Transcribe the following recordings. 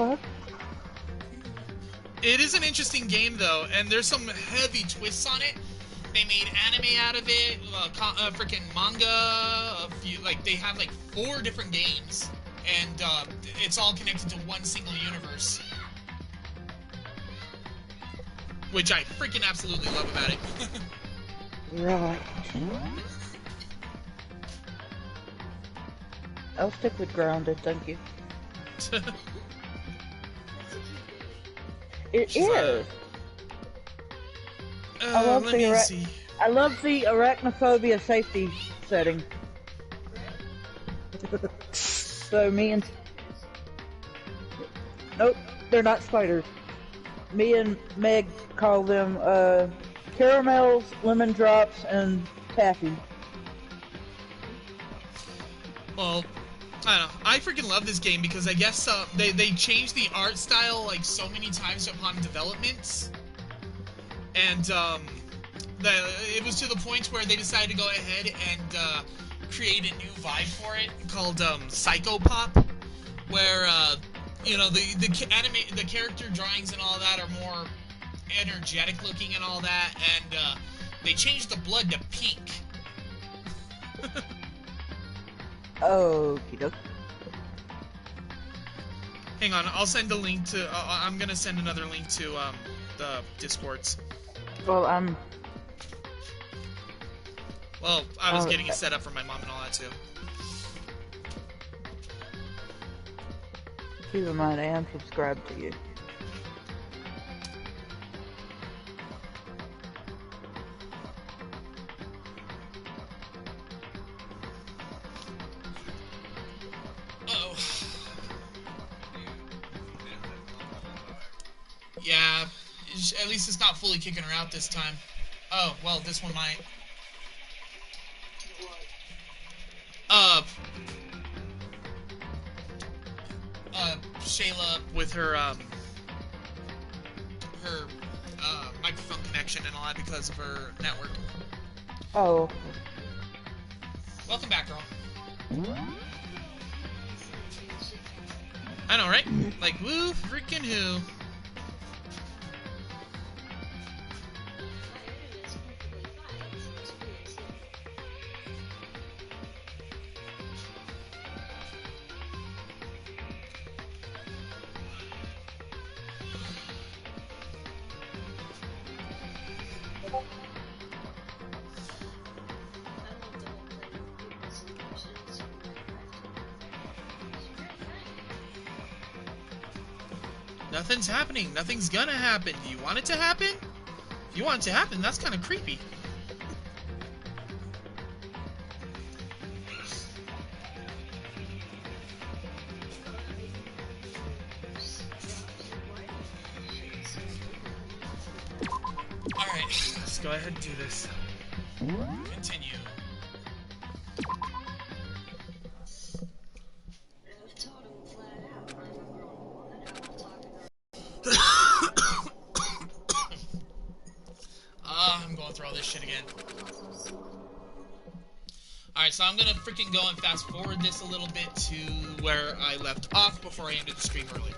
fuck? It is an interesting game, though, and there's some heavy twists on it. They made anime out of it, freaking manga. They have like 4 different games, and it's all connected to one single universe, which I freaking absolutely love about it. Right. I'll stick with grounded, thank you. It is. I love the arachnophobia safety setting. So me and nope, they're not spiders. Me and Meg call them caramels, lemon drops, and taffy. Well, I don't know. I freaking love this game because I guess they changed the art style like so many times upon development, and it was to the point where they decided to go ahead and create a new vibe for it called Psychopop, where the character drawings and all that are more energetic looking and all that, and they changed the blood to pink. Okie doke. Hang on, I'll send a link to. I'm gonna send another link to the Discords. Well, Well, I was getting it set up for my mom and all that too. Keep in mind, I am subscribed to you. Uh-oh. Yeah, at least it's not fully kicking her out this time. Oh, well, this one might. Shayla with her microphone connection and all that because of her network. Oh. Welcome back, girl. I know, right? Like, woo freaking who? Nothing's happening. Nothing's gonna happen. Do you want it to happen? If you want it to happen, that's kind of creepy. Alright, let's go ahead and do this. Continue. I'm going through all this shit again. Alright, so I'm gonna freaking go and fast forward this a little bit to where I left off before I ended the stream earlier.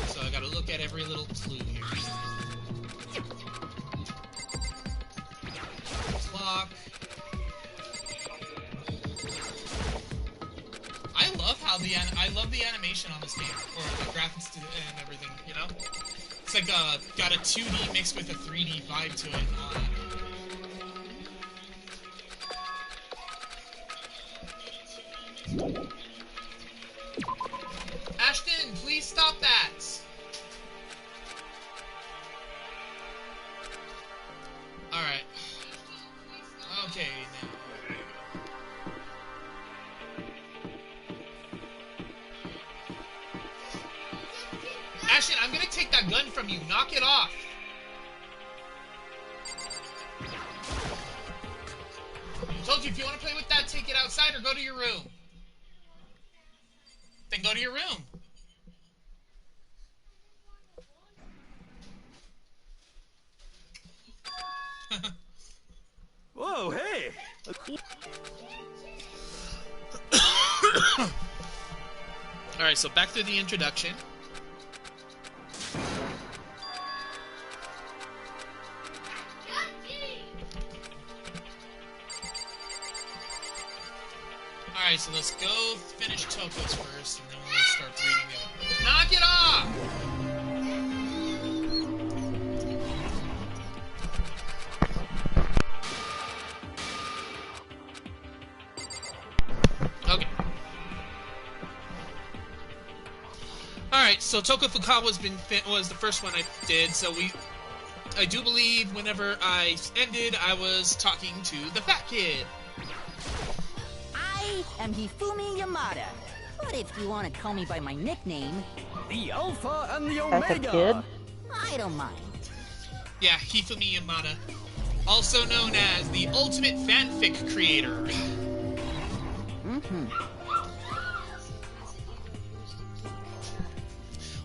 So I gotta look at every little clue here. Clock. I love the animation on this game, or the graphics and everything, you know? It's like got a 2D mixed with a 3D vibe to it. Ashton, please stop that! Alright. Okay, now. Ashton, I'm gonna take that gun from you. Knock it off. I told you, if you want to play with that, take it outside or go to your room. Then go to your room. Whoa, hey! Alright, so back to the introduction. Alright, so let's go finish Toko's first, and then we'll start reading them. Knock it off! Okay. Alright, so Toko Fukawa was the first one I did, so I do believe whenever I ended, I was talking to the fat kid. I am Hifumi Yamada, but if you want to call me by my nickname, the Alpha and the Omega, That's a kid? I don't mind. Yeah, Hifumi Yamada, also known as the ultimate fanfic creator.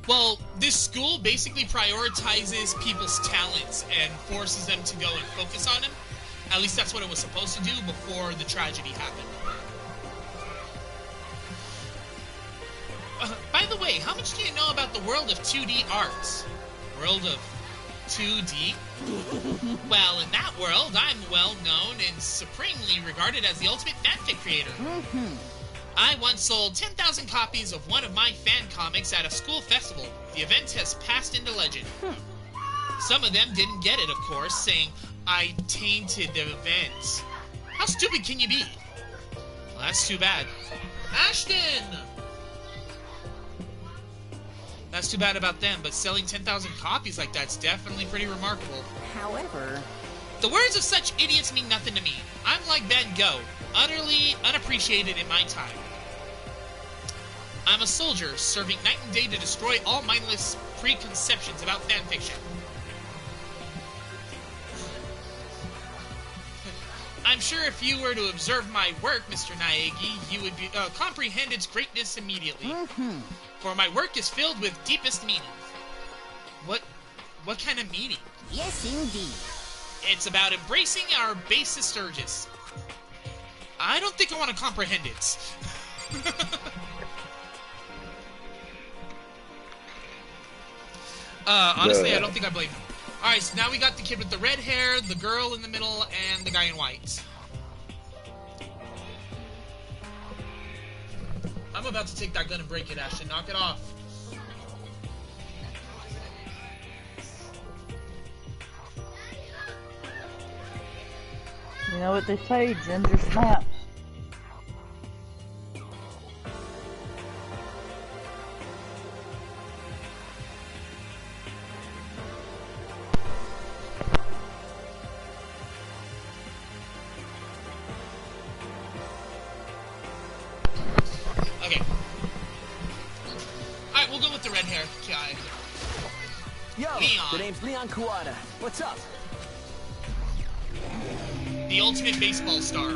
Well, this school basically prioritizes people's talents and forces them to go and focus on them. At least that's what it was supposed to do before the tragedy happened. By the way, how much do you know about the world of 2D arts? World of 2D? Well, in that world, I'm well known and supremely regarded as the ultimate fanfic creator. I once sold 10,000 copies of one of my fan comics at a school festival. The event has passed into legend. Some of them didn't get it, of course, saying I tainted the event. How stupid can you be? Well, that's too bad. Ashton! That's too bad about them, but selling 10,000 copies like that's definitely pretty remarkable. However, the words of such idiots mean nothing to me. I'm like Van Gogh, utterly unappreciated in my time. I'm a soldier, serving night and day to destroy all mindless preconceptions about fanfiction. I'm sure if you were to observe my work, Mr. Naegi, you would comprehend its greatness immediately. For my work is filled with deepest meaning. What kind of meaning? yes indeed. It's about embracing our basest urges. I don't think I want to comprehend it. Honestly, I don't think I blame him. Alright, so now we got the kid with the red hair, the girl in the middle, and the guy in white. I'm about to take that gun and break it, Ashton. Knock it off. You know what they say, ginger snaps. Okay. Alright, we'll go with the red hair guy. Yo, Leon. the name's Leon Kuwata. What's up? The ultimate baseball star.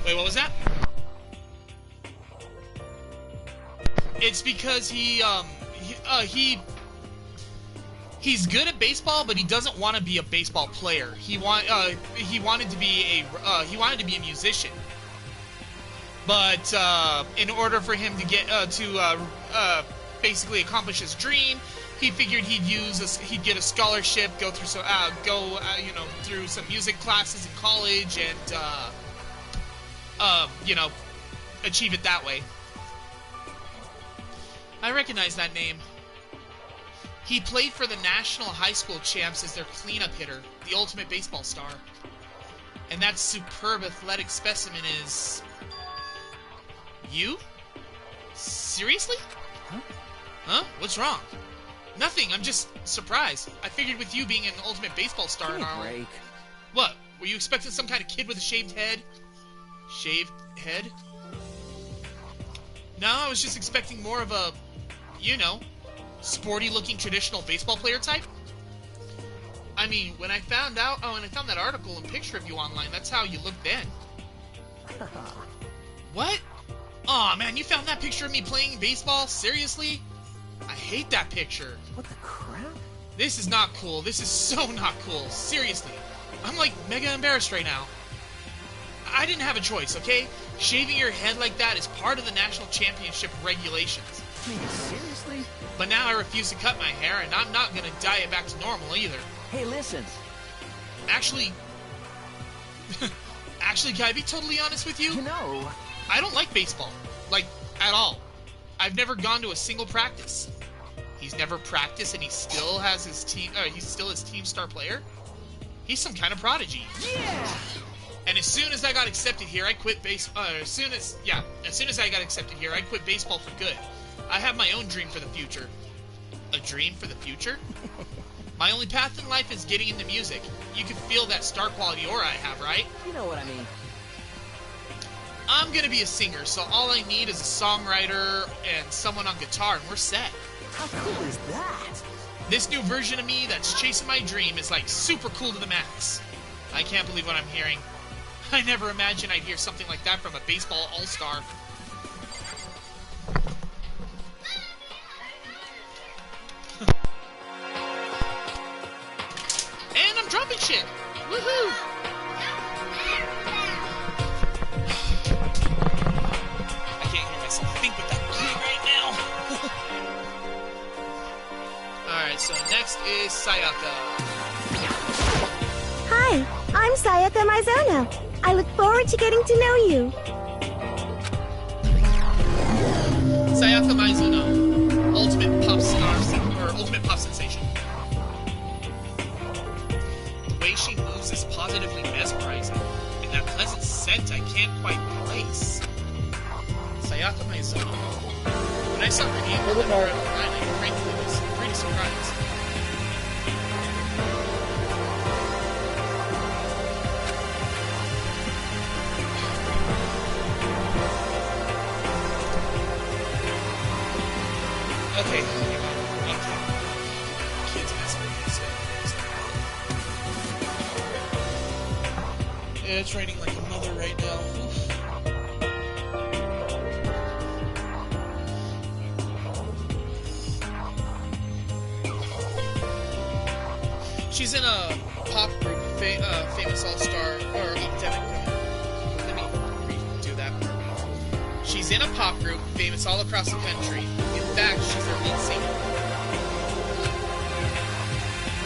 Wait, what was that? It's because he's good at baseball, but he doesn't want to be a baseball player. He wanted to be a musician. But in order for him to get basically accomplish his dream, he figured he'd get a scholarship, go through through some music classes in college, and achieve it that way. I recognize that name. He played for the national high school champs as their cleanup hitter, the ultimate baseball star. And that superb athletic specimen is... you? Seriously? Huh? What's wrong? Nothing, I'm just surprised. I figured with you being an ultimate baseball star and all... Break. What? Were you expecting some kind of kid with a shaved head? Shaved head? No, I was just expecting more of a, sporty-looking traditional baseball player type. I mean, when I found that article and picture of you online, that's how you looked then. What? Aw, man, you found that picture of me playing baseball? Seriously? I hate that picture. What the crap? This is not cool. This is so not cool. Seriously. I'm like mega embarrassed right now. I didn't have a choice, okay? Shaving your head like that is part of the national championship regulations. Man, seriously? But now I refuse to cut my hair, and I'm not gonna dye it back to normal either. Hey, listen. Actually, can I be totally honest with you? You know... I don't like baseball. Like, at all. I've never gone to a single practice. He's never practiced, and he still has his team. He's still his team star player. He's some kind of prodigy. Yeah! And as soon as I got accepted here, I quit as soon as I got accepted here, I quit baseball for good. I have my own dream for the future. A dream for the future? My only path in life is getting into music. You can feel that star quality aura I have, right? You know what I mean. I'm gonna be a singer, so all I need is a songwriter and someone on guitar, and we're set. How cool is that? This new version of me that's chasing my dream is like super cool to the max. I can't believe what I'm hearing. I never imagined I'd hear something like that from a baseball all-star. And I'm dropping shit! Woohoo! I can't hear myself think with that key right now. Alright, so next is Sayaka. Hi, I'm Sayaka Mizuno. I look forward to getting to know you. Sayaka Mizuno, ultimate pop star, or ultimate pop sensation. The way she moves is positively mesmerizing, and that pleasant scent I can't quite place. Sayaka Mizuno. When I saw her name on the front line, I frankly was pretty surprised. Okay. Kids messing with me, so... Yeah, it's raining like a mother right now. She's in a pop group, famous all-star, or epidemic. Let me redo that. She's in a pop group, famous all across the country. In fact, she's their lead singer.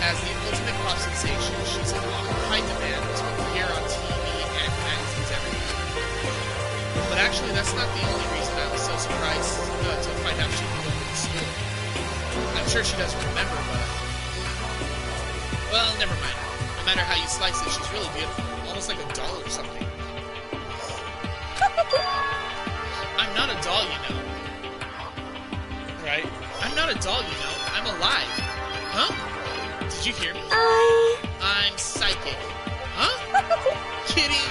As the ultimate pop sensation, she's in high demand to appear on TV and magazines everywhere. But actually, that's not the only reason I was so surprised to find out she belonged to the school. I'm sure she doesn't remember, but... Well, never mind. No matter how you slice it, she's really beautiful. Almost like a doll or something. I'm not a doll, you know. Right? I'm not a doll, you know. I'm alive. Huh? Did you hear me? I'm psychic. Huh? Kidding.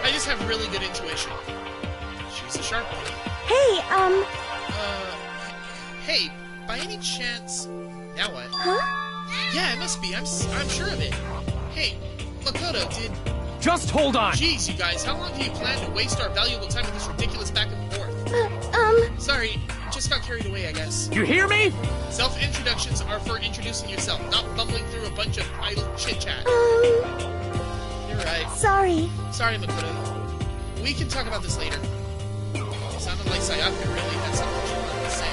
I just have really good intuition. She's a sharp one. Hey, Hey, by any chance... Now what? Huh? Yeah, it must be. I'm sure of it. Hey, Makoto, did... Just hold on! Jeez, you guys, how long do you plan to waste our valuable time with this ridiculous back and forth? Sorry, just got carried away, I guess. You hear me? Self-introductions are for introducing yourself, not bumbling through a bunch of idle chit-chat. You're right. Sorry. Sorry, Makoto. We can talk about this later. It sounded like Sayaka really had something she wanted to say.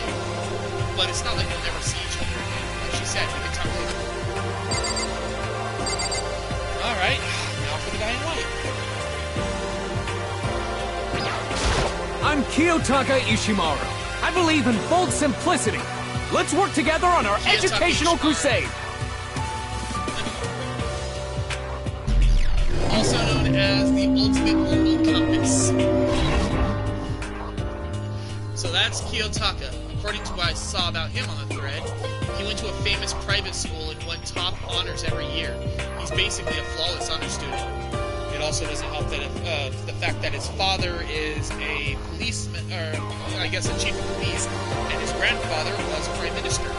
But it's not like we'll never see each other again. Like she said, we can talk later. Alright, now for the guy in white. I'm Kiyotaka Ishimaru. I believe in bold simplicity. Let's work together on our educational crusade. Also known as the ultimate moral compass. So that's Kiyotaka. According to what I saw about him on the thread, he went to a famous private school and won top honors every year. He's basically a flawless honor student. It also doesn't help that the fact that his father is a policeman, or I guess a chief of police, and his grandfather was a prime minister.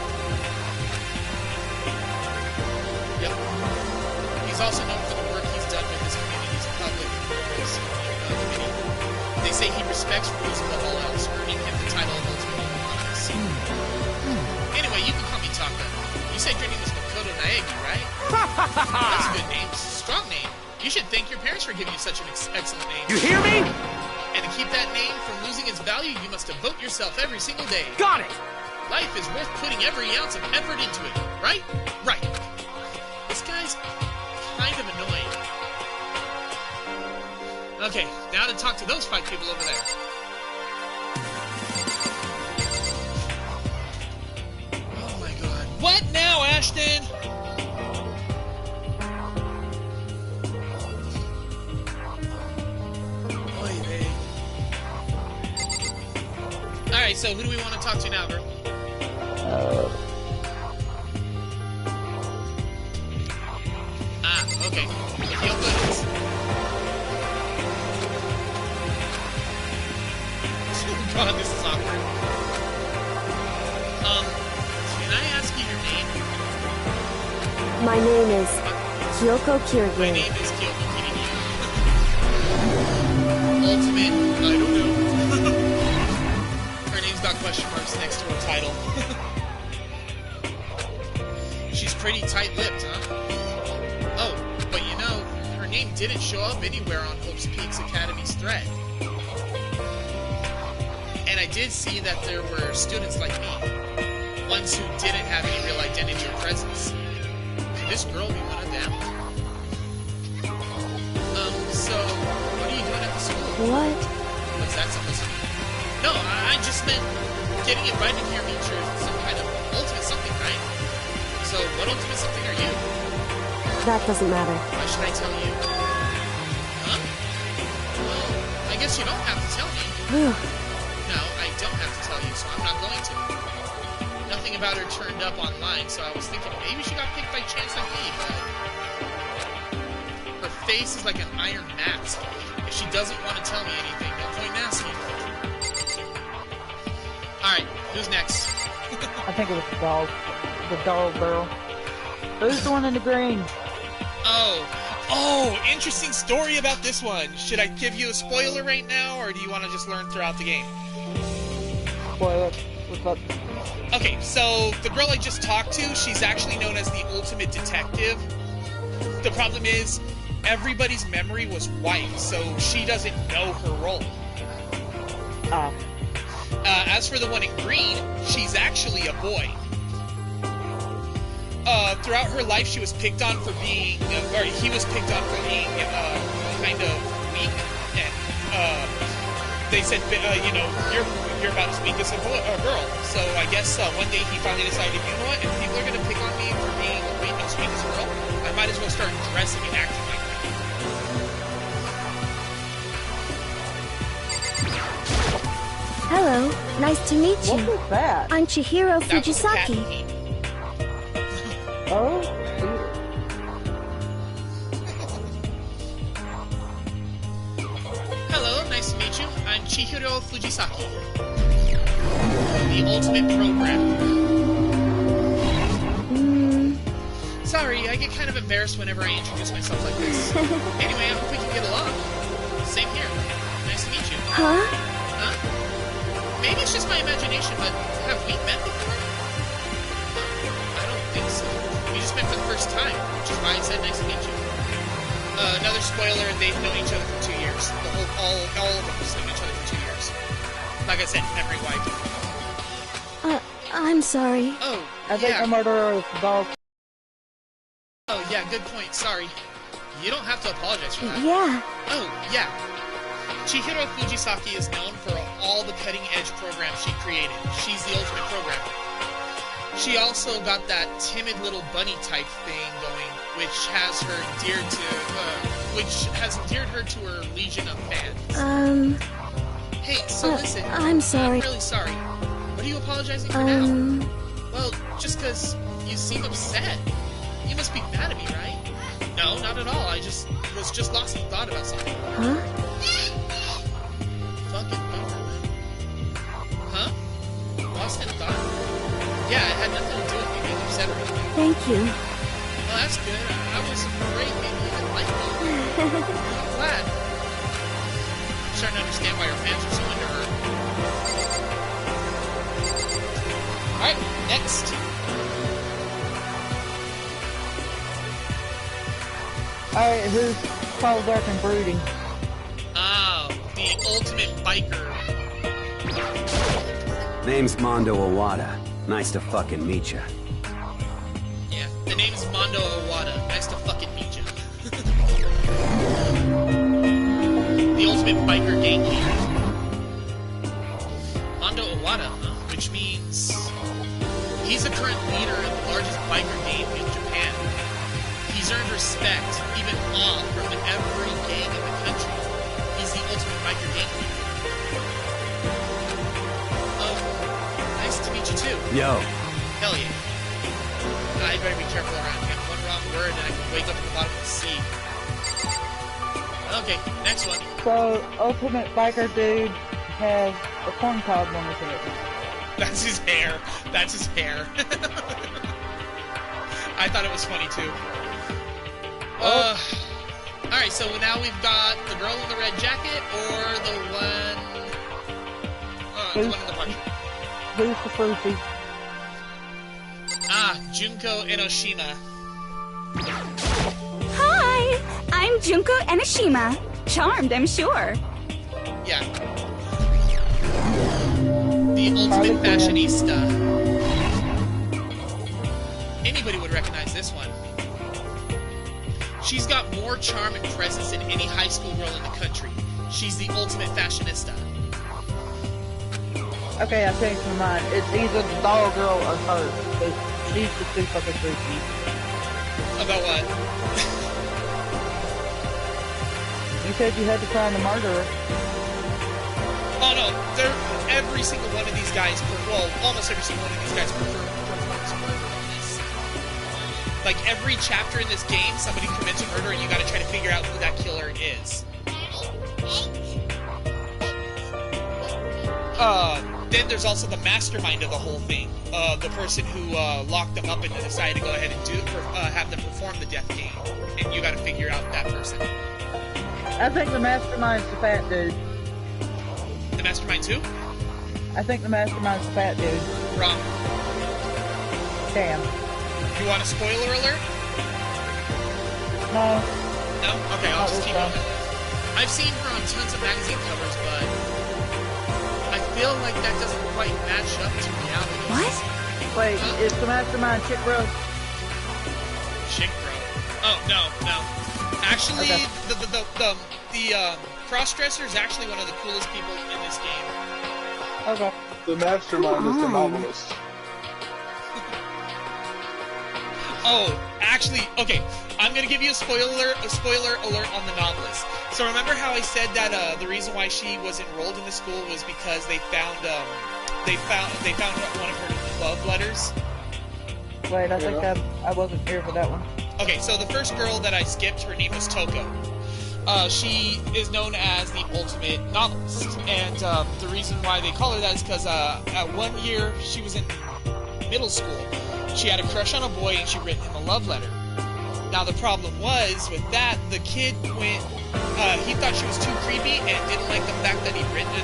Yep. He's also known for the work he's done with his community's public affairs committee. They say he respects rules above all else, earning him the title of ultimate compass. Anyway, you can call me Taka. You said your name was Makoto Naegi, right? That's a good name. Strong name. You should thank your parents for giving you such an excellent name. You hear me? And to keep that name from losing its value, you must devote yourself every single day. Got it! Life is worth putting every ounce of effort into it, right? Right. This guy's kind of annoying. Okay, now to talk to those 5 people over there. Oh my god. What now, Ashton? Alright, so who do we want to talk to now, girl? Okay. Feel good. Oh god, this is awkward. Can I ask you your name? My name is Kyoko Kiryu. My name is Kyoko Kiryu. Ultimate, I don't know. Her name's got question marks next to her title. She's pretty tight-lipped, huh? Oh, but you know, her name didn't show up anywhere on Hope's Peaks Academy's thread. And I did see that there were students like me, ones who didn't have any real identity or presence. Could this girl be one of them? So, what are you doing at the school? What? What's that supposed to mean? No, I just meant getting invited here means you're some kind of ultimate something, right? So, what ultimate something are you? That doesn't matter. Why should I tell you? Huh? Well, I guess you don't have to tell me. No, I don't have to tell you, so I'm not going to. Nothing about her turned up online, so I was thinking maybe she got picked by chance like me, but... Her face is like an iron mask. If she doesn't want to tell me anything, no point in asking. Alright, who's next? I think it was the dog. The dog girl. Who's the one in the green? Oh, interesting story about this one. Should I give you a spoiler right now, or do you want to just learn throughout the game? Spoiler. What's up? Okay, so the girl I just talked to, she's actually known as the ultimate detective. The problem is, everybody's memory was wiped, so she doesn't know her role. As for the one in green, she's actually a boy. Throughout her life, she was picked on for being, or he was picked on for being, kind of weak, and, they said, you know, you're about as weak as a girl. So I guess, one day he finally decided, you know what, if people are gonna pick on me for being weak as weak as a girl, I might as well start dressing and acting like that. Hello, nice to meet you. What was that? I'm Chihiro That was a cat Fujisaki. meat. Oh, Hello, nice to meet you. I'm Chihiro Fujisaki. The ultimate programmer. Sorry, I get kind of embarrassed whenever I introduce myself like this. Anyway, I hope we can get along. Same here. Nice to meet you. Huh? Huh? Maybe it's just my imagination, but have we met before? I don't think so. We just met for the first time, which is why I said nice to meet you. Another spoiler, they've known each other for 2 years. All of them have known each other for 2 years. Like I said, memory wiped. I'm sorry. Oh, I think yeah. the murderer was the dog. Oh, yeah, good point. Sorry. You don't have to apologize for that. Yeah. Oh, yeah. Chihiro Fujisaki is known for all the cutting-edge programs she created. She's the ultimate programmer. She also got that timid little bunny type thing going, which has endeared her to her legion of fans. Hey, so listen. I'm sorry. I'm really sorry. What are you apologizing for now? Well, just because you seem upset. You must be mad at me, right? No, not at all. I was just lost in thought about something. Huh? Fucking bummer, man. Huh? Lost in thought? Yeah, it had nothing to do with me being upset or anything. Thank you. Well, that's good. I was afraid maybe you didn't like me. I'm glad. I'm starting to understand why your fans are so into her. Alright, next. Alright, called Dark and Brooding. Oh, the ultimate biker. Name's Mondo Owada. Nice to fucking meet ya. Yeah, the name's Mondo Owada. Nice to fucking meet you. The ultimate biker gang leader. Mondo Owada, huh? Which means he's the current leader of the largest biker gang in Japan. He's earned respect, even awe, from every gang in the country. He's the ultimate biker gang leader. Nice to meet you too. Yo. Hell yeah. I better be careful around him. One wrong word and I can wake up at the bottom of the sea. Okay, next one. So, Ultimate Biker Dude has a corn cob on his head. That's his hair. That's his hair. I thought it was funny too. Alright, so now we've got the girl in the red jacket or the one in the park. Who's the fruity? Junko Enoshima. Hi, I'm Junko Enoshima. Charmed, I'm sure. Yeah. The ultimate fashionista. Anybody would recognize this one. She's got more charm and presence than any high school girl in the country. She's the ultimate fashionista. Okay, I changed my mind. It's either the doll girl or her. Because she's just too fucking freaky. About what? You said you had to find the murderer. Oh no, every single one of these guys, almost every single one of these guys performs murder on this. Like every chapter in this game, somebody commits a murder and you gotta try to figure out who that killer is. Then there's also the mastermind of the whole thing. The person who locked them up and decided to go ahead and have them perform the death game. And you gotta figure out that person. I think the mastermind's the fat dude. The mastermind too? I think the mastermind's the fat dude. Wrong. Damn. You want a spoiler alert? No. No? Okay, I'll just keep going. I've seen her on tons of magazine covers, but I feel like that doesn't quite match up to reality. What? Wait, is the mastermind Chick Bro? Chick Bro? Oh, no. Actually, okay. the cross-dresser is actually one of the coolest people in this game. Okay. The mastermind is the novelist. Oh, actually, okay. I'm gonna give you a spoiler alert on the novelist. So remember how I said that the reason why she was enrolled in the school was because they found one of her love letters. Wait, I think I wasn't here for that one. Okay, so the first girl that I skipped, her name was Toko. She is known as the ultimate novelist, and the reason why they call her that is because at one year she was in middle school. She had a crush on a boy and she'd written him a love letter. Now the problem was with that, the kid went. He thought she was too creepy and didn't like the fact that she'd written the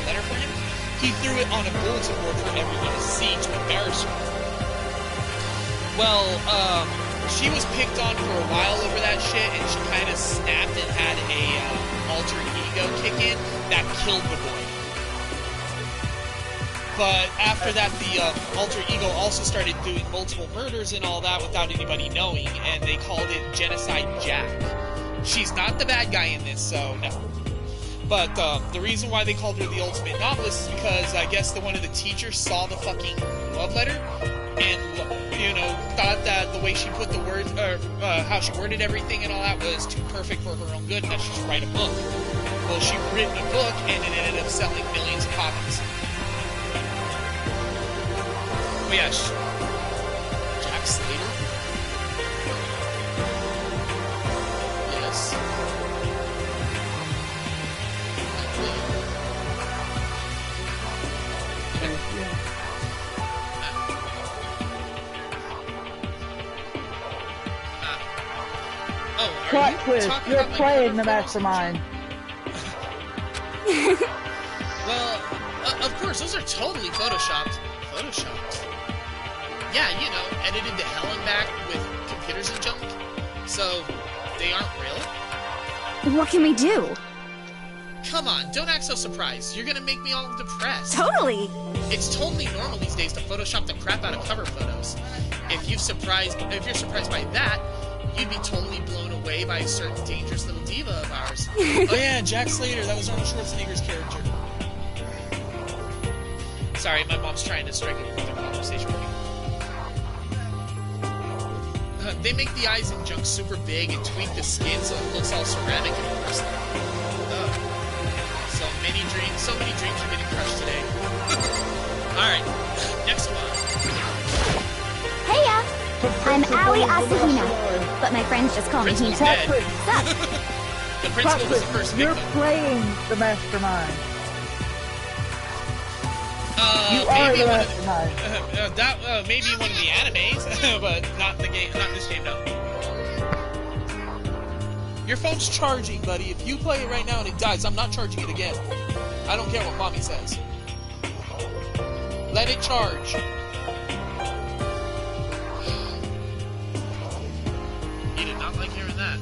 letter for him. He threw it on a bulletin board for everyone to see to embarrass her. Well, she was picked on for a while over that shit, and she kind of snapped and had a alter ego kick in that killed the boy. But after that, the alter ego also started doing multiple murders and all that without anybody knowing, and they called it Genocide Jack. She's not the bad guy in this, so no. But the reason why they called her the ultimate novelist is because I guess one of the teachers saw the fucking love letter and, thought that the way she put the words, or how she worded everything and all that was too perfect for her own good, and that she should write a book. Well, she written a book, and it ended up selling millions of copies. Oh yeah, Jack Slater? Yes. Plot twist, you're playing the mastermind. Well, of course, those are totally photoshopped. Yeah, edited to hell and back with computers and junk. So, they aren't real. What can we do? Come on, don't act so surprised. You're gonna make me all depressed. Totally! It's totally normal these days to Photoshop the crap out of cover photos. If you're surprised by that, you'd be totally blown away by a certain dangerous little diva of ours. Oh yeah, Jack Slater, that was Arnold Schwarzenegger's character. Sorry, my mom's trying to strike a further conversation with me. They make the eyes and junk super big and tweak the skin so it looks all ceramic and porcelain. So many dreams are getting crushed today. Alright, next one. Heya! I'm Ali Asahina, but my friends just call me Hina. Patrick, Sup? The principal was the first you're victim. playing the mastermind. You are Maybe the one mastermind. maybe one of the animes, but not in the game. Not in this game, no. Your phone's charging, buddy. If you play it right now and it dies, I'm not charging it again. I don't care what mommy says. Let it charge. You did not like hearing that.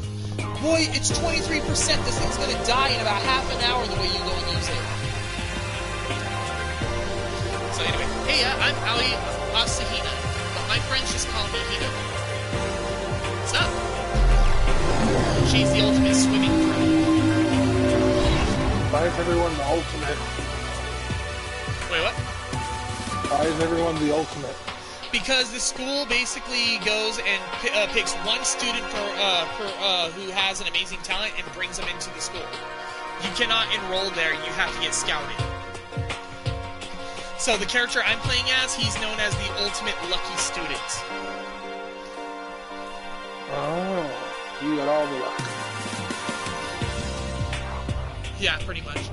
Boy, it's 23%. This thing's gonna die in about half an hour the way you go and use it. So anyway, hey, I'm Ali Asahina, but my friends just call me Hina. What's up? She's the ultimate swimming pro. Why is everyone the ultimate? Wait, what? Why is everyone the ultimate? Because the school basically goes and picks one student who has an amazing talent and brings them into the school. You cannot enroll there, you have to get scouted. So the character I'm playing as, he's known as the ultimate lucky student. Oh, you got all the luck. Yeah, pretty much.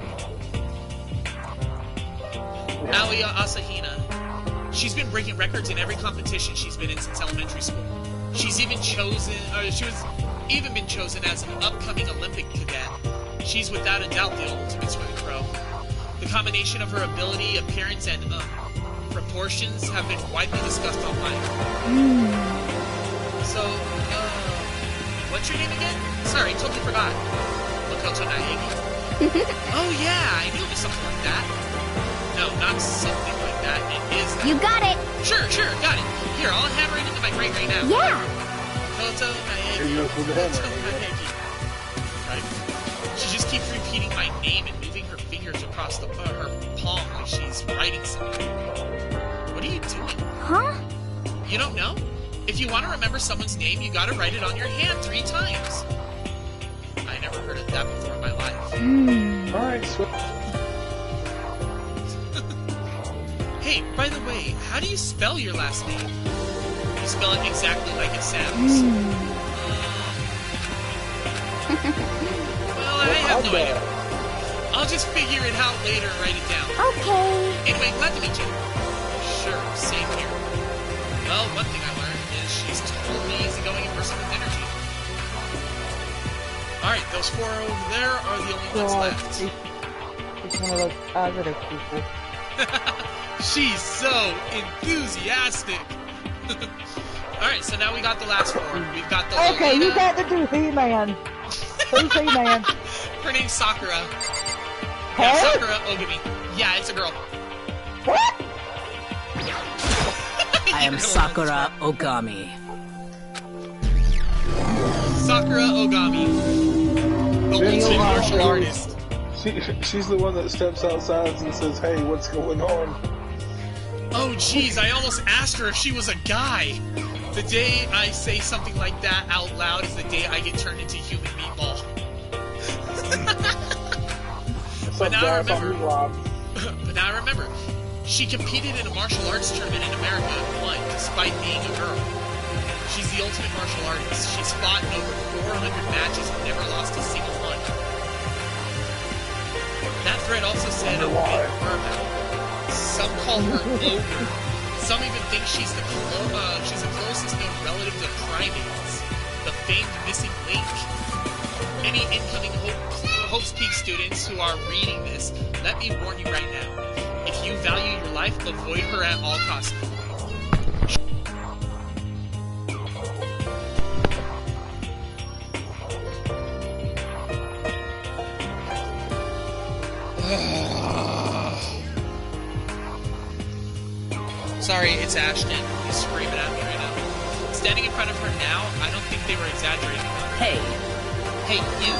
Alia Asahina. She's been breaking records in every competition she's been in since elementary school. She's even chosen, she was even been chosen as an upcoming Olympic cadet. She's without a doubt the ultimate swimming pro. The combination of her ability, appearance, and proportions have been widely discussed online. So, what's your name again? Sorry, totally forgot. Makoto Naegi. Oh yeah, I knew it was something like that. No, not something like that. It is that. You got it! Sure, got it. Here, I'll hammer it into my brain right now. Yeah! Makoto Naegi. Here you go with the Makoto hammer. Naegi. Right. She just keeps repeating my name and moving her fingers across her palm like she's writing something. What are you doing? Huh? You don't know? If you want to remember someone's name, you gotta write it on your hand 3 times. I never heard of that before in my life. Alright, so Hey, by the way, how do you spell your last name? You spell it exactly like it sounds. Well, I have no idea. I'll just figure it out later and write it down. Okay. Anyway, glad to meet you. Sure, same here. Well, one thing I learned is she's totally easygoing and person with energy. Alright, those 4 over there are the only ones left. She's one of those positive people. She's so enthusiastic. Alright, so now we got the last 4. We've got the Okay, Lolita. you got to do He-Man. Who's He-Man? Her name's Sakura. Huh? Yeah, Sakura Ogami. Yeah, it's a girl. What? I am Sakura Ogami. Sakura Ogami. The ultimate martial artist. she's the one that steps outside and says, "Hey, what's going on?" Oh jeez, I almost asked her if she was a guy. The day I say something like that out loud is the day I get turned into human meatball. But now I remember. She competed in a martial arts tournament in America and won, despite being a girl. She's the ultimate martial artist. She's fought in over 400 matches and never lost a single one. That thread also said a bit more about her. Some call her ogre. Some even think she's the closest known relative to primates, the famed missing link. Any incoming Hope's Peak students who are reading this, let me warn you right now. If you value your life, avoid her at all costs. Sorry, it's Ashton. He's screaming at me right now. Standing in front of her now, I don't think they were exaggerating. Hey. Hey, you.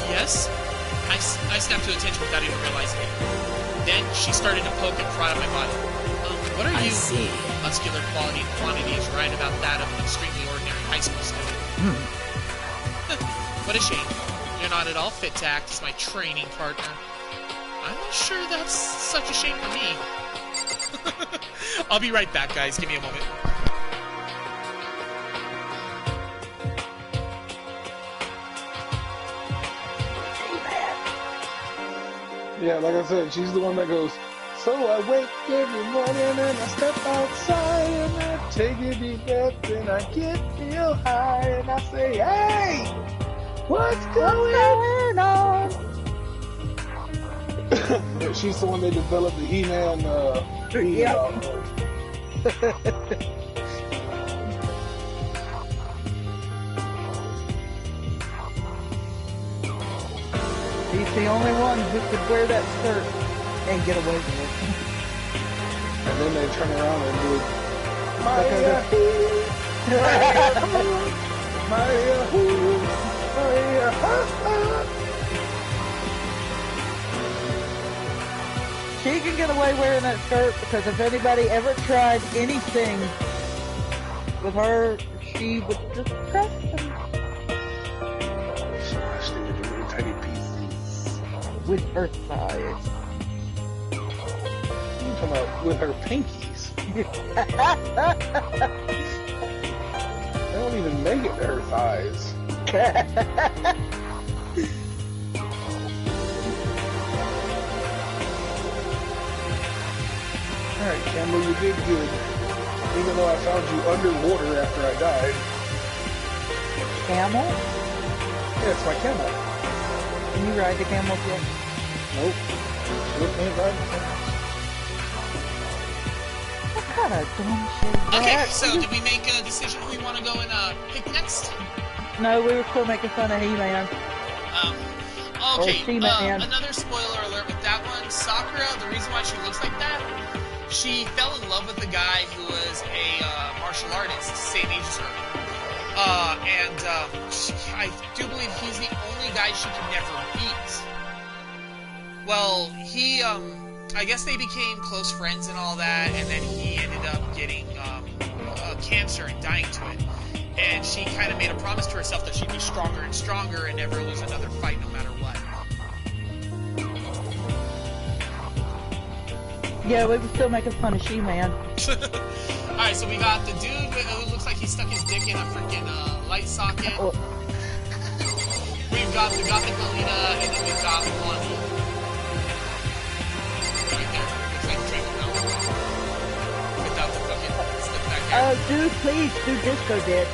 Yes? I snapped to attention without even realizing it. Then she started to poke and prod at my body. What are you? I see. Muscular quality and quantity is right about that of an extremely ordinary high school student. What a shame. You're not at all fit to act as my training partner. I'm not sure that's such a shame for me. I'll be right back, guys. Give me a moment. Yeah, like I said, she's the one that goes, so I wake every morning and I step outside and I take a deep breath and I get real high and I say, hey, what's going on? Yeah, she's the one that developed the He-Man, He's the only one who could wear that skirt and get away with it. And then they turn around and do She can get away wearing that skirt because if anybody ever tried anything with her, she would just crush them. Smash them into little tiny pieces. With her thighs. I'm talking about with her pinkies. They don't even make it to her thighs. Alright, Campbell, you did good. Even though I found you underwater after I died. Camel? Yeah, it's my camel. Can you ride the camels yet? Nope. Still can't ride the camel. What kind of dumb shit is Okay, that? so did we make a decision who we want to go and pick next? No, we were still making fun of He-Man. Okay, She-Man. another spoiler alert with that one. Sakura, the reason why she looks like that, she fell in love with the guy who was a martial artist, same age as her. I do believe he's the only guy she could never beat. Well, he, I guess they became close friends and all that, and then he ended up getting cancer and dying to it. And she kind of made a promise to herself that she'd be stronger and stronger and never lose another fight no matter what. Yeah, we were still making fun of She-Man. Alright, so we got the dude who looks like he stuck his dick in a freaking light socket. Oh. We've got the Gothic Lolita, and then we've got Blondie. Right there. Looks like Draco Malfoy. Without the fucking slip back there. Oh, dude, please, do Disco Dick.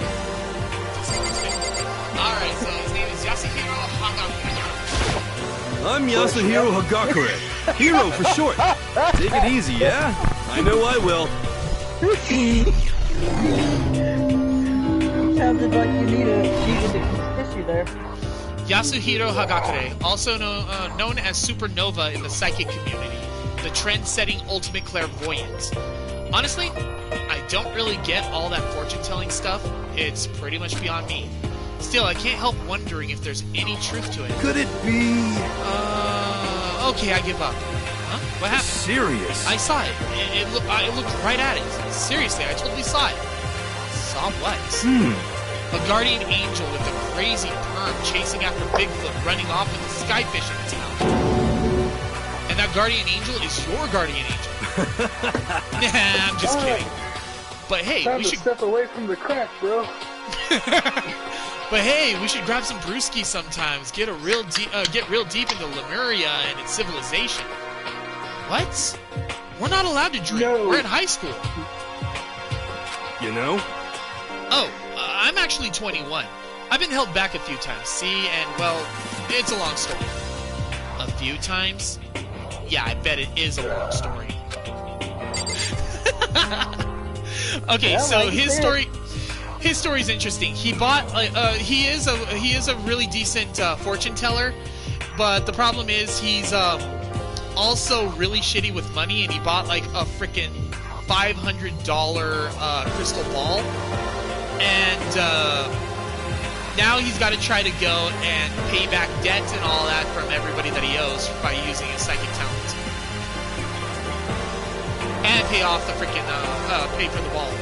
Alright, so his name is Yasuhiro Hagakure. I'm Yasuhiro Hagakure. Hero for short. Take it easy, yeah? I know I will. Sounded like you needed tissue there. Yasuhiro Hagakure, also known as Supernova in the psychic community, the trend-setting ultimate clairvoyant. Honestly, I don't really get all that fortune-telling stuff. It's pretty much beyond me. Still, I can't help wondering if there's any truth to it. Could it be... Okay, I give up. Huh? What happened? Serious? I saw it. I looked right at it. Seriously, I totally saw it. Saw what? A guardian angel with a crazy perm chasing after Bigfoot running off with a skyfish in its mouth. And that guardian angel is your guardian angel. Nah, I'm just kidding. But hey, Time we to should step away from the crack, bro. But hey, we should grab some brewski sometimes. Get real deep into Lemuria and its civilization. What? We're not allowed to drink. No. We're in high school. You know? Oh, I'm actually 21. I've been held back a few times, see, and, well, it's a long story. A few times? Yeah, I bet it is a long story. Okay, Yeah, so like you his said. story... His story's interesting. He bought, he is a really decent fortune teller, But the problem is he's also really shitty with money, and he bought like a freaking $500 crystal ball, and now he's got to try to go and pay back debt and all that from everybody that he owes by using his psychic talent, and pay off the freaking pay for the ball.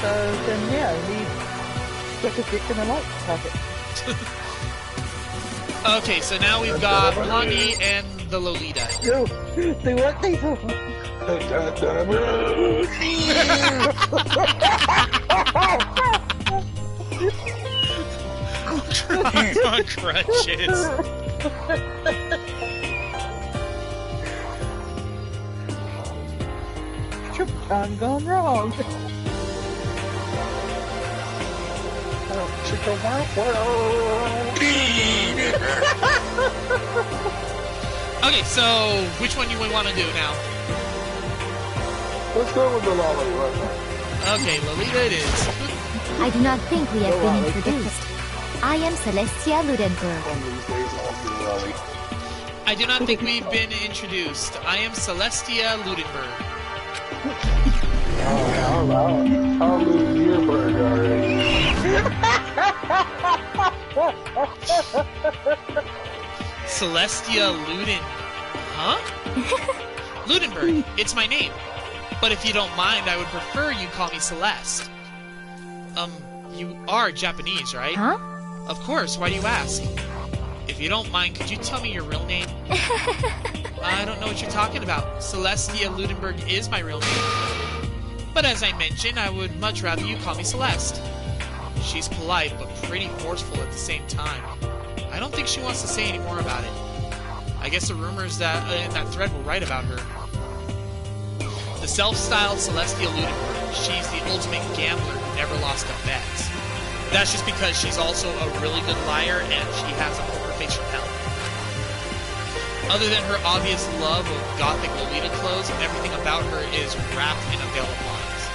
So then, yeah, he stuck his dick in the light pocket. Okay, so now we've got Blondie and the Lolita. Yo, they want these. Crying on crutches. I'm gone wrong. Okay, so which one do we want to do now? Let's go with the Lolly right now. Okay, Lolita it is. I do not think we have been introduced. I am Celestia Ludenberg. One of these days I'll do Lolly. I do not think we've been introduced. I am Celestia Ludenberg. I'll lose your bird already. Celestia Luden. Huh? Ludenberg, it's my name. But if you don't mind, I would prefer you call me Celeste. You are Japanese, right? Huh? Of course, why do you ask? If you don't mind, could you tell me your real name? I don't know what you're talking about. Celestia Ludenberg is my real name. But as I mentioned, I would much rather you call me Celeste. She's polite, but pretty forceful at the same time. I don't think she wants to say any more about it. I guess the rumors that in that thread were right about her. The self-styled Celestia Ludenberg, she's the ultimate gambler who never lost a bet. That's just because she's also a really good liar and she has a poker face from hell. Other than her obvious love of gothic Lolita clothes, everything about her is wrapped in a veil of lies.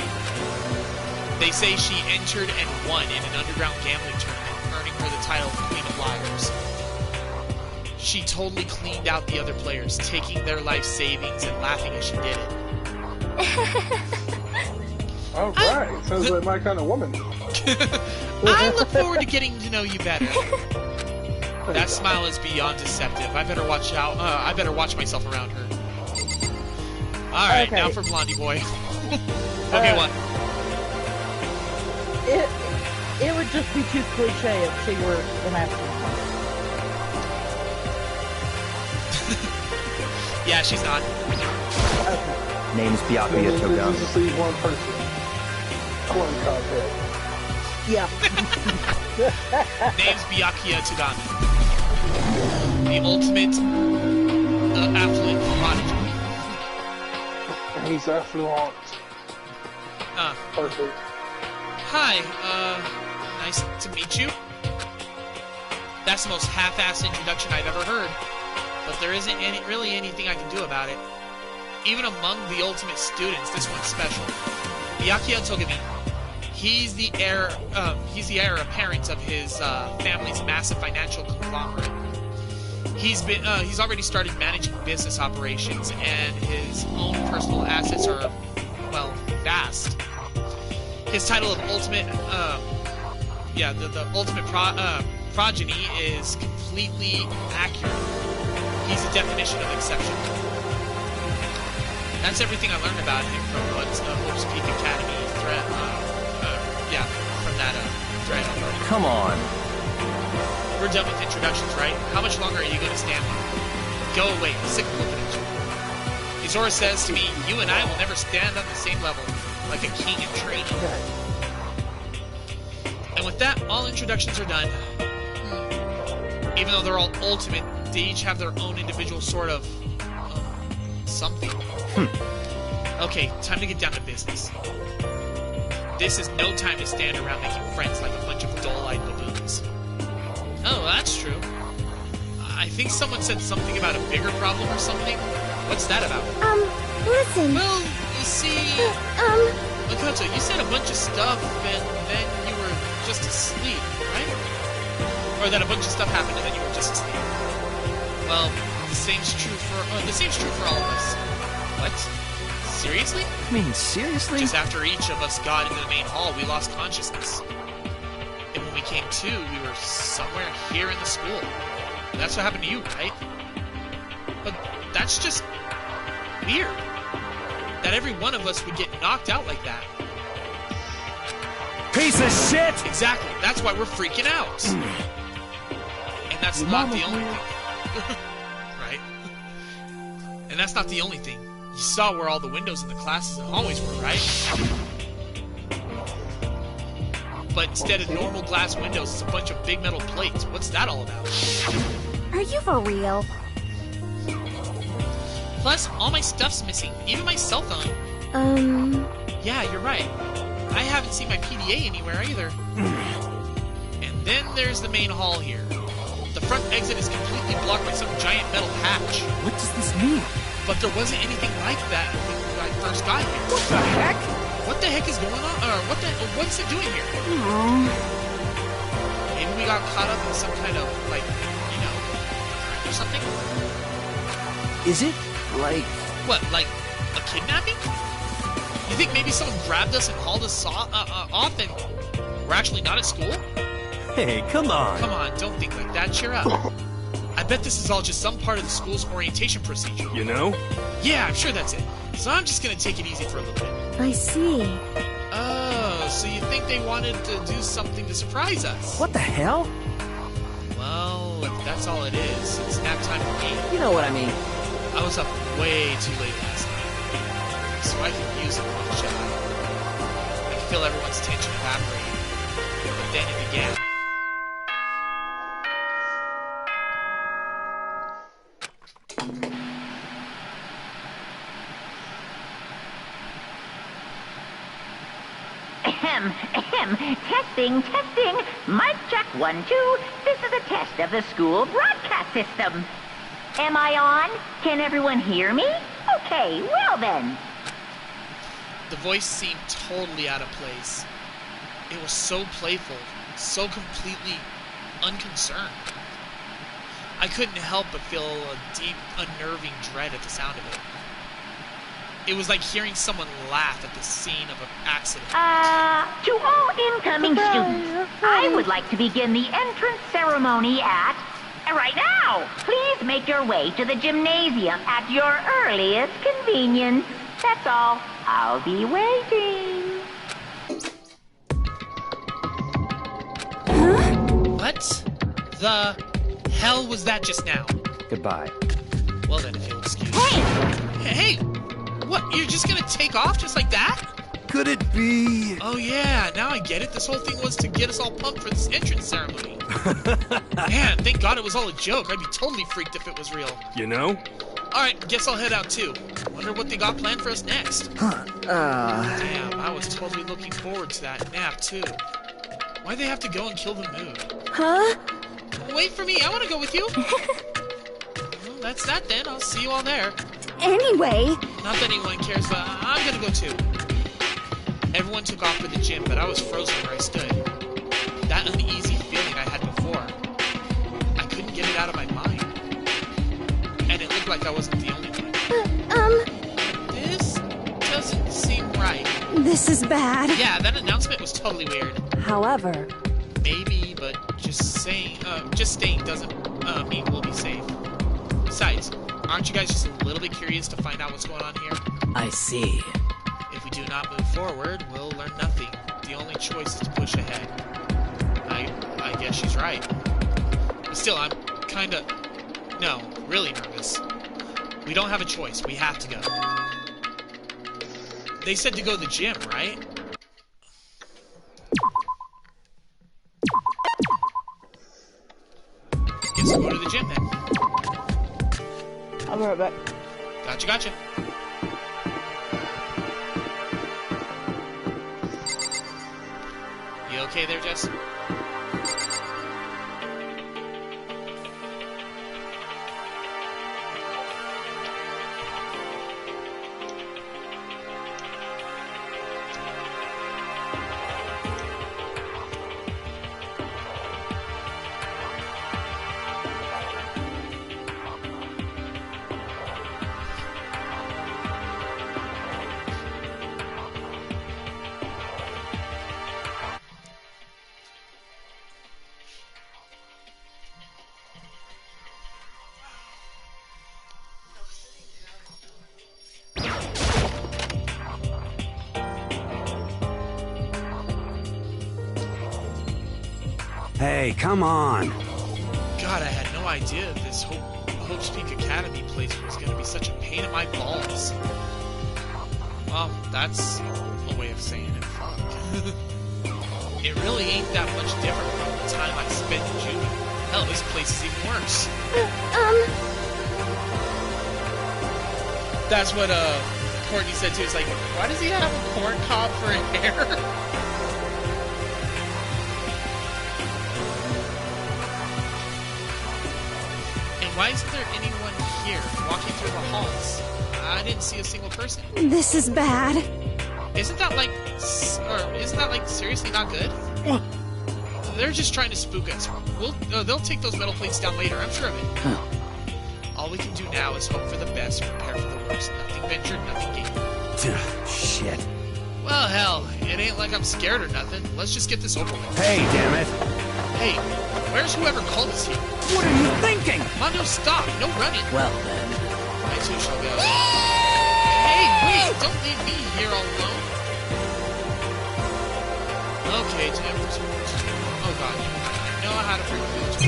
They say she entered and won in an underground gambling tournament, earning her the title of Queen of Liars. She totally cleaned out the other players, taking their life savings and laughing as she did it. Alright, sounds like my kind of woman. I look forward to getting to know you better. That smile is beyond deceptive. I better watch out. I better watch myself around her. Alright, now for Blondie Boy. Okay, what? It would just be too cliche if she were an astronaut. Yeah, she's not. Okay. Name's Byakuya Togami. Just leave one person. Corn cob head. Yeah. Name's Byakuya Togami. The ultimate affluent prodigy. He's affluent. Perfect. Hi, nice to meet you. That's the most half-assed introduction I've ever heard. But there isn't really anything I can do about it. Even among the ultimate students, this one's special. Byakuya Togami. He's the heir apparent of his family's massive financial conglomerate. He's already started managing business operations, and his own personal assets are, well, vast. His title of ultimate, the ultimate progeny is completely accurate. He's a definition of exception. That's everything I learned about him from what's Hope's Peak Academy thread. From that thread. Come on. We're done with introductions, right? How much longer are you going to stand here? Go away. I'm sick of looking at you. Izora says to me, you and I will never stand on the same level, like a king in training. And with that, all introductions are done. Even though they're all ultimate, they each have their own individual sort of something. Okay, time to get down to business. This is no time to stand around making friends like a bunch of dull-eyed baboons. Oh, that's true. I think someone said something about a bigger problem or something. What's that about? Listen. Well, you see... Makoto, you said a bunch of stuff and then you were just asleep, right? Or Or that a bunch of stuff happened and then you were just asleep. Well, the same's true for all of us. What? Seriously? I mean, seriously? Just after each of us got into the main hall, we lost consciousness. And when we came to, we were somewhere here in the school. That's what happened to you, right? But that's just weird. That every one of us would get knocked out like that. Piece of shit! Exactly. That's why we're freaking out. And that's not the only thing. Right? And that's not the only thing. You saw where all the windows in the classes and hallways were, right? But instead of normal glass windows, it's a bunch of big metal plates. What's that all about? Are you for real? Plus, all my stuff's missing. Even my cell phone. Yeah, you're right. I haven't seen my PDA anywhere either. And then there's the main hall here. The front exit is completely blocked by some giant metal hatch. What does this mean? But there wasn't anything like that when I first got here. What the heck? What the heck is going on? What's it doing here? Maybe we got caught up in some kind of, like, you know, or something? Is it? Like... What, like a kidnapping? You think maybe someone grabbed us and hauled us off and we're actually not at school? Hey, come on. Come on, don't think like that. Cheer up. I bet this is all just some part of the school's orientation procedure. You know? Yeah, I'm sure that's it. So I'm just gonna take it easy for a little bit. I see. Oh, so you think they wanted to do something to surprise us? What the hell? Well, if that's all it is, it's nap time for me. You know what I mean. I was up way too late last night, so I could use a little shot. I could feel everyone's tension evaporating. But then it began. Testing, testing. Mic check 1, 2. This is a test of the school broadcast system. Am I on? Can everyone hear me? Okay, well then. The voice seemed totally out of place. It was so playful, so completely unconcerned. I couldn't help but feel a deep, unnerving dread at the sound of it. It was like hearing someone laugh at the scene of an accident. To all incoming students, I would like to begin the entrance ceremony at... right now! Please make your way to the gymnasium at your earliest convenience. That's all. I'll be waiting. What the hell was that just now? Goodbye. Well then, if you'll excuse me. Hey! What, you're just gonna take off just like that? Could it be... Oh yeah, now I get it. This whole thing was to get us all pumped for this entrance ceremony. Man, thank God it was all a joke. I'd be totally freaked if it was real. You know? Alright, guess I'll head out too. Wonder what they got planned for us next. Damn, I was totally looking forward to that nap too. Why'd they have to go and kill the mood? Huh? Wait for me, I wanna go with you. Well, that's that then. I'll see you all there. Anyway... Not that anyone cares, but I'm gonna go too. Everyone took off for the gym, but I was frozen where I stood. That uneasy feeling I had before. I couldn't get it out of my mind. And it looked like I wasn't the only one. This doesn't seem right. This is bad. Yeah, that announcement was totally weird. However... Maybe, but just staying doesn't mean we'll be safe. Besides, aren't you guys just a little bit curious to find out what's going on here? I see. If we do not move forward, we'll learn nothing. The only choice is to push ahead. I guess she's right. But still, I'm kinda... No, really nervous. We don't have a choice. We have to go. They said to go to the gym, right? Guess we'll go to the gym then. I'll be right back. Gotcha. You okay there, Jess? Hey, come on. God, I had no idea this Hope's Peak Academy place was going to be such a pain in my balls. Well, that's a way of saying it. Fuck. It really ain't that much different from the time I spent in June. Hell, this place is even worse. That's what Courtney said too. It's like, why does he have a corn cob for hair? And why isn't there anyone here walking through the halls? I didn't see a single person. This is bad. Isn't that like seriously not good? They're just trying to spook us. They'll take those metal plates down later. I'm sure of it. All we can do now is hope for the best, prepare for the worst. Nothing ventured, nothing gained. Shit. Well, hell, it ain't like I'm scared or nothing. Let's just get this over with. Hey, damn it. Hey, where's whoever called us here? What are you thinking? Mondo, stop! No running! Well then. I too shall go. Hey, wait! Don't leave me here all alone. Okay, time for some... Oh god, I know how to bring food to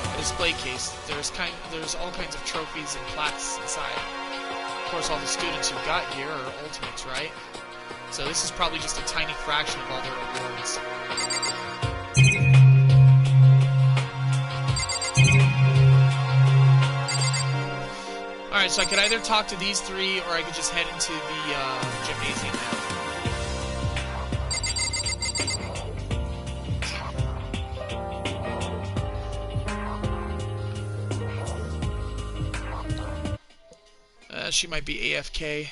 the display case. There's all kinds of trophies and plaques inside. Of course, all the students who got here are ultimates, right? So this is probably just a tiny fraction of all their awards. Alright, so I could either talk to these three, or I could just head into the gymnasium now. She might be AFK.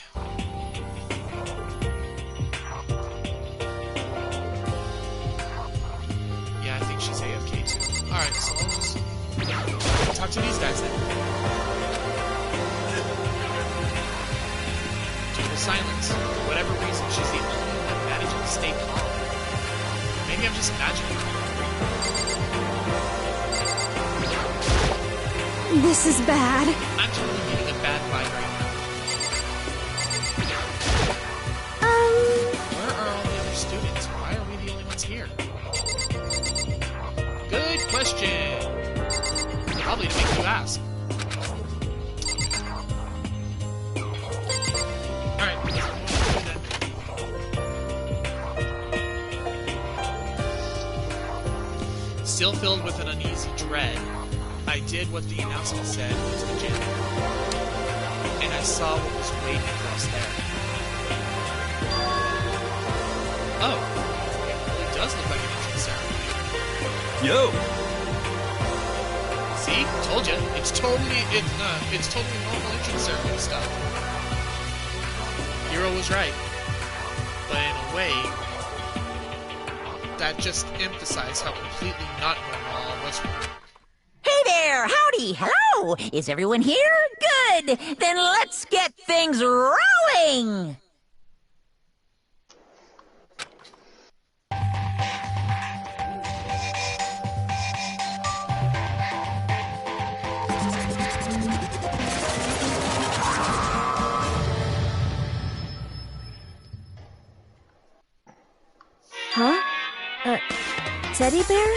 Yeah, I think she's AFK too. Alright, so I'll just talk to these guys then. Due to silence, for whatever reason, she's the only one managing to stay calm. Maybe I'm just imagining her. This is bad. I'm totally getting a bad vibe right now. Where are all the other students? Why are we the only ones here? Good question. Probably to make you ask. Alright. Still filled with an uneasy dread, I did what the announcement said to the gym. And I saw what was waiting for us there. Oh, it really does look like an entrance ceremony. Yo! See? Told you. It's totally normal entrance ceremony stuff. Hiro was right. But in a way, that just emphasized how completely not normal all of us were. Hey there! Howdy! Hello! Is everyone here? Good! Then let's get things rolling! Huh? Teddy bear?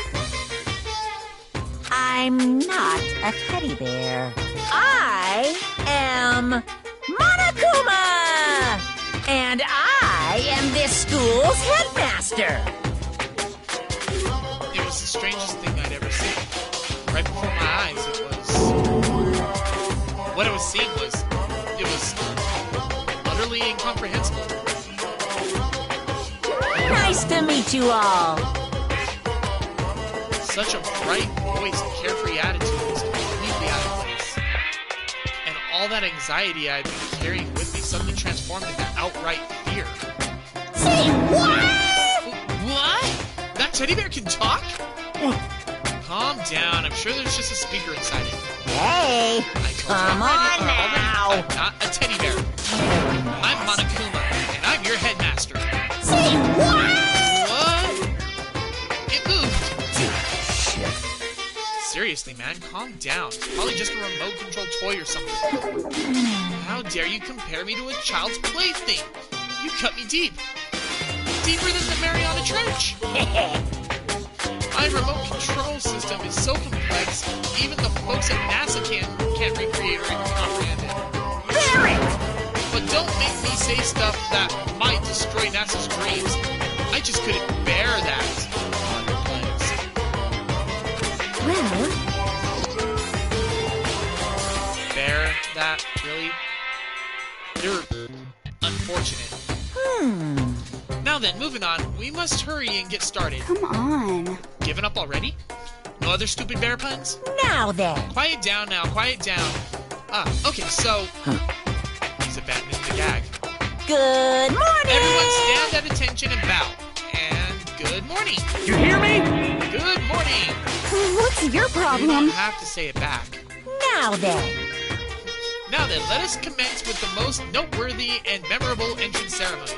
I'm not a teddy bear. I am Monokuma! And I am this school's headmaster! It was the strangest thing I'd ever seen. Right before my eyes, it was... What I was seeing was... It was... utterly incomprehensible. Nice to meet you all! Such a bright voice and carefree attitude was completely out of place. And all that anxiety I'd been carrying with me suddenly transformed into outright fear. Say what? What? That teddy bear can talk? Calm down. I'm sure there's just a speaker inside it. Hey! Come on now! I'm not a teddy bear. I'm Monokuma, and I'm your headmaster. Say what? Seriously, man, calm down. It's probably just a remote-controlled toy or something. How dare you compare me to a child's plaything? You cut me deep. deeper than the Mariana Trench. My remote control system is so complex, even the folks at NASA can't recreate or even comprehend it. But don't make me say stuff that might destroy NASA's dreams. I just couldn't bear that. Well... Bear that? Really? You're unfortunate. Now then, moving on. We must hurry and get started. Come on. Given up already? No other stupid bear puns? Now then. Quiet down now, quiet down. Okay, so... He's abandoning the gag. Good morning! Everyone stand at attention and bow. And good morning. You hear me? Good morning. What's your You problem? don't have to say it back. Now then. Now then, let us commence with the most noteworthy and memorable entrance ceremony.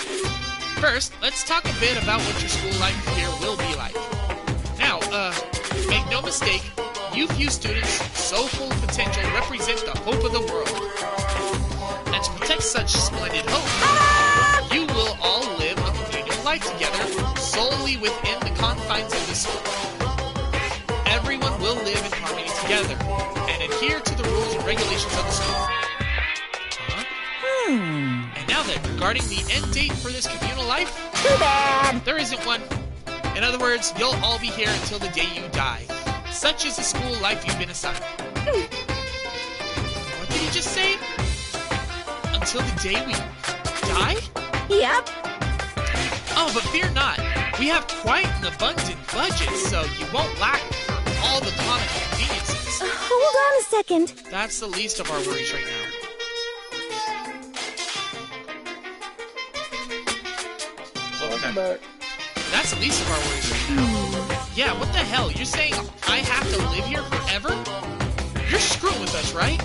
First, let's talk a bit about what your school life here will be like. Now, make no mistake, you few students, so full of potential, represent the hope of the world. And to protect such splendid hope, you will all live a communal life together, solely within the confines of the school. Everyone will live in harmony together, and adhere to the rules and regulations of the school. And now then, regarding the end date for this communal life, Too bad. there isn't one. In other words, you'll all be here until the day you die. Such is the school life you've been assigned. What did he just say? Until the day we die? Yep. Oh, but fear not. We have quite an abundant budget, so you won't lack for all the common conveniences. Hold on a second. That's the least of our worries right now. Welcome back. That's the least of our worries right now. Yeah, what the hell? You're saying I have to live here forever? You're screwing with us, right?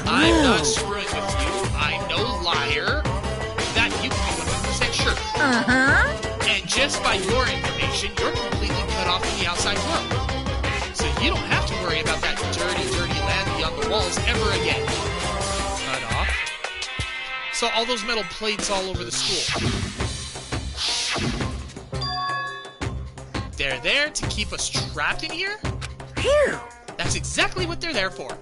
I'm not screwing with you. I'm no liar. That you can be 100% sure. And just by your information, you're completely cut off from the outside world. So you don't have to worry about that dirty, dirty land beyond the walls ever again. Cut off? So all those metal plates all over the school. They're there to keep us trapped in here? Phew. That's exactly what they're there for.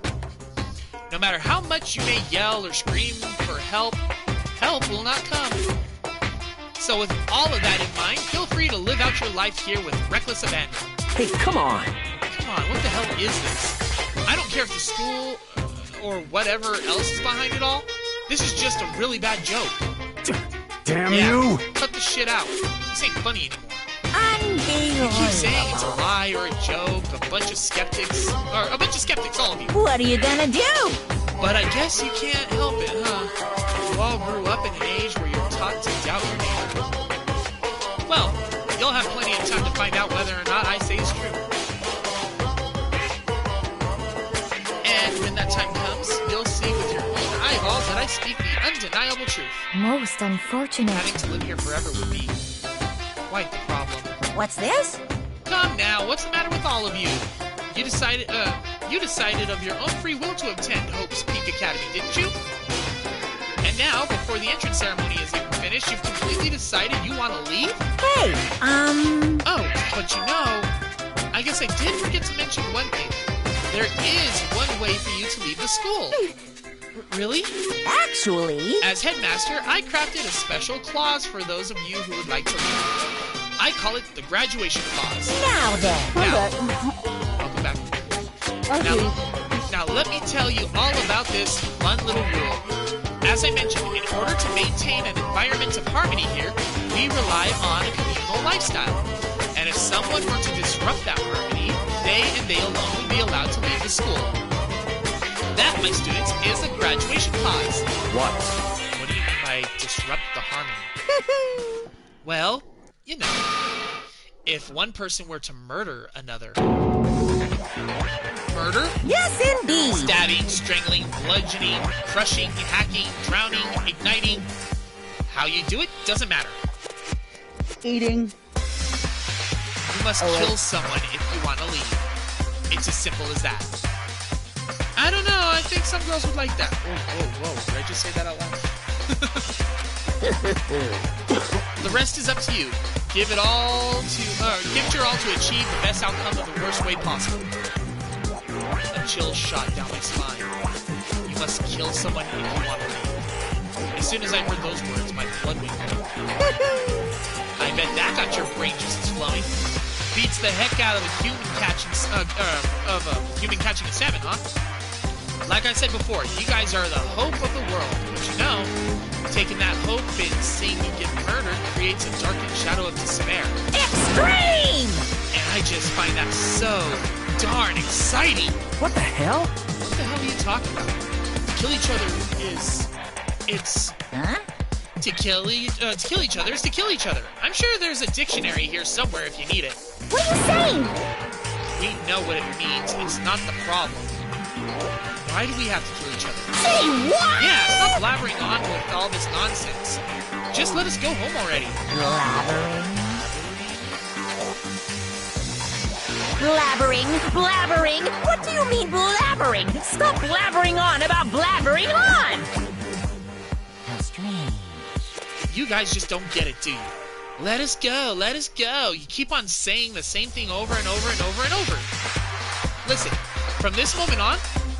No matter how much you may yell or scream for help, help will not come. So with all of that in mind, feel free to live out your life here with reckless abandon. Hey, come on. Come on, what the hell is this? I don't care if the school or whatever else is behind it all. This is just a really bad joke. Damn you! Cut the shit out. This ain't funny anymore. You Unbelievable. keep saying it's a lie or a joke, a bunch of skeptics, all of you. What are you gonna do? But I guess you can't help it, huh? You all grew up in an age where you're taught to doubt your neighbor. Well, you'll have plenty of time to find out whether or not I say is true. And when that time comes, you'll see with your own eyeballs that I speak the undeniable truth. Most unfortunate. Having to live here forever would be quite the problem. What's this? Come now, what's the matter with all of you? You decided of your own free will to attend Hope's Peak Academy, didn't you? And now, before the entrance ceremony is even finished, you've completely decided you want to leave? Hey, Oh, but you know, I guess I did forget to mention one thing. There is one way for you to leave the school. Really? actually... As headmaster, I crafted a special clause for those of you who would like to leave. I call it the graduation clause. Now then. Welcome back. Now let me tell you all about this fun little rule. As I mentioned, in order to maintain an environment of harmony here, we rely on a communal lifestyle. And if someone were to disrupt that harmony, they and they alone would be allowed to leave the school. That, my students, is a graduation clause. What? What do you mean by disrupt the harmony? Well, you know, if one person were to murder another. Murder? Yes, indeed. Stabbing, strangling, bludgeoning, crushing, hacking, drowning, igniting. How you do it doesn't matter. Eating. You must kill someone if you want to leave. It's as simple as that. I don't know, I think some girls would like that. Whoa, whoa, whoa, did I just say that out loud? The rest is up to you. Give it your all to achieve the best outcome of the worst way possible. A chill shot down my spine. You must kill someone if you want to leave. As soon as I heard those words, my blood went cold. I bet that got your brain juices flowing. Beats the heck out of the human catching a salmon, huh? Like I said before, you guys are the hope of the world. But you know, taking that hope and seeing you get murdered creates a darkened shadow of despair. Extreme! And I just find that so darn exciting. What the hell? What the hell are you talking about? To kill each other Huh? To kill each other is to kill each other. I'm sure there's a dictionary here somewhere if you need it. What are you saying? We know what it means. It's not the problem. Why do we have to kill each other? Say what? Yeah, stop blabbering on with all this nonsense. Just let us go home already. Blabbering? What do you mean blabbering? Stop blabbering on about blabbering on! How strange. You guys just don't get it, do you? Let us go, let us go. You keep on saying the same thing over and over and over and over. Listen, from this moment on,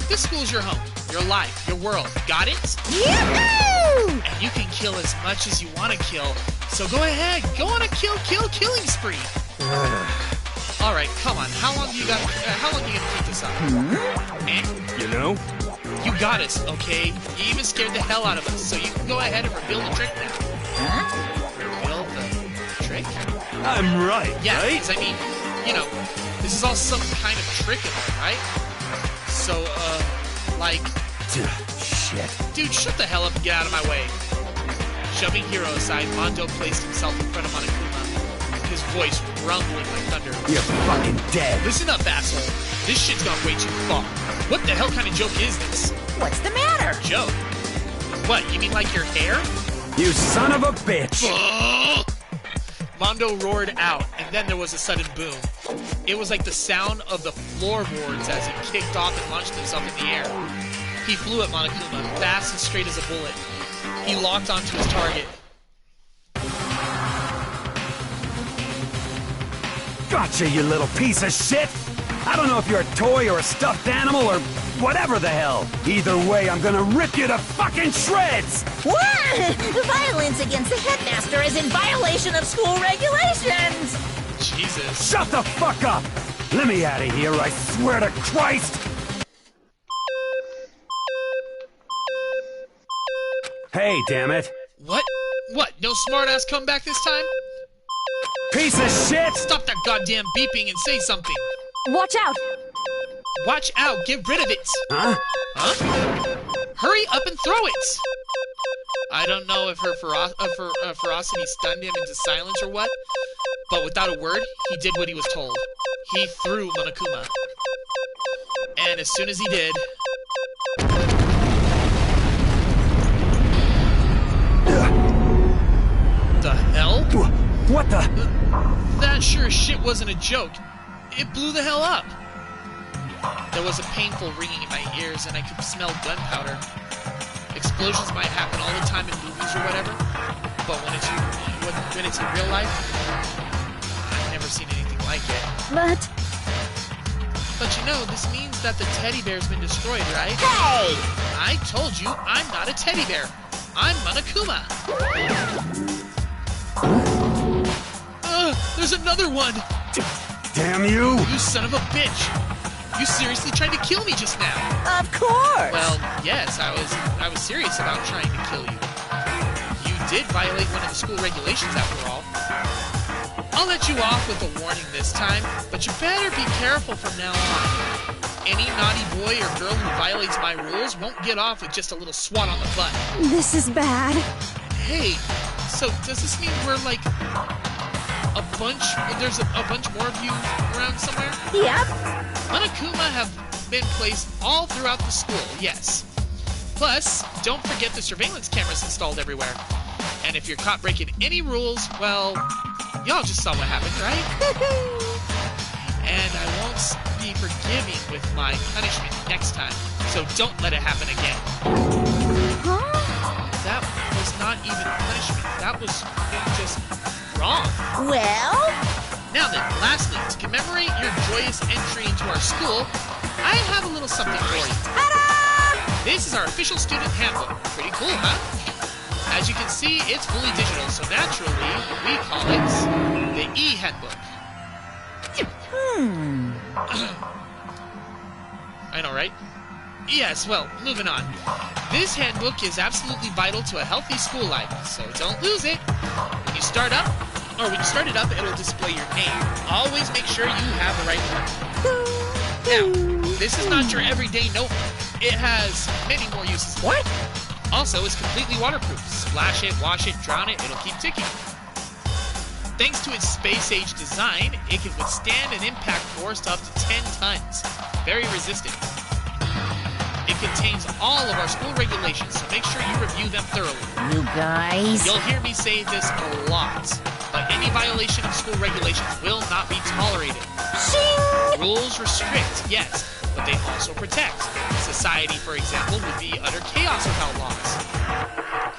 this school's your home, your life, your world. Got it? Yahoo! And you can kill as much as you want to kill. So go ahead, go on a killing spree. All right, come on. How long you gonna keep this up? You know? You got us, okay? You even scared the hell out of us, so you can go ahead and reveal the trick now. Huh? Reveal the trick? I'm right, Yeah, right? because I mean, you know, this is all some kind of trick and all, right? So, like... Shit. Dude, shut the hell up and get out of my way. Shoving Hiro aside, Mondo placed himself in front of Monokuma, his voice rumbling like thunder. You're fucking dead. Listen up, asshole. This shit's gone way too far. What the hell kind of joke is this? What's the matter? Joke? What, you mean like your hair? You son of a bitch! Mondo roared out, and then there was a sudden boom. It was like the sound of the floorboards as he kicked off and launched himself in the air. He flew at Monokuma, fast and straight as a bullet. He locked onto his target. Gotcha, you little piece of shit! I don't know if you're a toy or a stuffed animal or whatever the hell. Either way, I'm gonna rip you to fucking shreds! What? Violence against the headmaster is in violation of school regulations! Jesus. Shut the fuck up! Let me out of here, I swear to Christ! Hey, damn it! What? What? No smartass comeback this time? Piece of shit! Stop that goddamn beeping and say something! Watch out! Watch out! Get rid of it! Huh? Huh? Hurry up and throw it! I don't know if her ferocity stunned him into silence or what, but without a word, he did what he was told. He threw Monokuma. And as soon as he did... The hell? What the? That sure as shit wasn't a joke. It blew the hell up. There was a painful ringing in my ears, and I could smell gunpowder. Explosions might happen all the time in movies or whatever, but when it's in real life, I've never seen anything like it. But you know, this means that the teddy bear's been destroyed, right? Hey! I told you, I'm not a teddy bear. I'm Monokuma. There's another one! Damn you! You son of a bitch! You seriously tried to kill me just now! Of course! Well, yes, I was serious about trying to kill you. You did violate one of the school regulations after all. I'll let you off with a warning this time, but you better be careful from now on. Any naughty boy or girl who violates my rules won't get off with just a little swat on the butt. This is bad. Hey, so does this mean we're like... there's a bunch more of you around somewhere? Yep. Monokuma have been placed all throughout the school, yes. Plus, don't forget the surveillance cameras installed everywhere. And if you're caught breaking any rules, well, y'all just saw what happened, right? And I won't be forgiving with my punishment next time, so don't let it happen again. Huh? That was not even punishment. That was just wrong. Well? Now then, lastly, to commemorate your joyous entry into our school, I have a little something for you. Ta-da! This is our official student handbook. Pretty cool, huh? As you can see, it's fully digital, so naturally, we call it the e-handbook. I know, right? Yes, well, moving on. This handbook is absolutely vital to a healthy school life, so don't lose it. When you start it up, it'll display your name. Always make sure you have the right one. Now, this is not your everyday notebook. It has many more uses. What? Also, it's completely waterproof. Splash it, wash it, drown it, it'll keep ticking. Thanks to its space-age design, it can withstand an impact force up to 10 tons. Very resistant. It contains all of our school regulations, so make sure you review them thoroughly. You guys... You'll hear me say this a lot, but any violation of school regulations will not be tolerated. Shing! Rules restrict, yes, but they also protect. Society, for example, would be utter chaos without laws.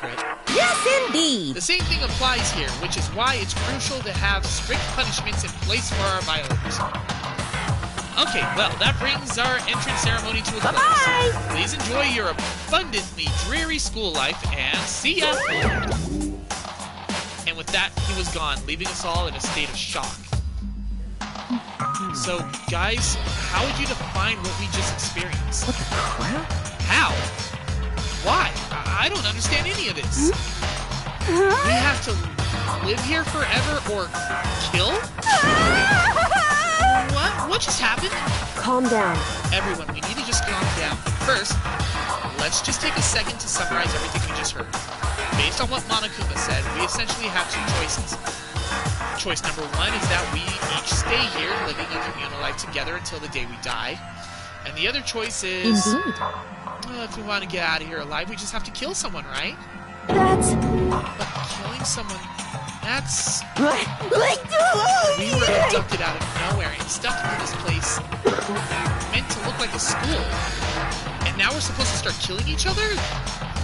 Hypocrite. Yes, indeed! The same thing applies here, which is why it's crucial to have strict punishments in place for our violators. Okay, well, that brings our entrance ceremony to a close. Bye-bye! Please enjoy your abundantly dreary school life, and see ya! And with that, he was gone, leaving us all in a state of shock. So, guys, how would you define what we just experienced? What the crap? How? Why? I don't understand any of this. We have to live here forever or kill? What just happened? Calm down. Everyone, we need to just calm down. First, let's just take a second to summarize everything we just heard. Based on what Monokuma said, we essentially have two choices. Choice number one is that we each stay here, living a communal life together until the day we die. And the other choice is... Indeed. If we want to get out of here alive, we just have to kill someone, right? That's... But killing someone... That's... We were abducted out of nowhere and stuck into this place meant to look like a school. And now we're supposed to start killing each other?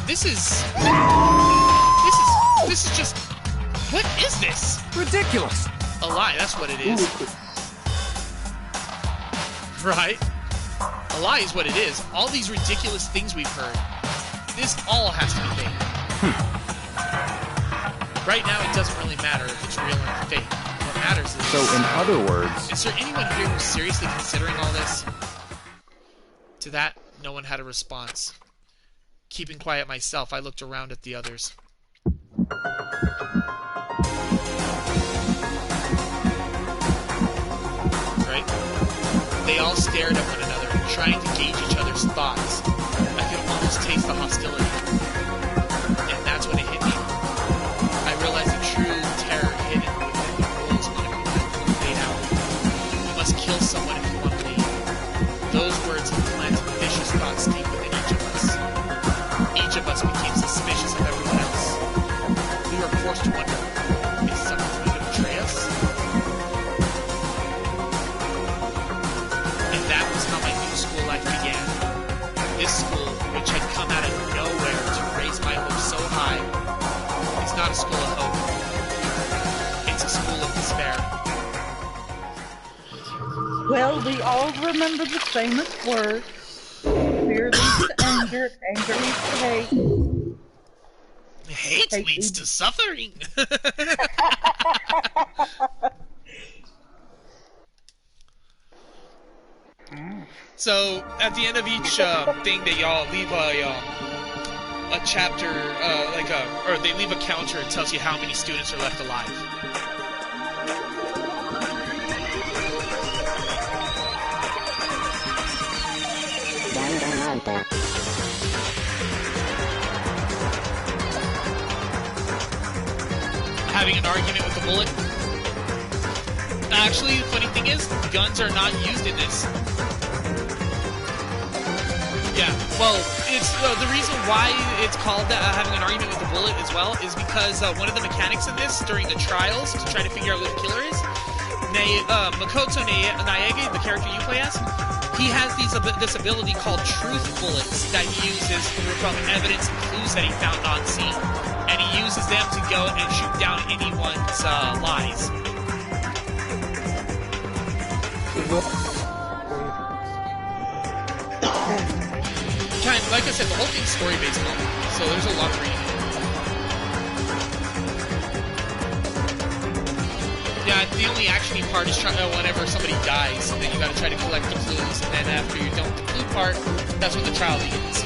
This is just... What is this? Ridiculous! A lie, that's what it is. Right? A lie is what it is. All these ridiculous things we've heard. This all has to be fake. Right now, it doesn't really matter if it's real or fake. What matters is... So, in other words... Is there anyone here who's seriously considering all this? To that, no one had a response. Keeping quiet myself, I looked around at the others. Right? They all stared at one another, trying to gauge each other's thoughts. I could almost taste the hostility. And that's when it hit me. I realized the true terror hidden within the rules Monokuma had laid out. You must kill someone if you want to leave. Those words implanted vicious thoughts deep within each of us. Each of us became suspicious of everyone else. We were forced to wonder, is someone going to betray us? And that was how my new school life began. This school, which had come out of nowhere to raise my hopes so high, it's not a school of hope. It's a school of despair. Well, we all remember the famous words. Fear leads to anger, anger leads to hate. Hate leads to suffering. So, at the end of each thing, they all leave a chapter, or they leave a counter. It tells you how many students are left alive. Danganronpa. Having an argument with a bullet. Actually, the funny thing is, guns are not used in this. Yeah, well, it's the reason why it's called having an argument with a bullet as well is because one of the mechanics in this during the trials to try to figure out who the killer is, Makoto Naege, the character you play as, he has this ability called truth bullets that he uses from evidence and clues that he found on scene, and he uses them to go and shoot down anyone's lies. Kind of, like I said, the whole thing's story-based novel, so there's a lot of reading. Yeah, the only actiony part is whenever somebody dies, then you gotta try to collect the clues, and then after you're done with the clue part, that's when the trial begins.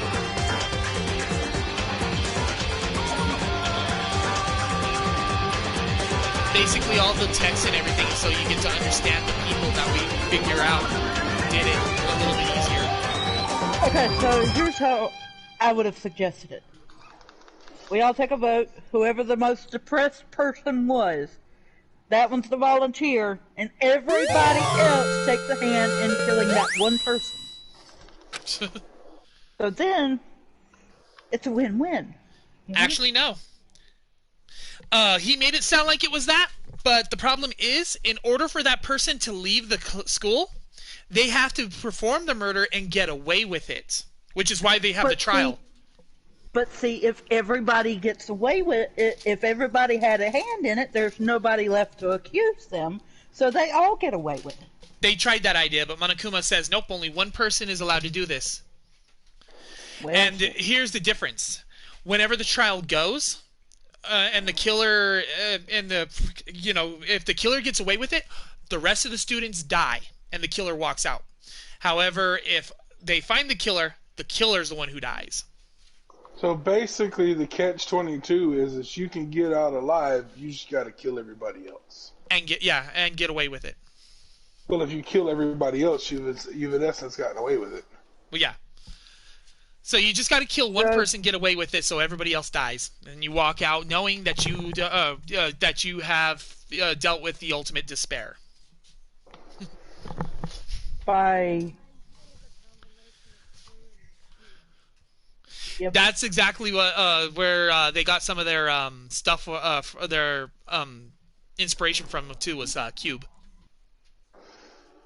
Basically, all the text and everything, so you get to understand the people that we figure out did it a little bit easier. Okay, so here's how I would have suggested it. We all take a vote. Whoever the most depressed person was, that one's the volunteer, and everybody else takes a hand in killing that one person. So then, it's a win-win. Actually, no. He made it sound like it was that, but the problem is, in order for that person to leave the school, they have to perform the murder and get away with it, which is why they have the trial. But see, if everybody gets away with it, if everybody had a hand in it, there's nobody left to accuse them, so they all get away with it. They tried that idea, but Monokuma says, nope, only one person is allowed to do this. Well, and here's the difference. Whenever the trial goes, and the killer, if the killer gets away with it, the rest of the students die, and the killer walks out. However, if they find the killer's the one who dies. So basically, the catch-22 is that you can get out alive, you just got to kill everybody else. And get away with it. Well, if you kill everybody else, you've in essence gotten away with it. Well, yeah. So you just got to kill one person, get away with it, so everybody else dies, and you walk out knowing that you have dealt with the ultimate despair. By. Yep. That's exactly what where they got some of their stuff, their inspiration from too, was Cube.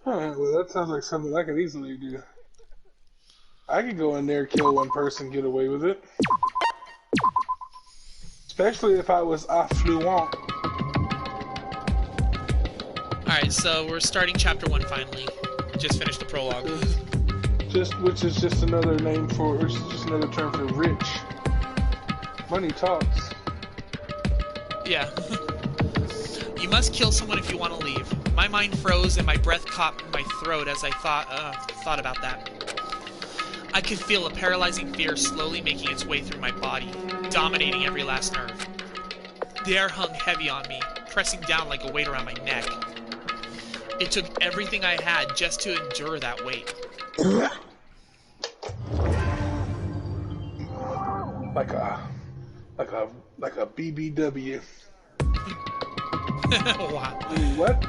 Alright, well that sounds like something I could easily do. I could go in there, kill one person, get away with it. Especially if I was affluent. Alright, so we're starting chapter 1 finally. Just finished the prologue. Which is just another name for, it's just another term for rich. Money talks. Yeah. You must kill someone if you want to leave. My mind froze and my breath caught in my throat as I thought about that. I could feel a paralyzing fear slowly making its way through my body, dominating every last nerve. The air hung heavy on me, pressing down like a weight around my neck. It took everything I had just to endure that weight. Like a BBW. Wow. What?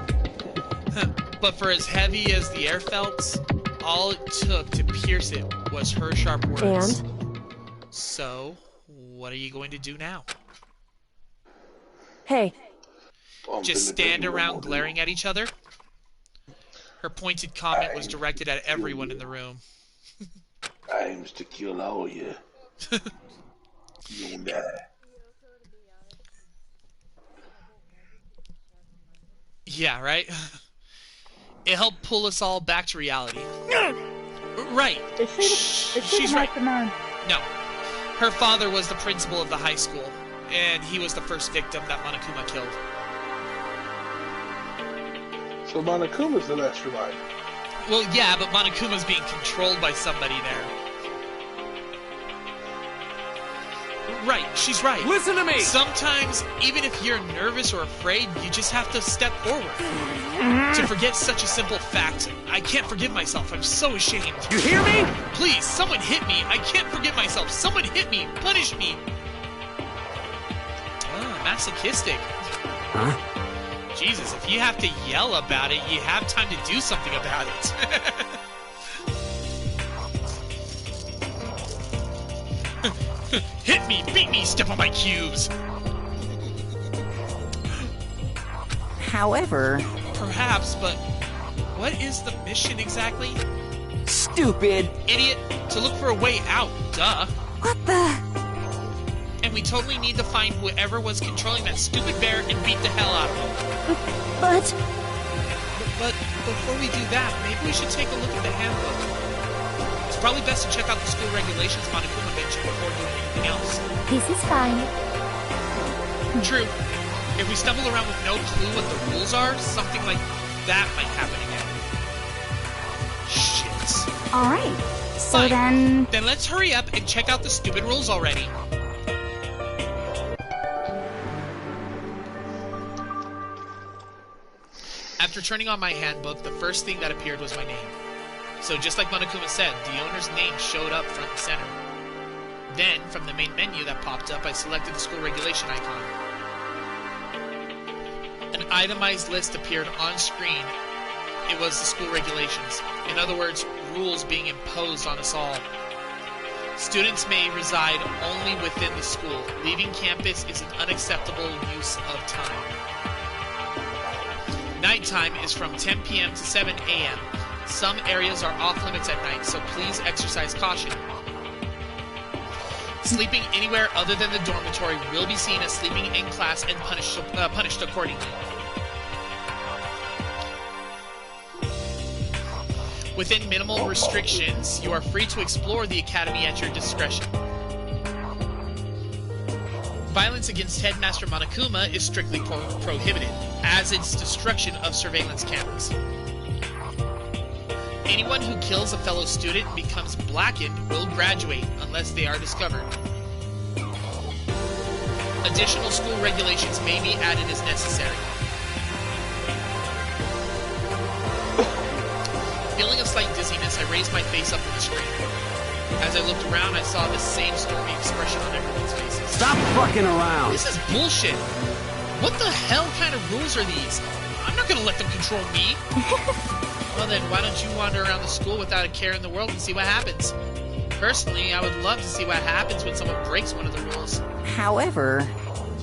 But for as heavy as the air felt, all it took to pierce it was her sharp words. And? So, what are you going to do now? Hey. Just stand around glaring at each other? Her pointed comment was directed at everyone in the room. I aims to kill all you. You'll die. Yeah, right? It helped pull us all back to reality. Right. She's right. No. Her father was the principal of the high school, and he was the first victim that Monokuma killed. So Monokuma's the last survivor. Well, yeah, but Monokuma's being controlled by somebody there. Right, she's right. Listen to me! Sometimes, even if you're nervous or afraid, you just have to step forward. To forget such a simple fact, I can't forgive myself. I'm so ashamed. You hear me? Please, someone hit me. I can't forgive myself. Someone hit me. Punish me. Oh, masochistic. Huh? Jesus, if you have to yell about it, you have time to do something about it. Hit me, beat me, step on my cubes. However... Perhaps, but what is the mission exactly? Stupid! Idiot! To look for a way out, duh. What the? And we totally need to find whoever was controlling that stupid bear and beat the hell out of him. But before we do that, maybe we should take a look at the handbook. It's probably best to check out the school regulations Monokuma mentioned before doing anything else. This is fine. True. If we stumble around with no clue what the rules are, something like that might happen again. Shit. Alright. So Fine. Then let's hurry up and check out the stupid rules already. After turning on my handbook, the first thing that appeared was my name. So just like Monokuma said, the owner's name showed up front and center. Then, from the main menu that popped up, I selected the school regulation icon. An itemized list appeared on screen. It was the school regulations. In other words, rules being imposed on us all. Students may reside only within the school. Leaving campus is an unacceptable use of time. Nighttime is from 10 p.m. to 7 a.m. Some areas are off limits at night, so please exercise caution. Sleeping anywhere other than the dormitory will be seen as sleeping in class and punished accordingly. Within minimal restrictions, you are free to explore the academy at your discretion. Violence against Headmaster Monokuma is strictly prohibited, as is destruction of surveillance cameras. Anyone who kills a fellow student and becomes blackened will graduate unless they are discovered. Additional school regulations may be added as necessary. Feeling a slight dizziness, I raised my face up to the screen. As I looked around, I saw the same stormy expression on everyone's faces. Stop fucking around! This is bullshit! What the hell kind of rules are these? I'm not gonna let them control me! Well then, why don't you wander around the school without a care in the world and see what happens? Personally, I would love to see what happens when someone breaks one of the rules. However...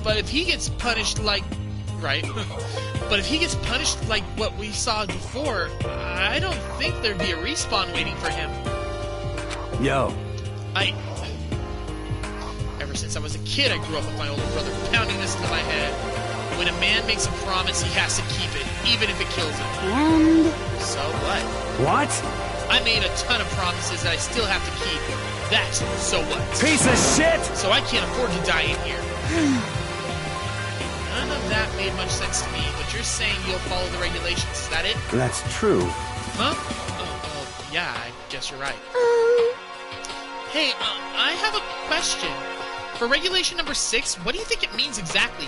But if he gets punished like... Right. But if he gets punished like what we saw before, I don't think there'd be a respawn waiting for him. Yo. Ever since I was a kid, I grew up with my older brother pounding this into my head. When a man makes a promise, he has to keep it, even if it kills him. And... So what? What? I made a ton of promises that I still have to keep. That's so what? Piece of shit! So I can't afford to die in here. None of that made much sense to me, but you're saying you'll follow the regulations, is that it? That's true. Huh? Oh, yeah, I guess you're right. Hey, I have a question. For regulation number 6, what do you think it means exactly?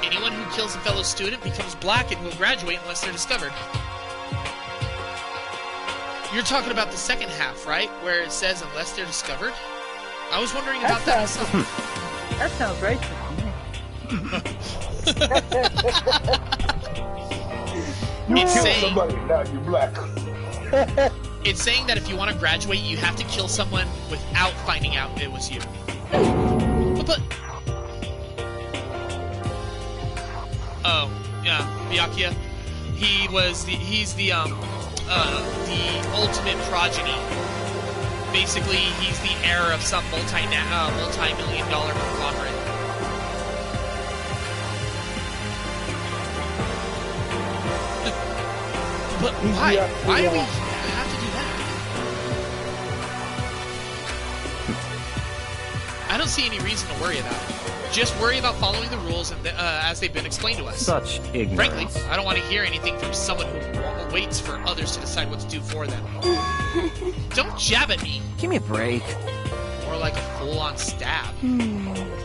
Anyone who kills a fellow student becomes black and will graduate unless they're discovered. You're talking about the second half, right? Where it says unless they're discovered? I was wondering about that myself. That sounds racist to me. You kill somebody, now you're black. It's saying that if you want to graduate, you have to kill someone without finding out it was you. But oh, yeah, Byakuya. He's the ultimate progeny. Basically, he's the heir of some multi-million-dollar conglomerate. But why? Why do we have to do that? I don't see any reason to worry about it. Just worry about following the rules and as they've been explained to us. Such ignorance. Frankly, I don't want to hear anything from someone who waits for others to decide what to do for them. Don't jab at me. Give me a break. More like a full-on stab.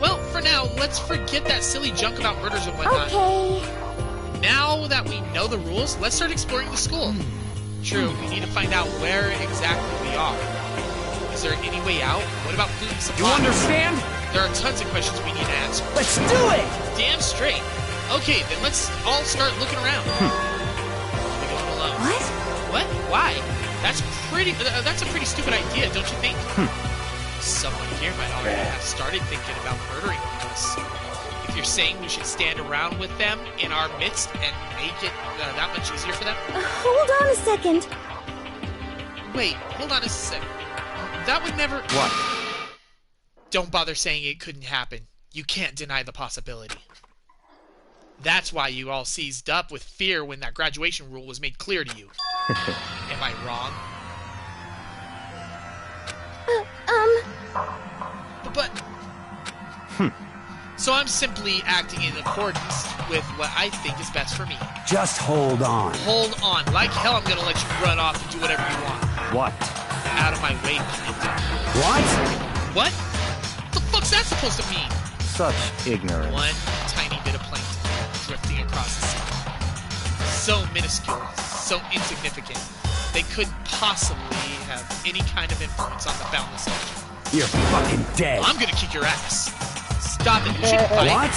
Well, for now, let's forget that silly junk about murders and whatnot. Okay. Now that we know the rules, let's start exploring the school. True, we need to find out where exactly we are. Is there any way out? What about food and supplies? You understand? There are tons of questions we need to answer. Let's do it! Damn straight. Okay, then let's all start looking around. I'll be going alone. What? What? Why? That's a pretty stupid idea, don't you think? Someone here might already have started thinking about murdering one of us. If you're saying we should stand around with them in our midst and make it that much easier for them? Hold on a second. wait, hold on a sec. That would never... What? Don't bother saying it couldn't happen. You can't deny the possibility. That's why you all seized up with fear when that graduation rule was made clear to you. Am I wrong? But... So I'm simply acting in accordance with what I think is best for me. Just hold on. Hold on. Like hell I'm gonna let you run off and do whatever you want. What? Out of my way, Plankton. What? What? What the fuck's that supposed to mean? Such ignorance. One tiny bit of plankton drifting across the sea. So minuscule, so insignificant, they couldn't possibly have any kind of influence on the boundless ocean. You're fucking dead. I'm gonna kick your ass. Stop it, you shouldn't fight. What?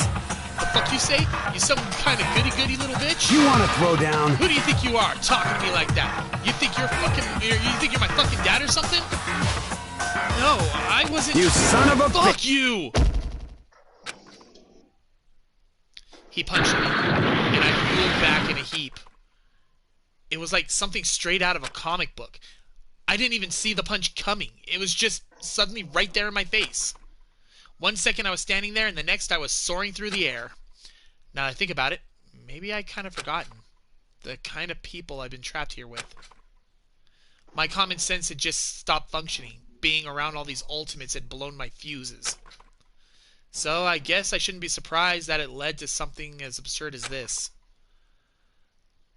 The fuck you say? You some kind of goody-goody little bitch? You wanna throw down? Who do you think you are, talking to me like that? You think you're my fucking dad or something? No, I wasn't... You son of a bitch! Fuck you! He punched me, and I rolled back in a heap. It was like something straight out of a comic book. I didn't even see the punch coming. It was just suddenly right there in my face. 1 second I was standing there, and the next I was soaring through the air. Now that I think about it, maybe I kind of forgotten the kind of people I've been trapped here with. My common sense had just stopped functioning. Being around all these ultimates had blown my fuses. So I guess I shouldn't be surprised that it led to something as absurd as this.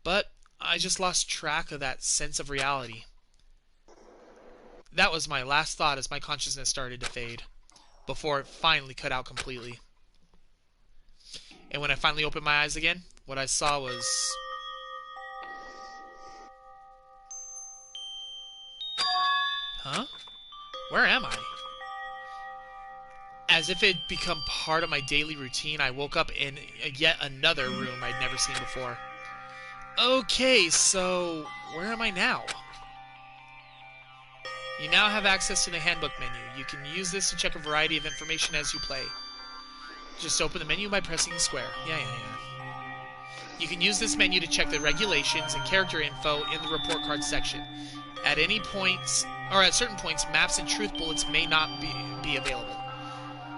But I just lost track of that sense of reality. That was my last thought as my consciousness started to fade, before it finally cut out completely. And when I finally opened my eyes again, what I saw was... Huh? Where am I? As if it had become part of my daily routine, I woke up in yet another room I'd never seen before. Okay, so where am I now? You now have access to the handbook menu. You can use this to check a variety of information as you play. Just open the menu by pressing square. Yeah. You can use this menu to check the regulations and character info in the report card section. At any points, or at certain points, maps and truth bullets may not be available.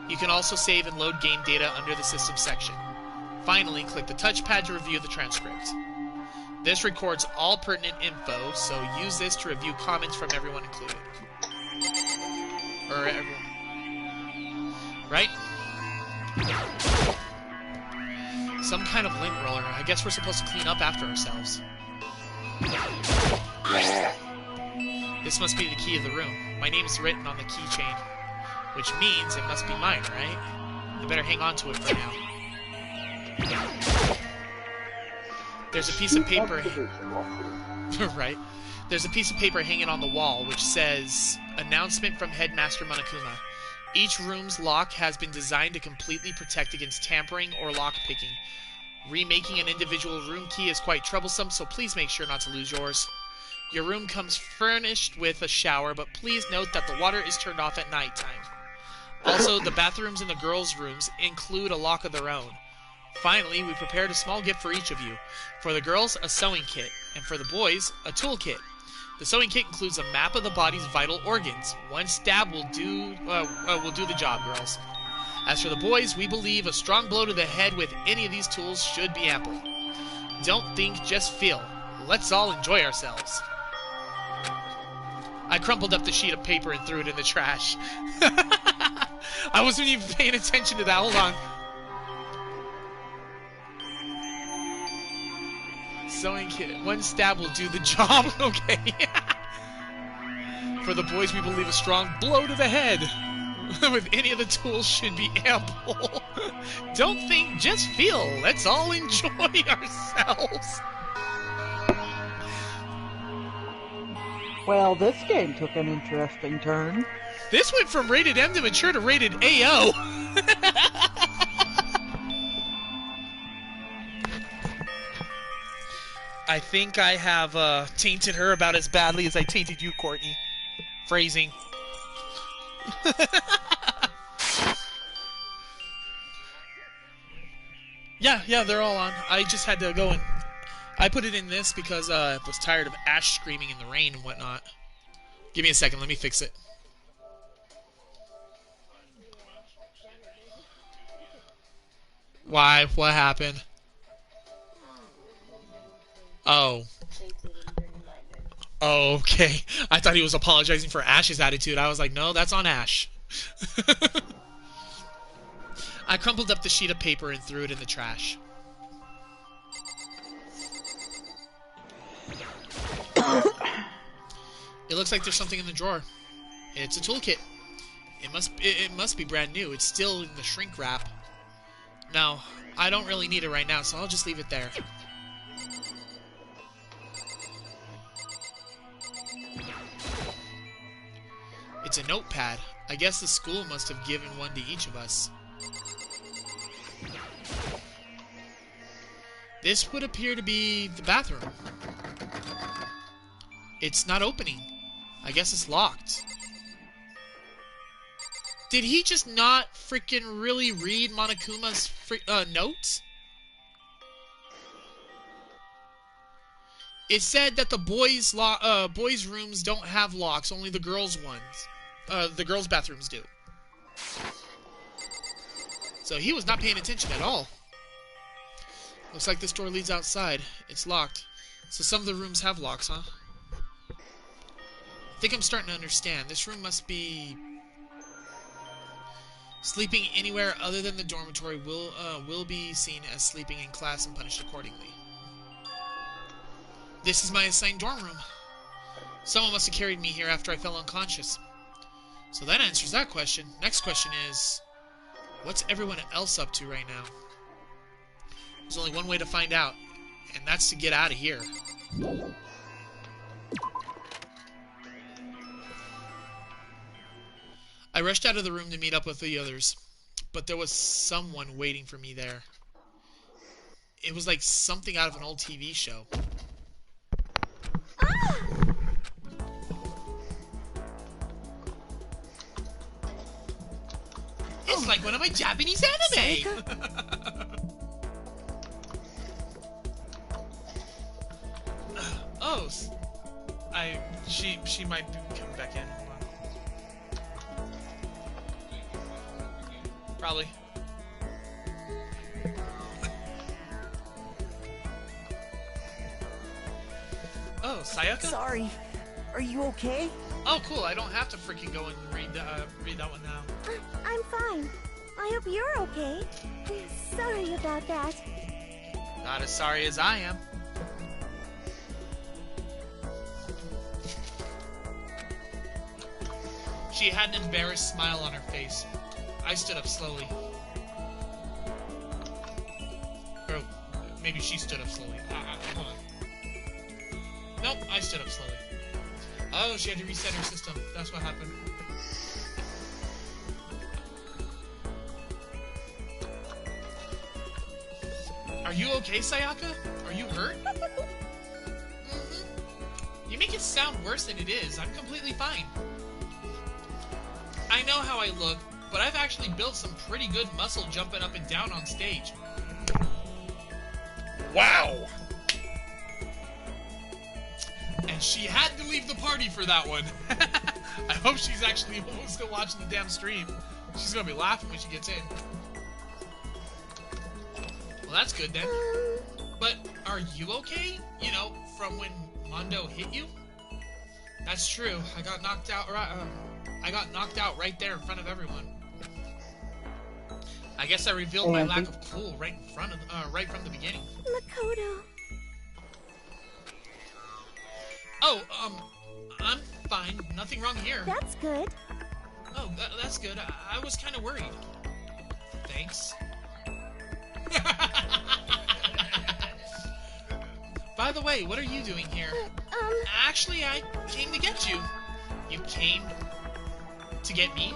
You can also save and load game data under the system section. Finally, click the touchpad to review the transcript. This records all pertinent info, so use this to review comments from everyone included. Or everyone. Right? Some kind of lint roller. I guess we're supposed to clean up after ourselves. This must be the key of the room. My name is written on the keychain, which means it must be mine, right? I better hang on to it for now. There's a piece of paper... right? There's a piece of paper hanging on the wall which says, "Announcement from Headmaster Monokuma. Each room's lock has been designed to completely protect against tampering or lock-picking. Remaking an individual room key is quite troublesome, so please make sure not to lose yours. Your room comes furnished with a shower, but please note that the water is turned off at night time. Also, the bathrooms in the girls' rooms include a lock of their own. Finally, we prepared a small gift for each of you. For the girls, a sewing kit, and for the boys, a tool kit. The sewing kit includes a map of the body's vital organs. One stab will do the job, girls. As for the boys, we believe a strong blow to the head with any of these tools should be ample. Don't think, just feel. Let's all enjoy ourselves." I crumpled up the sheet of paper and threw it in the trash. I wasn't even paying attention to that. Hold on. Sewing kit. One stab will do the job. Okay. For the boys, we believe a strong blow to the head with any of the tools should be ample. Don't think, just feel. Let's all enjoy ourselves. Well, this game took an interesting turn. This went from rated M to mature to rated AO. I think I have tainted her about as badly as I tainted you, Courtney. Phrasing. Yeah, they're all on. I just had to go and... I put it in this because I was tired of Ash screaming in the rain and whatnot. Give me a second, let me fix it. Why? What happened? Oh. Oh, okay. I thought he was apologizing for Ash's attitude. I was like, no, that's on Ash. I crumpled up the sheet of paper and threw it in the trash. It looks like there's something in the drawer. It's a toolkit. It must be brand new. It's still in the shrink wrap. No, I don't really need it right now, so I'll just leave it there. It's a notepad. I guess the school must have given one to each of us. This would appear to be the bathroom. It's not opening. I guess it's locked. Did he just not freaking really read Monokuma's notes? It said that the boys' rooms don't have locks, only the girls' ones. The girls' bathrooms do. So he was not paying attention at all. Looks like this door leads outside. It's locked. So some of the rooms have locks, huh? I think I'm starting to understand. This room must be... Sleeping anywhere other than the dormitory will be seen as sleeping in class and punished accordingly. This is my assigned dorm room. Someone must have carried me here after I fell unconscious. So that answers that question. Next question is, what's everyone else up to right now? There's only one way to find out, and that's to get out of here. I rushed out of the room to meet up with the others, but there was someone waiting for me there. It was like something out of an old TV show. Ah! It's like one of my Japanese anime! Oh, she might be coming back in. Probably. Oh, Sayaka? Sorry. Are you okay? Oh, cool. I don't have to freaking go and read that one now. I'm fine. I hope you're okay. Sorry about that. Not as sorry as I am. She had an embarrassed smile on her face. I stood up slowly. Or maybe she stood up slowly. Hold on. Nope, I stood up slowly. Oh, she had to reset her system. That's what happened. Are you okay, Sayaka? Are you hurt? You make it sound worse than it is. I'm completely fine. I know how I look, but I've actually built some pretty good muscle jumping up and down on stage. Wow! And she had to leave the party for that one. I hope she's actually still watching the damn stream. She's gonna be laughing when she gets in. Well, that's good then. But are you okay? You know, from when Mondo hit you? That's true. I got knocked out right there in front of everyone. I guess I revealed my lack of cool right from the beginning. Makoto. Oh, I'm fine. Nothing wrong here. That's good. Oh, that's good. I was kind of worried. Thanks. By the way, what are you doing here? Actually, I came to get you. You came to get me?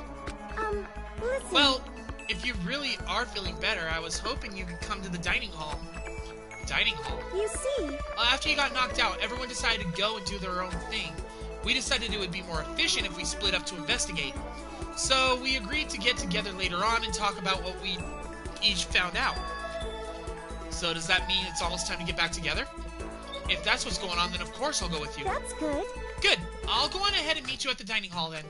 Listen. Well, if you really are feeling better, I was hoping you could come to the dining hall. Dining hall? You see? After you got knocked out, everyone decided to go and do their own thing. We decided it would be more efficient if we split up to investigate. So we agreed to get together later on and talk about what we each found out. So does that mean it's almost time to get back together? If that's what's going on, then of course I'll go with you. That's good. Good. I'll go on ahead and meet you at the dining hall then.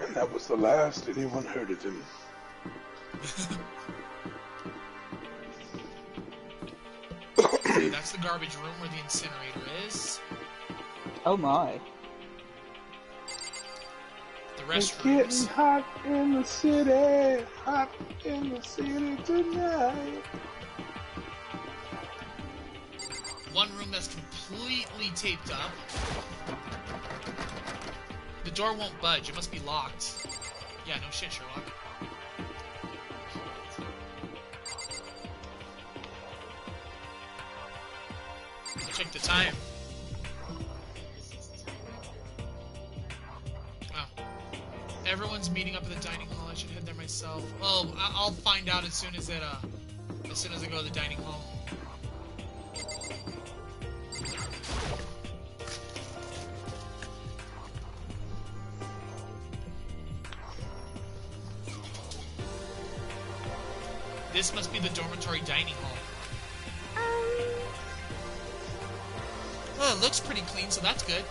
And that was the last anyone heard of him. Okay, that's the garbage room where the incinerator is. Oh my. The It's restrooms. getting hot in the city. Hot in the city tonight. One room that's completely taped up. The door won't budge. It must be locked. Yeah, no shit, Sherlock. Check the time. Oh. Everyone's meeting up at the dining hall. I should head there myself. Oh, I'll find out as soon as I go to the dining hall. This must be the dormitory dining hall. Well, it looks pretty clean, so that's good.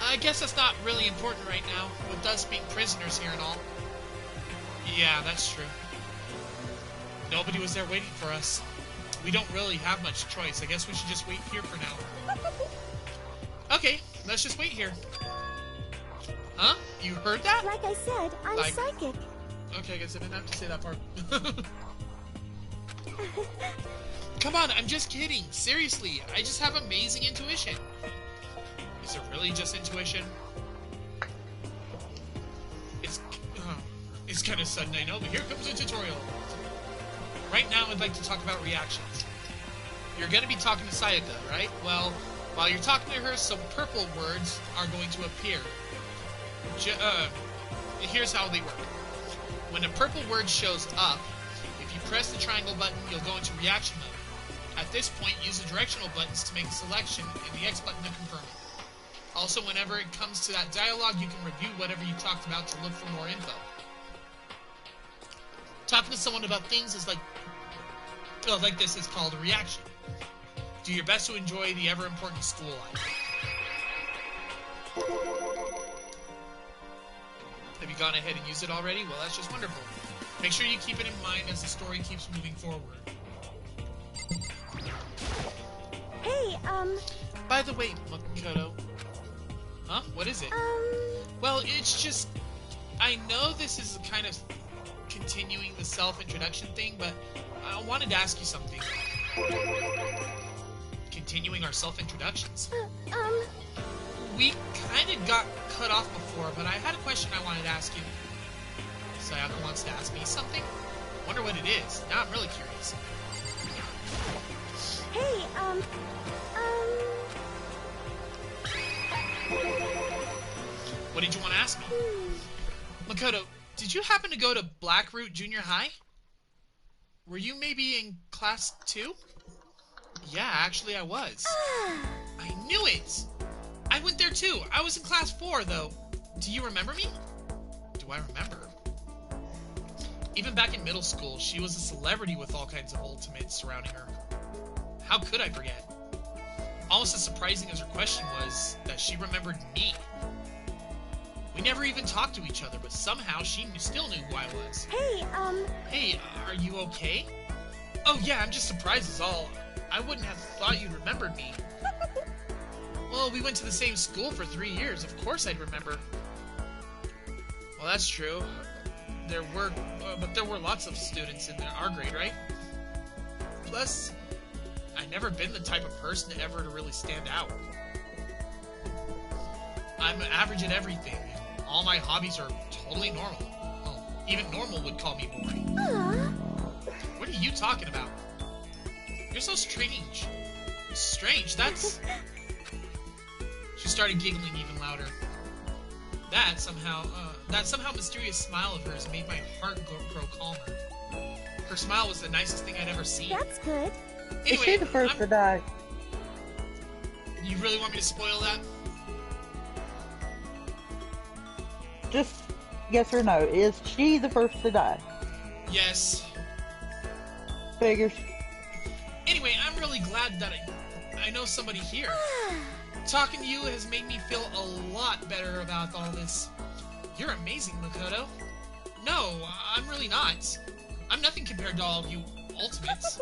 I guess that's not really important right now, with us being prisoners here and all. Yeah, that's true. Nobody was there waiting for us. We don't really have much choice. I guess we should just wait here for now. Okay, let's just wait here. Huh? You heard that? Like I said, I'm psychic. Okay, I guess I didn't have to say that part. Come on, I'm just kidding. Seriously, I just have amazing intuition. Is it really just intuition? It's kind of sudden, I know, but here comes a tutorial. Right now, I'd like to talk about reactions. You're going to be talking to Sayaka, right? Well, while you're talking to her, some purple words are going to appear. Here's how they work. When a purple word shows up, if you press the triangle button, you'll go into reaction mode. At this point, use the directional buttons to make a selection and the X button to confirm it. Also, whenever it comes to that dialogue, you can review whatever you talked about to look for more info. Talking to someone about things is like this is called a reaction. Do your best to enjoy the ever-important school life. Have you gone ahead and used it already? Well, that's just wonderful. Make sure you keep it in mind as the story keeps moving forward. Hey, By the way, Makoto. Huh? What is it? Well, it's just... I know this is kind of continuing the self-introduction thing, but I wanted to ask you something. Continuing our self-introductions. We kind of got cut off before, but I had a question I wanted to ask you. Sayaka wants to ask me something? Wonder what it is. Now I'm really curious. Hey, What did you want to ask me? Makoto, did you happen to go to Blackroot Junior High? Were you maybe in class 2? Yeah, actually I was. I knew it! I went there too. I was in class 4, though. Do you remember me? Do I remember? Even back in middle school, she was a celebrity with all kinds of ultimates surrounding her. How could I forget? Almost as surprising as her question was that she remembered me. We never even talked to each other, but somehow she still knew who I was. Hey, Hey, are you okay? Oh yeah, I'm just surprised is all. I wouldn't have thought you'd remembered me. Well, we went to the same school for 3 years. Of course I'd remember. Well, that's true. But there were lots of students in our grade, right? Plus, I've never been the type of person ever to really stand out. I'm average at everything. All my hobbies are totally normal. Well, even normal would call me boring. Aww. What are you talking about? You're so strange. Strange, that's... She started giggling even louder. That somehow mysterious smile of hers made my heart grow calmer. Her smile was the nicest thing I'd ever seen. That's good. Anyway, Is she the first to die? You really want me to spoil that? Just yes or no. Is she the first to die? Yes. Figures. Anyway, I'm really glad that I know somebody here. Talking to you has made me feel a lot better about all this. You're amazing, Makoto. No, I'm really not. I'm nothing compared to all of you Ultimates.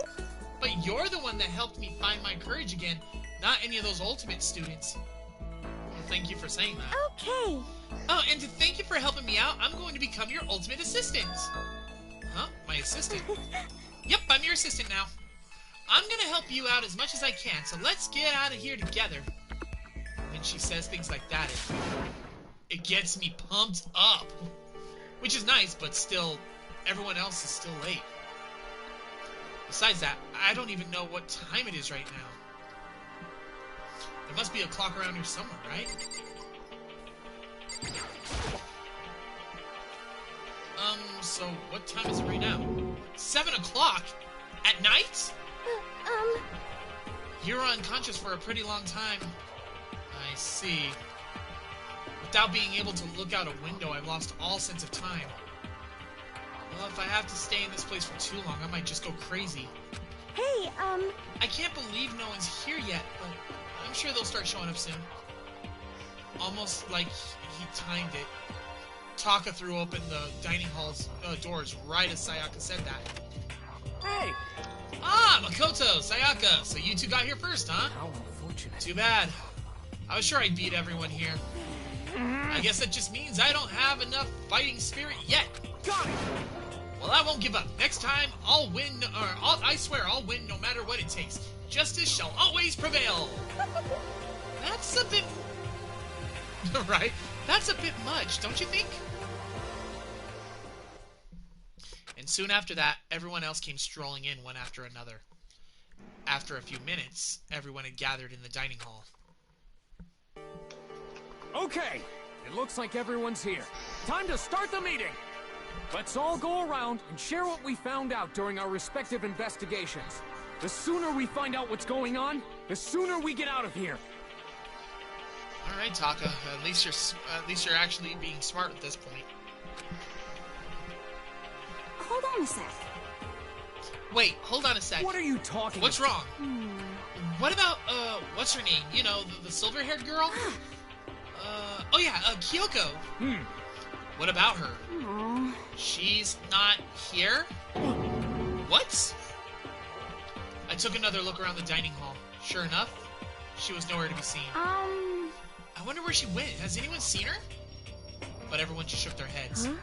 But you're the one that helped me find my courage again, not any of those Ultimate students. Well, thank you for saying that. Okay. Oh, and to thank you for helping me out, I'm going to become your Ultimate Assistant. Huh? My assistant? Yep, I'm your assistant now. I'm gonna help you out as much as I can, so let's get out of here together. When she says things like that, it gets me pumped up. Which is nice, but still, everyone else is still late. Besides that, I don't even know what time it is right now. There must be a clock around here somewhere, right? So what time is it right now? 7 o'clock? At night? You were unconscious for a pretty long time. I see. Without being able to look out a window, I've lost all sense of time. Well, if I have to stay in this place for too long, I might just go crazy. Hey, I can't believe no one's here yet, but I'm sure they'll start showing up soon. Almost like he timed it. Taka threw open the dining hall's doors right as Sayaka said that. Hey! Ah, Makoto, Sayaka, so you two got here first, huh? How unfortunate. Too bad. I was sure I'd beat everyone here. I guess that just means I don't have enough fighting spirit yet. Got it! Well, I won't give up. Next time, I'll win, I swear I'll win no matter what it takes. Justice shall always prevail. That's a bit... right? That's a bit much, don't you think? And soon after that, everyone else came strolling in one after another. After a few minutes, everyone had gathered in the dining hall. Okay, it looks like everyone's here. Time to start the meeting! Let's all go around and share what we found out during our respective investigations. The sooner we find out what's going on, the sooner we get out of here. All right, Taka. At least you're actually being smart at this point. Hold on a sec. Wait, hold on a sec. What are you talking What's about? wrong? What about, what's her name? You know, the silver-haired girl? Oh yeah, Kyoko. What about her? Aww. She's not here? What? I took another look around the dining hall. Sure enough, she was nowhere to be seen. I wonder where she went. Has anyone seen her? But everyone just shook their heads. Huh?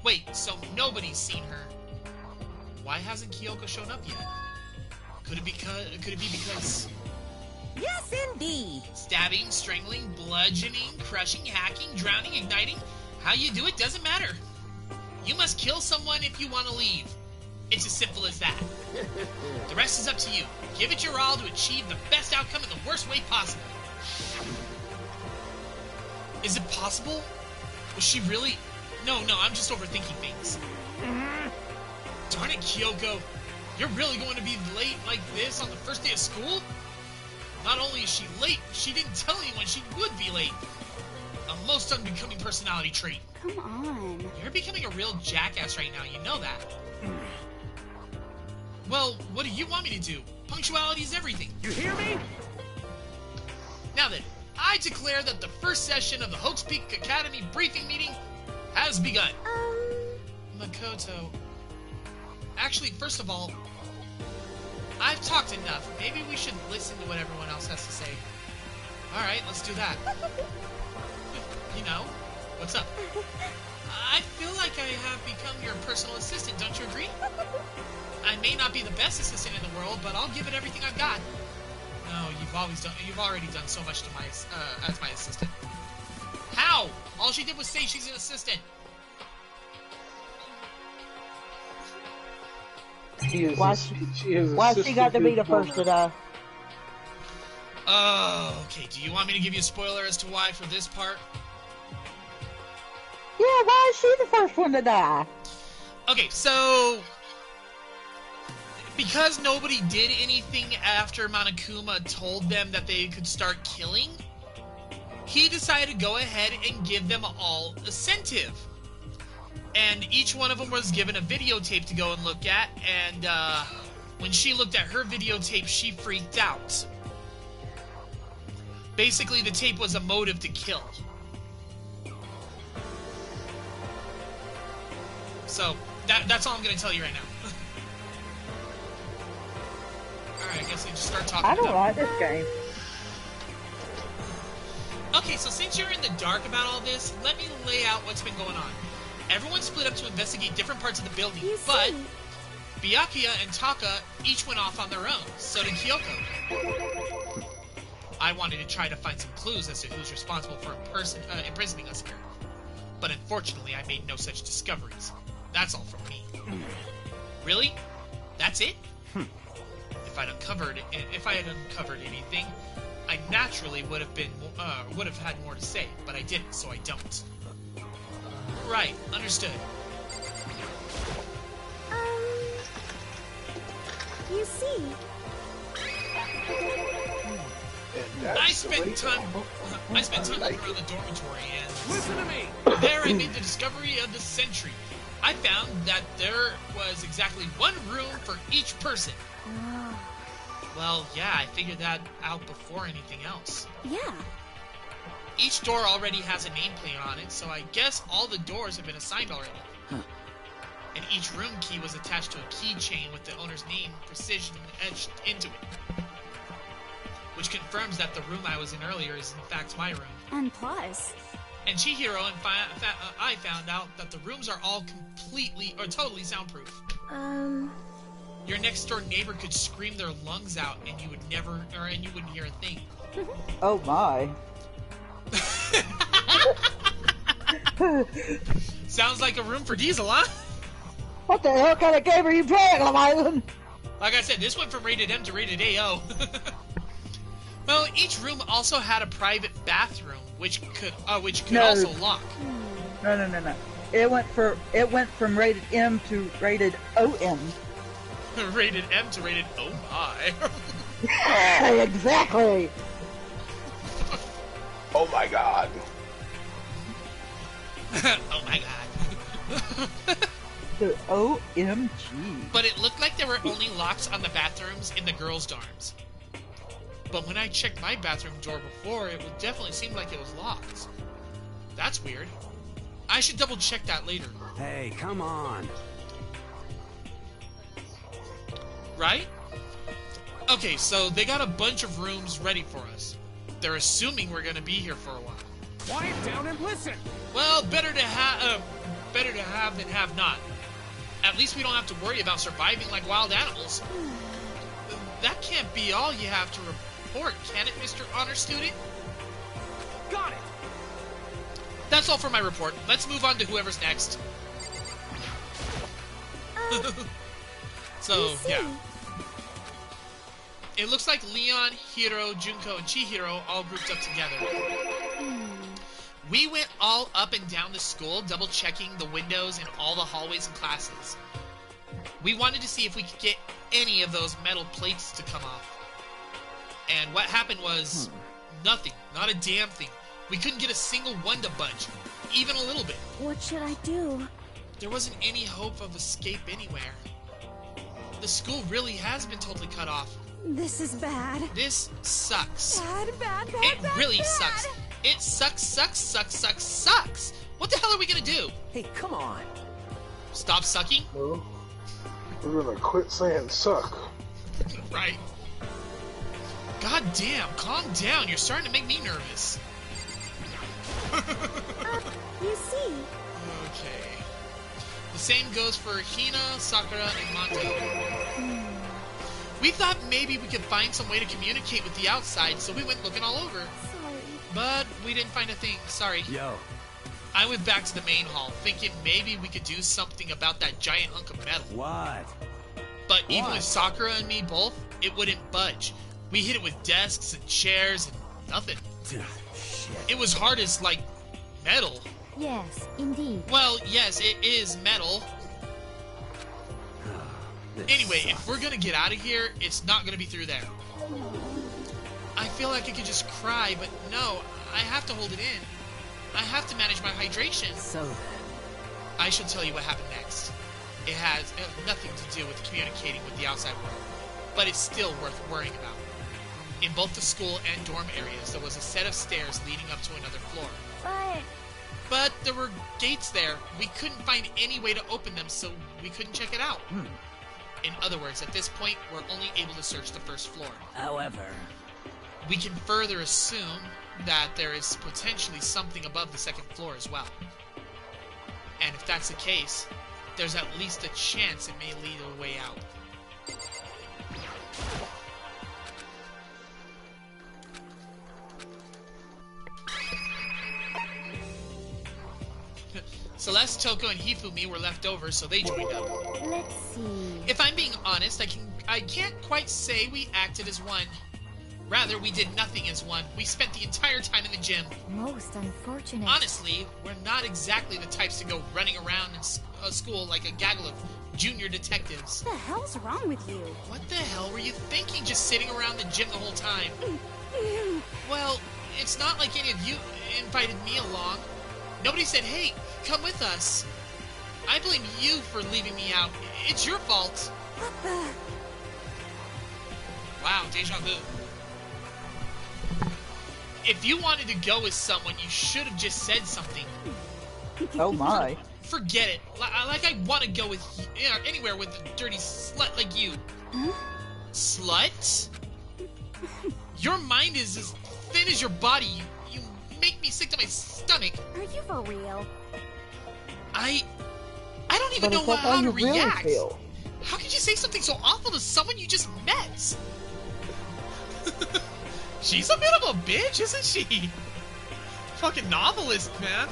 Wait, so nobody's seen her. Why hasn't Kyoko shown up yet? Could it be because... Yes, indeed. Stabbing, strangling, bludgeoning, crushing, hacking, drowning, igniting. How you do it doesn't matter. You must kill someone if you want to leave. It's as simple as that. The rest is up to you. Give it your all to achieve the best outcome in the worst way possible. Is it possible? Was she really... No, I'm just overthinking things. Darn it, Kyoko. You're really going to be late like this on the first day of school? Not only is she late, she didn't tell anyone she would be late. A most unbecoming personality trait. Come on. You're becoming a real jackass right now, you know that. Well, what do you want me to do? Punctuality is everything. You hear me? Now then, I declare that the first session of the Hoax Peak Academy briefing meeting has begun. Makoto. Actually, first of all, I've talked enough. Maybe we should listen to what everyone else has to say. Alright, let's do that. You know, what's up? I feel like I have become your personal assistant, don't you agree? I may not be the best assistant in the world, but I'll give it everything I've got. No, you've already done so much to my, as my assistant. How? All she did was say she's an assistant. Why she got to be the first to die? Oh, okay. Do you want me to give you a spoiler as to why for this part? Yeah, why is she the first one to die? Okay, so... because nobody did anything after Monokuma told them that they could start killing, he decided to go ahead and give them all incentive. And each one of them was given a videotape to go and look at, and when she looked at her videotape, she freaked out. Basically, the tape was a motive to kill. So, that's all I'm going to tell you right now. Alright, I guess I just start talking I don't like this game. Okay, so since you're in the dark about all this, let me lay out what's been going on. Everyone split up to investigate different parts of the building, but Byakuya and Taka each went off on their own. So did Kyoko. I wanted to try to find some clues as to who's responsible for imprisoning us here. But unfortunately, I made no such discoveries. That's all from me. Really? That's it? If I had uncovered anything, I naturally would have had more to say, but I didn't, so I don't. Right, understood. You see. I spent time looking around the dormitory, and listen to me. There, I made the discovery of the century. I found that there was exactly one room for each person. Well, yeah, I figured that out before anything else. Yeah. Each door already has a nameplate on it, so I guess all the doors have been assigned already. And each room key was attached to a keychain with the owner's name precision etched into it. Which confirms that the room I was in earlier is in fact my room. And plus... And Chihiro and I found out that the rooms are all completely or totally soundproof. Your next door neighbor could scream their lungs out and you wouldn't hear a thing. Oh my. Sounds like a room for Diesel, huh? What the hell kind of game are you playing on Island? Like I said, this went from rated M to rated AO. Well, each room also had a private bathroom, which could also lock. No. It went from rated M to rated OM. Rated M to rated oh my. Yeah, exactly. Oh my god. Oh my god. The OMG. But it looked like there were only locks on the bathrooms in the girls' dorms. But when I checked my bathroom door before, it would definitely seem like it was locked. That's weird. I should double check that later. Hey, come on. Right? Okay, so they got a bunch of rooms ready for us. They're assuming we're gonna be here for a while. Quiet down and listen. Well, better to have than have not. At least we don't have to worry about surviving like wild animals. That can't be all you have to report, can it, Mr. Honor Student? Got it. That's all for my report. Let's move on to whoever's next. So, yeah. It looks like Leon, Hiro, Junko, and Chihiro all grouped up together. We went all up and down the school, double-checking the windows in all the hallways and classes. We wanted to see if we could get any of those metal plates to come off. And what happened was nothing. Not a damn thing. We couldn't get a single one to budge. Even a little bit. What should I do? There wasn't any hope of escape anywhere. The school really has been totally cut off. This is bad. This sucks. Bad, It really sucks. It sucks. What the hell are we gonna do? Hey, come on. Stop sucking? No. We're gonna quit saying suck. Right. God damn, calm down. You're starting to make me nervous. You see. Okay. The same goes for Hina, Sakura, and Monto. We thought maybe we could find some way to communicate with the outside, so we went looking all over. Sorry. But we didn't find a thing. Sorry. Yo. I went back to the main hall, thinking maybe we could do something about that giant hunk of metal. What? But even with Sakura and me both, it wouldn't budge. We hit it with desks and chairs and nothing. Shit. It was hard as, like, metal. Yes, indeed. Well, yes, it is metal. Anyway, if we're gonna get out of here, it's not gonna be through there. I feel like I could just cry, but no, I have to hold it in. I have to manage my hydration. So then. I shall tell you what happened next. It has nothing to do with communicating with the outside world, but it's still worth worrying about. In both the school and dorm areas, there was a set of stairs leading up to another floor. But there were gates there. We couldn't find any way to open them, so we couldn't check it out. In other words, at this point, we're only able to search the first floor. However, we can further assume that there is potentially something above the second floor as well. And if that's the case, there's at least a chance it may lead a way out. Celeste, Toko, and Hifumi were left over, so they joined up. Let's see. If I'm being honest, I can't quite say we acted as one. Rather, we did nothing as one. We spent the entire time in the gym. Most unfortunate. Honestly, we're not exactly the types to go running around in school like a gaggle of junior detectives. What the hell's wrong with you? What the hell were you thinking just sitting around the gym the whole time? Well, it's not like any of you invited me along. Nobody said, hey, come with us. I blame you for leaving me out. It's your fault. What the? Wow, deja vu. If you wanted to go with someone, you should have just said something. Oh my. Forget it. Like I want to go with anywhere with a dirty slut like you. Slut? Your mind is as thin as your body. You make me sick to my stomach. Are you for real? I don't even know how to react. How could you say something so awful to someone you just met? She's a bit of a bitch, isn't she? Fucking novelist, man.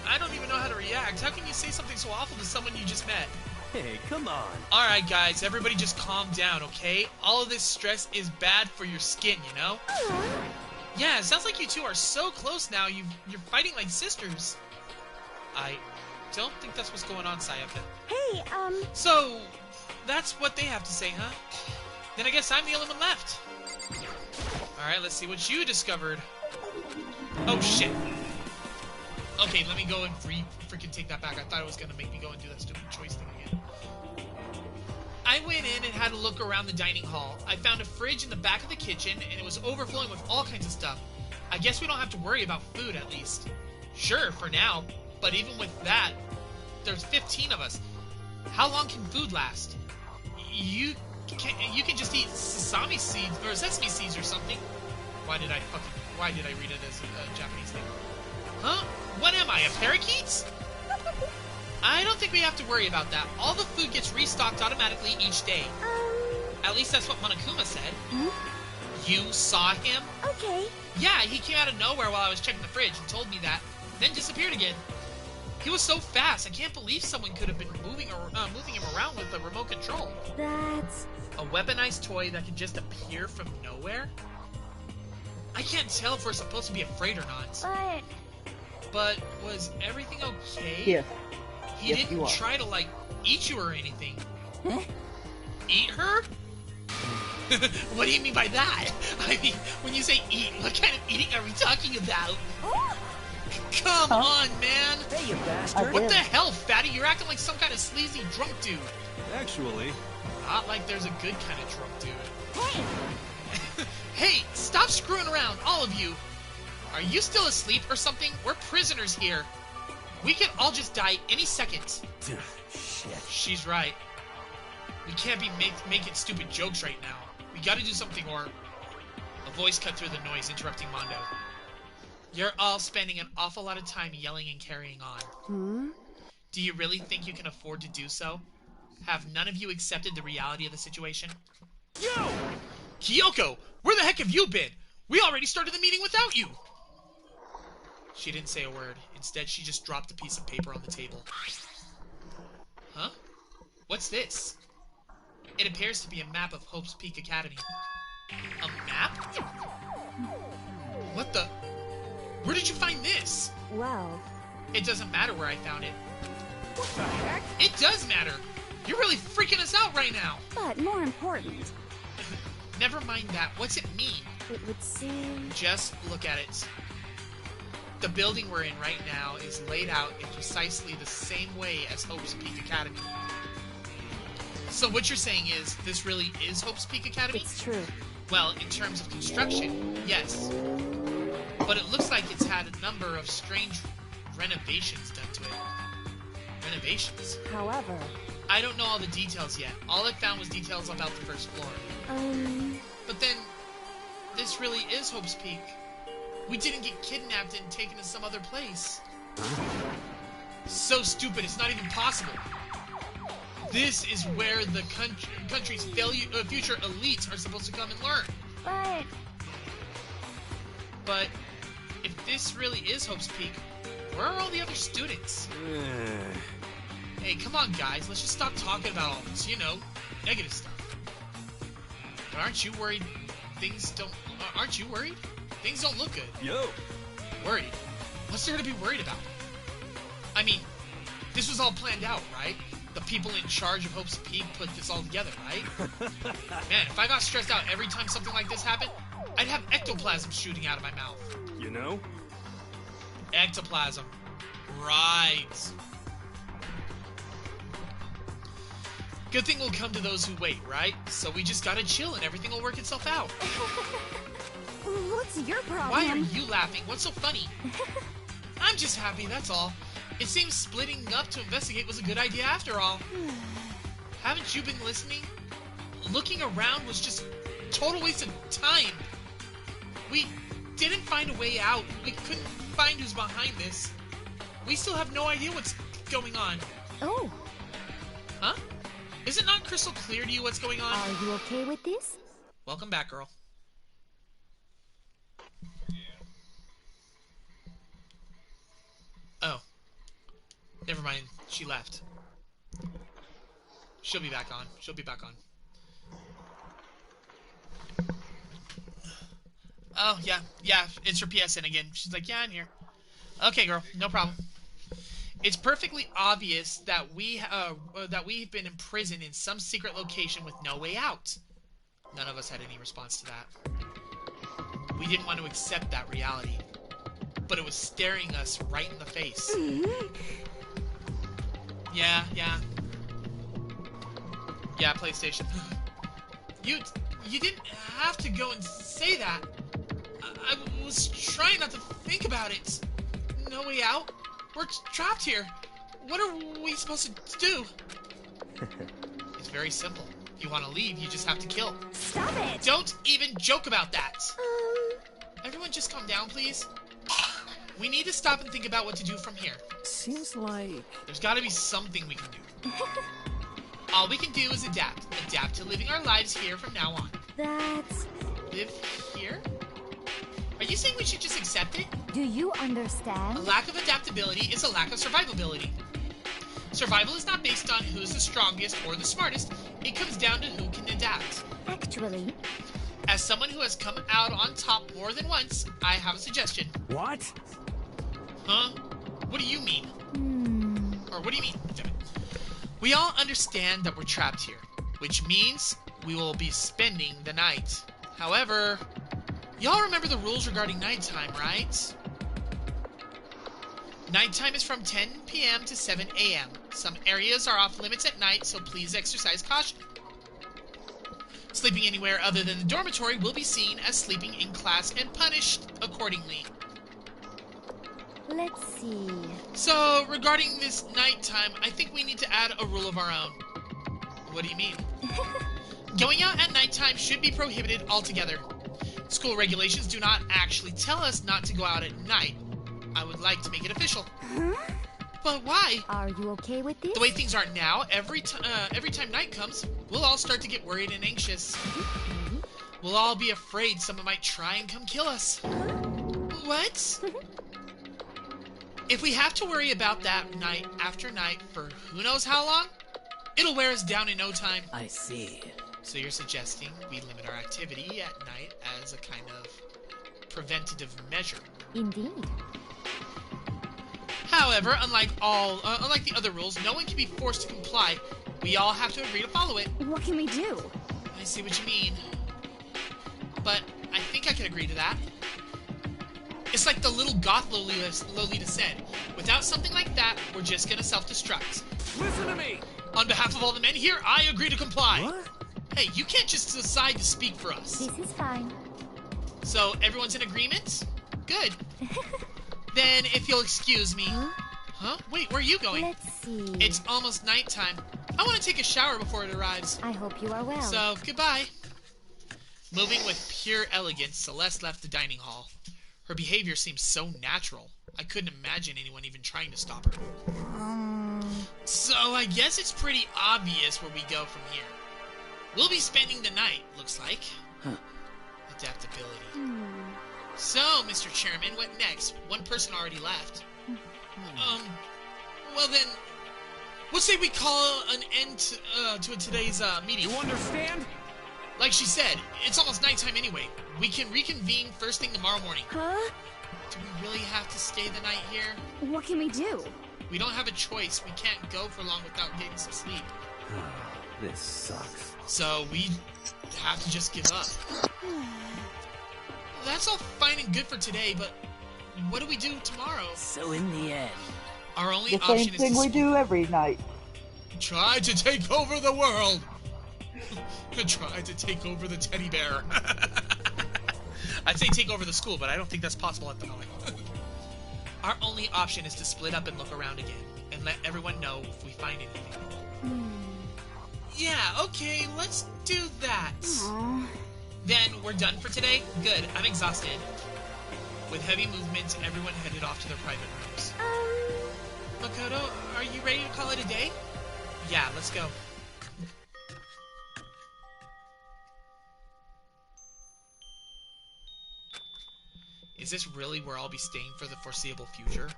I don't even know how to react. How can you say something so awful to someone you just met? Hey, come on. Alright, guys, everybody just calm down, okay? All of this stress is bad for your skin, you know? Yeah, it sounds like you two are so close now, you're fighting like sisters. I don't think that's what's going on, Sayaka. Hey, So, that's what they have to say, huh? Then I guess I'm the only one left. Alright, let's see what you discovered. Oh, shit. Okay, let me go and freaking take that back. I thought it was gonna make me go and do that stupid choice thing again. I went in and had a look around the dining hall. I found a fridge in the back of the kitchen, and it was overflowing with all kinds of stuff. I guess we don't have to worry about food, at least. Sure, for now, but even with that, there's 15 of us. How long can food last? You can just eat sesame seeds, or sesame seeds or something. Why did I read it as a Japanese thing? Huh? What am I, a parakeet? I don't think we have to worry about that. All the food gets restocked automatically each day. At least that's what Monokuma said. You saw him? Okay. Yeah, he came out of nowhere while I was checking the fridge and told me that, then disappeared again. He was so fast, I can't believe someone could have been moving him around with a remote control. That's... A weaponized toy that can just appear from nowhere? I can't tell if we're supposed to be afraid or not. But was everything okay? Yes. He Yes, didn't try to, like, eat you or anything. Eat her? What do you mean by that? I mean, when you say eat, what kind of eating are we talking about? Come on, man! Hey, you bastard! What the hell, fatty? You're acting like some kind of sleazy drunk dude. Actually... Not like there's a good kind of drunk dude. Hey! Hey, stop screwing around, all of you! Are you still asleep or something? We're prisoners here. We could all just die any second. Shit. She's right. We can't be making stupid jokes right now. We gotta do something or... A voice cut through the noise, interrupting Mondo. You're all spending an awful lot of time yelling and carrying on. Do you really think you can afford to do so? Have none of you accepted the reality of the situation? Yo! Kyoko! Where the heck have you been? We already started the meeting without you! She didn't say a word. Instead, she just dropped a piece of paper on the table. Huh? What's this? It appears to be a map of Hope's Peak Academy. A map? What the... Where did you find this? Well... It doesn't matter where I found it. What the heck? It does matter! You're really freaking us out right now! But more important... Never mind that. What's it mean? It would seem... Just look at it. The building we're in right now is laid out in precisely the same way as Hope's Peak Academy. So what you're saying is, this really is Hope's Peak Academy? It's true. Well, in terms of construction, yes. But it looks like it's had a number of strange renovations done to it. Renovations? However... I don't know all the details yet. All I found was details about the first floor. But then, this really is Hope's Peak. We didn't get kidnapped and taken to some other place. So stupid, it's not even possible. This is where the country's future elites are supposed to come and learn. But if this really is Hope's Peak, where are all the other students? Hey, come on, guys. Let's just stop talking about all this, you know, negative stuff. But aren't you worried things don't... aren't you worried? Things don't look good. Yo! Worried? What's there to be worried about? I mean, this was all planned out, right? The people in charge of Hope's Peak put this all together, right? Man, if I got stressed out every time something like this happened, I'd have ectoplasm shooting out of my mouth. You know? Ectoplasm. Right. Good thing will come to those who wait, right? So we just gotta chill and everything will work itself out. What's your problem? Why are you laughing? What's so funny? I'm just happy, that's all. It seems splitting up to investigate was a good idea after all. Haven't you been listening? Looking around was just a total waste of time. We didn't find a way out. We couldn't find who's behind this. We still have no idea what's going on. Oh. Huh? Is it not crystal clear to you what's going on? Are you okay with this? Welcome back, girl. Oh. Never mind. She left. She'll be back on. She'll be back on. Oh, yeah. Yeah, it's her PSN again. She's like, yeah, I'm here. Okay, girl. No problem. It's perfectly obvious that we've been imprisoned in some secret location with no way out. None of us had any response to that. We didn't want to accept that reality. But it was staring us right in the face. Yeah. Yeah, PlayStation. You didn't have to go and say that. I was trying not to think about it. No way out? We're trapped here. What are we supposed to do? It's very simple. If you want to leave, you just have to kill. Stop it! Don't even joke about that. Everyone just calm down, please. We need to stop and think about what to do from here. Seems like... There's got to be something we can do. All we can do is adapt. Adapt to living our lives here from now on. That's... Live here? Are you saying we should just accept it? Do you understand? A lack of adaptability is a lack of survivability. Survival is not based on who's the strongest or the smartest. It comes down to who can adapt. Actually... As someone who has come out on top more than once, I have a suggestion. What? Huh? What do you mean? Or what do you mean? Damn it. We all understand that we're trapped here, which means we will be spending the night. However, y'all remember the rules regarding nighttime, right? Nighttime is from 10 p.m. to 7 a.m. Some areas are off limits at night, so please exercise caution. Sleeping anywhere other than the dormitory will be seen as sleeping in class and punished accordingly. Let's see... So, regarding this nighttime, I think we need to add a rule of our own. What do you mean? Going out at nighttime should be prohibited altogether. School regulations do not actually tell us not to go out at night. I would like to make it official. Huh? But why? Are you okay with this? The way things are now, every time night comes, we'll all start to get worried and anxious. We'll all be afraid someone might try and come kill us. What? If we have to worry about that night after night for who knows how long, it'll wear us down in no time. I see. So you're suggesting we limit our activity at night as a kind of preventative measure. Indeed. However, unlike the other rules, no one can be forced to comply. We all have to agree to follow it. What can we do? I see what you mean. but I think I can agree to that. It's like the little goth Lolita said. Without something like that, we're just gonna self-destruct. Listen to me! On behalf of all the men here, I agree to comply. What? Hey, you can't just decide to speak for us. This is fine. So, everyone's in agreement? Good. Then, if you'll excuse me... Huh? Wait, where are you going? Let's see. It's almost nighttime. I want to take a shower before it arrives. I hope you are well. So, goodbye. Moving with pure elegance, Celeste left the dining hall. Her behavior seemed so natural. I couldn't imagine anyone even trying to stop her. So, I guess it's pretty obvious where we go from here. We'll be spending the night, looks like. Adaptability. So, Mr. Chairman, what next? One person already left. Well then, let's say we call an end to today's meeting. You understand? Like she said, it's almost nighttime anyway. We can reconvene first thing tomorrow morning. Huh? Do we really have to stay the night here? What can we do? We don't have a choice. We can't go for long without getting some sleep. This sucks. So we have to just give up. That's all fine and good for today, but what do we do tomorrow? So in the end, our only The same option is thing to we do every night. try to take over the world. Try to take over the teddy bear. I'd say take over the school, but I don't think that's possible at the moment. Our only option is to split up and look around again, and let everyone know if we find anything. Yeah, okay, let's do that. Aww. Then we're done for today? Good, I'm exhausted. With heavy movements, everyone headed off to their private rooms. Makoto, are you ready to call it a day? Yeah, let's go. Is this really where I'll be staying for the foreseeable future?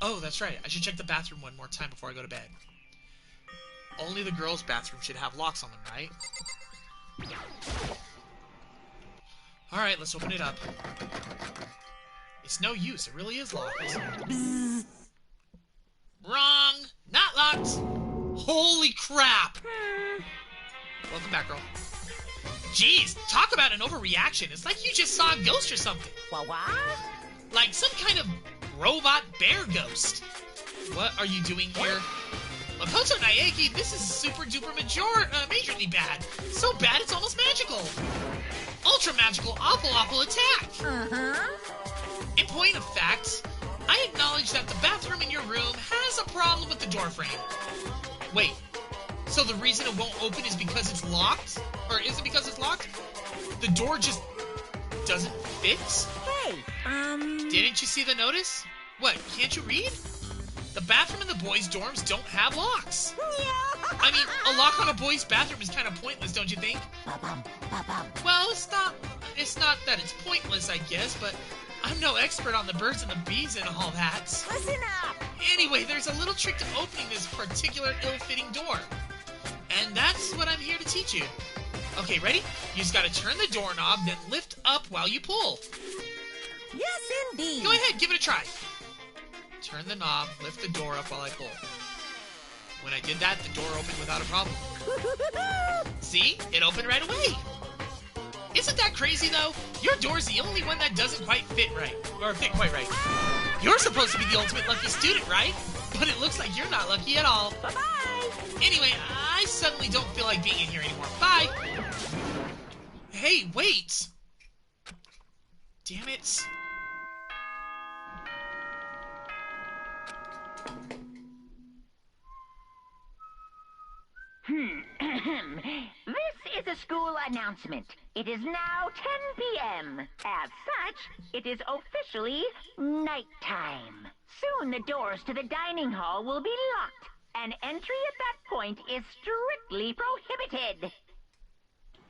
Oh, that's right. I should check the bathroom one more time before I go to bed. Only the girls' bathroom should have locks on them, right? Alright, let's open it up. It's no use. It really is locked. Wrong! Not locked! Holy crap! Welcome back, girl. Jeez, talk about an overreaction. It's like you just saw a ghost or something. what? Like some kind of robot bear ghost. What are you doing here? Makoto Naegi, this is super duper majorly bad. So bad it's almost magical. Ultra magical, awful attack. In point of fact, I acknowledge that the bathroom in your room has a problem with the door frame. Wait, so the reason it won't open is because it's locked? Or is it because it's locked? The door just doesn't fit? Hey, Didn't you see the notice? What, can't you read? The bathroom in the boys' dorms don't have locks. I mean, a lock on a boys' bathroom is kind of pointless, don't you think? Well, it's not that it's pointless, I guess, but I'm no expert on the birds and the bees and all that. Listen up! Anyway, there's a little trick to opening this particular ill-fitting door. And that's what I'm here to teach you. Okay, ready? You just gotta turn the doorknob, then lift up while you pull. Yes, indeed! Go ahead, give it a try. Turn the knob, lift the door up while I pull. When I did that, the door opened without a problem. See? It opened right away. Isn't that crazy, though? Your door's the only one that doesn't quite fit right. Or fit quite right. You're supposed to be the ultimate lucky student, right? But it looks like you're not lucky at all. Bye-bye! Anyway, I suddenly don't feel like being in here anymore. Bye! Hey, wait! Damn it. This is a school announcement. It is now 10 p.m. As such, it is officially nighttime. Soon the doors to the dining hall will be locked, and entry at that point is strictly prohibited.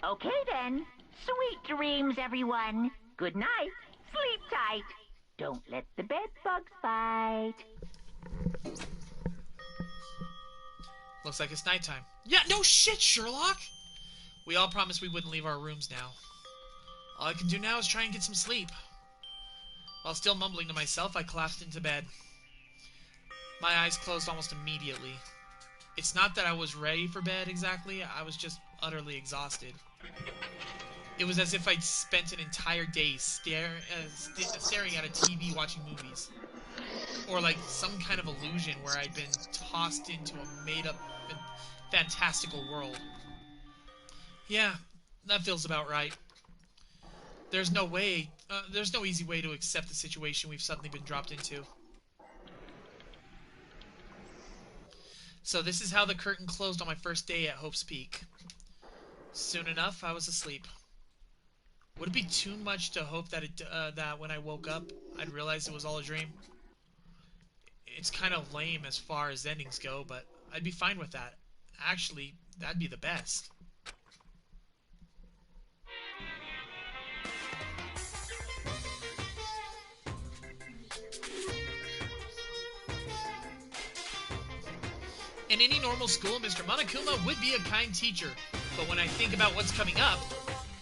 Okay then. Sweet dreams, everyone. Good night. Sleep tight. Don't let the bed bugs bite. Looks like it's nighttime. Yeah, no shit, Sherlock! We all promised we wouldn't leave our rooms now. All I can do now is try and get some sleep. While still mumbling to myself, I collapsed into bed. My eyes closed almost immediately. It's not that I was ready for bed exactly, I was just utterly exhausted. It was as if I'd spent an entire day staring at a TV watching movies. Or like some kind of illusion where I'd been tossed into a made-up, fantastical world. Yeah, that feels about right. There's no easy way to accept the situation we've suddenly been dropped into. So this is how the curtain closed on my first day at Hope's Peak. Soon enough, I was asleep. Would it be too much to hope that that when I woke up, I'd realize it was all a dream? It's kind of lame as far as endings go, but I'd be fine with that. Actually, that'd be the best. In any normal school, Mr. Monokuma would be a kind teacher, but when I think about what's coming up,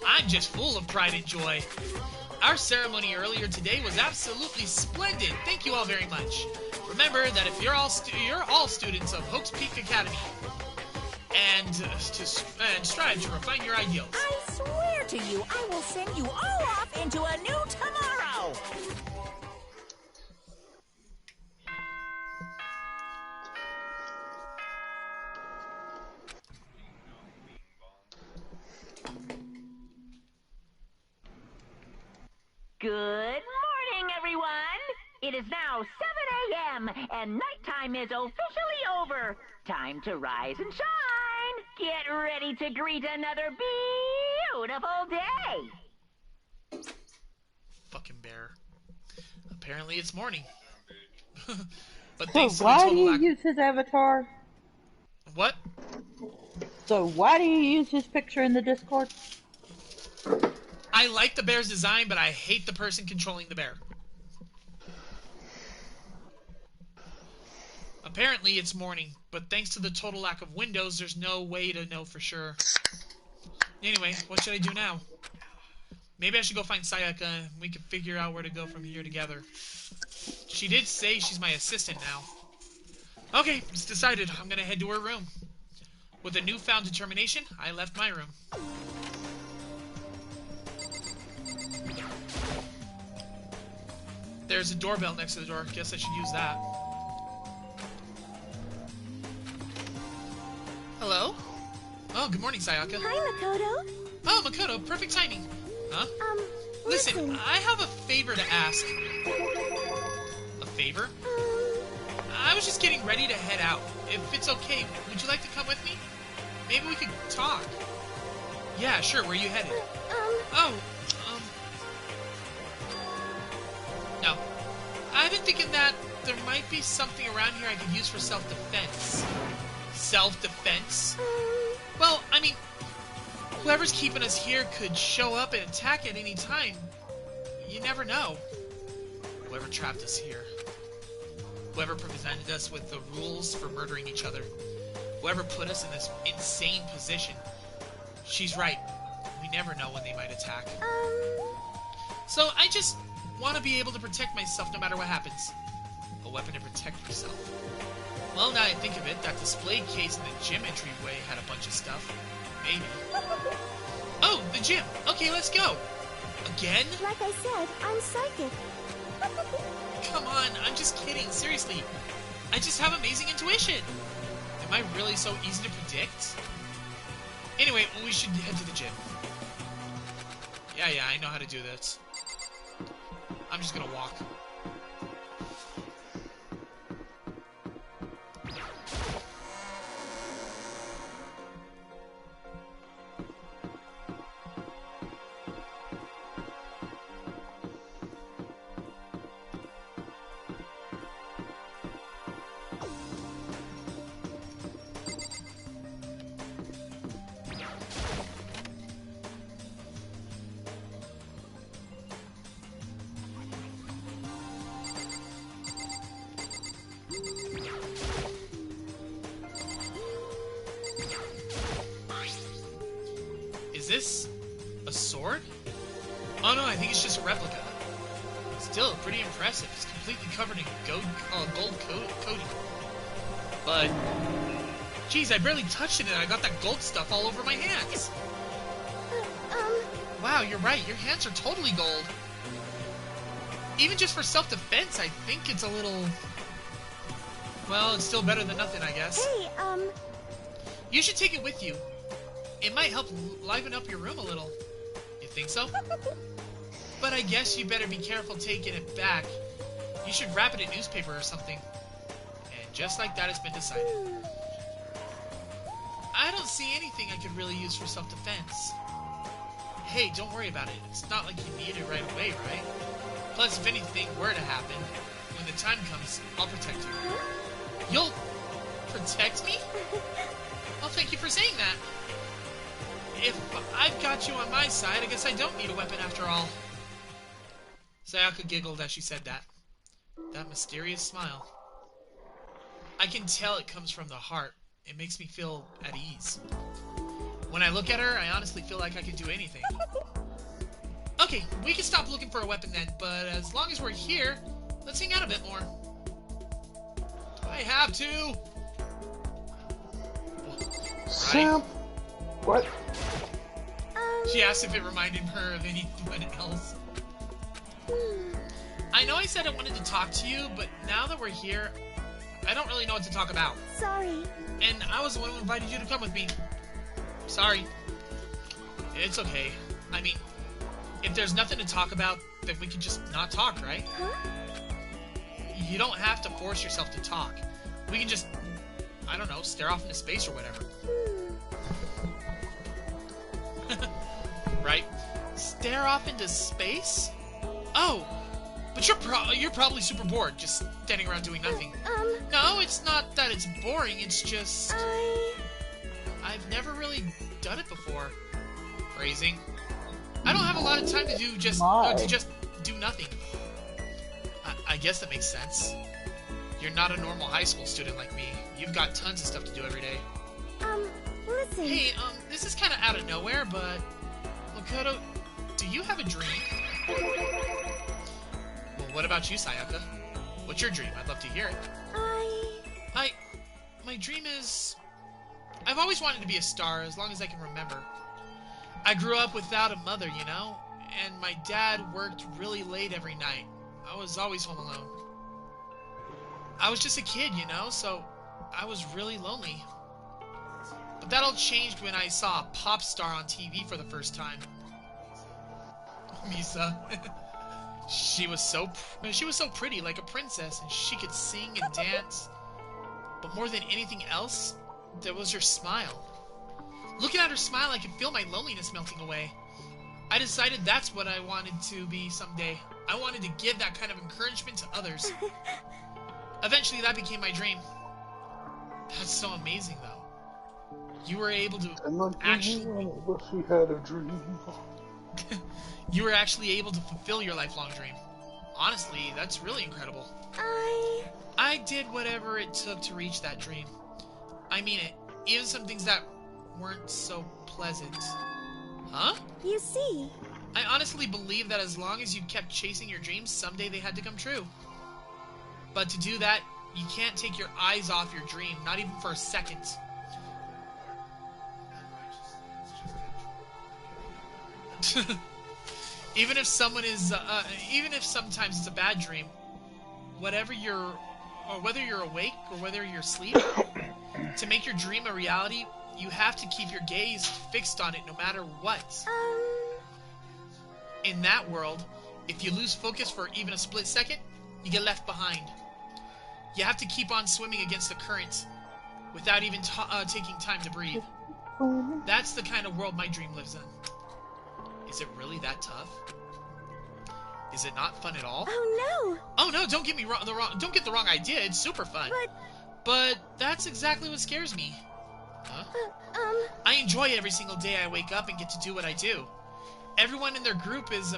I'm just full of pride and joy. Our ceremony earlier today was absolutely splendid. Thank you all very much. Remember that if you're all students of Hope's Peak Academy, and strive to refine your ideals. I swear to you, I will send you all off into a new tomorrow. Good morning, everyone! It is now 7 a.m. and nighttime is officially over. Time to rise and shine! Get ready to greet another beautiful day! Fucking bear. Apparently it's morning. But So thanks to the why do total you lack... use his avatar? What? So why do you use his picture in the Discord? I like the bear's design, but I hate the person controlling the bear. Apparently it's morning, but thanks to the total lack of windows, there's no way to know for sure. Anyway, what should I do now? Maybe I should go find Sayaka and we can figure out where to go from here together. She did say she's my assistant now. Okay, it's decided. I'm gonna head to her room. With a newfound determination, I left my room. There's a doorbell next to the door. Guess I should use that. Hello? Oh, good morning, Sayaka. Hi, Makoto. Oh, Makoto, perfect timing. Huh? Listen, I have a favor to ask. A favor? I was just getting ready to head out. If it's okay, would you like to come with me? Maybe we could talk. Yeah, sure. Where are you headed? No. I've been thinking that there might be something around here I could use for self-defense. Self-defense? Well, I mean, whoever's keeping us here could show up and attack at any time. You never know. Whoever trapped us here. Whoever presented us with the rules for murdering each other. Whoever put us in this insane position. She's right. We never know when they might attack. So I just want to be able to protect myself no matter what happens. A weapon to protect yourself. Well, now I think of it, that display case in the gym entryway had a bunch of stuff. Maybe. Oh, the gym! Okay, let's go! Again? Like I said, I'm psychic. Come on, I'm just kidding, seriously. I just have amazing intuition. Am I really so easy to predict? Anyway, we should head to the gym. Yeah, I know how to do this. I'm just gonna walk. Is this a sword? Oh no, I think it's just a replica. Still pretty impressive. It's completely covered in gold coating. But, geez, I barely touched it and I got that gold stuff all over my hands. Wow, you're right. Your hands are totally gold. Even just for self-defense, I think it's a little... Well, it's still better than nothing, I guess. Hey, You should take it with you. It might help liven up your room a little. You think so? But I guess you better be careful taking it back. You should wrap it in newspaper or something. And just like that, it's been decided. I don't see anything I could really use for self-defense. Hey, don't worry about it. It's not like you need it right away, right? Plus, if anything were to happen, when the time comes, I'll protect you. You'll protect me? Well, thank you for saying that. If I've got you on my side, I guess I don't need a weapon after all. Sayaka giggled as she said that. That mysterious smile. I can tell it comes from the heart. It makes me feel at ease. When I look at her, I honestly feel like I could do anything. Okay, we can stop looking for a weapon then, but as long as we're here, let's hang out a bit more. I have to! Sam! What? She asked if it reminded her of anyone else. I know I said I wanted to talk to you, but now that we're here, I don't really know what to talk about. Sorry. And I was the one who invited you to come with me. Sorry. It's okay. I mean, if there's nothing to talk about, then we can just not talk, right? Huh? You don't have to force yourself to talk. We can just, I don't know, stare off into space or whatever. Right? Stare off into space? Oh, but you're probably super bored, just standing around doing nothing. No, it's not that it's boring, it's just... I've never really done it before. Phrasing. I don't have a lot of time to do just do nothing. I guess that makes sense. You're not a normal high school student like me. You've got tons of stuff to do every day. Listen. Hey, this is kind of out of nowhere, but Makoto, do you have a dream? Well, what about you, Sayaka? What's your dream? I'd love to hear it. My dream is... I've always wanted to be a star as long as I can remember. I grew up without a mother, you know? And my dad worked really late every night. I was always home alone. I was just a kid, you know, so I was really lonely. But that all changed when I saw a pop star on TV for the first time. Misa. She was so pretty, like a princess, and she could sing and dance. But more than anything else, there was her smile. Looking at her smile, I could feel my loneliness melting away. I decided that's what I wanted to be someday. I wanted to give that kind of encouragement to others. Eventually, that became my dream. That's so amazing, though. You were able to actually... She had a dream. You were actually able to fulfill your lifelong dream. Honestly, that's really incredible. I did whatever it took to reach that dream. I mean it. Even some things that weren't so pleasant. Huh? You see. I honestly believe that as long as you kept chasing your dreams, someday they had to come true. But to do that, you can't take your eyes off your dream, not even for a second. Even if sometimes it's a bad dream, whether you're awake or whether you're asleep, to make your dream a reality, you have to keep your gaze fixed on it no matter what. In that world, if you lose focus for even a split second, you get left behind. You have to keep on swimming against the current without even taking time to breathe. That's the kind of world my dream lives in. Is it really that tough? Is it not fun at all? Oh no! Oh no! Don't get me wrong. Don't get the wrong idea. It's super fun. But that's exactly what scares me. Huh? I enjoy every single day I wake up and get to do what I do. Everyone in our group is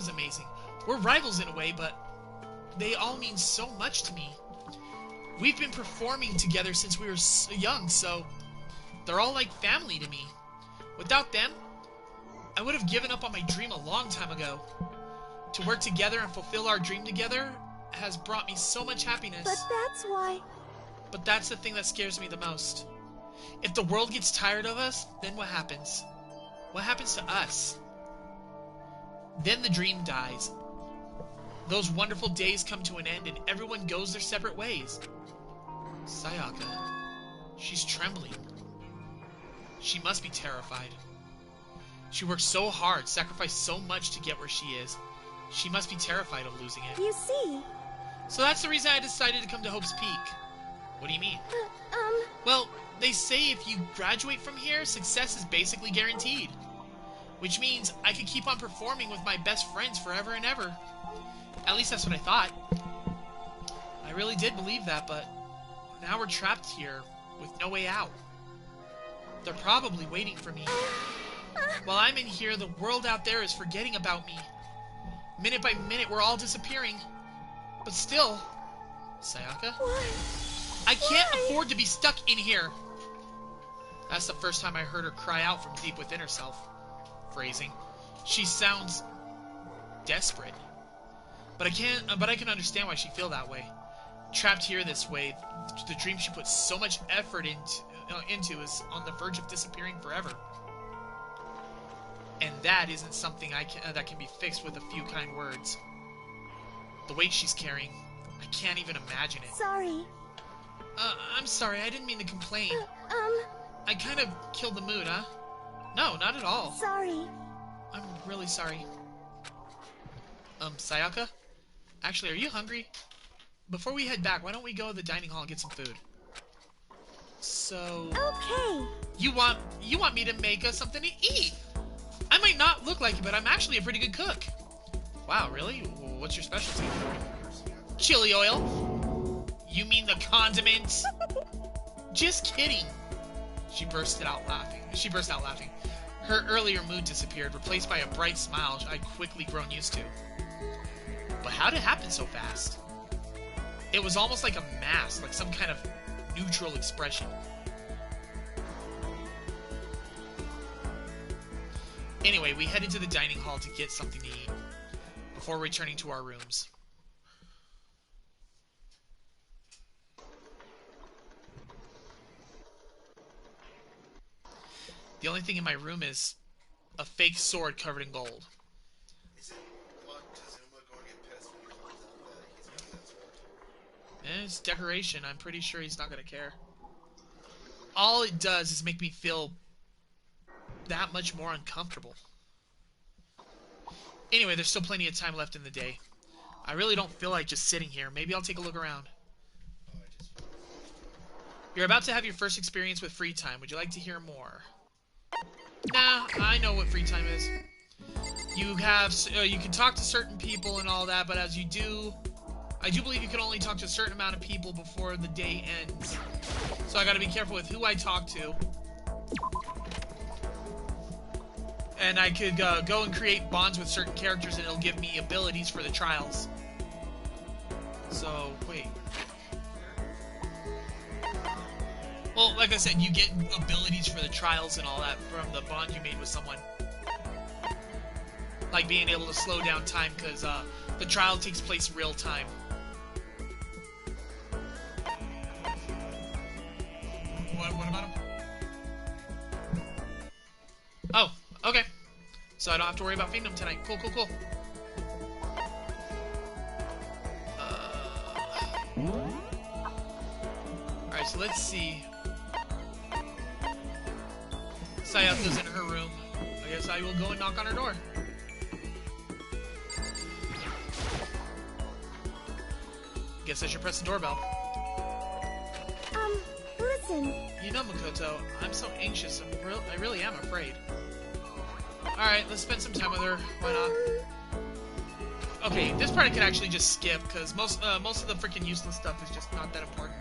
amazing. We're rivals in a way, but they all mean so much to me. We've been performing together since we were young, so they're all like family to me. Without them, I would have given up on my dream a long time ago. To work together and fulfill our dream together has brought me so much happiness. But that's why... But that's the thing that scares me the most. If the world gets tired of us, then what happens? What happens to us? Then the dream dies. Those wonderful days come to an end and everyone goes their separate ways. Sayaka. She's trembling. She must be terrified. She worked so hard, sacrificed so much to get where she is. She must be terrified of losing it. You see. So that's the reason I decided to come to Hope's Peak. What do you mean? Well, they say if you graduate from here, success is basically guaranteed. Which means I could keep on performing with my best friends forever and ever. At least that's what I thought. I really did believe that, but now we're trapped here with no way out. They're probably waiting for me. While I'm in here, the world out there is forgetting about me. Minute by minute, we're all disappearing. But still... Sayaka? What? I can't afford to be stuck in here. That's the first time I heard her cry out from deep within herself. Phrasing. She sounds... desperate. But I can understand why she'd feel that way. Trapped here this way, the dream she put so much effort into is on the verge of disappearing forever. And that isn't something that can be fixed with a few kind words. The weight she's carrying, I can't even imagine it. Sorry. I'm sorry, I didn't mean to complain. I kind of killed the mood, huh? No, not at all. Sorry. I'm really sorry. Sayaka? Actually, are you hungry? Before we head back, why don't we go to the dining hall and get some food? So... Okay. You want me to make us something to eat? I might not look like it, but I'm actually a pretty good cook. Wow, really? What's your specialty? Chili oil. You mean the condiments? Just kidding. She burst out laughing. Her earlier mood disappeared, replaced by a bright smile I'd quickly grown used to. But how'd it happen so fast? It was almost like a mask, like some kind of neutral expression. Anyway, we headed to the dining hall to get something to eat, before returning to our rooms. The only thing in my room is a fake sword covered in gold. It's decoration. I'm pretty sure he's not going to care. All it does is make me feel that much more uncomfortable. Anyway, there's still plenty of time left in the day. I really don't feel like just sitting here. Maybe I'll take a look around. You're about to have your first experience with free time. Would you like to hear more? Nah, I know what free time is. You can talk to certain people and all that, but as you do... I do believe you can only talk to a certain amount of people before the day ends. So I gotta be careful with who I talk to. And I could go and create bonds with certain characters and it'll give me abilities for the trials. So, wait. Well, like I said, you get abilities for the trials and all that from the bond you made with someone. Like being able to slow down time because the trial takes place real time. What about him? Oh, okay. So I don't have to worry about feeding him tonight. Cool, cool, cool. Alright, so let's see. Sayaka's in her room. I guess I will go and knock on her door. Guess I should press the doorbell. Listen. You know, Makoto, I'm so anxious. I really am afraid. Alright, let's spend some time with her. Why not? Okay, this part I could actually just skip, because most of the freaking useless stuff is just not that important.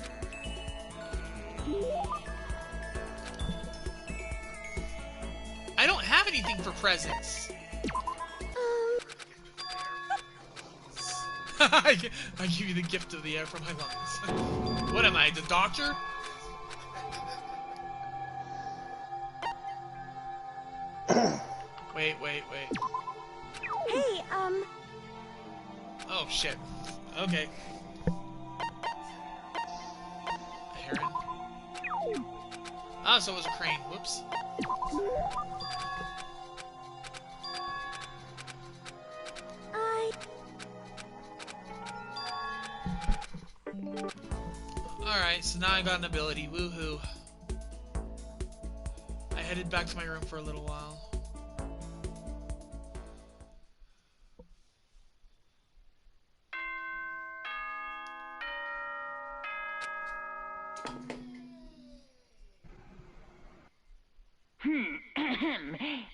I don't have anything for presents. I give you the gift of the air from my lungs. What am I, the doctor? Wait. Hey, Oh, shit. Okay. A heron. Ah, so it was a crane. Whoops. Alright, so now I got an ability. Woohoo. I headed back to my room for a little while.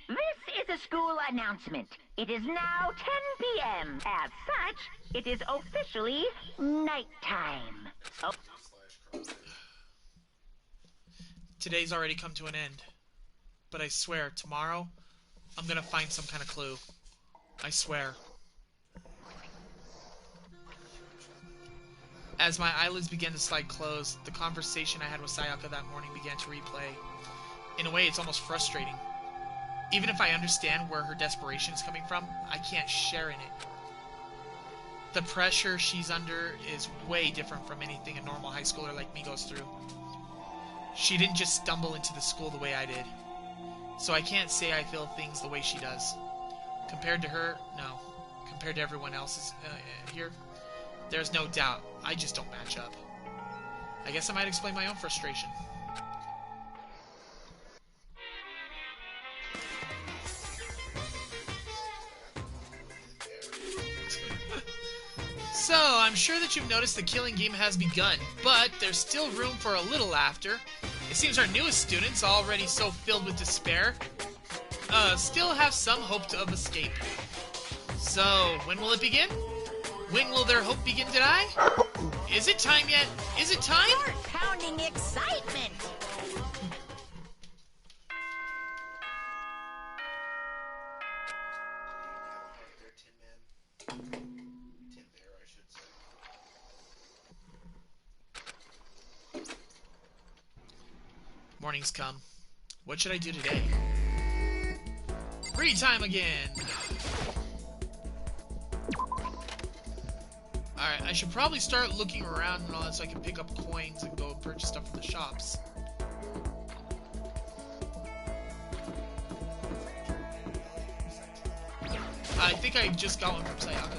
This is a school announcement. It is now 10 p.m. As such, it is officially nighttime. Oh. Today's already come to an end. But I swear, tomorrow, I'm gonna find some kind of clue. I swear. As my eyelids began to slide closed, the conversation I had with Sayaka that morning began to replay. In a way, it's almost frustrating. Even if I understand where her desperation is coming from, I can't share in it. The pressure she's under is way different from anything a normal high schooler like me goes through. She didn't just stumble into the school the way I did. So I can't say I feel things the way she does. Compared to her, no. Compared to everyone else's here, there's no doubt. I just don't match up. I guess I might explain my own frustration. So, I'm sure that you've noticed the killing game has begun, but there's still room for a little laughter. It seems our newest students, already so filled with despair, still have some hope of escape. So, when will it begin? When will their hope begin to die? Is it time yet? Is it time? Heart-pounding excitement! Morning's come. What should I do today? Free time again! Alright, I should probably start looking around and all that so I can pick up coins and go and purchase stuff from the shops. I think I just got one from Sayaka.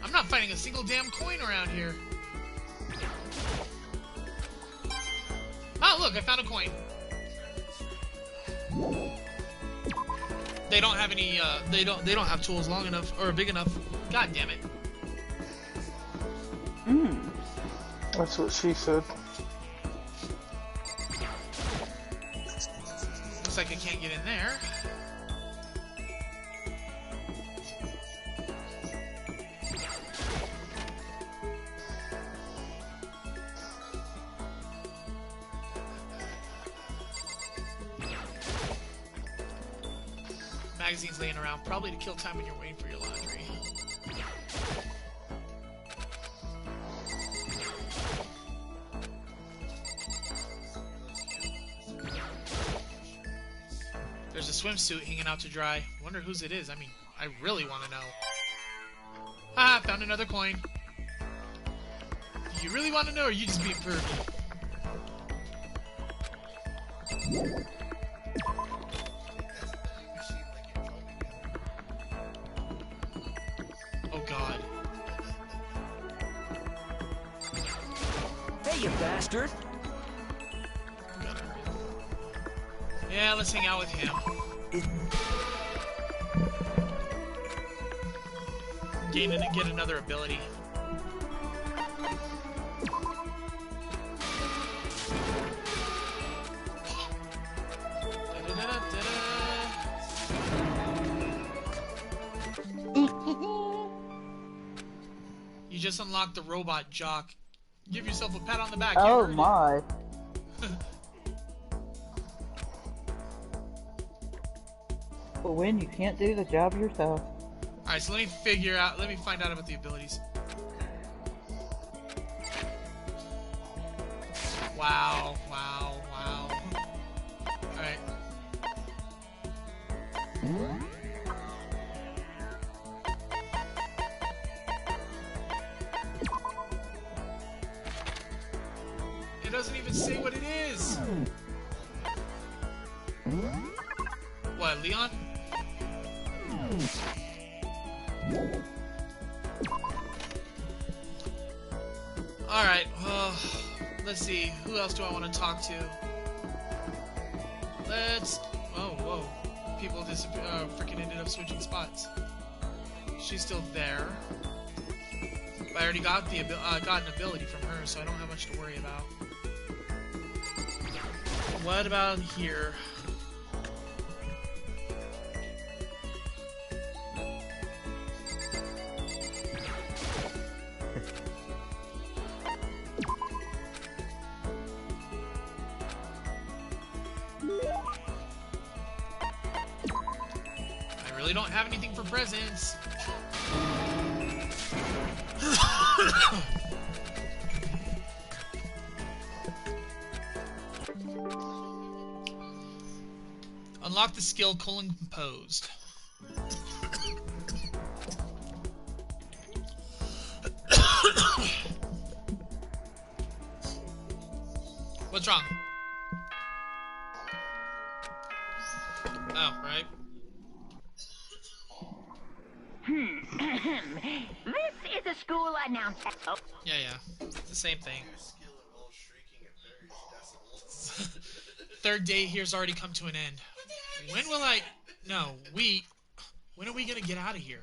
I'm not finding a single damn coin around here. Oh, look, I found a coin. They don't have any, they don't have tools long enough, or big enough. God damn it. That's what she said. Looks like I can't get in there. Magazines laying around, probably to kill time when you're waiting for your laundry. There's a swimsuit hanging out to dry. Wonder whose it is. I mean, I really want to know. Ah, found another coin. You really want to know, or are you just being pervy? Oh God. Hey, you bastard! Yeah, let's hang out with him. Get another ability. You just unlocked the robot jock. Give yourself a pat on the back. Oh my. for when you can't do the job yourself. Alright, so let me find out about the abilities. Wow. Alright. It doesn't even say what it is! What, Leon? Alright, well, let's see. Who else do I want to talk to? Whoa. People freaking ended up switching spots. She's still there. But I already got got an ability from her, so I don't have much to worry about. What about here? I really don't have anything for presents. Unlock the skill composed. What's wrong? Oh, right. This is a school announcement. Oh. Yeah. It's the same thing. Third day here's already come to an end. When will I... No, when are we gonna get out of here?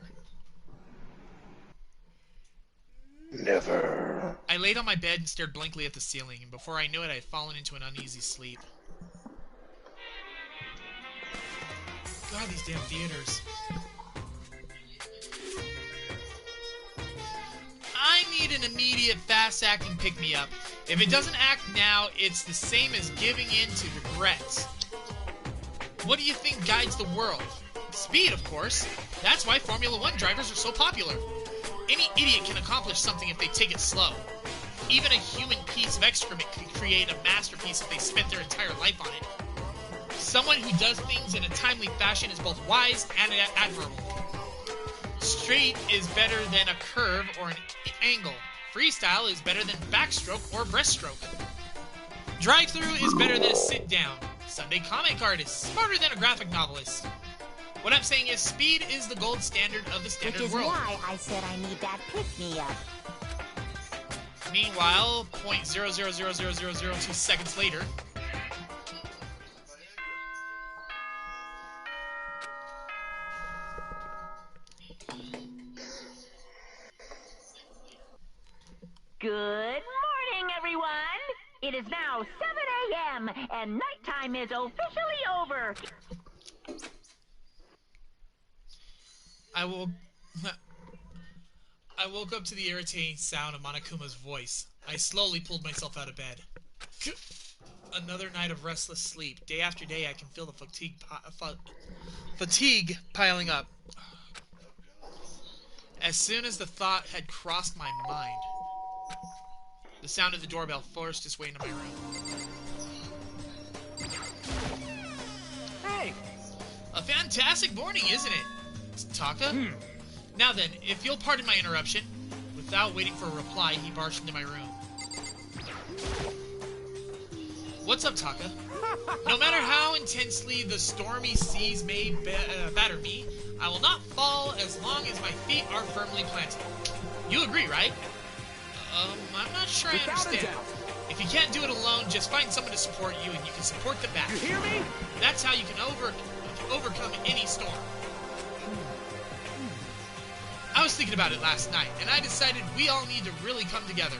Never. I laid on my bed and stared blankly at the ceiling, and before I knew it, I had fallen into an uneasy sleep. God, these damn theaters. I need an immediate, fast-acting pick-me-up. If it doesn't act now, it's the same as giving in to regrets. What do you think guides the world? Speed, of course. That's why Formula 1 drivers are so popular. Any idiot can accomplish something if they take it slow. Even a human piece of excrement could create a masterpiece if they spent their entire life on it. Someone who does things in a timely fashion is both wise and admirable. Straight is better than a curve or an angle. Freestyle is better than backstroke or breaststroke. Drive-through is better than a sit-down. Sunday comic artist, smarter than a graphic novelist. What I'm saying is speed is the gold standard of the standard world. Which is why I said I need that pick-me-up. Meanwhile, 0.000002 seconds later... Good morning, everyone! It is now 7 a.m. and nighttime is officially over. I woke up to the irritating sound of Monokuma's voice. I slowly pulled myself out of bed. Another night of restless sleep. Day after day, I can feel the fatigue piling up. As soon as the thought had crossed my mind, the sound of the doorbell forced its way into my room. Hey! A fantastic morning, isn't it? Taka? Now then, if you'll pardon my interruption. Without waiting for a reply, he barged into my room. What's up, Taka? No matter how intensely the stormy seas may batter me, I will not fall as long as my feet are firmly planted. You agree, right? I'm not sure I understand. If you can't do it alone, just find someone to support you, and you can support the back. You hear me? That's how you can overcome any storm. I was thinking about it last night, and I decided we all need to really come together.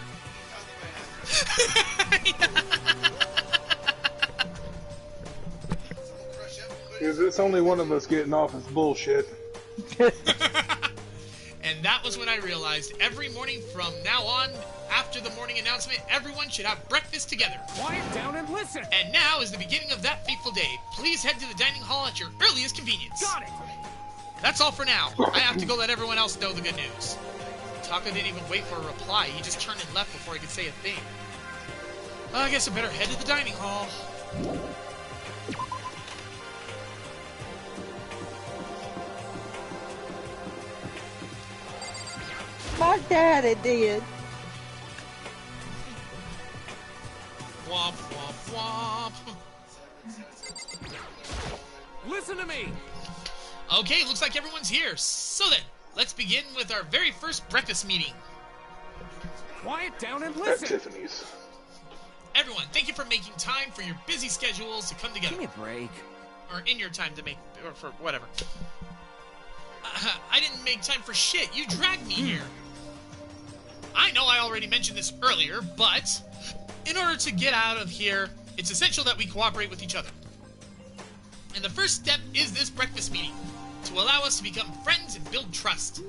Because it's only one of us getting off his bullshit. And that was when I realized every morning from now on, after the morning announcement, everyone should have breakfast together. Quiet down and listen! And now is the beginning of that fateful fateful day. Please head to the dining hall at your earliest convenience. Got it! That's all for now. I have to go let everyone else know the good news. Taka didn't even wait for a reply. He just turned and left before he could say a thing. I guess I better head to the dining hall. My daddy did. Womp, womp, womp. Listen to me! Okay, looks like everyone's here. So then, let's begin with our very first breakfast meeting. Quiet down and At listen! Tiffany's. Everyone, thank you for making time for your busy schedules to come together. Give me a break. Or in your time to make, or for whatever. I didn't make time for shit. You dragged me here. I know I already mentioned this earlier, but in order to get out of here, it's essential that we cooperate with each other. And the first step is this breakfast meeting, to allow us to become friends and build trust.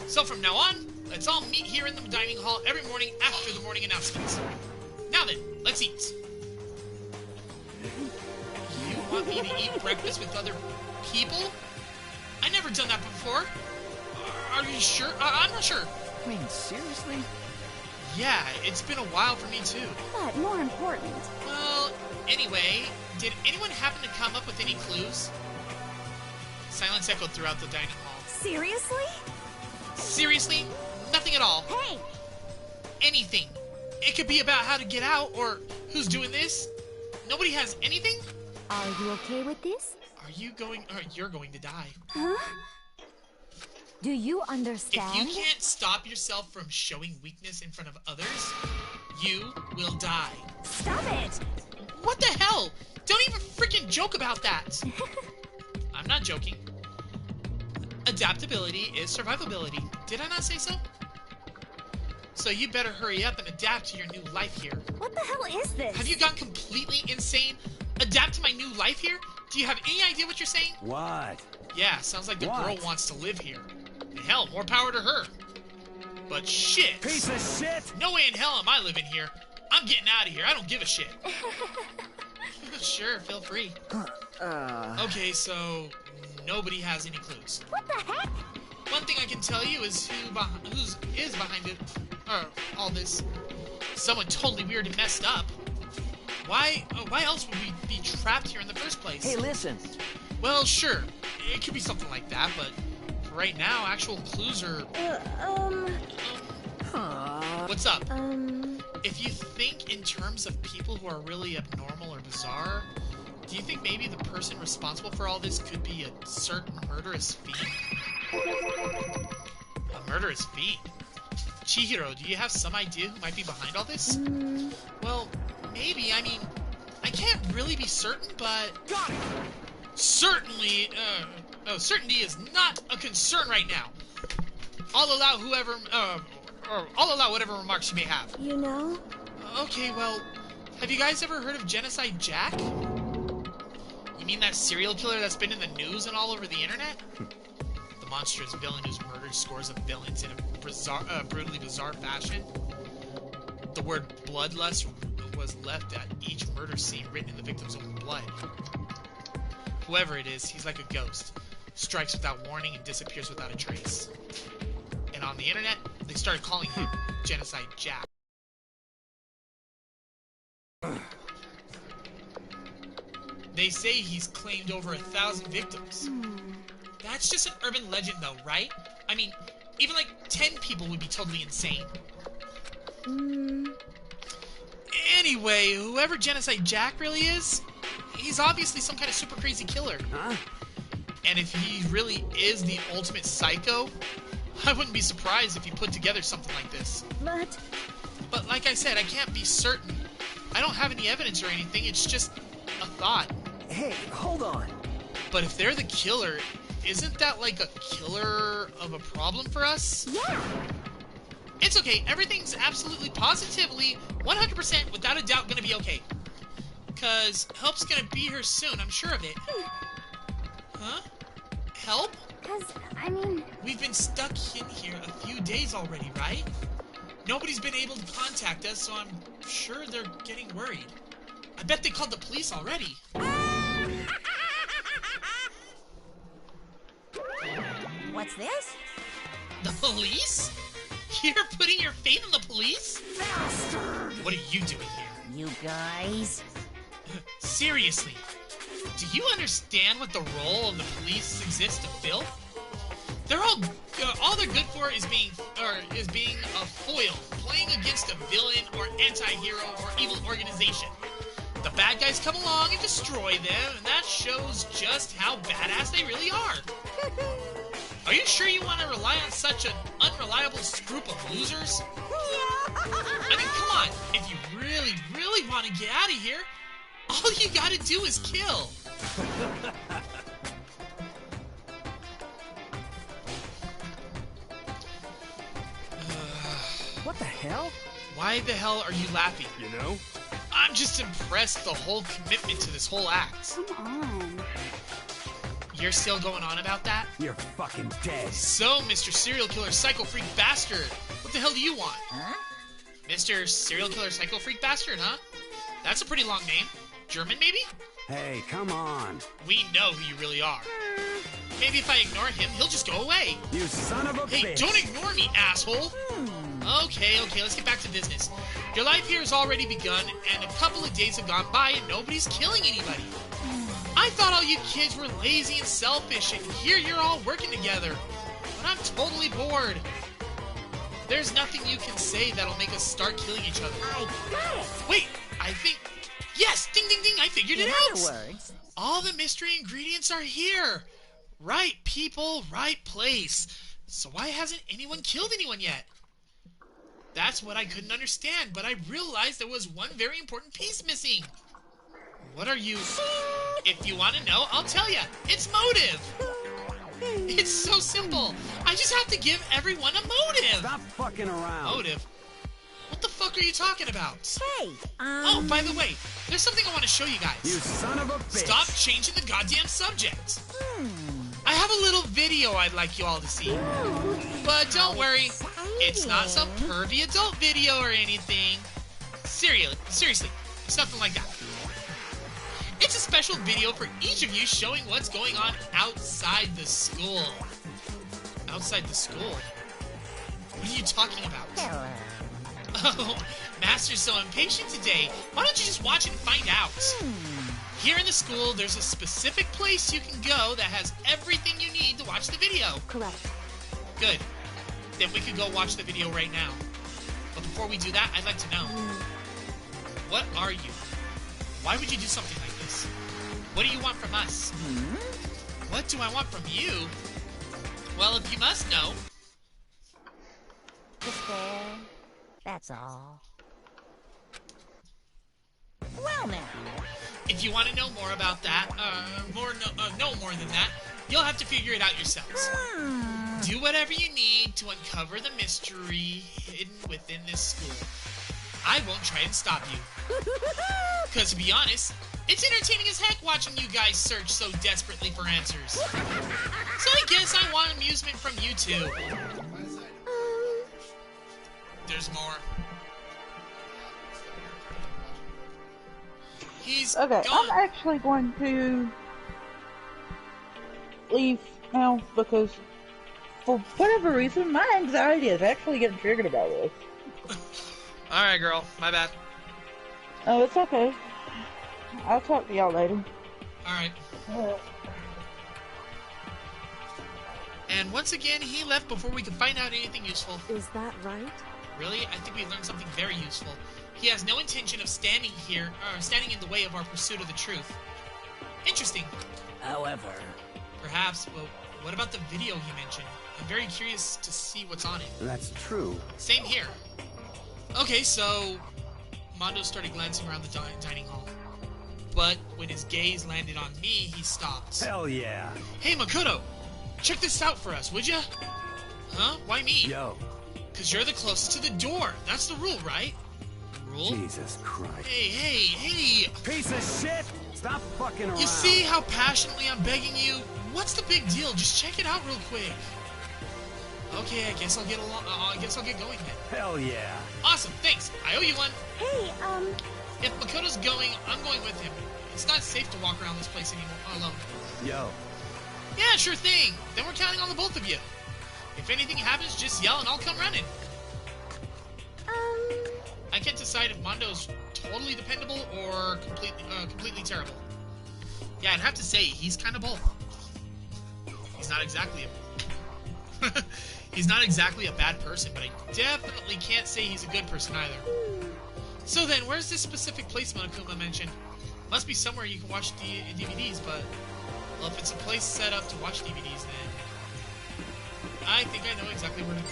So from now on, let's all meet here in the dining hall every morning after the morning announcements. Now then, let's eat. You want me to eat breakfast with other people? I never done that before. Are you sure? I'm not sure. I mean, seriously? Yeah, it's been a while for me too. But more important. Well, anyway, did anyone happen to come up with any clues? Silence echoed throughout the dining hall. Seriously? Seriously? Nothing at all. Hey! Anything. It could be about how to get out, or who's doing this. Nobody has anything? Are you okay with this? Are you going, or you're going to die. Huh? Do you If understand? you can't stop yourself from showing weakness in front of others, you will die. Stop it! What the hell? Don't even freaking joke about that. I'm not joking. Adaptability is survivability. Did I not say so? So you better hurry up and adapt to your new life here. What the hell is this? Have you gone completely insane? Adapt to my new life here? Do you have any idea what you're saying? What? Yeah, sounds like the What? girl wants to live here. And hell, more power to her. But shit! Piece of shit! No way in hell am I living here. I'm getting out of here. I don't give a shit. Sure, feel free. Okay, so nobody has any clues. What the heck? One thing I can tell you is who is behind it, all this. Someone totally weird and messed up. Why else would we be trapped here in the first place? Hey, listen. Well, sure, it could be something like that, but for right now, actual clues are. What's up? If you think in terms of people who are really abnormal or bizarre, do you think maybe the person responsible for all this could be a certain murderous fiend? A murderous fiend? Chihiro, do you have some idea who might be behind all this? Well, maybe. I mean, I can't really be certain, but... Got it! Certainly, certainty is not a concern right now. I'll allow whatever remarks you may have. You know? Okay, well, have you guys ever heard of Genocide Jack? You mean that serial killer that's been in the news and all over the internet? The monstrous villain who's murdered scores of villains in a brutally bizarre fashion. The word bloodlust was left at each murder scene written in the victim's own blood. Whoever it is, he's like a ghost. Strikes without warning and disappears without a trace. And on the internet, they started calling him Genocide Jack. They say he's claimed over 1,000 victims. That's just an urban legend though, right? I mean, even like 10 people would be totally insane. Anyway, whoever Genocide Jack really is, he's obviously some kind of super crazy killer. Huh? And if he really is the ultimate psycho, I wouldn't be surprised if he put together something like this. But like I said, I can't be certain. I don't have any evidence or anything, it's just a thought. Hey, hold on. But if they're the killer, isn't that like a killer of a problem for us? Yeah. It's okay, everything's absolutely positively 100% without a doubt gonna be okay. Cause help's gonna be here soon, I'm sure of it. Huh? Help? I mean... We've been stuck in here a few days already, right? Nobody's been able to contact us, so I'm sure they're getting worried. I bet they called the police already. this? The police? You're putting your faith in the police? Bastard! What are you doing here? You guys? Seriously, do you understand what the role of the police exists to fill? They're all they're good for is being a foil, playing against a villain or anti-hero or evil organization. The bad guys come along and destroy them, and that shows just how badass they really are. Are you sure you want to rely on such an unreliable group of losers? I mean, come on. If you really, really want to get out of here, all you gotta do is kill. What the hell? Why the hell are you laughing? You know? I'm just impressed the whole commitment to this whole act. Come on. You're still going on about that? You're fucking dead. So, Mr. Serial Killer Psycho Freak Bastard, what the hell do you want? Huh? Mr. Serial Killer Psycho Freak Bastard, huh? That's a pretty long name. German, maybe? Hey, come on. We know who you really are. Maybe if I ignore him, he'll just go away. You son of a bitch. Hey, don't ignore me, asshole! Okay, let's get back to business. Your life here has already begun, and a couple of days have gone by and nobody's killing anybody. I thought all you kids were lazy and selfish, and here you're all working together. But I'm totally bored. There's nothing you can say that'll make us start killing each other. I got it! Wait, I think... Yes! Ding, ding, ding! I figured it out! In other words... All the mystery ingredients are here! Right people, right place. So why hasn't anyone killed anyone yet? That's what I couldn't understand, but I realized there was one very important piece missing. What are you... If you want to know, I'll tell you. It's motive! It's so simple. I just have to give everyone a motive. Stop fucking around. Motive? What the fuck are you talking about? Hey, Oh, by the way, there's something I want to show you guys. You son of a bitch. Stop changing the goddamn subject. I have a little video I'd like you all to see. But don't worry, it's not some pervy adult video or anything. Seriously, it's nothing like that. It's a special video for each of you showing what's going on outside the school. Outside the school? What are you talking about? Oh, Master's so impatient today. Why don't you just watch and find out? Here in the school, there's a specific place you can go that has everything you need to watch the video. Correct. Good. Then we could go watch the video right now. But before we do that, I'd like to know. What are you? Why would you do something like this? What do you want from us? What do I want from you? Well, if you must know. Just there. That's all. Well now. If you want to know more about that, know more than that, you'll have to figure it out yourselves. Do whatever you need to uncover the mystery hidden within this school. I won't try and stop you. Because to be honest, it's entertaining as heck watching you guys search so desperately for answers. So I guess I want amusement from you too. There's more. He's Okay, gone. I'm actually going to leave now because for whatever reason, my anxiety is actually getting triggered about this. Alright, girl. My bad. Oh, it's okay. I'll talk to y'all later. Alright. And once again, he left before we could find out anything useful. Is that right? Really? I think we learned something very useful. He has no intention of standing here, or standing in the way of our pursuit of the truth. Interesting. However... Perhaps, but what about the video he mentioned? I'm very curious to see what's on it. That's true. Same here. Okay, so... Mondo started glancing around the dining hall. But when his gaze landed on me, he stopped. Hell yeah. Hey, Makoto! Check this out for us, would ya? Huh? Why me? Yo. Because you're the closest to the door. That's the rule, right? Rule? Jesus Christ. Hey! Piece of shit! Stop fucking around. You see how passionately I'm begging you? What's the big deal? Just check it out real quick. Okay, I guess I'll get going then. Hell yeah. Awesome, thanks. I owe you one. Hey, If Makoto's going, I'm going with him. It's not safe to walk around this place anymore alone. Yo. Yeah, sure thing. Then we're counting on the both of you. If anything happens, just yell and I'll come running. I can't decide if Mondo's totally dependable or completely terrible. Yeah, I'd have to say he's kind of both. He's not exactly a bad person, but I definitely can't say he's a good person either. So then, where's this specific place Monokuma mentioned? Must be somewhere you can watch DVDs, but well, if it's a place set up to watch DVDs, then I think I know exactly where to go.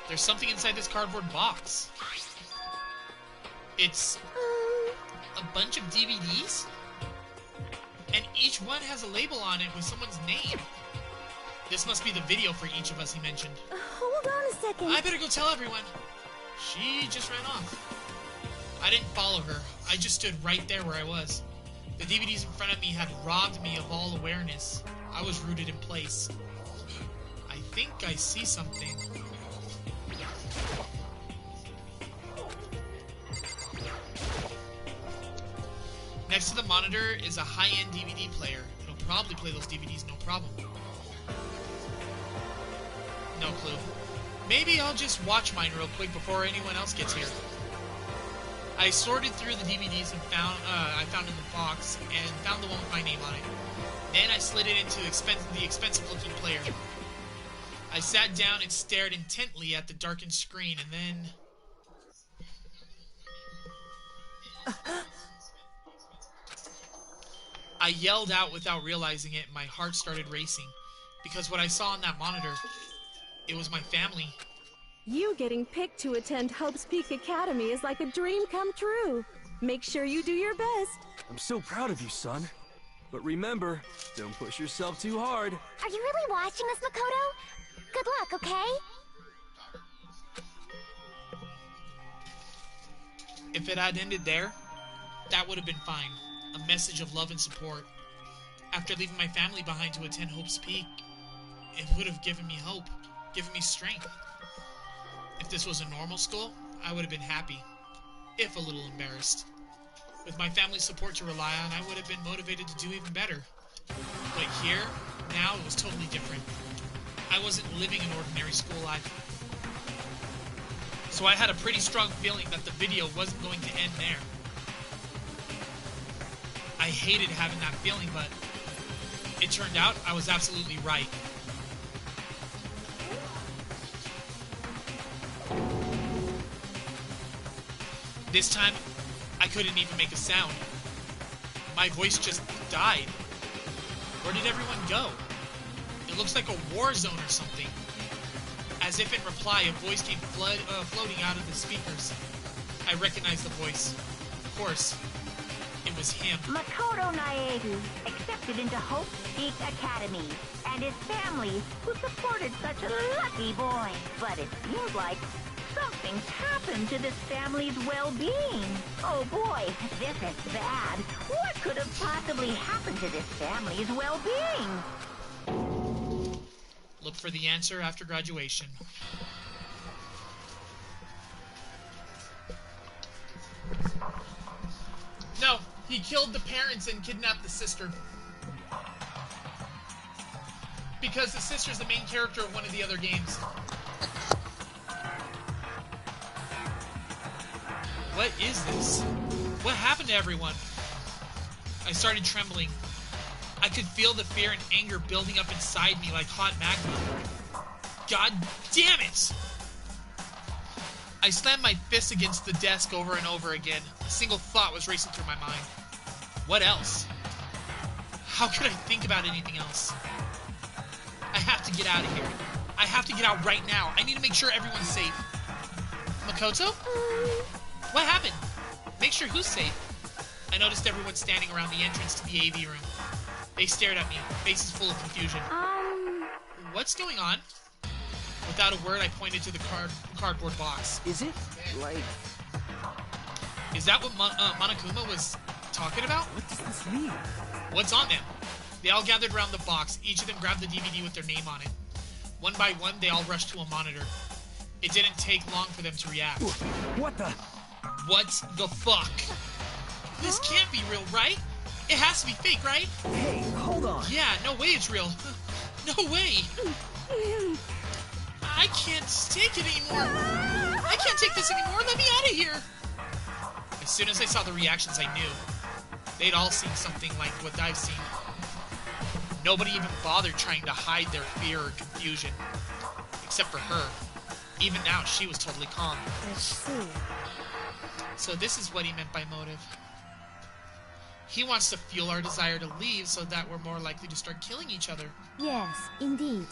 There's something inside this cardboard box. It's a bunch of DVDs, and each one has a label on it with someone's name. This must be the video for each of us, he mentioned. Hold on a second. I better go tell everyone. She just ran off. I didn't follow her. I just stood right there where I was. The DVDs in front of me had robbed me of all awareness. I was rooted in place. I think I see something. Next to the monitor is a high-end DVD player. It'll probably play those DVDs no problem. No clue. Maybe I'll just watch mine real quick before anyone else gets here. I sorted through the DVDs and I found in the box and found the one with my name on it. Then I slid it into the expensive-looking player. I sat down and stared intently at the darkened screen, and then I yelled out without realizing it, and my heart started racing. Because what I saw on that monitor, it was my family. You getting picked to attend Hope's Peak Academy is like a dream come true. Make sure you do your best. I'm so proud of you, son. But remember, don't push yourself too hard. Are you really watching us, Makoto? Good luck, okay? If it had ended there, that would have been fine. A message of love and support. After leaving my family behind to attend Hope's Peak, it would have given me hope, given me strength. If this was a normal school, I would have been happy, if a little embarrassed. With my family's support to rely on, I would have been motivated to do even better. But here, now, it was totally different. I wasn't living an ordinary school life. So I had a pretty strong feeling that the video wasn't going to end there. I hated having that feeling, but it turned out I was absolutely right. This time, I couldn't even make a sound. My voice just died. Where did everyone go? It looks like a war zone or something. As if in reply, a voice came floating out of the speakers. I recognized the voice. Of course, it was him. Makoto Naedu, accepted into Hope's Peak Academy, and his family, who supported such a lucky boy. But it seems like something's happened to this family's well-being. Oh boy, this is bad. What could have possibly happened to this family's well-being? Look for the answer after graduation. No, he killed the parents and kidnapped the sister. Because the sister's the main character of one of the other games. What is this? What happened to everyone? I started trembling. I could feel the fear and anger building up inside me like hot magma. God damn it! I slammed my fist against the desk over and over again. A single thought was racing through my mind. What else? How could I think about anything else? I have to get out of here. I have to get out right now. I need to make sure everyone's safe. Makoto? What happened? Make sure who's safe. I noticed everyone standing around the entrance to the AV room. They stared at me, faces full of confusion. What's going on? Without a word, I pointed to the cardboard box. Is it, like, Is that what Monokuma was talking about? What does this mean? What's on them? They all gathered around the box. Each of them grabbed the DVD with their name on it. One by one, they all rushed to a monitor. It didn't take long for them to react. What the? What the fuck? This can't be real, right? It has to be fake, right? Hey, hold on. Yeah, no way it's real. No way. I can't take it anymore. I can't take this anymore. Let me out of here. As soon as I saw the reactions, I knew. They'd all seen something like what I've seen. Nobody even bothered trying to hide their fear or confusion. Except for her. Even now, she was totally calm. I see. So this is what he meant by motive. He wants to fuel our desire to leave so that we're more likely to start killing each other. Yes, indeed.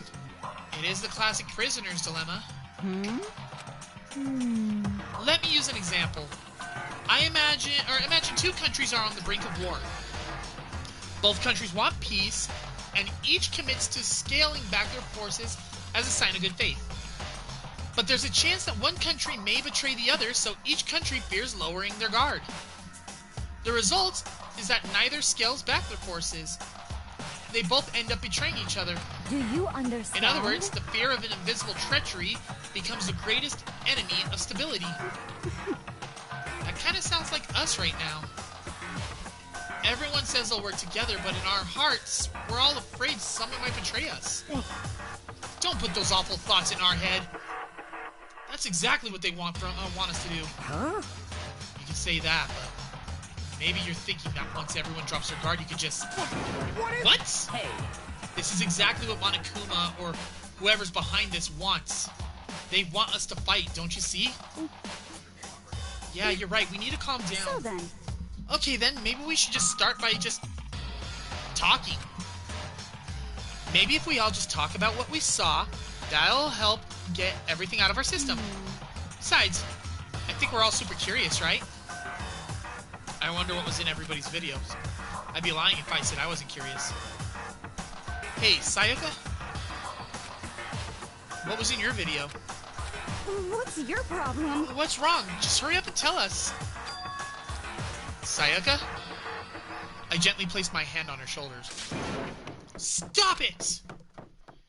It is the classic prisoner's dilemma. Hmm? Let me use an example. Imagine two countries are on the brink of war. Both countries want peace, and each commits to scaling back their forces as a sign of good faith. But there's a chance that one country may betray the other, so each country fears lowering their guard. The result is that neither scales back their forces. They both end up betraying each other. Do you understand? In other words, the fear of an invisible treachery becomes the greatest enemy of stability. That kind of sounds like us right now. Everyone says they'll work together, but in our hearts, we're all afraid someone might betray us. Don't put those awful thoughts in our head. That's exactly what they want us to do. Huh? You can say that, but maybe you're thinking that once everyone drops their guard, you could just... What? Hey. This is exactly what Monokuma, or whoever's behind this, wants. They want us to fight, don't you see? Yeah, you're right. We need to calm down. So then. Okay, then, maybe we should just start by just talking. Maybe if we all just talk about what we saw, that'll help get everything out of our system. Besides, I think we're all super curious, right? I wonder what was in everybody's videos. I'd be lying if I said I wasn't curious. Hey, Sayaka? What was in your video? What's your problem? What's wrong? Just hurry up and tell us. Sayaka? I gently placed my hand on her shoulders. Stop it!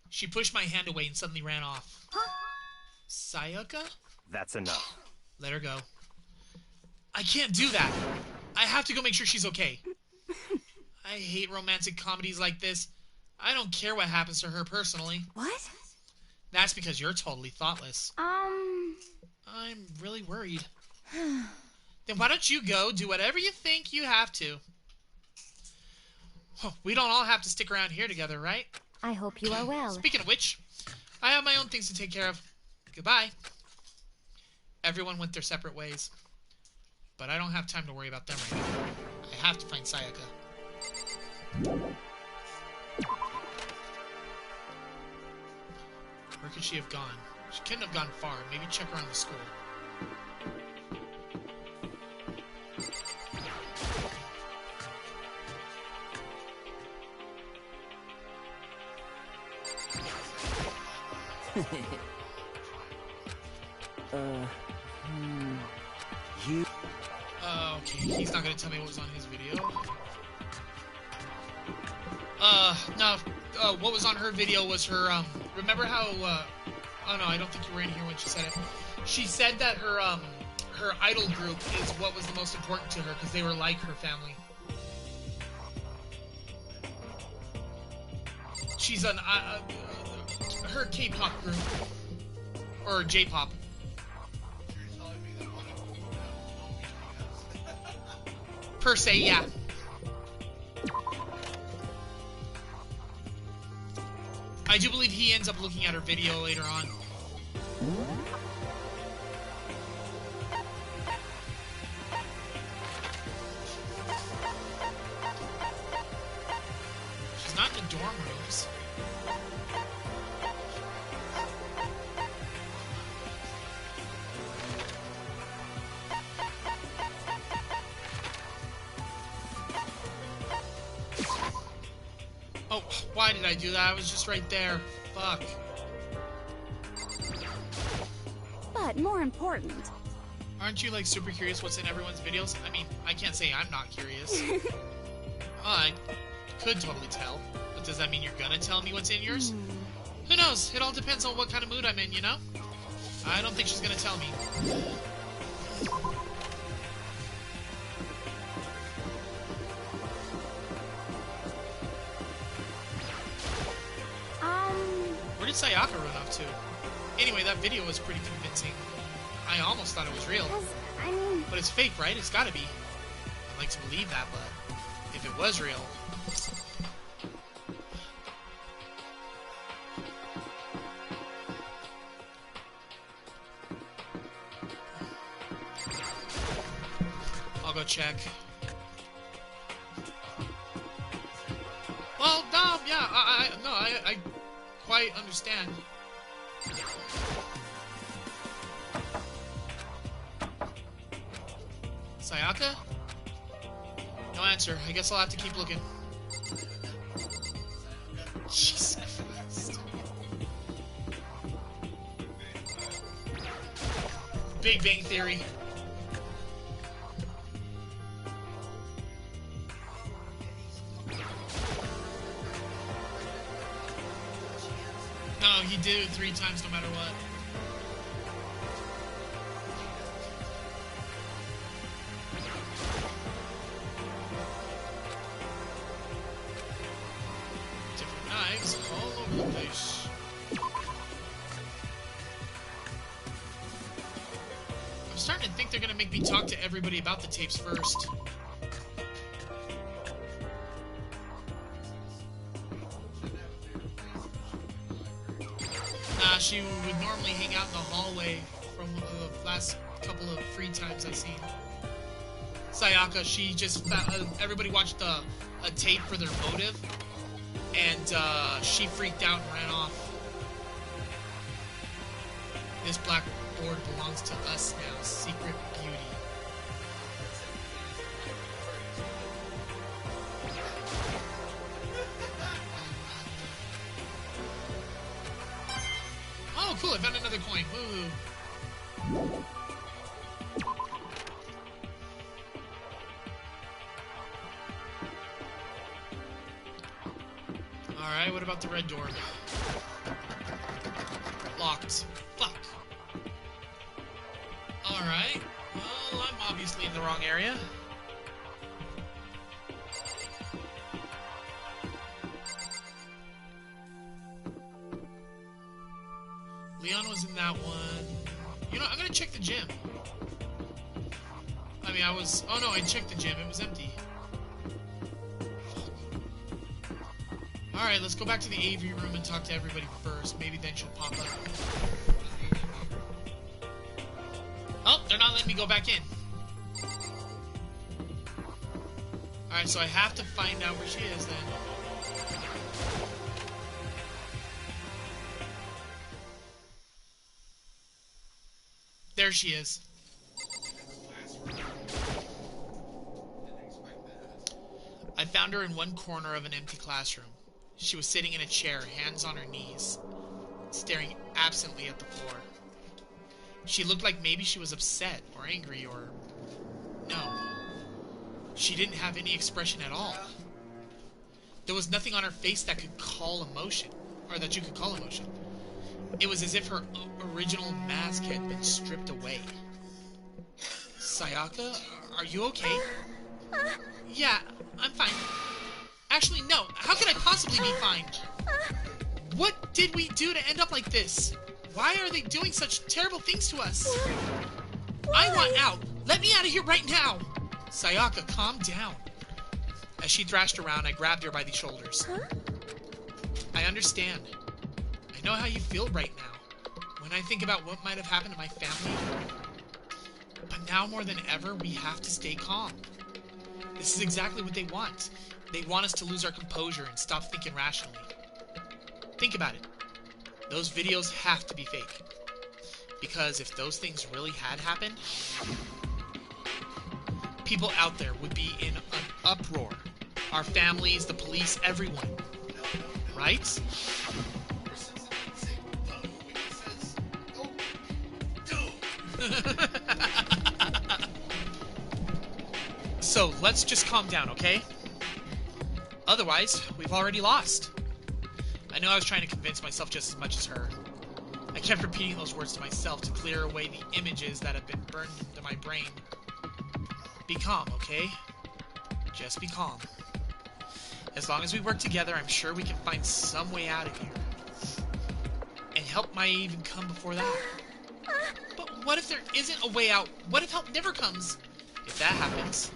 She pushed my hand away and suddenly ran off. Huh? Sayaka? That's enough. Let her go. I can't do that. I have to go make sure she's okay. I hate romantic comedies like this. I don't care what happens to her personally. What? That's because you're totally thoughtless. I'm really worried. Then why don't you go do whatever you think you have to? We don't all have to stick around here together, right? I hope you are well. Speaking of which, I have my own things to take care of. Goodbye. Everyone went their separate ways. But I don't have time to worry about them right now. I have to find Sayaka. Where could she have gone? She couldn't have gone far. Maybe check around the school. Okay, he's not gonna tell me what was on his video. No, what was on her video was her, remember how, oh no, I don't think you were in here when she said it. She said that her, her idol group is what was the most important to her, because they were like her family. She's an, her K-pop group. Or J-pop. Per se, yeah. I do believe he ends up looking at her video later on. She's not in the dorm rooms. Oh, why did I do that? I was just right there. Fuck. But more important, Aren't you, like, super curious what's in everyone's videos? I mean, I can't say I'm not curious. I could totally tell. But does that mean you're gonna tell me what's in yours? Who knows? It all depends on what kind of mood I'm in, you know? I don't think she's gonna tell me. Where did Sayaka run off to? Anyway, that video was pretty convincing. I almost thought it was real. But it's fake, right? It's gotta be. I'd like to believe that, but if it was real... I'll go check. Well, no, yeah, I quite understand. Sayaka? No answer. I guess I'll have to keep looking. Jesus Christ. Big Bang Theory. No, he did it 3 times no matter what. Different knives all over the place. I'm starting to think they're gonna make me talk to everybody about the tapes first. She would normally hang out in the hallway from the last couple of free times I've seen. Sayaka, she just everybody watched a tape for their motive, and she freaked out and ran off. This blackboard belongs to us now, Secret Beauty. Oh, cool, I found another coin. Woo! Alright, what about the red door? Locked. Fuck. Alright. Well, I'm obviously in the wrong area. Leon was in that one. You know, I'm gonna check the gym. I mean, oh no, I checked the gym. It was empty. Alright, let's go back to the AV room and talk to everybody first. Maybe then she'll pop up. Oh, they're not letting me go back in. Alright, so I have to find out where she is then. There she is. I found her in one corner of an empty classroom. She was sitting in a chair, hands on her knees, staring absently at the floor. She looked like maybe she was upset or angry or... No. She didn't have any expression at all. There was nothing on her face that could call emotion, or that you could call emotion. It was as if her original mask had been stripped away. Sayaka, are you okay? Yeah, I'm fine. Actually, no. How could I possibly be fine? What did we do to end up like this? Why are they doing such terrible things to us? I want out. Let me out of here right now. Sayaka, calm down. As she thrashed around, I grabbed her by the shoulders. I understand. I know how you feel right now. When I think about what might have happened to my family. But now more than ever, we have to stay calm. This is exactly what they want. They want us to lose our composure and stop thinking rationally. Think about it. Those videos have to be fake. Because if those things really had happened, people out there would be in an uproar. Our families, the police, everyone. Right? So, let's just calm down, okay? Otherwise, we've already lost. I know I was trying to convince myself just as much as her. I kept repeating those words to myself to clear away the images that have been burned into my brain. Be calm, okay? Just be calm. As long as we work together, I'm sure we can find some way out of here. And help might even come before that. But what if there isn't a way out? What if help never comes? If that happens,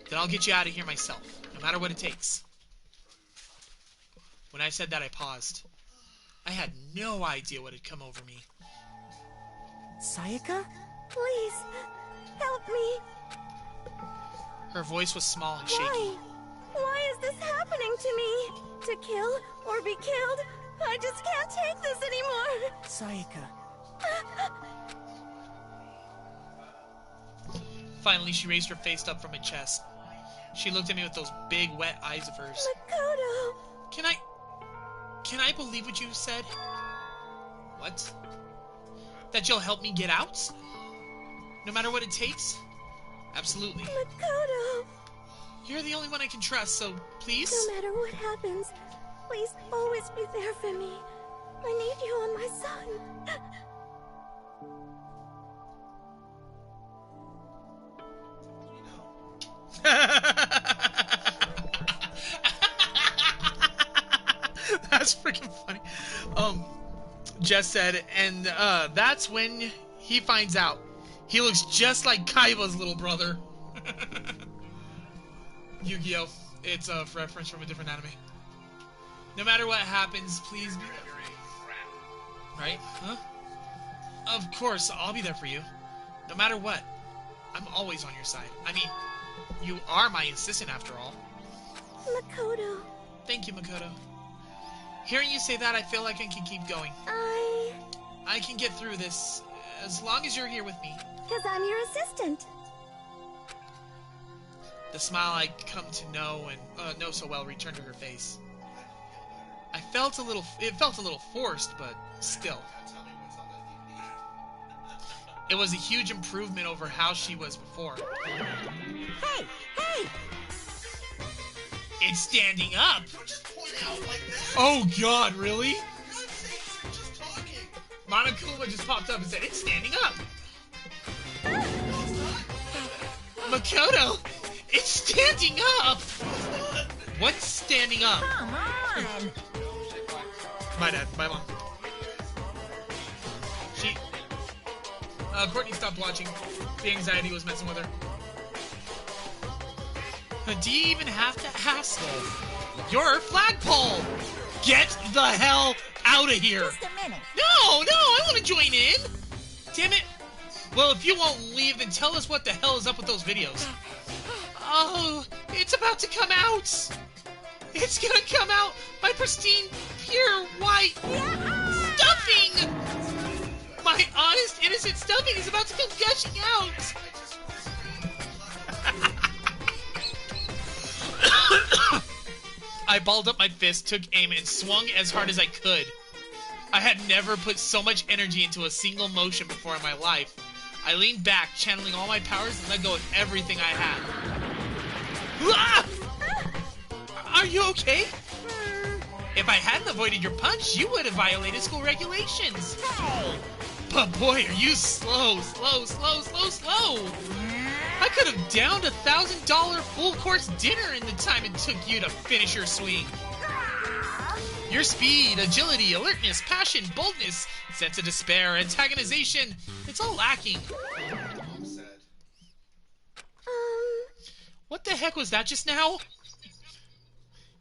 then I'll get you out of here myself, no matter what it takes. When I said that, I paused. I had no idea what had come over me. Sayaka? Please, help me. Her voice was small and shaky. Why? Why is this happening to me? To kill or be killed? I just can't take this anymore. Sayaka. Finally, she raised her face up from her chest. She looked at me with those big, wet eyes of hers. Makoto! Can I believe what you said? What? That you'll help me get out? No matter what it takes? Absolutely. Makoto! You're the only one I can trust, so please? No matter what happens, please always be there for me. I need you on my side. That's freaking funny. Jess said, and that's when he finds out. He looks just like Kaiba's little brother. Yu-Gi-Oh! It's a reference from a different anime. No matter what happens, please be there. Right? Huh? Of course, I'll be there for you. No matter what. I'm always on your side. I mean, you are my assistant after all. Makoto. Thank you, Makoto. Hearing you say that, I feel like I can keep going. I can get through this, as long as you're here with me. Because I'm your assistant. The smile I'd come to know and know so well returned to her face. It felt a little forced, but still. It was a huge improvement over how she was before. Hey! Hey! It's standing up! Oh god, really? Monokuma just popped up and said, it's standing up! Makoto! It's standing up! What's standing up? Come on! My dad, my mom. Courtney stopped watching. The anxiety was messing with her. Do you even have to ask? Your flagpole! Get the hell out of here! Just a minute. No, I want to join in! Damn it! Well, if you won't leave, then tell us what the hell is up with those videos. Oh, it's about to come out! It's gonna come out! My pristine, pure, white stuffing! My honest, innocent stuffing is about to come gushing out! I balled up my fist, took aim, and swung as hard as I could. I had never put so much energy into a single motion before in my life. I leaned back, channeling all my powers, and let go of everything I had. Ah! Are you okay? If I hadn't avoided your punch, you would have violated school regulations. Hey! But boy, are you slow. I could have downed $1,000 full-course dinner in the time it took you to finish your swing. Your speed, agility, alertness, passion, boldness, sense of despair, antagonization, it's all lacking. What the heck was that just now?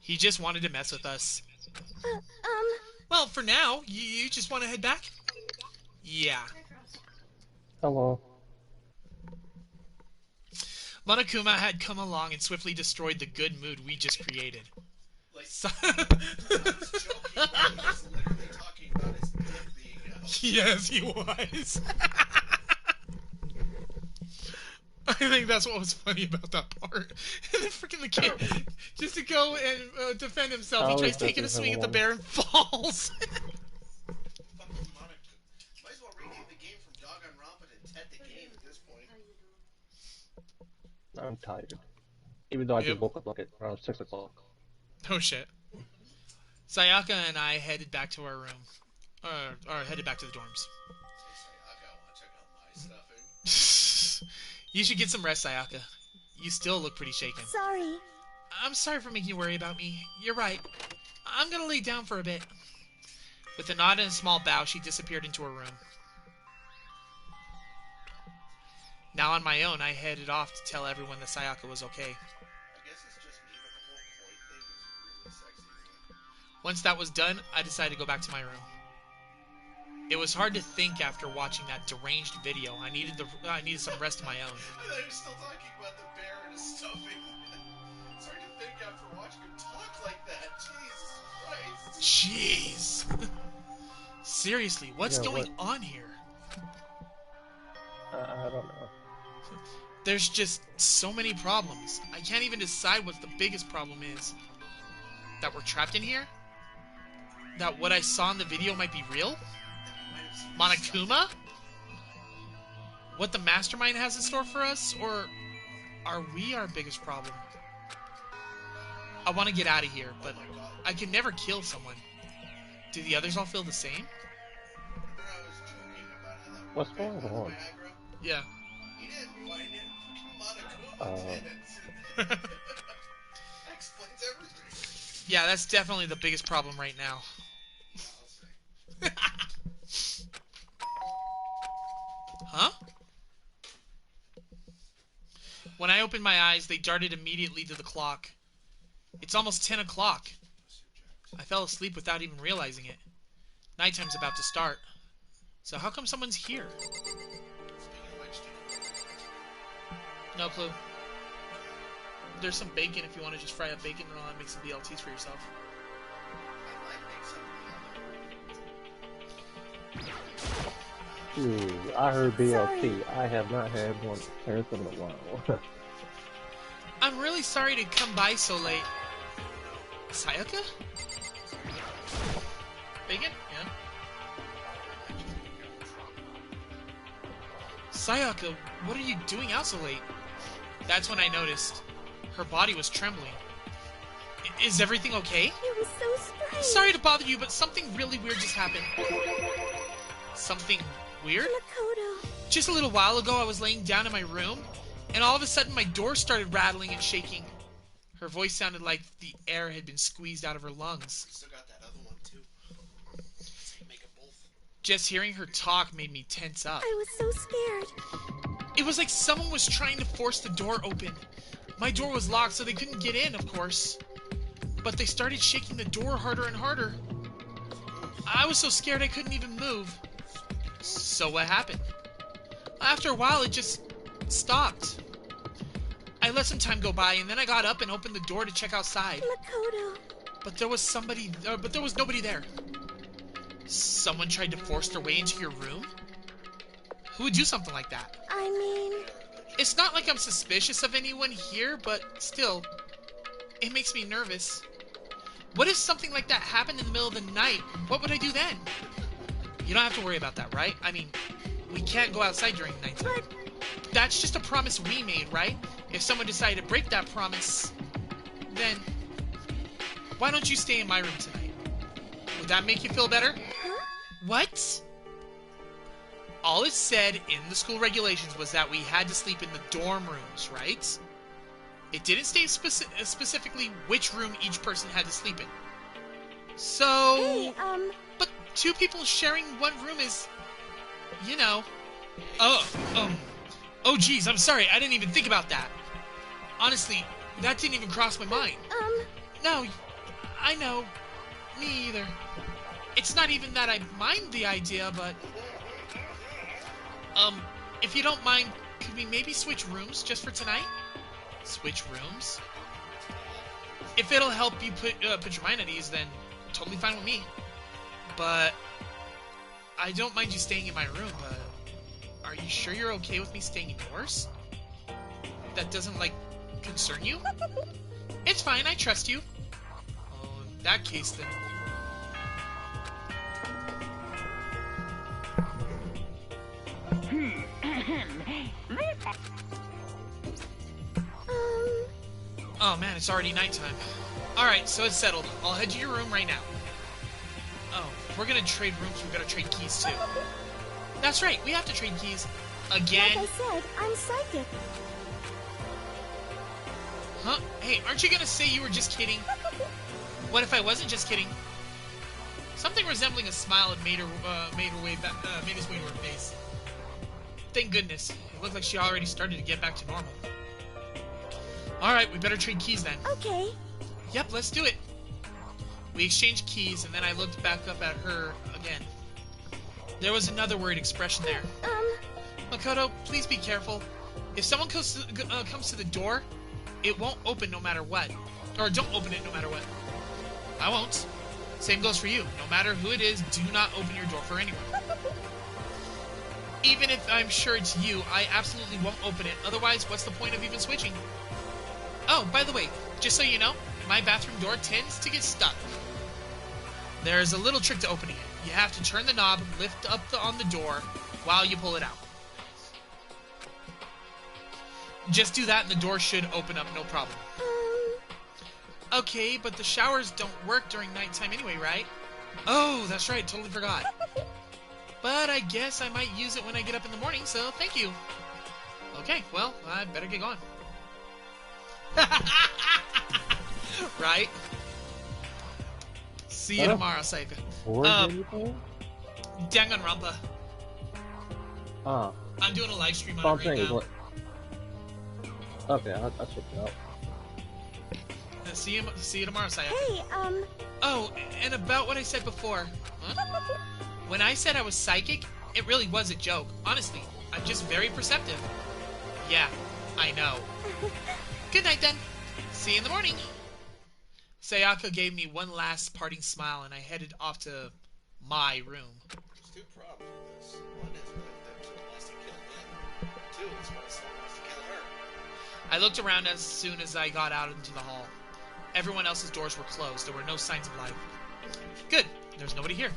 He just wanted to mess with us. Well, for now, you just want to head back? Yeah. Hello. Monokuma had come along and swiftly destroyed the good mood we just created. Yes, he was. I think that's what was funny about that part. And then freaking the kid, just to go and defend himself, he tries taking a swing at the bear and falls. Might as well rename the game from Danganronpa to Ted the Game at this point. I'm tired. Even though I just woke up like at around 6 o'clock. Oh shit. Sayaka and I headed back to our room. Or headed back to the dorms. You should get some rest, Sayaka. You still look pretty shaken. Sorry. I'm sorry for making you worry about me. You're right. I'm gonna lay down for a bit. With a nod and a small bow, she disappeared into her room. Now on my own, I headed off to tell everyone that Sayaka was okay. Once that was done, I decided to go back to my room. It was hard to think after watching that deranged video. I needed some rest of my own. I thought he was still talking about the bear and his stuffing. It's hard to think after watching him talk like that. Jesus Christ. Jeez. Seriously, what's going on here? I don't know. There's just so many problems. I can't even decide what the biggest problem is. That we're trapped in here? That what I saw in the video might be real? Monokuma? What the mastermind has in store for us? Or are we our biggest problem? I want to get out of here, but I can never kill someone. Do the others all feel the same? What's going on? Yeah. Yeah, that's definitely the biggest problem right now. Huh? When I opened my eyes, they darted immediately to the clock. It's almost 10 o'clock. I fell asleep without even realizing it. Nighttime's about to start. So how come someone's here? No clue. There's some bacon if you want to just fry up bacon and make some BLTs for yourself. I heard BLT. I have not had one in a while. I'm really sorry to come by so late. Sayaka? Bacon? Yeah. Sayaka, what are you doing out so late? That's when I noticed. Her body was trembling. Is everything okay? It was so strange. Sorry to bother you, but something really weird just happened. Something weird? Makoto. Just a little while ago, I was laying down in my room, and all of a sudden my door started rattling and shaking. Her voice sounded like the air had been squeezed out of her lungs. Still got that other one too. Make them both. Just hearing her talk made me tense up. I was so scared. It was like someone was trying to force the door open. My door was locked, so they couldn't get in, of course. But they started shaking the door harder and harder. I was so scared I couldn't even move. So what happened? After a while, it just stopped. I let some time go by, and then I got up and opened the door to check outside. Makoto. But there was nobody there. Someone tried to force their way into your room? Who would do something like that? I mean... It's not like I'm suspicious of anyone here, but still, it makes me nervous. What if something like that happened in the middle of the night? What would I do then? You don't have to worry about that, right? I mean, we can't go outside during nighttime. But... That's just a promise we made, right? If someone decided to break that promise, then why don't you stay in my room tonight? Would that make you feel better? Huh? What? All it said in the school regulations was that we had to sleep in the dorm rooms, right? It didn't state specifically which room each person had to sleep in. So... Hey, But two people sharing one room is... You know... Oh, geez, I'm sorry. I didn't even think about that. Honestly, that didn't even cross my mind. No, I know. Me either. It's not even that I mind the idea, but... if you don't mind, could we maybe switch rooms just for tonight? Switch rooms? If it'll help you put your mind at ease, then totally fine with me. But I don't mind you staying in my room, but are you sure you're okay with me staying in yours? That doesn't, like, concern you? It's fine, I trust you. Oh, in that case, then... Oh man, it's already nighttime. Alright, so it's settled. I'll head to your room right now. Oh, if we're gonna trade rooms, we gotta trade keys too. That's right, we have to trade keys. Again? Like I said, I'm psychic. Huh? Hey, aren't you gonna say you were just kidding? What if I wasn't just kidding? Something resembling a smile had made its way to her face. Thank goodness. It looked like she already started to get back to normal. Alright, we better trade keys then. Okay. Yep, let's do it. We exchanged keys, and then I looked back up at her again. There was another worried expression there. Makoto, please be careful. If someone comes to the door, it won't open no matter what. Or don't open it no matter what. I won't. Same goes for you. No matter who it is, do not open your door for anyone. Even if I'm sure it's you, I absolutely won't open it. Otherwise, what's the point of even switching? Oh, by the way, just so you know, my bathroom door tends to get stuck. There's a little trick to opening it. You have to turn the knob, lift up on the door while you pull it out. Just do that and the door should open up, no problem. Okay, but the showers don't work during nighttime anyway, right? Oh, that's right, totally forgot. But I guess I might use it when I get up in the morning, so thank you. Okay, well, I better get going. Right? See you tomorrow, Sayaka. Danganronpa. I'm doing a live stream on it right now. Okay, I'll check it out. See you tomorrow, Sayaka. Hey, Oh, and about what I said before. Huh? When I said I was psychic, it really was a joke. Honestly, I'm just very perceptive. Yeah, I know. Good night, then. See you in the morning. Sayaka gave me one last parting smile, and I headed off to my room. There's two problems with this. One is that someone wants to kill him. Two is when someone wants to kill her. I looked around as soon as I got out into the hall. Everyone else's doors were closed. There were no signs of life. Good. There's nobody here.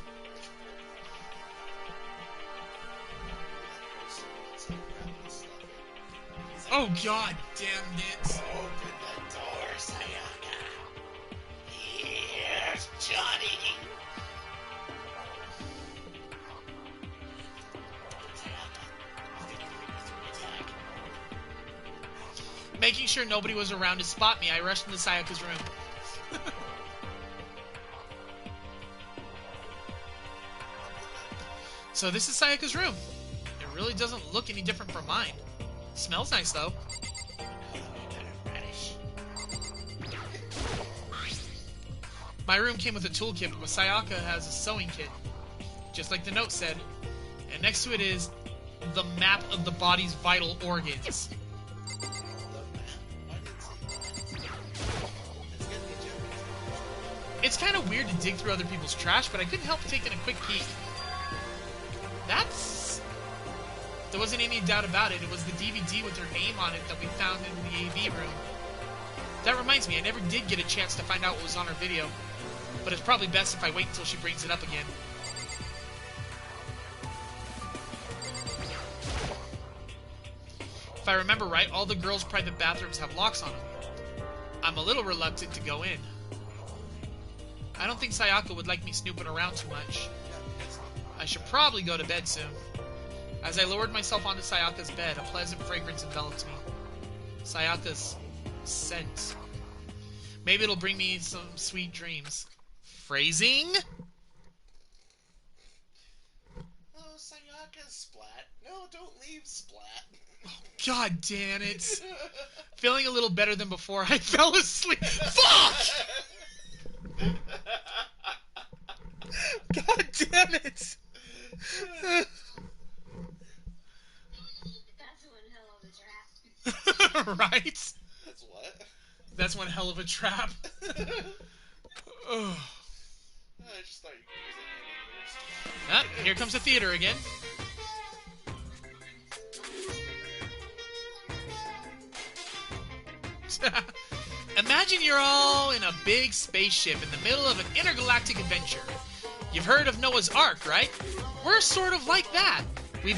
Oh, god damn it. Open the door, Sayaka. Here's Johnny. Making sure nobody was around to spot me, I rushed into Sayaka's room. So this is Sayaka's room. It really doesn't look any different from mine. Smells nice, though. My room came with a toolkit, but Sayaka has a sewing kit. Just like the note said. And next to it is the map of the body's vital organs. It's kind of weird to dig through other people's trash, but I couldn't help taking a quick peek. There wasn't any doubt about it. It was the DVD with her name on it that we found in the AV room. That reminds me, I never did get a chance to find out what was on her video. But it's probably best if I wait until she brings it up again. If I remember right, all the girls' private bathrooms have locks on them. I'm a little reluctant to go in. I don't think Sayaka would like me snooping around too much. I should probably go to bed soon. As I lowered myself onto Sayaka's bed, a pleasant fragrance enveloped me. Sayaka's scent. Maybe it'll bring me some sweet dreams. Phrasing? Oh, Sayaka, Splat. No, don't leave, Splat. Oh, god damn it. Feeling a little better than before, I fell asleep. Fuck! God damn it! Right? That's what? That's one hell of a trap. Oh. I just thought you could use it. Ah, here comes the theater again. Imagine you're all in a big spaceship in the middle of an intergalactic adventure. You've heard of Noah's Ark, right? We're sort of like that. We've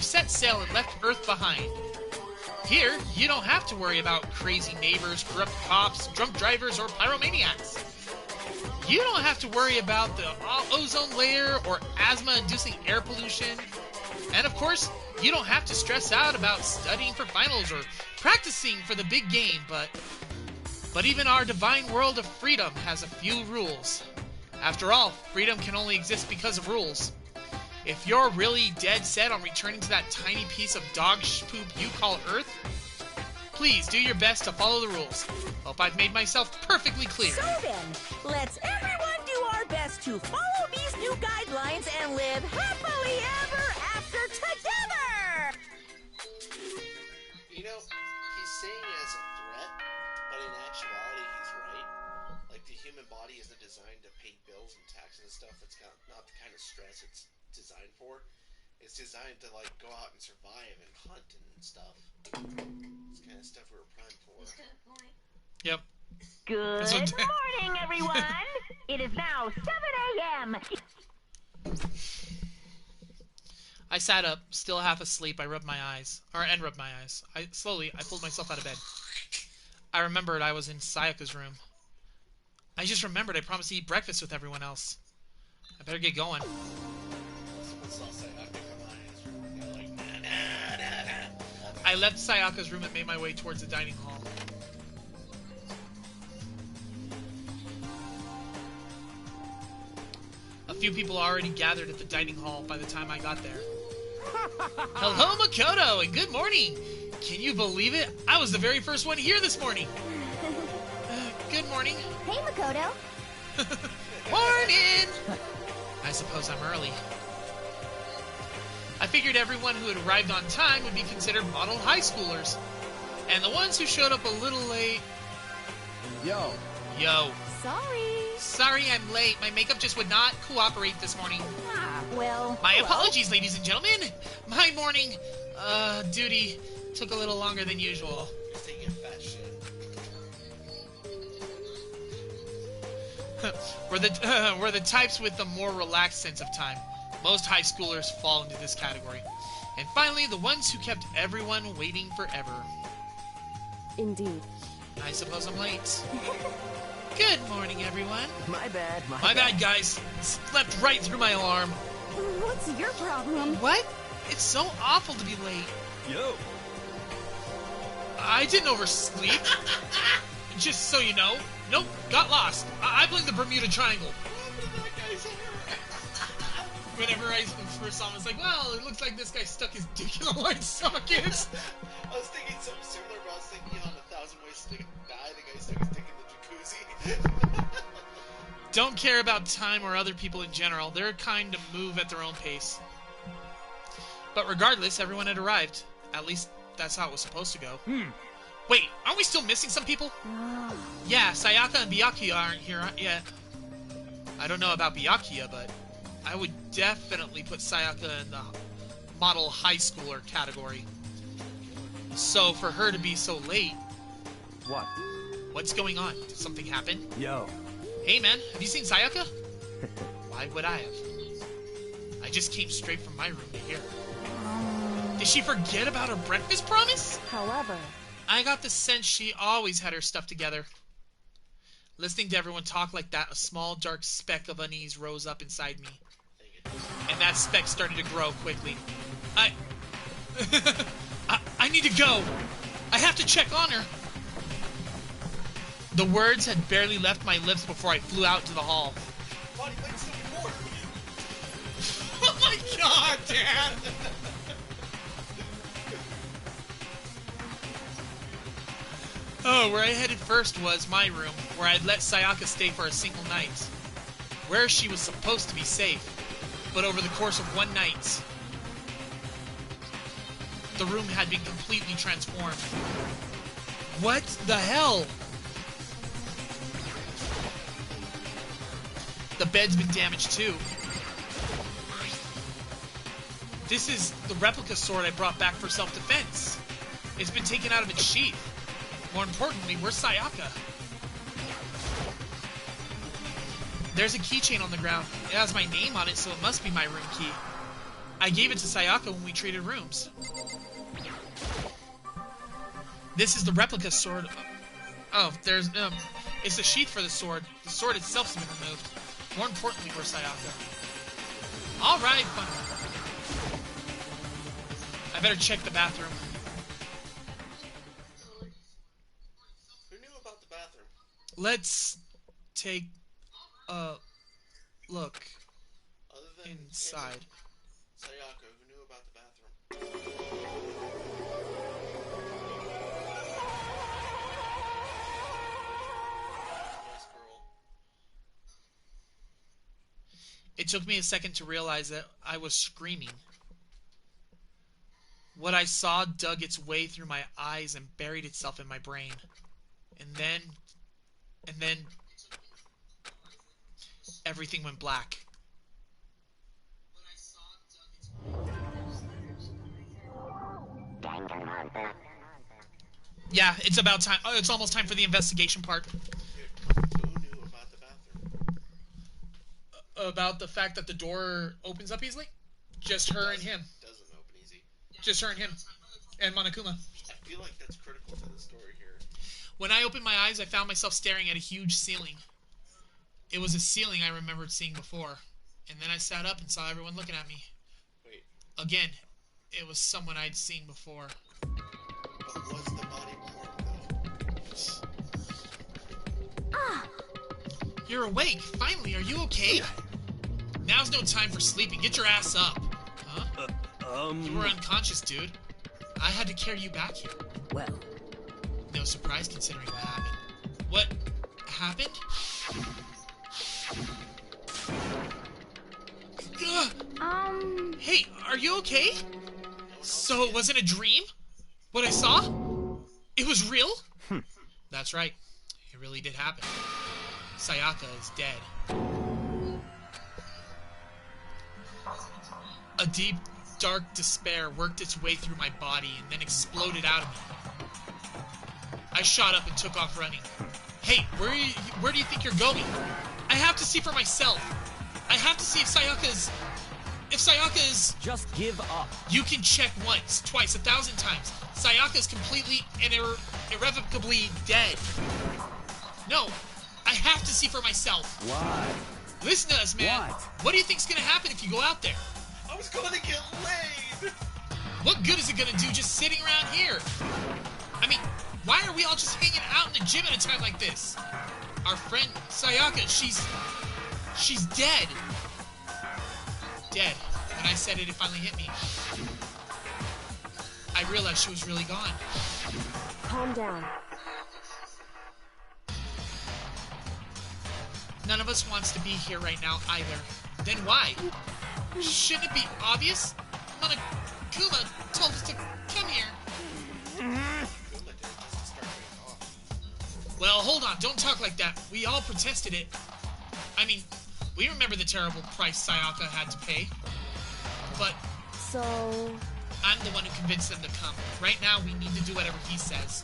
set sail and left Earth behind. Here, you don't have to worry about crazy neighbors, corrupt cops, drunk drivers, or pyromaniacs. You don't have to worry about the ozone layer or asthma-inducing air pollution. And of course, you don't have to stress out about studying for finals or practicing for the big game, but even our divine world of freedom has a few rules. After all, freedom can only exist because of rules. If you're really dead set on returning to that tiny piece of dog poop you call Earth, please do your best to follow the rules. Hope I've made myself perfectly clear. So then, let's everyone do our best to follow these new guidelines and live happily ever after together! You know, he's saying it as a threat, but in actuality, he's right. Like, the human body isn't designed to pay bills and taxes and stuff. It's not the kind of stress it's designed for. It's designed to, like, go out and survive and hunt and stuff. It's kind of stuff we were primed for. Yep. Good morning, everyone. It is now 7 a.m. I sat up, still half asleep. I rubbed my eyes. I pulled myself out of bed. I remembered I was in Sayaka's room. I just remembered I promised to eat breakfast with everyone else. I better get going. I left Sayaka's room and made my way towards the dining hall. A few people already gathered at the dining hall by the time I got there. Hello, Makoto, and good morning! Can you believe it? I was the very first one here this morning! Good morning. Hey, Makoto. Morning! I suppose I'm early. I figured everyone who had arrived on time would be considered model high schoolers. And the ones who showed up a little late... Yo. Sorry I'm late. My makeup just would not cooperate this morning. My apologies, ladies and gentlemen. My morning, duty took a little longer than usual. We're the types with the more relaxed sense of time. Most high schoolers fall into this category. And finally, the ones who kept everyone waiting forever. Indeed. I suppose I'm late. Good morning, everyone. My bad. My bad, guys. Slept right through my alarm. What's your problem? What? It's so awful to be late. Yo. I didn't oversleep. Just so you know. Nope, got lost. I blame the Bermuda Triangle. Whenever I first saw him, I was like, well, it looks like this guy stuck his dick in a light socket. I was thinking something similar, but I was thinking on 1,000 Ways to Die, the guy stuck his dick in the jacuzzi. Don't care about time or other people in general. They're kind to move at their own pace. But regardless, everyone had arrived. At least, that's how it was supposed to go. Wait, aren't we still missing some people? Yeah, Sayaka and Byakuya aren't here yet. I don't know about Byakuya, but I would definitely put Sayaka in the model high schooler category. So for her to be so late... What? What's going on? Did something happen? Yo. Hey man, have you seen Sayaka? Why would I have? I just came straight from my room to here. Did she forget about her breakfast promise? However... I got the sense she always had her stuff together. Listening to everyone talk like that, a small dark speck of unease rose up inside me. And that speck started to grow quickly. I need to go. I have to check on her. The words had barely left my lips before I flew out to the hall. Oh my god, Dad! Oh, where I headed first was my room, where I'd let Sayaka stay for a single night. Where she was supposed to be safe, but over the course of one night, the room had been completely transformed. What the hell? The bed's been damaged too. This is the replica sword I brought back for self-defense. It's been taken out of its sheath. More importantly, where's Sayaka? There's a keychain on the ground. It has my name on it, so it must be my room key. I gave it to Sayaka when we traded rooms. This is the replica sword. Oh, there's it's a sheath for the sword. The sword itself's been removed. More importantly, we're Sayaka. All right, fun. I better check the bathroom. Who knew about the bathroom? Let's take a look Other than inside. Sayaka, who knew about the bathroom? Yes, girl. It took me a second to realize that I was screaming. What I saw dug its way through my eyes and buried itself in my brain. And then everything went black. Yeah, it's about time. Oh, it's almost time for the investigation part. Who knew about the bathroom? About the fact that the door opens up easily? Just her and him. Doesn't open easy. Just her and him. And Monokuma. I feel like that's critical to the story here. When I opened my eyes, I found myself staring at a huge ceiling. It was a ceiling I remembered seeing before. And then I sat up and saw everyone looking at me. Wait. Again, it was someone I'd seen before. But was the body warm, though? You're awake. Finally, are you okay? Now's no time for sleeping. Get your ass up. Huh? You were unconscious, dude. I had to carry you back here. Well, no surprise considering what happened. What happened? Hey, are you okay? So it wasn't a dream? What I saw? It was real? That's right. It really did happen. Sayaka is dead. A deep, dark despair worked its way through my body and then exploded out of me. I shot up and took off running. Hey, where do you think you're going? I have to see for myself. I have to see if Sayaka is... Just give up. You can check once, twice, 1,000 times. Sayaka is completely and irrevocably dead. No, I have to see for myself. Why? Listen to us, man. What do you think's gonna happen if you go out there? I was going to get laid! What good is it gonna do just sitting around here? I mean, why are we all just hanging out in the gym at a time like this? Our friend Sayaka, she's dead. Dead. When I said it, it finally hit me. I realized she was really gone. Calm down. None of us wants to be here right now either. Then why? Shouldn't it be obvious? Monokuma told us to come here. Well, hold on. Don't talk like that. We all protested it. I mean, we remember the terrible price Sayaka had to pay. But... So... I'm the one who convinced them to come. Right now, we need to do whatever he says.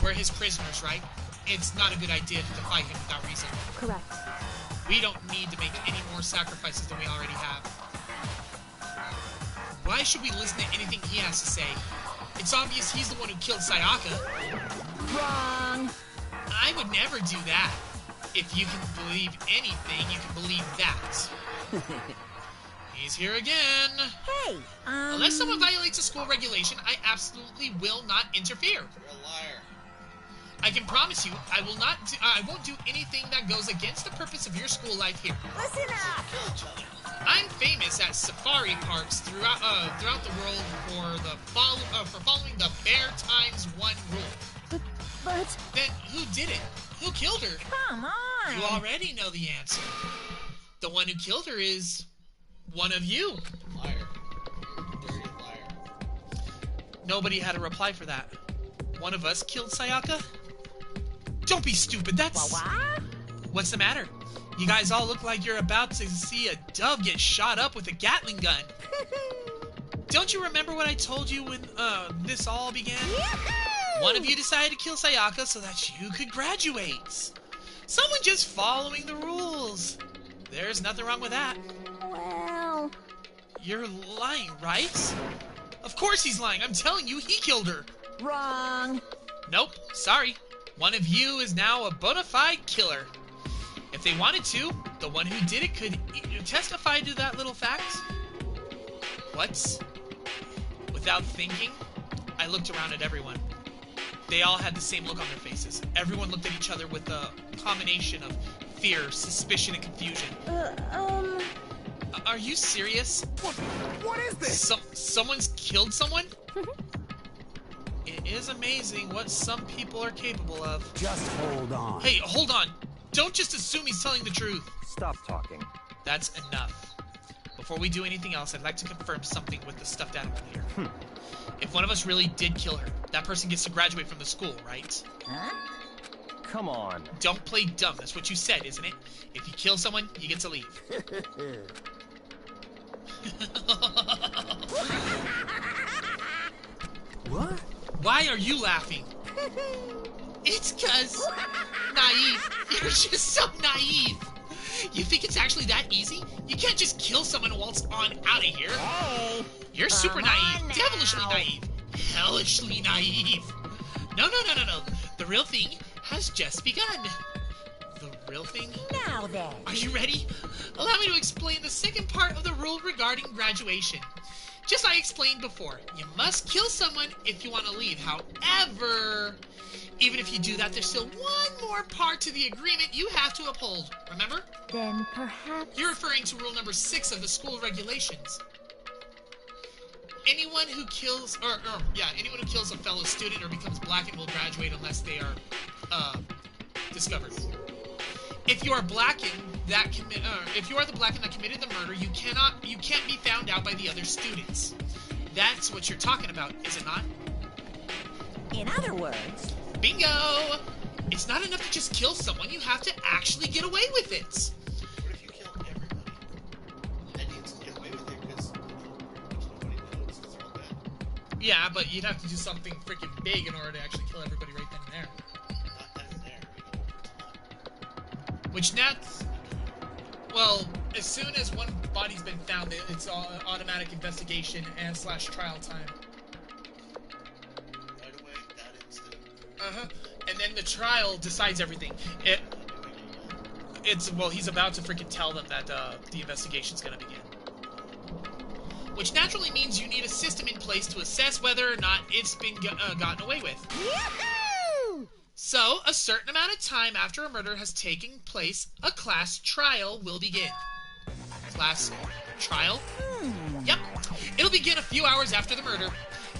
We're his prisoners, right? It's not a good idea to defy him without reason. Correct. We don't need to make any more sacrifices than we already have. Why should we listen to anything he has to say? It's obvious he's the one who killed Sayaka. Wrong. I would never do that. If you can believe anything, you can believe that. He's here again. Hey, Unless someone violates a school regulation, I absolutely will not interfere. You're a liar. I can promise you, I won't do anything that goes against the purpose of your school life here. Listen up. Kill each other. I'm famous at safari parks throughout the world for following the Bear Times 1 rule. But... Then who did it? Who killed her? Come on. You already know the answer. The one who killed her is one of you. Liar. Dirty liar. Nobody had a reply for that. One of us killed Sayaka? Don't be stupid, that's... What's the matter? You guys all look like you're about to see a dove get shot up with a Gatling gun. Don't you remember what I told you when this all began? One of you decided to kill Sayaka so that you could graduate. Someone just following the rules. There's nothing wrong with that. Well... You're lying, right? Of course he's lying. I'm telling you, he killed her. Wrong. Nope, sorry. One of you is now a bona fide killer. If they wanted to, the one who did it could testify to that little fact. What? Without thinking, I looked around at everyone. They all had the same look on their faces. Everyone looked at each other with a combination of fear, suspicion, and confusion. Are you serious? What is this? Someone's killed someone? It is amazing what some people are capable of. Just hold on. Hey, hold on. Don't just assume he's telling the truth. Stop talking. That's enough. Before we do anything else, I'd like to confirm something with the stuffed animal here. If one of us really did kill her, that person gets to graduate from the school, right? Huh? Come on. Don't play dumb. That's what you said, isn't it? If you kill someone, you get to leave. What? Why are you laughing? It's 'cause naive. You're just so naive. You think it's actually that easy? You can't just kill someone and waltz on out of here. Hey, You're super naive, devilishly naive, hellishly naive. No. The real thing has just begun. The real thing? Now then. Are you ready? Allow me to explain the second part of the rule regarding graduation. Just like I explained before, you must kill someone if you want to leave. However, even if you do that, there's still one more part to the agreement you have to uphold. Remember? Then perhaps... You're referring to rule number 6 of the school regulations. Anyone who kills, anyone who kills a fellow student or becomes blackened will graduate unless they are, discovered. If you are blackened if you are the blackened that committed the murder, you can't be found out by the other students. That's what you're talking about, is it not? In other words... Bingo! It's not enough to just kill someone, you have to actually get away with it. What if you kill everybody? Then you get away with it because nobody knows because they're all dead. Yeah, but you'd have to do something freaking big in order to actually kill everybody right then and there. Not then and there. We go over time. Which well, as soon as one body's been found, it's all automatic investigation and / trial time. Right away, that instant. And then the trial decides everything. He's about to freaking tell them that the investigation's gonna begin. Which naturally means you need a system in place to assess whether or not it's been gotten away with. Yahoo! So, a certain amount of time after a murder has taken place, a class trial will begin. Class trial? Yep. It'll begin a few hours after the murder.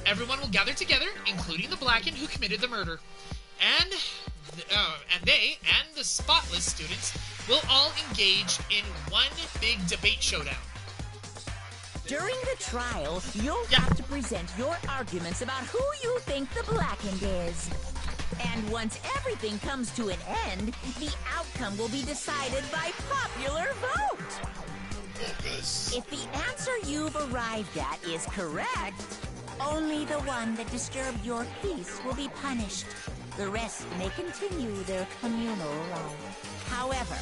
Everyone will gather together, including the blackened who committed the murder. And they and the spotless students will all engage in one big debate showdown. During the trial, you'll have to present your arguments about who you think the blackened is. And once everything comes to an end, the outcome will be decided by popular vote. If the answer you've arrived at is correct, only the one that disturbed your peace will be punished. The rest may continue their communal life. However,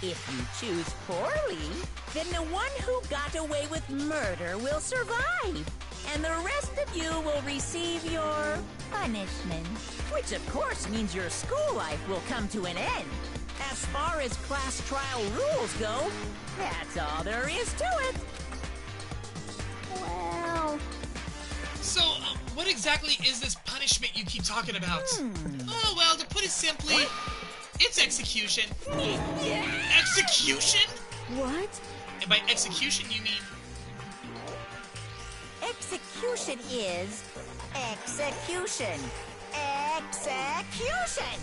if you choose poorly, then the one who got away with murder will survive, and the rest of you will receive your punishment. Which of course means your school life will come to an end. As far as class trial rules go, that's all there is to it. Well... So, what exactly is this punishment you keep talking about? Oh, well, to put it simply, it's execution. Execution? What? And by execution, you mean... Execution is... execution. Execution!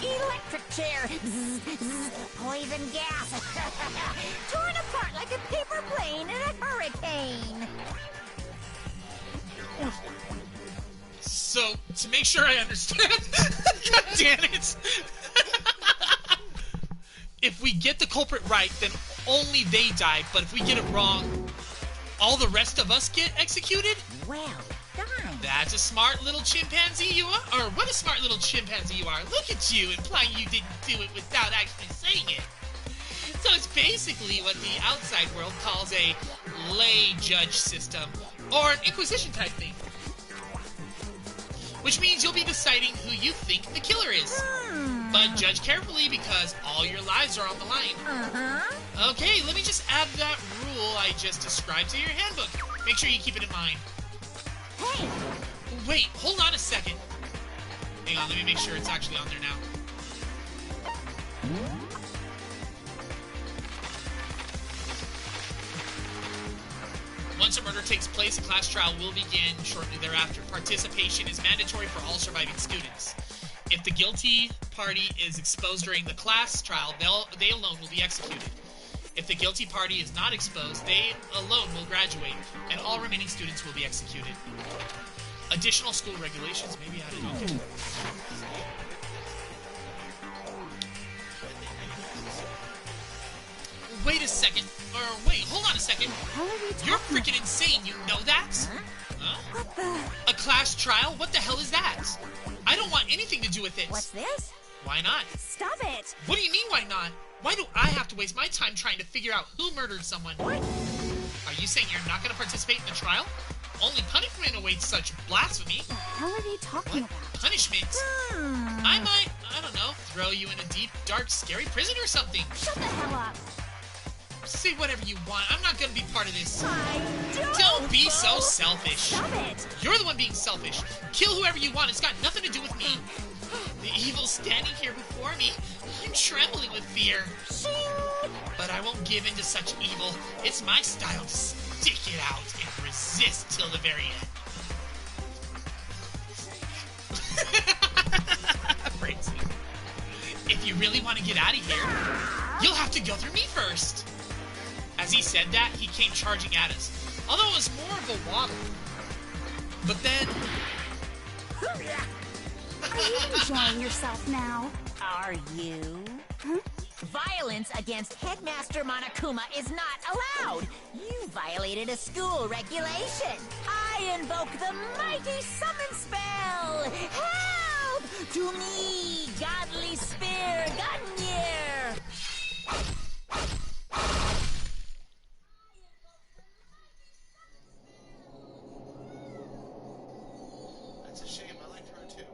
Electric chair! Poison gas! Torn apart like a paper plane in a hurricane! So, to make sure I understand... God damn it! If we get the culprit right, then only they die, but if we get it wrong, all the rest of us get executed? Well done. That's a smart little chimpanzee you are. Or what a smart little chimpanzee you are. Look at you, implying you didn't do it without actually saying it. So it's basically what the outside world calls a lay judge system, or an inquisition type thing. which means you'll be deciding who you think the killer is. But judge carefully because all your lives are on the line. Okay, let me just add that rule I just described to your handbook. Make sure you keep it in mind. Hey! Wait, hold on a second. Hang on, let me make sure it's actually on there now. Once a murder takes place, a class trial will begin shortly thereafter. Participation is mandatory for all surviving students. If the guilty party is exposed during the class trial, they alone will be executed. If the guilty party is not exposed, they alone will graduate, and all remaining students will be executed. Additional school regulations may be added. Okay. Wait a second. Or wait, hold on a second. You're freaking insane. You know that? Huh? What the? A class trial? What the hell is that? I don't want anything to do with it. What's this? Why not? Stop it! What do you mean, why not? Why do I have to waste my time trying to figure out who murdered someone? What? Are you saying you're not going to participate in the trial? Only punishment awaits such blasphemy. What the hell are they talking about? Punishment? I might, I don't know, throw you in a deep, dark, scary prison or something. Shut the hell up! Say whatever you want. I'm not going to be part of this. Don't Don't be so selfish. Stop it! You're the one being selfish. Kill whoever you want. It's got nothing to do with me. The evil's standing here before me. I'm trembling with fear. But I won't give in to such evil. It's my style to stick it out and resist till the very end. Crazy. If you really want to get out of here, you'll have to go through me first. As he said that, he came charging at us. Although it was more of a waddle. But then... Are you enjoying yourself now? Are you? Huh? Violence against Headmaster Monokuma is not allowed. You violated a school regulation. I invoke the mighty summon spell. Help! To me, godly spear, Gungnir! That's a shame. I liked her too.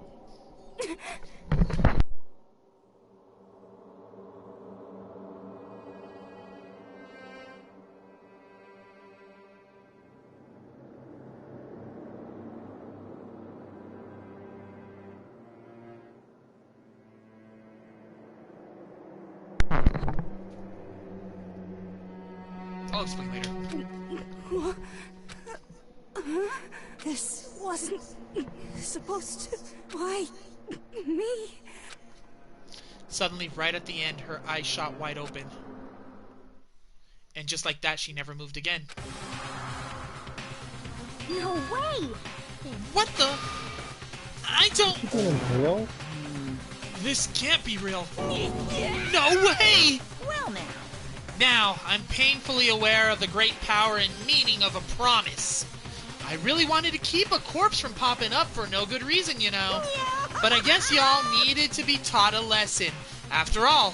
I'll explain later. This wasn't supposed to... Why? Me? Suddenly, right at the end, her eyes shot wide open. And just like that, she never moved again. No way! What the? I don't... Is it real? This can't be real. No way! Well now. Now, I'm painfully aware of the great power and meaning of a promise. I really wanted to keep a corpse from popping up for no good reason, you know. But I guess y'all needed to be taught a lesson. After all.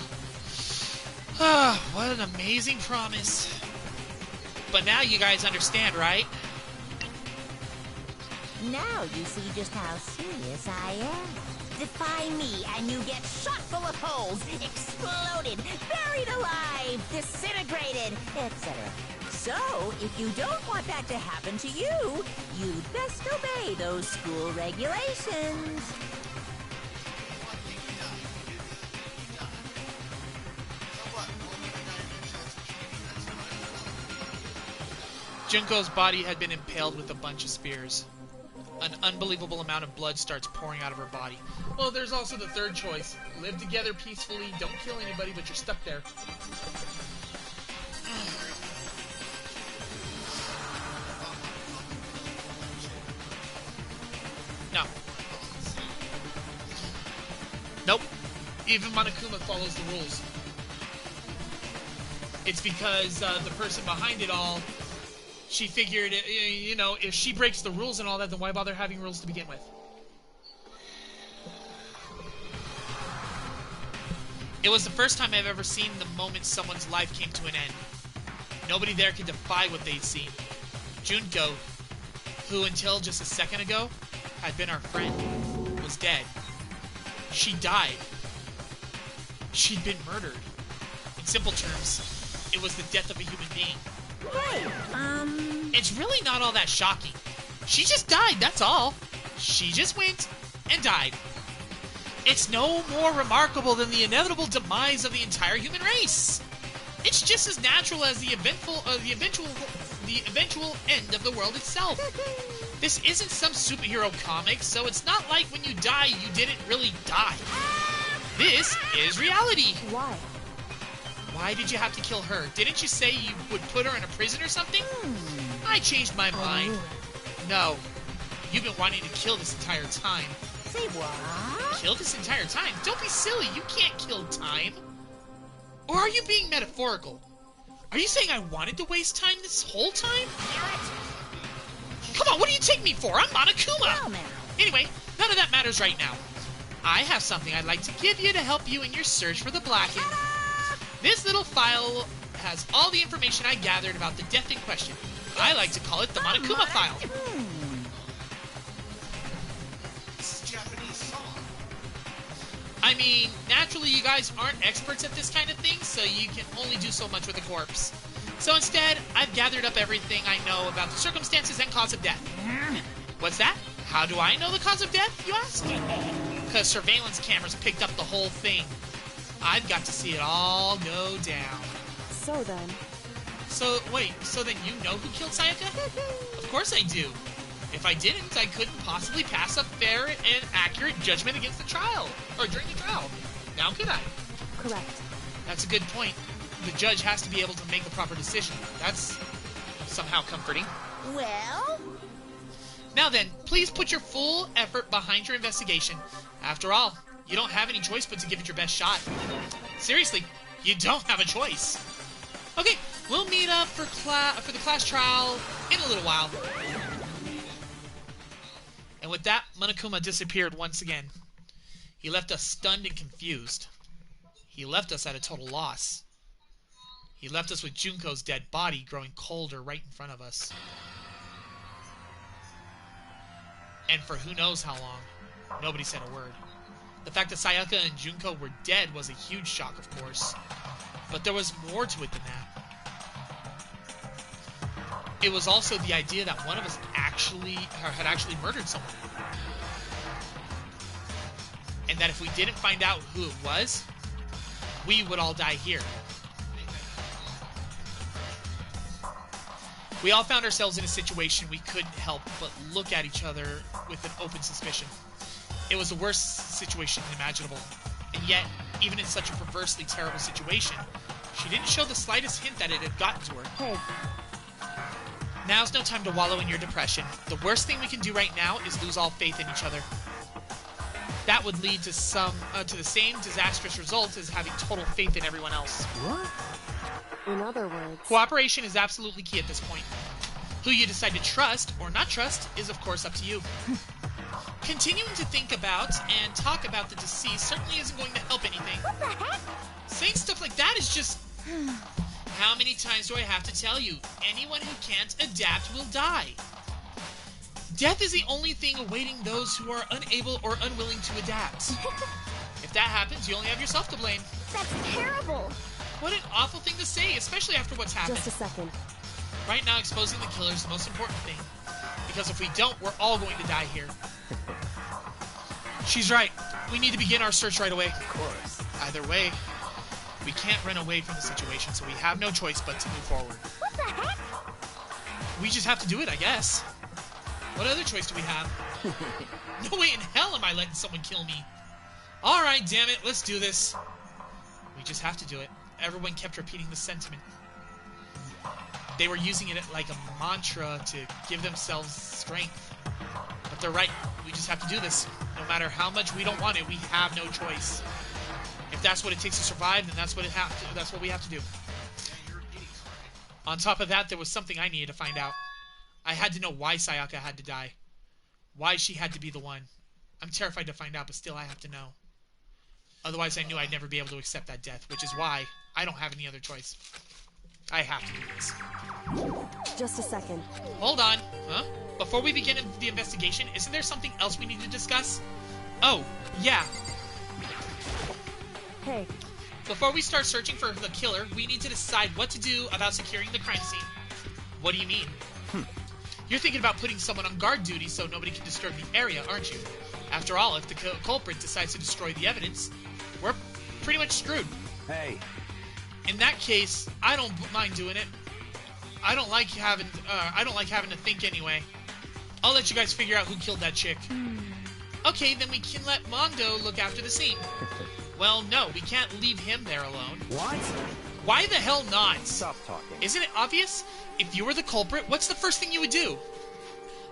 What an amazing promise. But now you guys understand, right? Now you see just how serious I am. Defy me and you get shot full of holes, exploded, buried alive, disintegrated, etc. So, if you don't want that to happen to you, you'd best obey those school regulations. Junko's body had been impaled with a bunch of spears. An unbelievable amount of blood starts pouring out of her body. Well, there's also the third choice. Live together peacefully, don't kill anybody, but you're stuck there. No. Nope. Even Monokuma follows the rules. It's because the person behind it all, she figured, you know, if she breaks the rules and all that, then why bother having rules to begin with? It was the first time I've ever seen the moment someone's life came to an end. Nobody there could defy what they'd seen. Junko, who until just a second ago had been our friend was dead. She died. She'd been murdered. In simple terms, it was the death of a human being. Right. It's really not all that shocking. She just died, that's all. She just went and died. It's no more remarkable than the inevitable demise of the entire human race. It's just as natural as the eventual end of the world itself. This isn't some superhero comic, so it's not like when you die, you didn't really die. This is reality. Why? Why did you have to kill her? Didn't you say you would put her in a prison or something? I changed my mind. No. You've been wanting to kill this entire time. Say what? Kill this entire time? Don't be silly. You can't kill time. Or are you being metaphorical? Are you saying I wanted to waste time this whole time? Come on, what do you take me for? I'm Monokuma. Anyway, none of that matters right now. I have something I'd like to give you to help you in your search for the Blackened. This little file has all the information I gathered about the death in question. I like to call it the Monokuma file. This is Japanese song. I mean, naturally you guys aren't experts at this kind of thing, so you can only do so much with a corpse. So instead, I've gathered up everything I know about the circumstances and cause of death. What's that? How do I know the cause of death, you ask? Because surveillance cameras picked up the whole thing. I've got to see it all go down. So then... So, wait, so then you know who killed Sayaka? Of course I do. If I didn't, I couldn't possibly pass a fair and accurate judgment against the trial. Or during the trial. Now could I? Correct. That's a good point. The judge has to be able to make the proper decision. That's somehow comforting. Well? Now then, please put your full effort behind your investigation. After all, you don't have any choice but to give it your best shot. Seriously, you don't have a choice. Okay, we'll meet up for the class trial in a little while. And with that, Monokuma disappeared once again. He left us stunned and confused. He left us at a total loss. He left us with Junko's dead body growing colder right in front of us. And for who knows how long, nobody said a word. The fact that Sayaka and Junko were dead was a huge shock, of course. But there was more to it than that. It was also the idea that one of us had actually murdered someone. And that if we didn't find out who it was, we would all die here. We all found ourselves in a situation we couldn't help but look at each other with an open suspicion. It was the worst situation imaginable. And yet, even in such a perversely terrible situation, she didn't show the slightest hint that it had gotten to her. Hey. Now's no time to wallow in your depression. The worst thing we can do right now is lose all faith in each other. That would lead to the same disastrous result as having total faith in everyone else. What? In other words... Cooperation is absolutely key at this point. Who you decide to trust or not trust is, of course, up to you. Continuing to think about and talk about the deceased certainly isn't going to help anything. What the heck? Saying stuff like that is just... How many times do I have to tell you? Anyone who can't adapt will die. Death is the only thing awaiting those who are unable or unwilling to adapt. If that happens, you only have yourself to blame. That's terrible. What an awful thing to say, especially after what's happened. Just a second. Right now, exposing the killer is the most important thing. Because if we don't, we're all going to die here. She's right. We need to begin our search right away. Of course. Either way, we can't run away from the situation, so we have no choice but to move forward. What the heck? We just have to do it, I guess. What other choice do we have? No way in hell am I letting someone kill me. Alright, damn it, let's do this. We just have to do it. Everyone kept repeating the sentiment. They were using it like a mantra to give themselves strength. But they're right. We just have to do this. No matter how much we don't want it, we have no choice. If that's what it takes to survive, then that's what we have to do. On top of that, there was something I needed to find out. I had to know why Sayaka had to die. Why she had to be the one. I'm terrified to find out, but still I have to know. Otherwise, I knew I'd never be able to accept that death, which is why I don't have any other choice. I have to do this. Just a second. Hold on. Huh? before we begin the investigation, isn't there something else we need to discuss? Oh, yeah. Hey. Before we start searching for the killer, we need to decide what to do about securing the crime scene. What do you mean? You're thinking about putting someone on guard duty so nobody can disturb the area, aren't you? After all, if the culprit decides to destroy the evidence, we're pretty much screwed. Hey. In that case, I don't mind doing it. I don't like having to think anyway. I'll let you guys figure out who killed that chick. Okay, then we can let Mondo look after the scene. Well, no, we can't leave him there alone. What? Why the hell not? Stop talking. Isn't it obvious? If you were the culprit, what's the first thing you would do?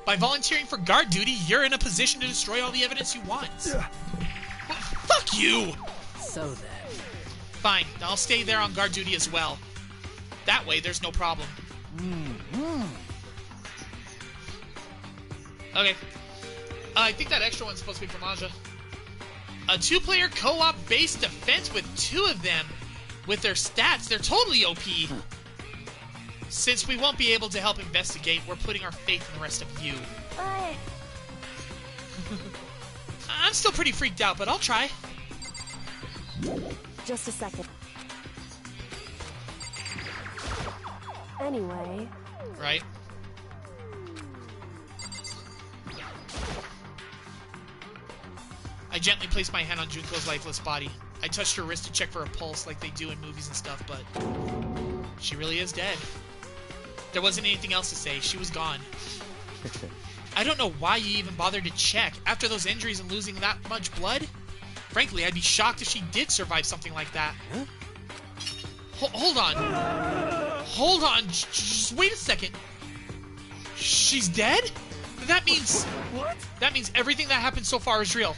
By volunteering for guard duty, you're in a position to destroy all the evidence you want. Well, fuck you! So then. Fine, I'll stay there on guard duty as well. That way, there's no problem. Okay. I think that extra one's supposed to be from Aja. A 2-player co-op based defense with 2 of them. With their stats, they're totally OP. Since we won't be able to help investigate, we're putting our faith in the rest of you. But... I'm still pretty freaked out, but I'll try. Just a second. Anyway... Right. I gently placed my hand on Junko's lifeless body. I touched her wrist to check for a pulse like they do in movies and stuff, but she really is dead. There wasn't anything else to say. She was gone. I don't know why you even bothered to check. After those injuries and losing that much blood? Frankly, I'd be shocked if she did survive something like that. Huh? Hold on. Hold on. Just wait a second. She's dead? That means... What? That means everything that happened so far is real.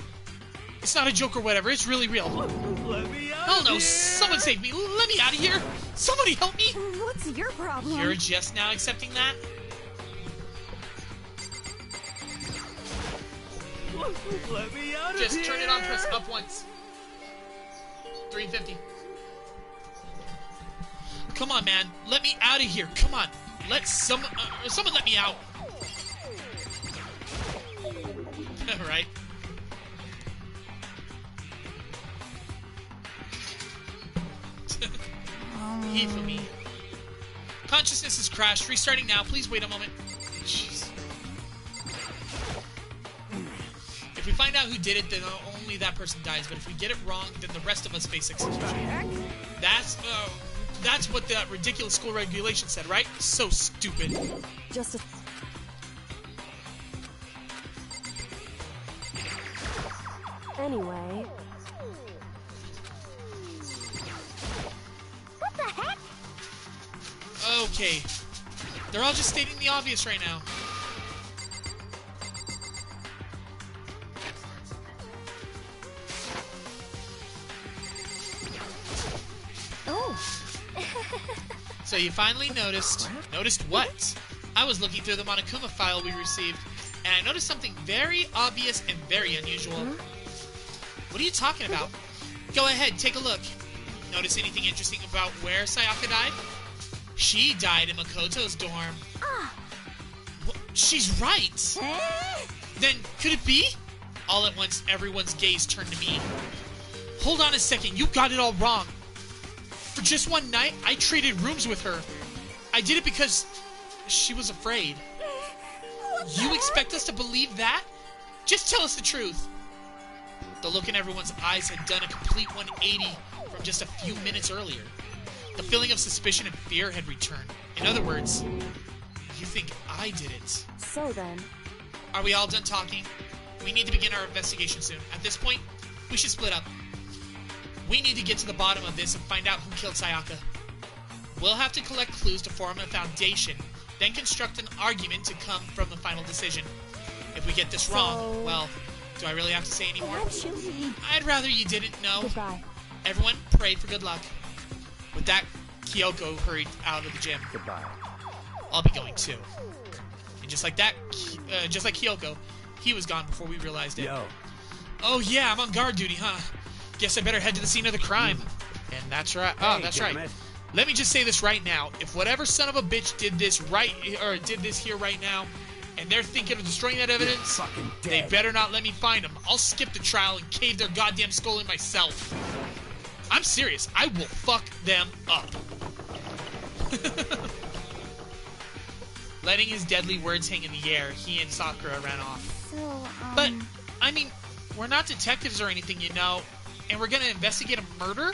It's not a joke or whatever. It's really real. Let me out Oh no, here. someone save me. Let me out of here. Somebody help me. What's your problem? You're just now accepting that? Let me out of Just here. turn it on, press up once. 350. Come on, man. Let me out of here. Come on. Let someone let me out. Right. He for me. Consciousness has crashed. Restarting now. Please wait a moment. Jeez. If we find out who did it, then only that person dies. But if we get it wrong, then the rest of us face execution. That's what that ridiculous school regulation said, right? So stupid. Just a... Anyway... What the heck? Okay. They're all just stating the obvious right now. Oh. So you finally noticed. Noticed what? I was looking through the Monokuma file we received, and I noticed something very obvious and very unusual. What are you talking about? Go ahead, take a look. Notice anything interesting about where Sayaka died? She died in Makoto's dorm. She's right. Then, could it be? All at once, everyone's gaze turned to me. Hold on a second, you got it all wrong. For just one night, I traded rooms with her. I did it because she was afraid. You expect us to believe that? Just tell us the truth. The look in everyone's eyes had done a complete 180 from just a few minutes earlier. The feeling of suspicion and fear had returned. In other words, you think I did it. So then... Are we all done talking? We need to begin our investigation soon. At this point, we should split up. We need to get to the bottom of this and find out who killed Sayaka. We'll have to collect clues to form a foundation, then construct an argument to come from the final decision. If we get this wrong, well, do I really have to say any more? I'd rather you didn't know. Goodbye. Everyone, pray for good luck. With that, Kyoko hurried out of the gym. Goodbye. I'll be going too. And just like that, just like Kyoko, he was gone before we realized it. Yo. Oh yeah, I'm on guard duty, huh? Guess I better head to the scene of the crime. And that's right. Oh, that's right. Let me just say this right now. If whatever son of a bitch did this here right now, and they're thinking of destroying that evidence, they better not let me find them. I'll skip the trial and cave their goddamn skull in myself. I'm serious. I will fuck them up. Letting his deadly words hang in the air, he and Sakura ran off. So, But, I mean, we're not detectives or anything, you know, and we're gonna investigate a murder?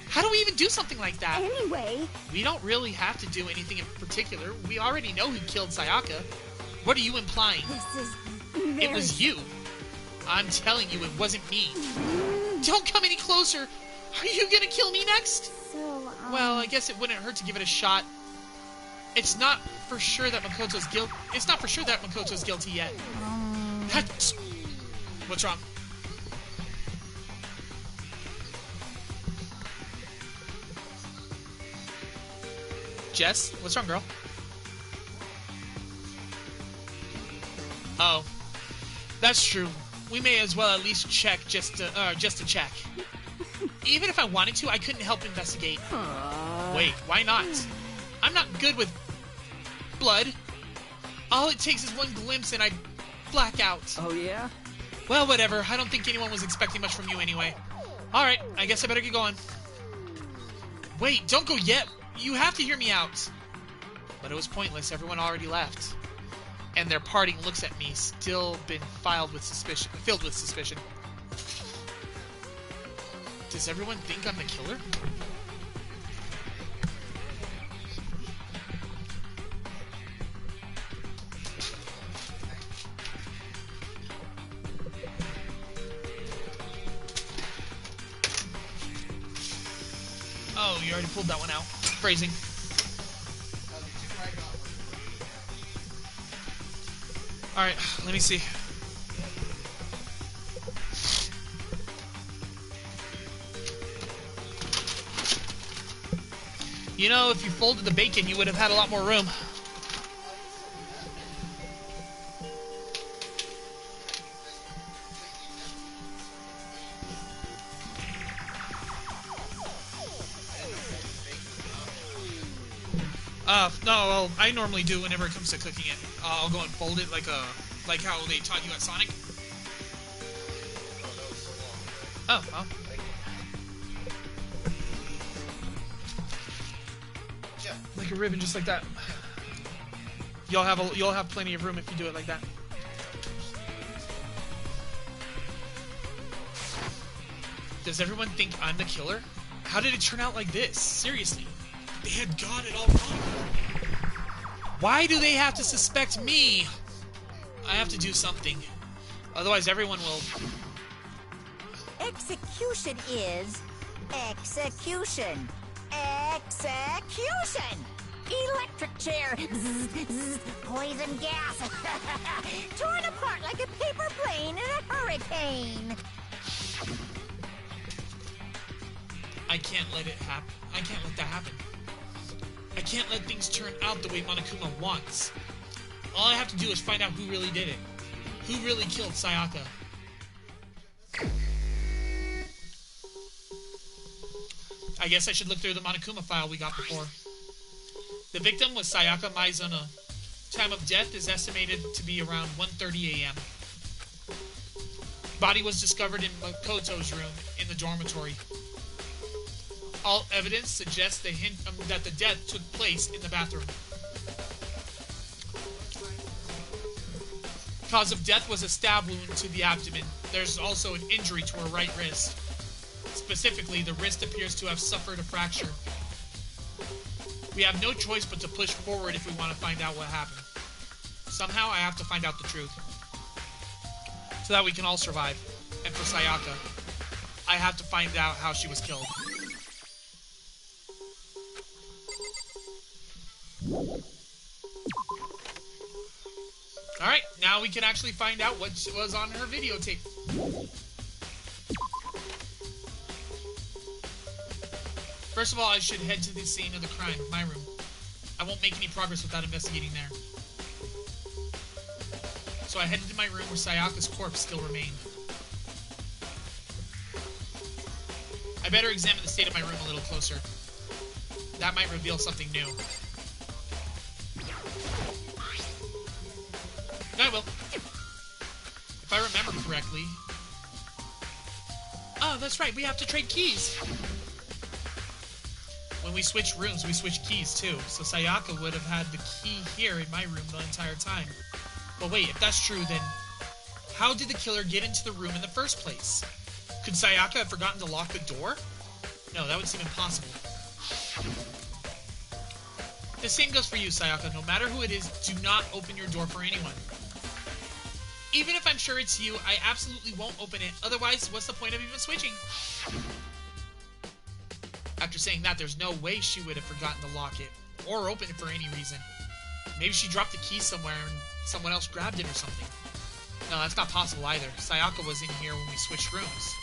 How do we even do something like that? Anyway... We don't really have to do anything in particular. We already know who killed Sayaka. What are you implying? This is very... It was you. I'm telling you, it wasn't me. Don't come any closer. Are you gonna kill me next? So, Well, I guess it wouldn't hurt to give it a shot. It's not for sure that Makoto's guilty yet. What's wrong? Jess, what's wrong, girl? Oh, that's true. We may as well at least check just to check. Even if I wanted to, I couldn't help investigate. Wait, why not? I'm not good with blood. All it takes is one glimpse and I black out. Oh, yeah? Well, whatever. I don't think anyone was expecting much from you anyway. Alright, I guess I better get going. Wait, don't go yet. You have to hear me out. But it was pointless. Everyone already left. And their parting looks at me still been filled with suspicion. Does everyone think I'm the killer? Oh, you already pulled that one out. Phrasing. Alright, let me see. You know, if you folded the bacon, you would have had a lot more room. No, well, I normally do whenever it comes to cooking it. I'll go and fold it like how they taught you at Sonic. Oh, well. Like a ribbon, just like that. You'll have plenty of room if you do it like that. Does everyone think I'm the killer? How did it turn out like this? Seriously. They had got it all wrong. Why do they have to suspect me? I have to do something. Otherwise everyone will... Execution is... execution. Execution! Electric chair. Zzz, zzz, poison gas. Torn apart like a paper plane in a hurricane. I can't let it happen. I can't let that happen. I can't let things turn out the way Monokuma wants. All I have to do is find out who really did it. Who really killed Sayaka. I guess I should look through the Monokuma file we got before. The victim was Sayaka Maizuna. Time of death is estimated to be around 1:30 a.m. Body was discovered in Makoto's room in the dormitory. All evidence suggests that the death took place in the bathroom. Cause of death was a stab wound to the abdomen. There's also an injury to her right wrist. Specifically, the wrist appears to have suffered a fracture. We have no choice but to push forward if we want to find out what happened. Somehow, I have to find out the truth. So that we can all survive. And for Sayaka, I have to find out how she was killed. Alright, now we can actually find out what was on her videotape. First of all, I should head to the scene of the crime, my room. I won't make any progress without investigating there. So I headed to my room where Sayaka's corpse still remained. I better examine the state of my room a little closer. That might reveal something new. I will. If I remember correctly. Oh, that's right. We have to trade keys. When we switch rooms, we switch keys too. So Sayaka would have had the key here in my room the entire time. But wait, if that's true, then how did the killer get into the room in the first place? Could Sayaka have forgotten to lock the door? No, that would seem impossible. The same goes for you, Sayaka. No matter who it is, do not open your door for anyone. Even if I'm sure it's you, I absolutely won't open it. Otherwise, what's the point of even switching? After saying that, there's no way she would have forgotten to lock it, or open it for any reason. Maybe she dropped the key somewhere and someone else grabbed it or something. No, that's not possible either. Sayaka was in here when we switched rooms.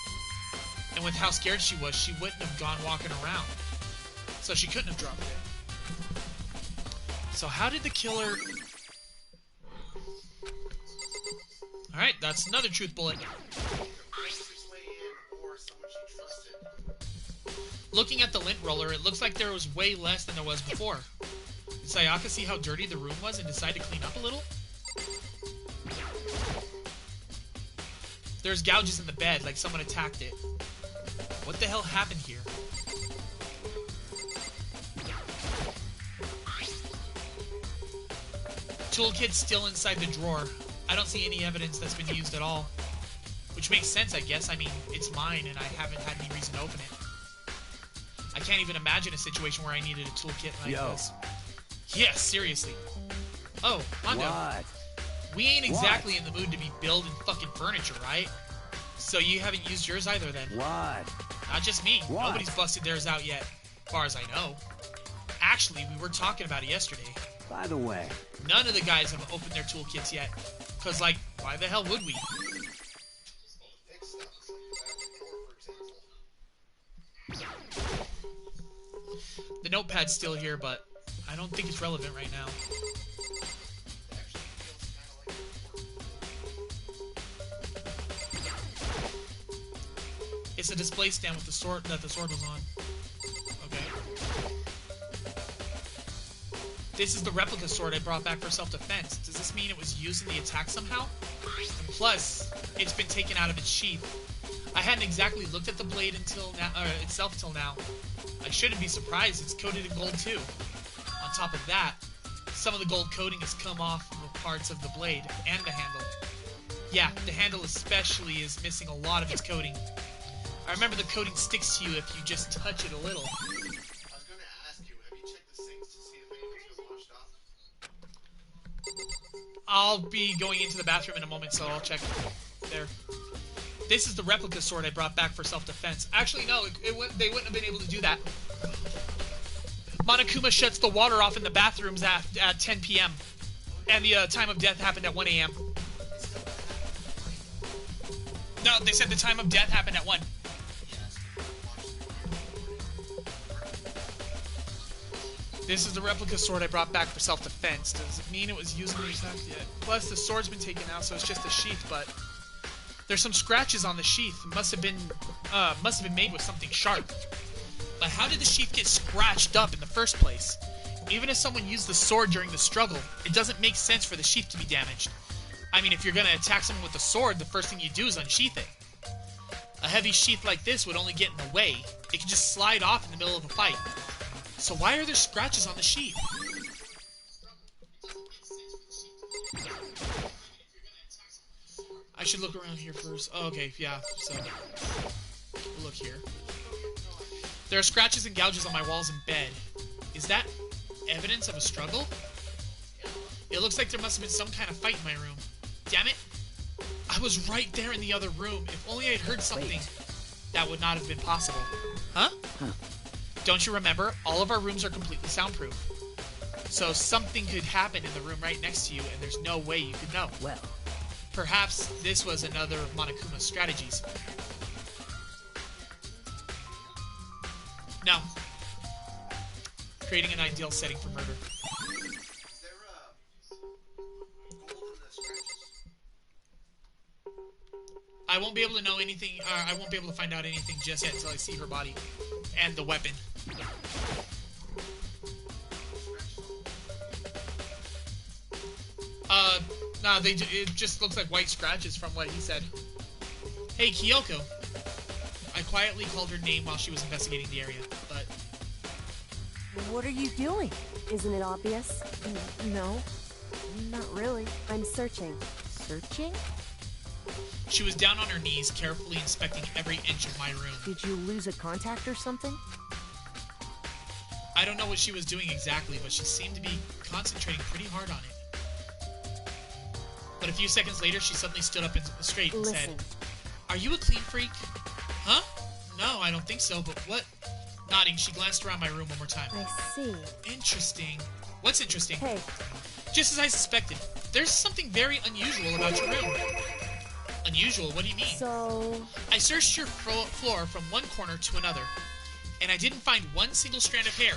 And with how scared she was, she wouldn't have gone walking around. So she couldn't have dropped it. So how did the killer... Alright, that's another truth bullet. Looking at the lint roller, it looks like there was way less than there was before. Did Sayaka see how dirty the room was and decide to clean up a little? There's gouges in the bed, like someone attacked it. What the hell happened here? Toolkit's still inside the drawer. I don't see any evidence that's been used at all. Which makes sense, I guess. I mean, it's mine, and I haven't had any reason to open it. I can't even imagine a situation where I needed a toolkit like this. Yes, seriously. Oh, Mondo. What? We ain't exactly in the mood to be building fucking furniture, right? So you haven't used yours either, then? What? Not just me. What? Nobody's busted theirs out yet, as far as I know. Actually, we were talking about it yesterday. By the way... None of the guys have opened their toolkits yet. Because, like, why the hell would we? The notepad's still here, but I don't think it's relevant right now. It's a display stand with the sword that the sword was on. Okay. This is the replica sword I brought back for self-defense. Does this mean it was used in the attack somehow? And plus, it's been taken out of its sheath. I hadn't exactly looked at the blade itself until now. I shouldn't be surprised, it's coated in gold too. On top of that, some of the gold coating has come off from the parts of the blade and the handle. Yeah, the handle especially is missing a lot of its coating. I remember the coating sticks to you if you just touch it a little. I'll be going into the bathroom in a moment, so I'll check there. This is the replica sword I brought back for self-defense. Actually, no, they wouldn't have been able to do that. Monokuma shuts the water off in the bathrooms at 10 p.m. And the time of death happened at 1 a.m. No, they said the time of death happened at 1. This is the replica sword I brought back for self-defense. Does it mean it was used in the attack yet? Plus, the sword's been taken out, so it's just a sheath, but... There's some scratches on the sheath. Must have been made with something sharp. But how did the sheath get scratched up in the first place? Even if someone used the sword during the struggle, it doesn't make sense for the sheath to be damaged. I mean, if you're gonna attack someone with a sword, the first thing you do is unsheath it. A heavy sheath like this would only get in the way. It can just slide off in the middle of a fight. So why are there scratches on the sheath? I should look around here first. Oh, okay, yeah, so... We'll look here. There are scratches and gouges on my walls and bed. Is that evidence of a struggle? It looks like there must have been some kind of fight in my room. Damn it! I was right there in the other room. If only I'd heard something, that would not have been possible. Huh? Don't you remember? All of our rooms are completely soundproof. So something could happen in the room right next to you, and there's no way you could know. Well... Perhaps this was another of Monokuma's strategies. No. Creating an ideal setting for murder. I won't be able to know anything, I won't be able to find out anything just yet until I see her body. And the weapon. No, it just looks like white scratches from what he said. Hey, Kyoko. I quietly called her name while she was investigating the area, but... What are you doing? Isn't it obvious? No. Not really. I'm searching. Searching? She was down on her knees, carefully inspecting every inch of my room. Did you lose a contact or something? I don't know what she was doing exactly, but she seemed to be concentrating pretty hard on it. But a few seconds later, she suddenly stood up straight and said, "Are you a clean freak?" Huh? No, I don't think so, but what? Nodding, she glanced around my room one more time. I see. Interesting. What's interesting? Hey. Just as I suspected, there's something very unusual about your room. Unusual? What do you mean? So... I searched your floor from one corner to another, and I didn't find one single strand of hair.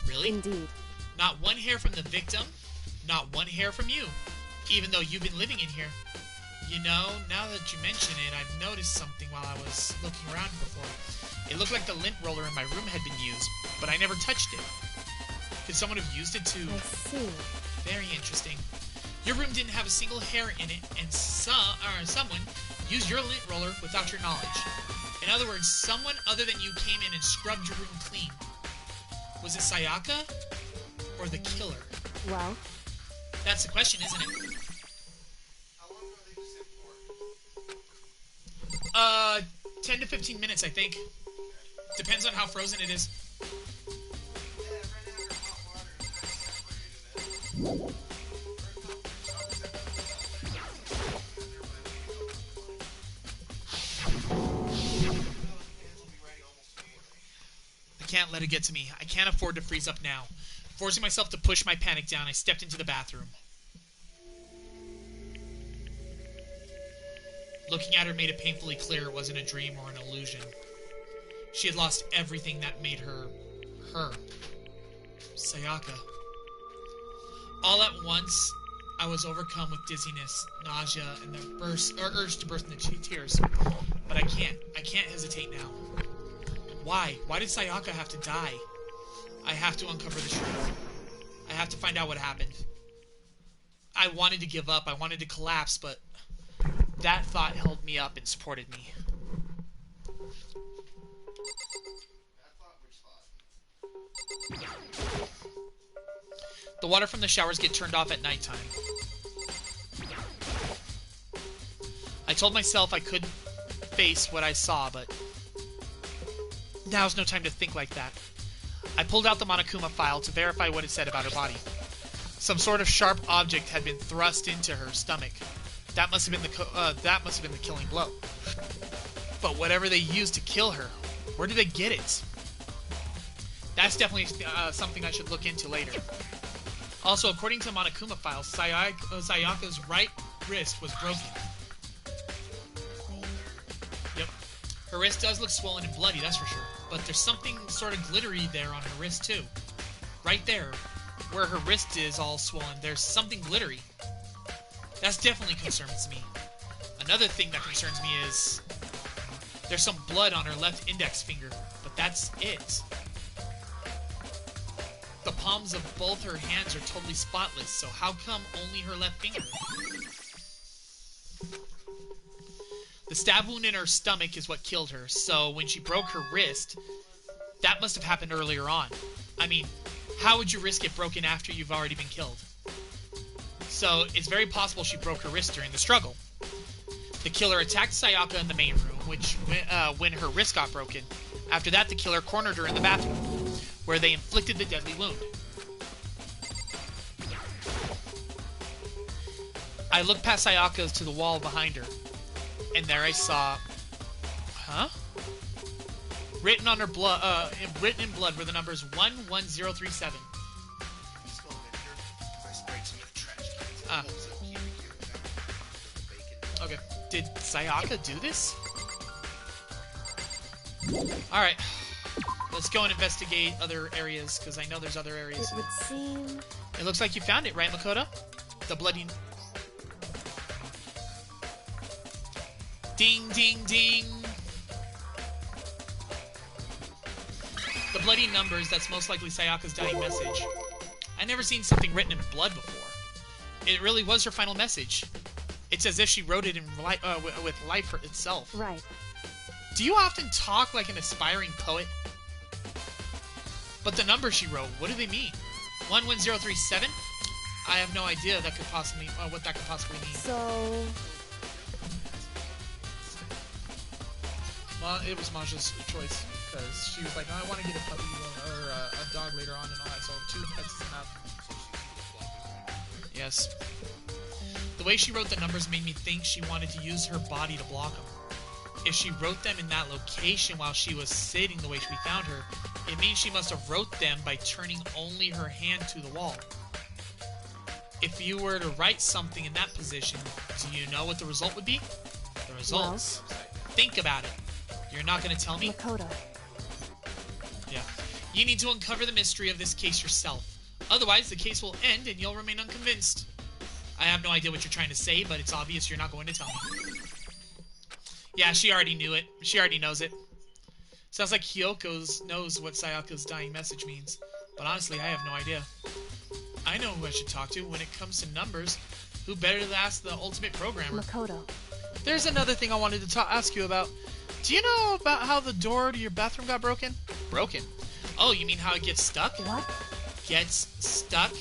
Really? Indeed. Not one hair from the victim, not one hair from you, even though you've been living in here. You know, now that you mention it, I've noticed something while I was looking around before. It looked like the lint roller in my room had been used, but I never touched it. Could someone have used it to... I see. Very interesting. Your room didn't have a single hair in it, and someone used your lint roller without your knowledge. In other words, someone other than you came in and scrubbed your room clean. Was it Sayaka? Or the killer? Well? That's the question, isn't it? How long are they just in for? 10 to 15 minutes, I think. Depends on how frozen it is. I can't let it get to me. I can't afford to freeze up now. Forcing myself to push my panic down, I stepped into the bathroom. Looking at her made it painfully clear it wasn't a dream or an illusion. She had lost everything that made her, her. Sayaka. All at once, I was overcome with dizziness, nausea, and the urge to burst into tears. But I can't hesitate now. Why? Why did Sayaka have to die? I have to uncover the truth. I have to find out what happened. I wanted to give up, I wanted to collapse, but that thought held me up and supported me. The water from the showers get turned off at nighttime. I told myself I couldn't face what I saw, but now's no time to think like that. I pulled out the Monokuma file to verify what it said about her body. Some sort of sharp object had been thrust into her stomach. That must have been the killing blow. But whatever they used to kill her, where did they get it? That's definitely something I should look into later. Also, according to the Monokuma file, Sayaka's right wrist was broken. Yep. Her wrist does look swollen and bloody, that's for sure. But there's something sort of glittery there on her wrist, too. Right there, where her wrist is all swollen, there's something glittery. That's definitely concerns me. Another thing that concerns me is there's some blood on her left index finger, but that's it. The palms of both her hands are totally spotless, so how come only her left finger? The stab wound in her stomach is what killed her, so when she broke her wrist, that must have happened earlier on. I mean, how would your wrist get broken after you've already been killed? So, it's very possible she broke her wrist during the struggle. The killer attacked Sayaka in the main room, when her wrist got broken. After that, the killer cornered her in the bathroom, where they inflicted the deadly wound. I looked past Sayaka to the wall behind her, and there I saw... Huh? Written on her blood, written in blood were the numbers 11037. Okay. Did Sayaka do this? Alright. Let's go and investigate other areas, because I know there's other areas. It would seem... It looks like you found it, right, Makoto? The bloody... Ding, ding, ding! The bloody numbers, that's most likely Sayaka's dying message. I've never seen something written in blood before. It really was her final message. It's as if she wrote it in with life itself. Right. Do you often talk like an aspiring poet? But the numbers she wrote, what do they mean? 11037? I have no idea that could possibly what that could possibly mean. So... It was Masha's choice, because she was like, oh, I want to get a puppy or a dog later on and all that, so 2 pets is enough. Yes. The way she wrote the numbers made me think she wanted to use her body to block them. If she wrote them in that location while she was sitting the way we found her, it means she must have wrote them by turning only her hand to the wall. If you were to write something in that position, do you know what the result would be? The results. Well, think about it. You're not going to tell me? Makoto. Yeah. You need to uncover the mystery of this case yourself. Otherwise, the case will end and you'll remain unconvinced. I have no idea what you're trying to say, but it's obvious you're not going to tell me. Yeah, she already knew it. She already knows it. Sounds like Kyoko knows what Sayaka's dying message means. But honestly, I have no idea. I know who I should talk to when it comes to numbers. Who better to ask the ultimate programmer? Makoto. There's another thing I wanted to ask you about. Do you know about how the door to your bathroom got broken? Broken? Oh, you mean how it gets stuck? What? Gets stuck?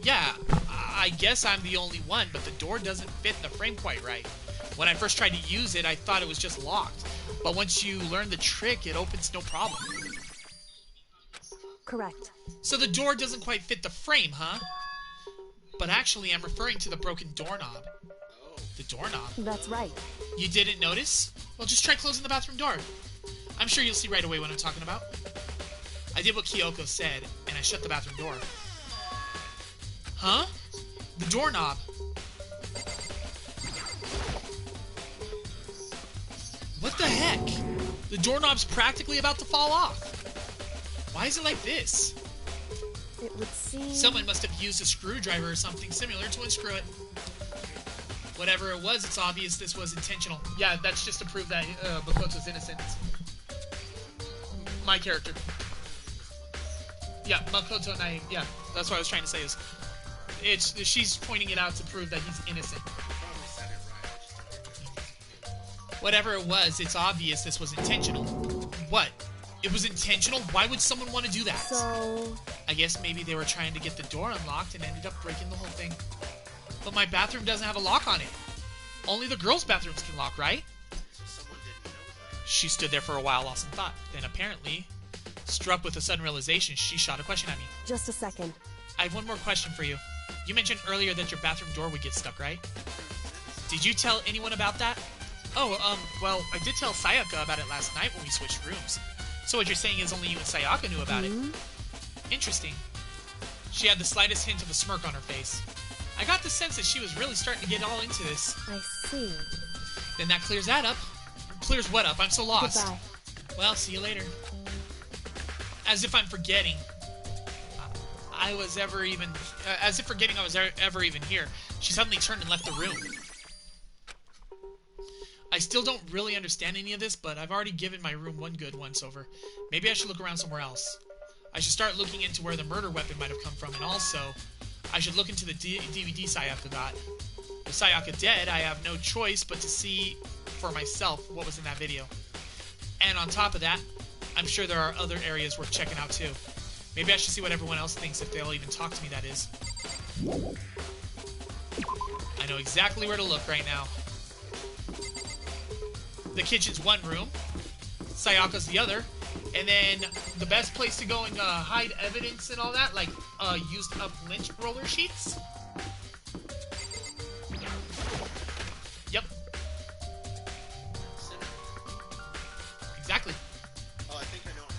Yeah, I guess I'm the only one, but the door doesn't fit the frame quite right. When I first tried to use it, I thought it was just locked. But once you learn the trick, it opens no problem. Correct. So the door doesn't quite fit the frame, huh? But actually, I'm referring to the broken doorknob. The doorknob? That's right. You didn't notice? Well, just try closing the bathroom door. I'm sure you'll see right away what I'm talking about. I did what Kyoko said, and I shut the bathroom door. Huh? The doorknob. What the heck? The doorknob's practically about to fall off. Why is it like this? It would seem... Someone must have used a screwdriver or something similar to unscrew it. Whatever it was, it's obvious this was intentional. Yeah, that's just to prove that Makoto's innocent. My character. Yeah, Makoto Nae. Yeah, that's what I was trying to say. She's pointing it out to prove that he's innocent. Whatever it was, it's obvious this was intentional. What? It was intentional? Why would someone want to do that? So... I guess maybe they were trying to get the door unlocked and ended up breaking the whole thing. But my bathroom doesn't have a lock on it. Only the girls' bathrooms can lock, right? She stood there for a while, lost in thought. Then apparently, struck with a sudden realization, she shot a question at me. Just a second. I have one more question for you. You mentioned earlier that your bathroom door would get stuck, right? Did you tell anyone about that? Oh, well, I did tell Sayaka about it last night when we switched rooms. So what you're saying is only you and Sayaka knew about it. Interesting. She had the slightest hint of a smirk on her face. I got the sense that she was really starting to get all into this. I see. Then that clears that up. Clears what up? I'm so lost. Goodbye. Well, see you later. As if I'm forgetting. As if forgetting I was ever even here. She suddenly turned and left the room. I still don't really understand any of this, but I've already given my room one good once-over. Maybe I should look around somewhere else. I should start looking into where the murder weapon might have come from, and also, I should look into the DVD Sayaka got. With Sayaka dead, I have no choice but to see for myself what was in that video. And on top of that, I'm sure there are other areas worth checking out too. Maybe I should see what everyone else thinks, if they'll even talk to me, that is. I know exactly where to look right now. The kitchen's one room, Sayaka's the other, and then the best place to go and hide evidence and all that, like used up lynch roller sheets. Yep. Exactly. Oh, I think I know what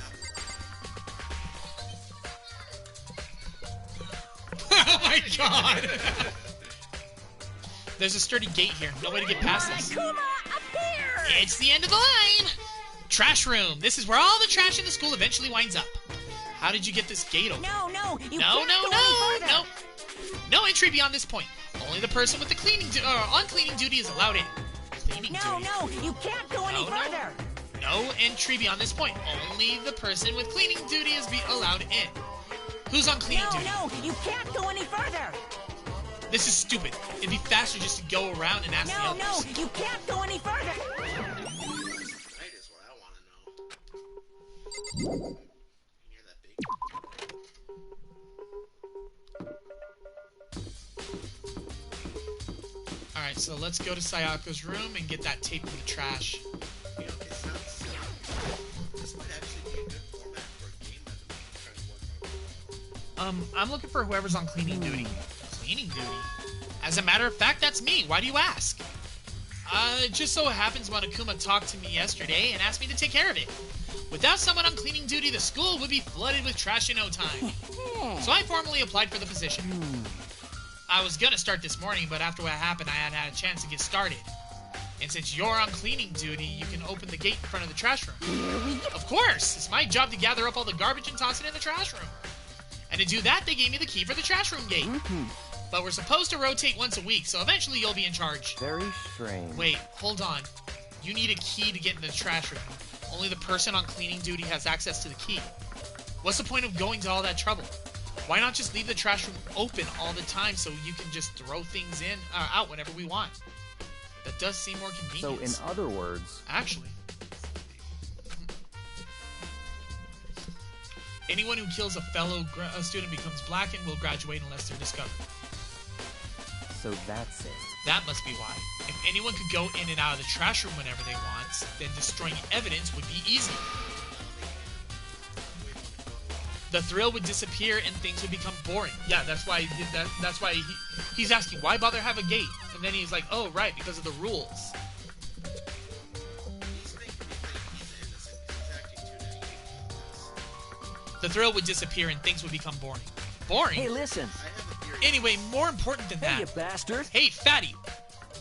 happened. Oh my god! There's a sturdy gate here. No way to get past this. It's the end of the line! Trash room. This is where all the trash in the school eventually winds up. How did you get this gate open? No, you No, can't no, go no, any further. no. No entry beyond this point. Only the person with the on cleaning duty is allowed in. Cleaning duty. No, you can't go any further. No entry beyond this point. Only the person with cleaning duty is allowed in. Who's on cleaning duty? No, you can't go any further. This is stupid. It'd be faster just to go around and ask the others. No, you can't go any further. Tonight is what I want to know. You're that big. Alright, so let's go to Sayako's room and get that tape from the trash. You know, it sounds this might actually be a good format for a game that I'm trying to work on. I'm looking for whoever's on cleaning duty. Cleaning duty? As a matter of fact, that's me. Why do you ask? It just so happens Monokuma talked to me yesterday and asked me to take care of it. Without someone on cleaning duty, the school would be flooded with trash in no time. So I formally applied for the position. I was gonna start this morning, but after what happened, I hadn't had a chance to get started. And since you're on cleaning duty, you can open the gate in front of the trash room. Of course! It's my job to gather up all the garbage and toss it in the trash room. And to do that, they gave me the key for the trash room gate. But we're supposed to rotate once a week, so eventually you'll be in charge. Very strange. Wait, hold on. You need a key to get in the trash room. Only the person on cleaning duty has access to the key. What's the point of going to all that trouble? Why not just leave the trash room open all the time so you can just throw things in out whenever we want? That does seem more convenient. So, in other words... Actually. Anyone who kills a fellow student becomes black and will graduate unless they're discovered. So that's it. That must be why. If anyone could go in and out of the trash room whenever they want, then destroying evidence would be easy. The thrill would disappear and things would become boring. Yeah, that's why he's asking, why bother have a gate? And then he's like, oh, right, because of the rules. The thrill would disappear and things would become boring. Boring? Hey, listen. Anyway, more important than that. Hey, you bastard. Hey, fatty.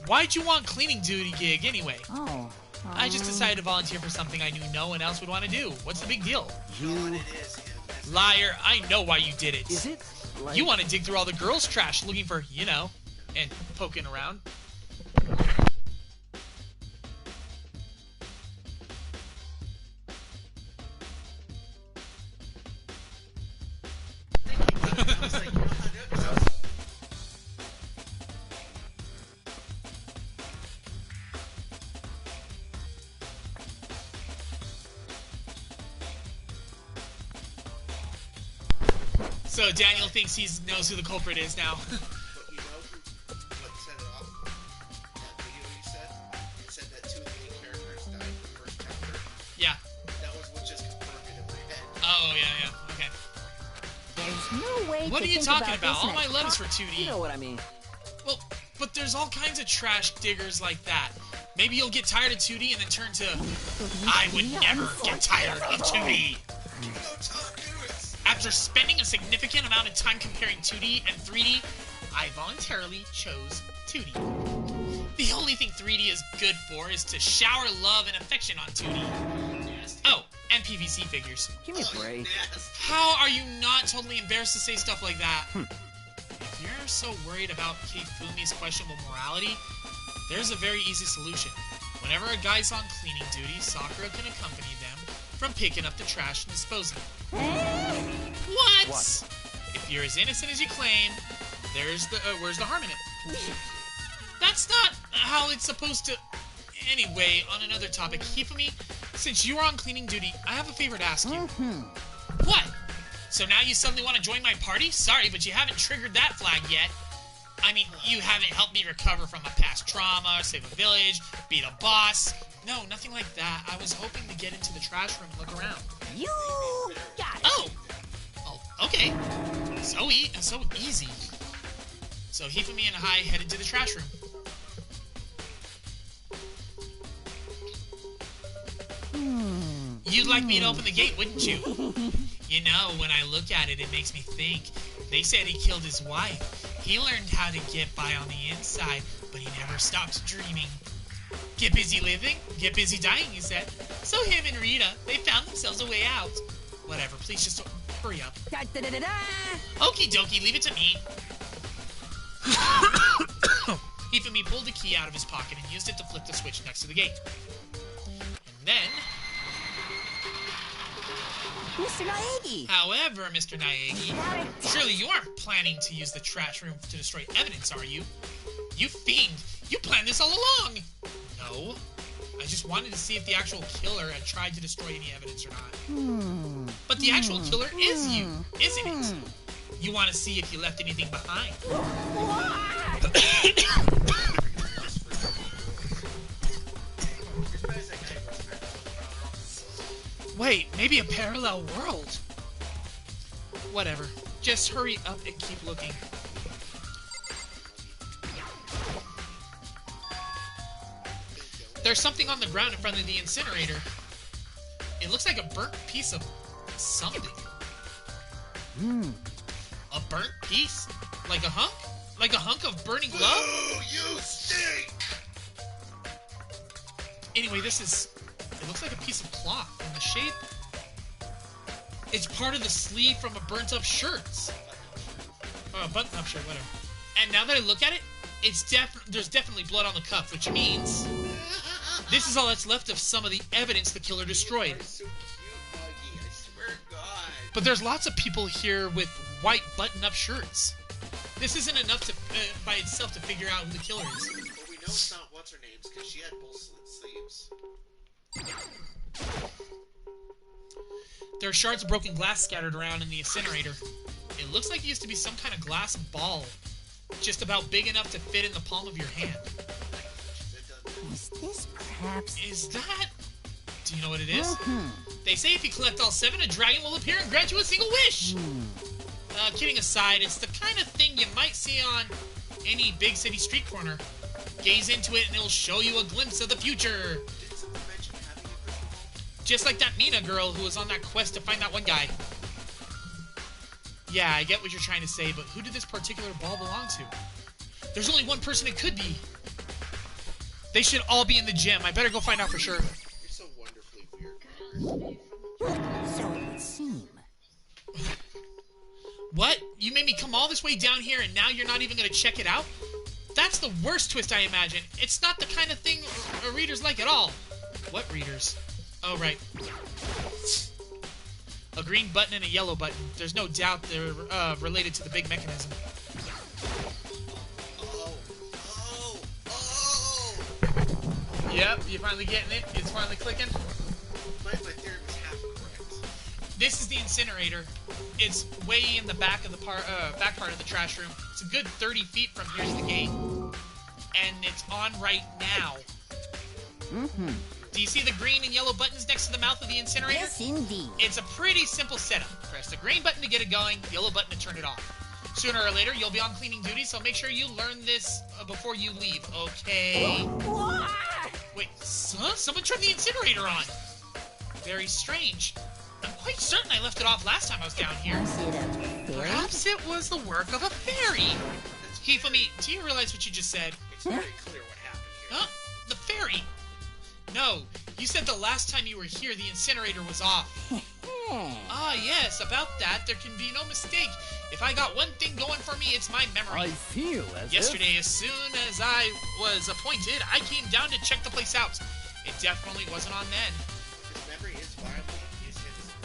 Why'd you want cleaning duty gig anyway? Oh. I just decided to volunteer for something I knew no one else would want to do. What's the big deal? Liar, I know why you did it. Is it? Like... You want to dig through all the girls' trash looking for, you know, and poking around. So Daniel thinks he knows who the culprit is now. But you know what set it off? That video you said? It said that 2 of the main characters died in the first chapter. Yeah. That was what just confirmed it in my head. Oh, yeah, okay. There's no way What to are you think talking about? All my letters for 2D. You know what I mean. Well, but there's all kinds of trash diggers like that. Maybe you'll get tired of 2D and then turn to... I would never get tired of 2D. After spending a significant amount of time comparing 2D and 3D, I voluntarily chose 2D. The only thing 3D is good for is to shower love and affection on 2D. Oh, and PVC figures. Give me a break. How are you not totally embarrassed to say stuff like that? If you're so worried about Keifumi's questionable morality, there's a very easy solution. Whenever a guy's on cleaning duty, Sakura can accompany them from picking up the trash and disposing of it. What? If you're as innocent as you claim, there's the where's the harm in it? That's not how it's supposed to. Anyway, on another topic, Hifumi, since you are on cleaning duty, I have a favor to ask you. What? So now you suddenly want to join my party? Sorry, but you haven't triggered that flag yet. I mean, you haven't helped me recover from a past trauma, save a village, beat a boss. No, nothing like that. I was hoping to get into the trash room and look around. You got it. Oh, okay. So easy. So Hifumi and I headed to the trash room. You'd like me to open the gate, wouldn't you? You know, when I look at it, it makes me think. They said he killed his wife. He learned how to get by on the inside, but he never stopped dreaming. Get busy living, get busy dying, he said. So him and Rita, they found themselves a way out. Whatever, please just hurry up. Okie dokie, leave it to me. Hifumi pulled a key out of his pocket and used it to flip the switch next to the gate. And then... Mr. Naegi! However, Mr. Naegi, surely you aren't planning to use the trash room to destroy evidence, are you? You fiend! You planned this all along! No. I just wanted to see if the actual killer had tried to destroy any evidence or not. But the actual killer is you, isn't it? You want to see if you left anything behind. Wait, maybe a parallel world? Whatever. Just hurry up and keep looking. There's something on the ground in front of the incinerator. It looks like a burnt piece of something. A burnt piece? Like a hunk? Like a hunk of burning love? Ooh, you stink! Anyway, it looks like a piece of cloth, and the shape, it's part of the sleeve from a burnt-up shirt. Oh, a button-up shirt, whatever. And now that I look at it, there's definitely blood on the cuff, which means this is all that's left of some of the evidence the killer destroyed. You're so cute, Buggy. I swear to God. But there's lots of people here with white button-up shirts. This isn't enough to by itself to figure out who the killer is. Well, we know it's not what's-her-name's, because she had both sleeves. There are shards of broken glass scattered around in the incinerator. It looks like it used to be some kind of glass ball, just about big enough to fit in the palm of your hand. Is this perhaps... Is that... Do you know what it is? They say if you collect all 7, a dragon will appear and grant you a single wish! Kidding aside, it's the kind of thing you might see on any big city street corner. Gaze into it and it'll show you a glimpse of the future. Just like that Mina girl who was on that quest to find that one guy. Yeah, I get what you're trying to say, but who did this particular ball belong to? There's only one person it could be. They should all be in the gym. I better go find out for sure. You're so wonderfully weird. So it would seem. What? You made me come all this way down here and now you're not even going to check it out? That's the worst twist, I imagine. It's not the kind of thing readers like at all. What readers? Oh, right. A green button and a yellow button. There's no doubt they're related to the big mechanism. Yep, you finally getting it? It's finally clicking? My theory was half correct. This is the incinerator. It's way in the back of the back part of the trash room. It's a good 30 feet from here's the gate. And it's on right now. Do you see the green and yellow buttons next to the mouth of the incinerator? Yes, indeed. It's a pretty simple setup. Press the green button to get it going, yellow button to turn it off. Sooner or later, you'll be on cleaning duty, so make sure you learn this before you leave, okay? Wait, huh? Someone turned the incinerator on. Very strange. I'm quite certain I left it off last time I was down here. Perhaps it was the work of a fairy. Hifumi, do you realize what you just said? It's very clear what happened here. Huh? The fairy? No, you said the last time you were here the incinerator was off. Ah, yes, about that, there can be no mistake. If I got one thing going for me, it's my memory. I feel as Yesterday, as soon as I was appointed, I came down to check the place out. It definitely wasn't on then. His memory is viable. He is his.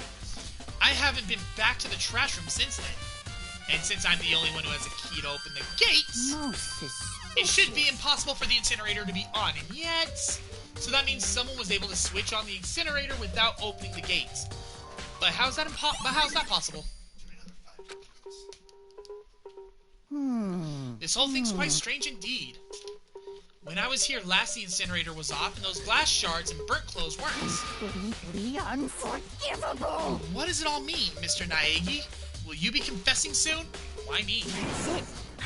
I haven't been back to the trash room since then. And since I'm the only one who has a key to open the gates, it should be impossible for the incinerator to be on. And yet, so that means someone was able to switch on the incinerator without opening the gates. But how's that possible? This whole thing's quite strange indeed. When I was here last, the incinerator was off, and those glass shards and burnt clothes weren't. Completely unforgivable. What does it all mean, Mr. Naegi? Will you be confessing soon? Why me?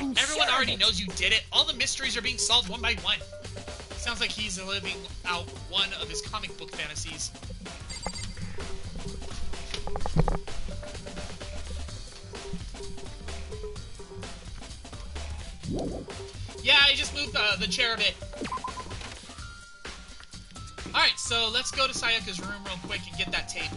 Everyone already knows you did it. All the mysteries are being solved one by one. Sounds like he's living out one of his comic book fantasies. Yeah, I just moved the chair a bit. Alright, so let's go to Sayaka's room real quick and get that tape.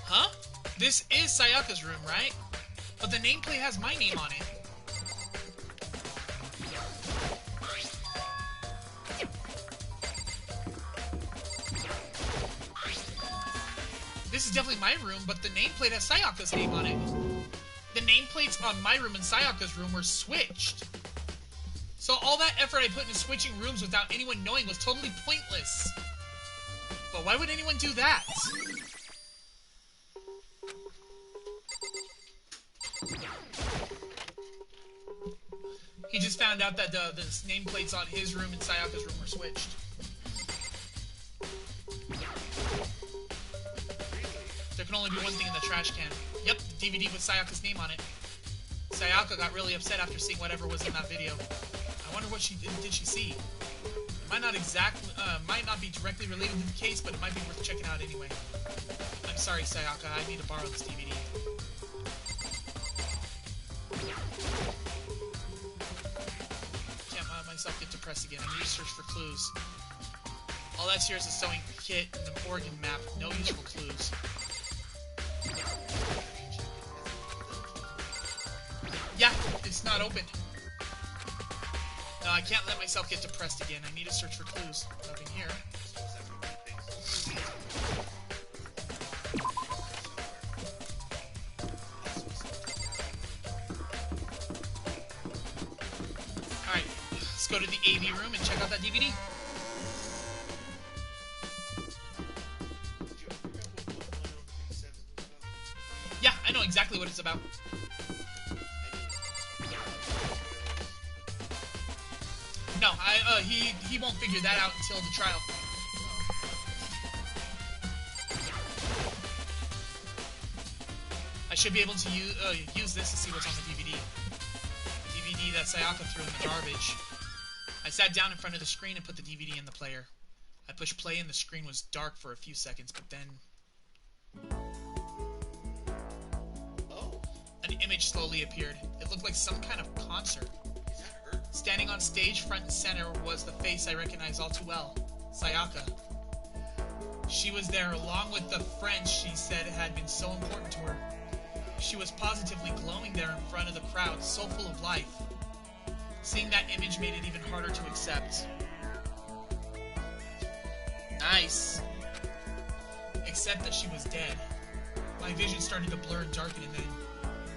Huh? This is Sayaka's room, right? But the nameplate has my name on it. is definitely my room, but the nameplate has Sayaka's name on it. The nameplates on my room and Sayaka's room were switched. So all that effort I put into switching rooms without anyone knowing was totally pointless. But why would anyone do that? He just found out that the nameplates on his room and Sayaka's room were switched. There can only be one thing in the trash can. Yep, the DVD with Sayaka's name on it. Sayaka got really upset after seeing whatever was in that video. I wonder what did she see? It might not be directly related to the case, but it might be worth checking out anyway. I'm sorry, Sayaka, I need to borrow this DVD. Can't let myself get depressed again. I need to search for clues. All that's here is a sewing kit and an organ map. No useful clues. Yeah, it's not open. No, I can't let myself get depressed again. I need to search for clues. Nothing here. Alright, let's go to the AV room and check out that DVD. Yeah, I know exactly what it's about. No, he won't figure that out until the trial. I should be able to use this to see what's on the DVD. The DVD that Sayaka threw in the garbage. I sat down in front of the screen and put the DVD in the player. I pushed play and the screen was dark for a few seconds, but then... an image slowly appeared. It looked like some kind of concert. Standing on stage, front and center, was the face I recognized all too well. Sayaka. She was there, along with the friends she said had been so important to her. She was positively glowing there in front of the crowd, so full of life. Seeing that image made it even harder to accept. Nice. Except that she was dead. My vision started to blur and darken, and then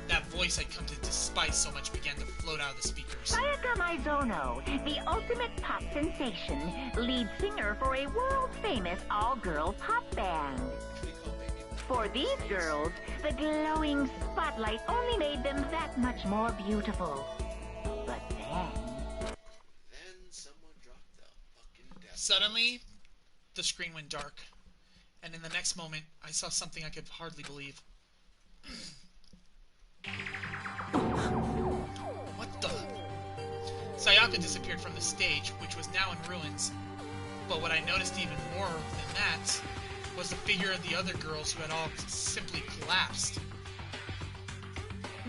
that voice I'd come to despise so much began to float out of the speakers. Sayaka Maizono, the ultimate pop sensation, lead singer for a world-famous all-girl pop band. For these girls, the glowing spotlight only made them that much more beautiful. But then someone dropped the fucking death. Suddenly, the screen went dark, and in the next moment, I saw something I could hardly believe. What the? Sayaka disappeared from the stage, which was now in ruins. But what I noticed even more than that was the figure of the other girls who had all simply collapsed.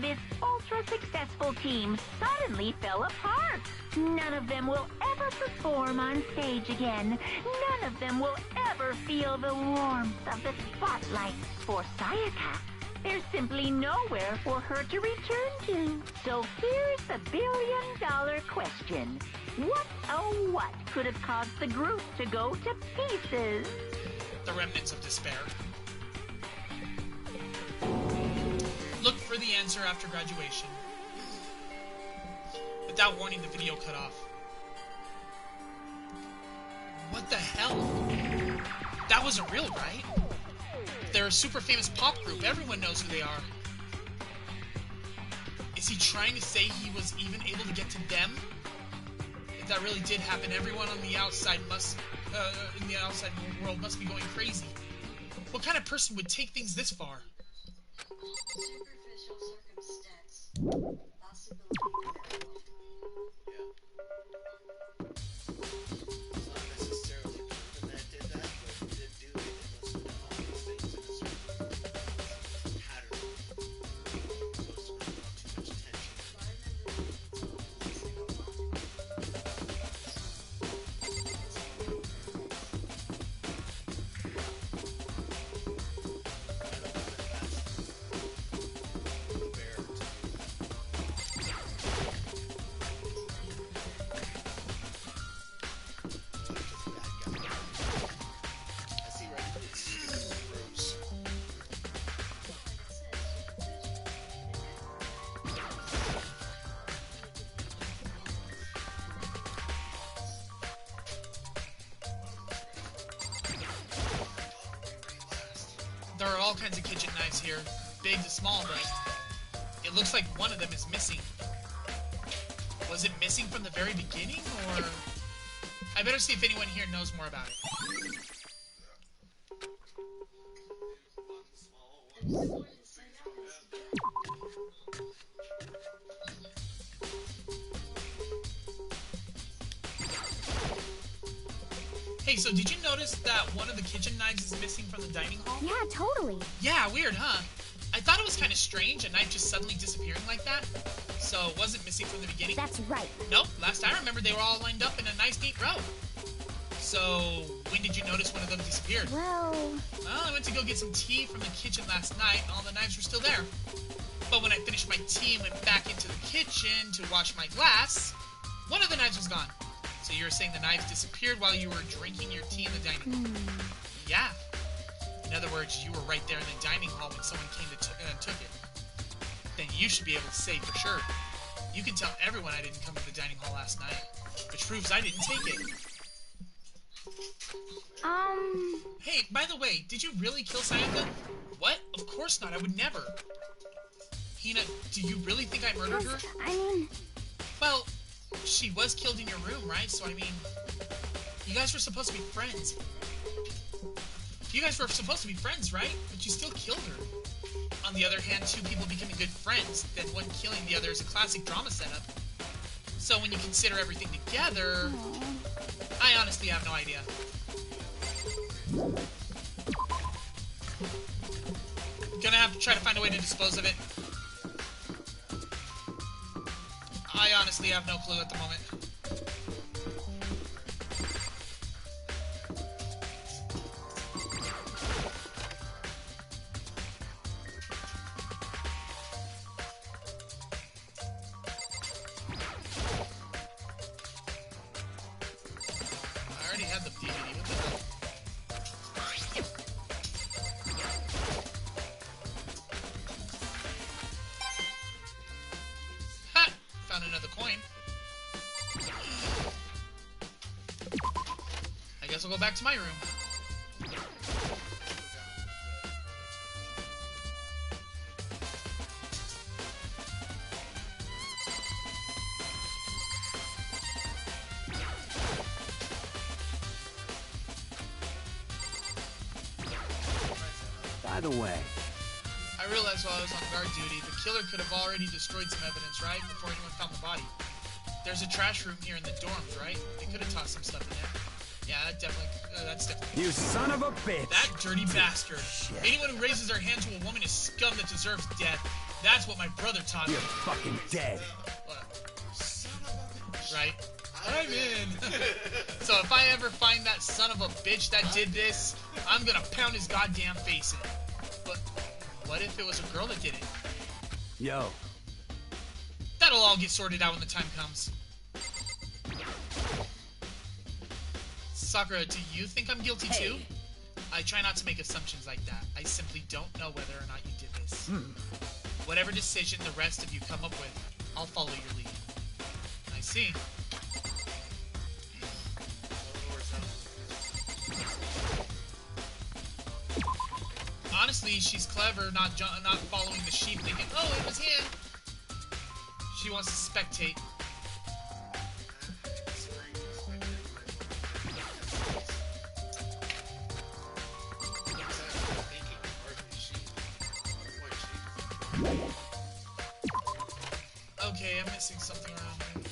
This ultra-successful team suddenly fell apart. None of them will ever perform on stage again. None of them will ever feel the warmth of the spotlight. For Sayaka, there's simply nowhere for her to return to. So here's the billion-dollar question. What, oh what, could have caused the group to go to pieces? The remnants of despair. Look for the answer after graduation. Without warning, the video cut off. What the hell? That wasn't real, right? They're a super famous pop group. Everyone knows who they are. Is he trying to say he was even able to get to them? If that really did happen, everyone on the outside in the outside world must be going crazy. What kind of person would take things this far? Superficial circumstance. Possibility. all kinds of kitchen knives here, big to small, but it looks like one of them is missing. Was it missing from the very beginning, or... I better see if anyone here knows more about it. Hey, so did you notice that one of the kitchen knives is missing from the dining hall? Yeah, totally. Yeah, weird, huh? I thought it was kind of strange, a knife just suddenly disappearing like that. So, was it missing from the beginning? That's right. Nope, last I remember they were all lined up in a nice, neat row. So, when did you notice one of them disappeared? Well, I went to go get some tea from the kitchen last night, and all the knives were still there. But when I finished my tea and went back into the kitchen to wash my glass, one of the knives was gone. So you were saying the knives disappeared while you were drinking your tea in the dining hall? Yeah. In other words, you were right there in the dining hall when someone came and took it. Then you should be able to say for sure. You can tell everyone I didn't come to the dining hall last night, which proves I didn't take it. Hey, by the way, did you really kill Sayaka? What? Of course not, I would never. Hina, do you really think I murdered her? I mean... Well, she was killed in your room, right? So, I mean, you guys were supposed to be friends. You guys were supposed to be friends, right? But you still killed her. On the other hand, two people becoming good friends, then one killing the other is a classic drama setup. So when you consider everything together, I honestly have no idea. Gonna have to try to find a way to dispose of it. I honestly have no clue at the moment. I already had the DVD. What the hell? Ha! Found another coin. I guess I'll go back to my room. By the way, I realized while I was on guard duty, the killer could have already destroyed some evidence, right? Before anyone found the body. There's a trash room here in the dorms, right? They could have tossed some stuff in there. Yeah, that's definitely... You son of a bitch! That dirty bastard. Anyone who raises their hand to a woman is scum that deserves death. That's what my brother taught me. You're fucking dead. Right? I'm in. So if I ever find that son of a bitch that did this, I'm gonna pound his goddamn face in. But what if it was a girl that did it? Yo. That'll all get sorted out when the time comes. Sakura, do you think I'm guilty too? I try not to make assumptions like that. I simply don't know whether or not you did this. Whatever decision the rest of you come up with, I'll follow your lead. I see. Honestly, she's clever, not following the sheep, thinking, "Oh, it was him." She wants to spectate. Okay, I'm missing something around here.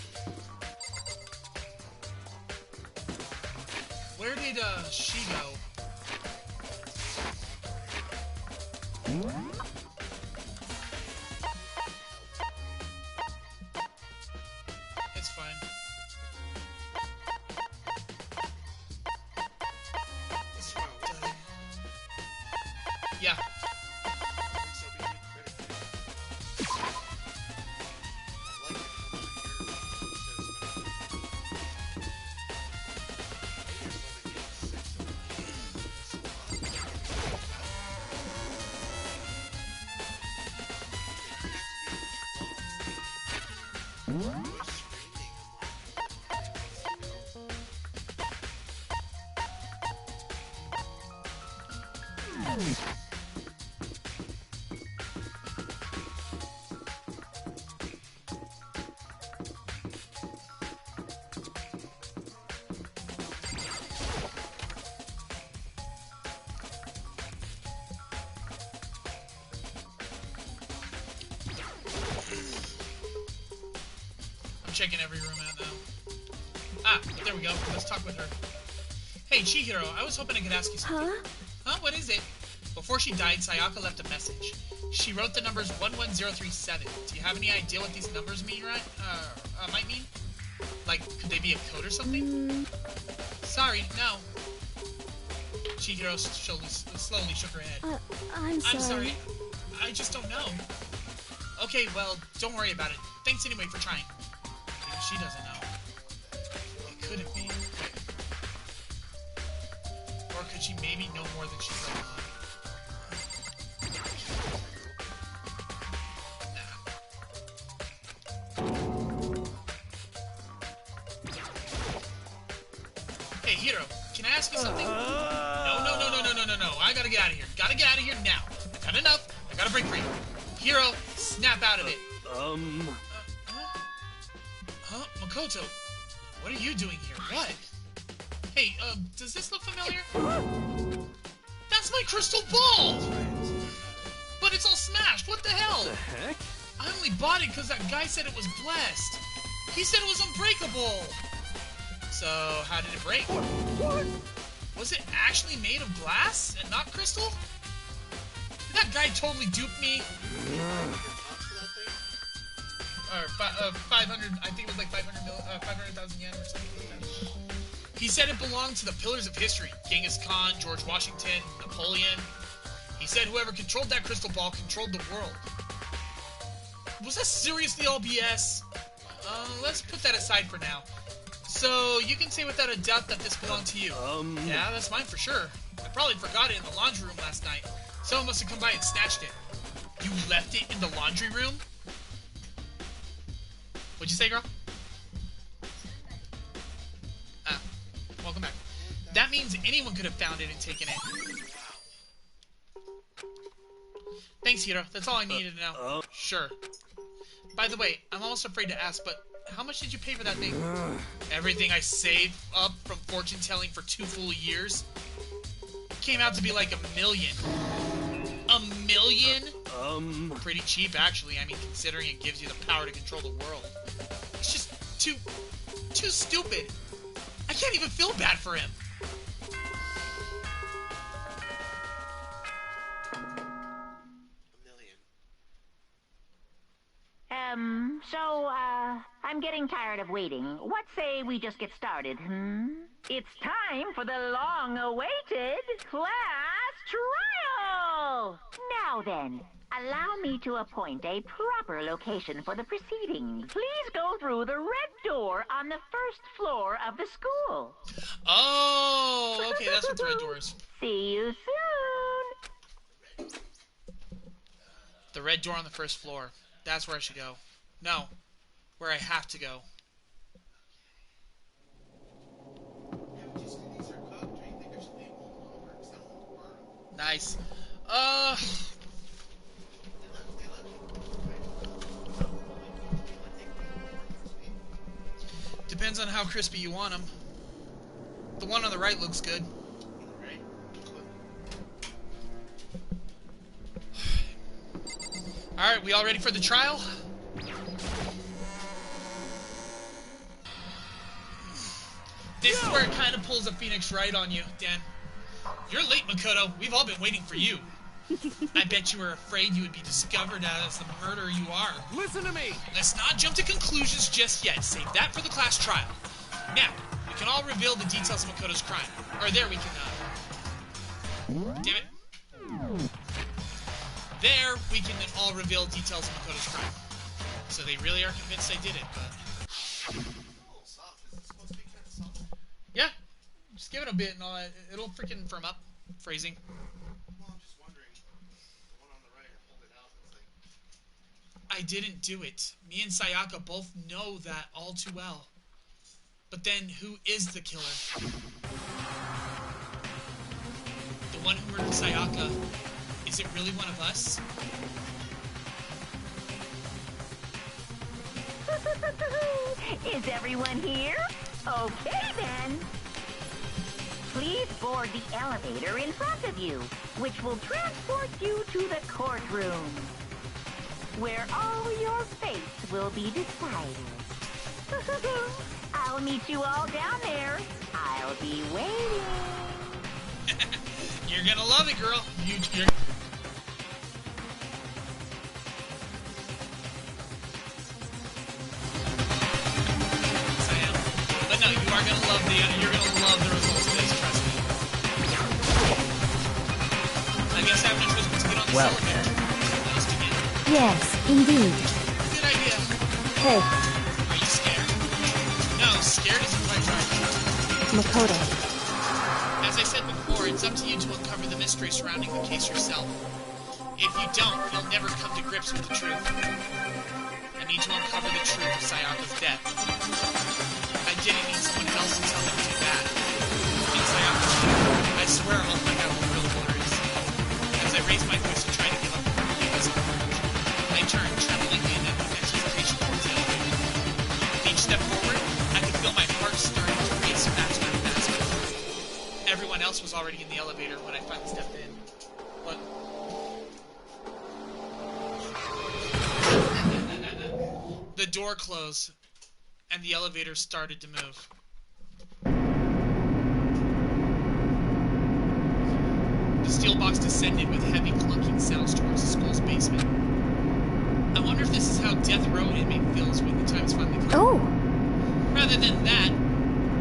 Where did she go? It's fine. Yeah. I'm checking every room out now. Ah, there we go. Let's talk with her. Hey, Chihiro, I was hoping I could ask you something. Huh? What is it? Before she died, Sayaka left a message. She wrote the numbers 11037. Do you have any idea what these numbers mean, right? Might mean? Like, could they be a code or something? Sorry, no. Chihiro slowly shook her head. I'm sorry. I just don't know. Okay, well, don't worry about it. Thanks anyway for trying. Maybe she doesn't know. It couldn't be. Or could she maybe know more than she's letting on? Hey, Hiro, can I ask you something? No. I gotta get out of here. Gotta get out of here now. I've had enough. I got a break for you. Hiro, snap out of it. Huh? Makoto, what are you doing here? What? Hey, does this look familiar? That's my crystal ball! But it's all smashed. What the hell? What the heck? I only bought it because that guy said it was blessed. He said it was unbreakable. So, how did it break? What? Was it actually made of glass and not crystal? That guy totally duped me. Or 500, I think it was like 500,000 yen or something like that. He said it belonged to the pillars of history. Genghis Khan, George Washington, Napoleon. He said whoever controlled that crystal ball controlled the world. Was that seriously all BS? Let's put that aside for now. So, you can say without a doubt that this belonged to you. Yeah, that's mine for sure. I probably forgot it in the laundry room last night. Someone must have come by and snatched it. You left it in the laundry room? What'd you say, girl? Welcome back. That means anyone could have found it and taken it. Thanks, Hiro. That's all I needed to know. Sure. By the way, I'm almost afraid to ask, but how much did you pay for that thing? Everything I saved up from fortune-telling for 2 full years? Came out to be like $1 million. $1 million? Pretty cheap, actually. I mean, considering it gives you the power to control the world. It's just too stupid. I can't even feel bad for him. I'm getting tired of waiting. What say we just get started, It's time for the long-awaited class trial! Now then, allow me to appoint a proper location for the proceedings. Please go through the red door on the first floor of the school. Oh, okay, that's what the red door is. See you soon! The red door on the first floor. That's where I should go. No, where I have to go. Nice. Depends on how crispy you want them. The one on the right looks good. Alright, we all ready for the trial? This is where it kind of pulls a Phoenix Wright on you, Dan. You're late, Makoto. We've all been waiting for you. I bet you were afraid you would be discovered as the murderer you are. Listen to me! Let's not jump to conclusions just yet. Save that for the class trial. Now, we can all reveal the details of Makoto's crime. Or there we can, damn it. There, we can all reveal details of Makoto's crime. So they really are convinced I did it, but... Yeah, just give it a bit and all that. It'll freaking firm up. Phrasing. I didn't do it. Me and Sayaka both know that all too well. But then, who is the killer? The one who murdered Sayaka. Is it really one of us? Is everyone here? Okay, then. Please board the elevator in front of you, which will transport you to the courtroom, where all your fates will be decided. I'll meet you all down there. I'll be waiting. You're gonna love it, girl. You're... But no, you are gonna love the results of this, trust me. I guess Avalanche was supposed to get on the elevator. Yes, indeed. Good idea. Hey, Are you scared? No, scared isn't quite right. Makoto. As I said before, it's up to you to uncover the mystery surrounding the case yourself. If you don't, you'll never come to grips with the truth. I need to uncover the truth of Sayaka's death. I didn't need someone else to tell me to do that. In Sayaka's death, I swear I'll find out what real horror is. As I raise my voice to try to give up the physical urge, I turned tremblingly in anticipation towards the elevator. With each step forward, I could feel my heart starting to race faster and faster. Everyone else was already in the elevator when I finally stepped in. But... the door closed, and the elevator started to move. The steel box descended with heavy clunking sounds towards the school's basement. I wonder if this is how Death Row inmate feels when the time's finally come. Oh! Rather than that,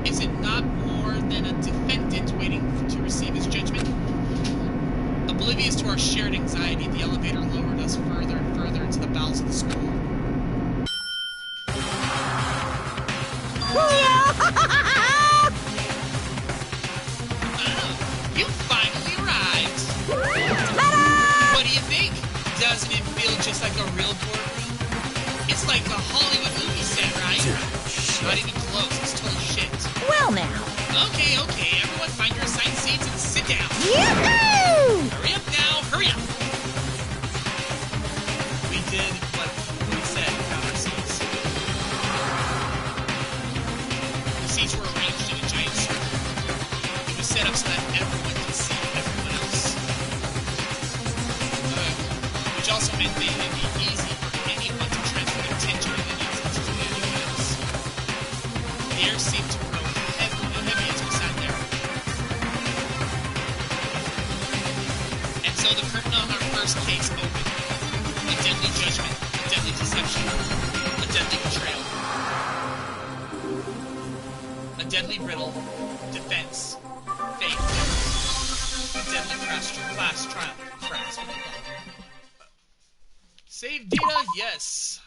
is it not more than a defendant waiting to receive his judgment? Oblivious to our shared anxiety, the elevator lowered us further and further into the bowels of the school. You finally arrived! What do you think? Doesn't it feel just like a real courtroom? It's like a Hollywood movie set, right? Not even close, it's total shit. Well now. Okay, everyone find your assigned seats and sit down. Yoo-hoo! Hurry up now, hurry up! We did what we said about our seats. The seats were arranged in a giant circle. It was set up so that everyone could see everyone else. Which also meant that it would be easy for anyone to transfer their attention and energies to anyone else. The air seemed to grow heavy as we sat there. And so the curtain on our first case opened. A deadly judgment, a deadly deception, a deadly betrayal. A deadly riddle, defense, faith, a deadly class trial. Save data, yes.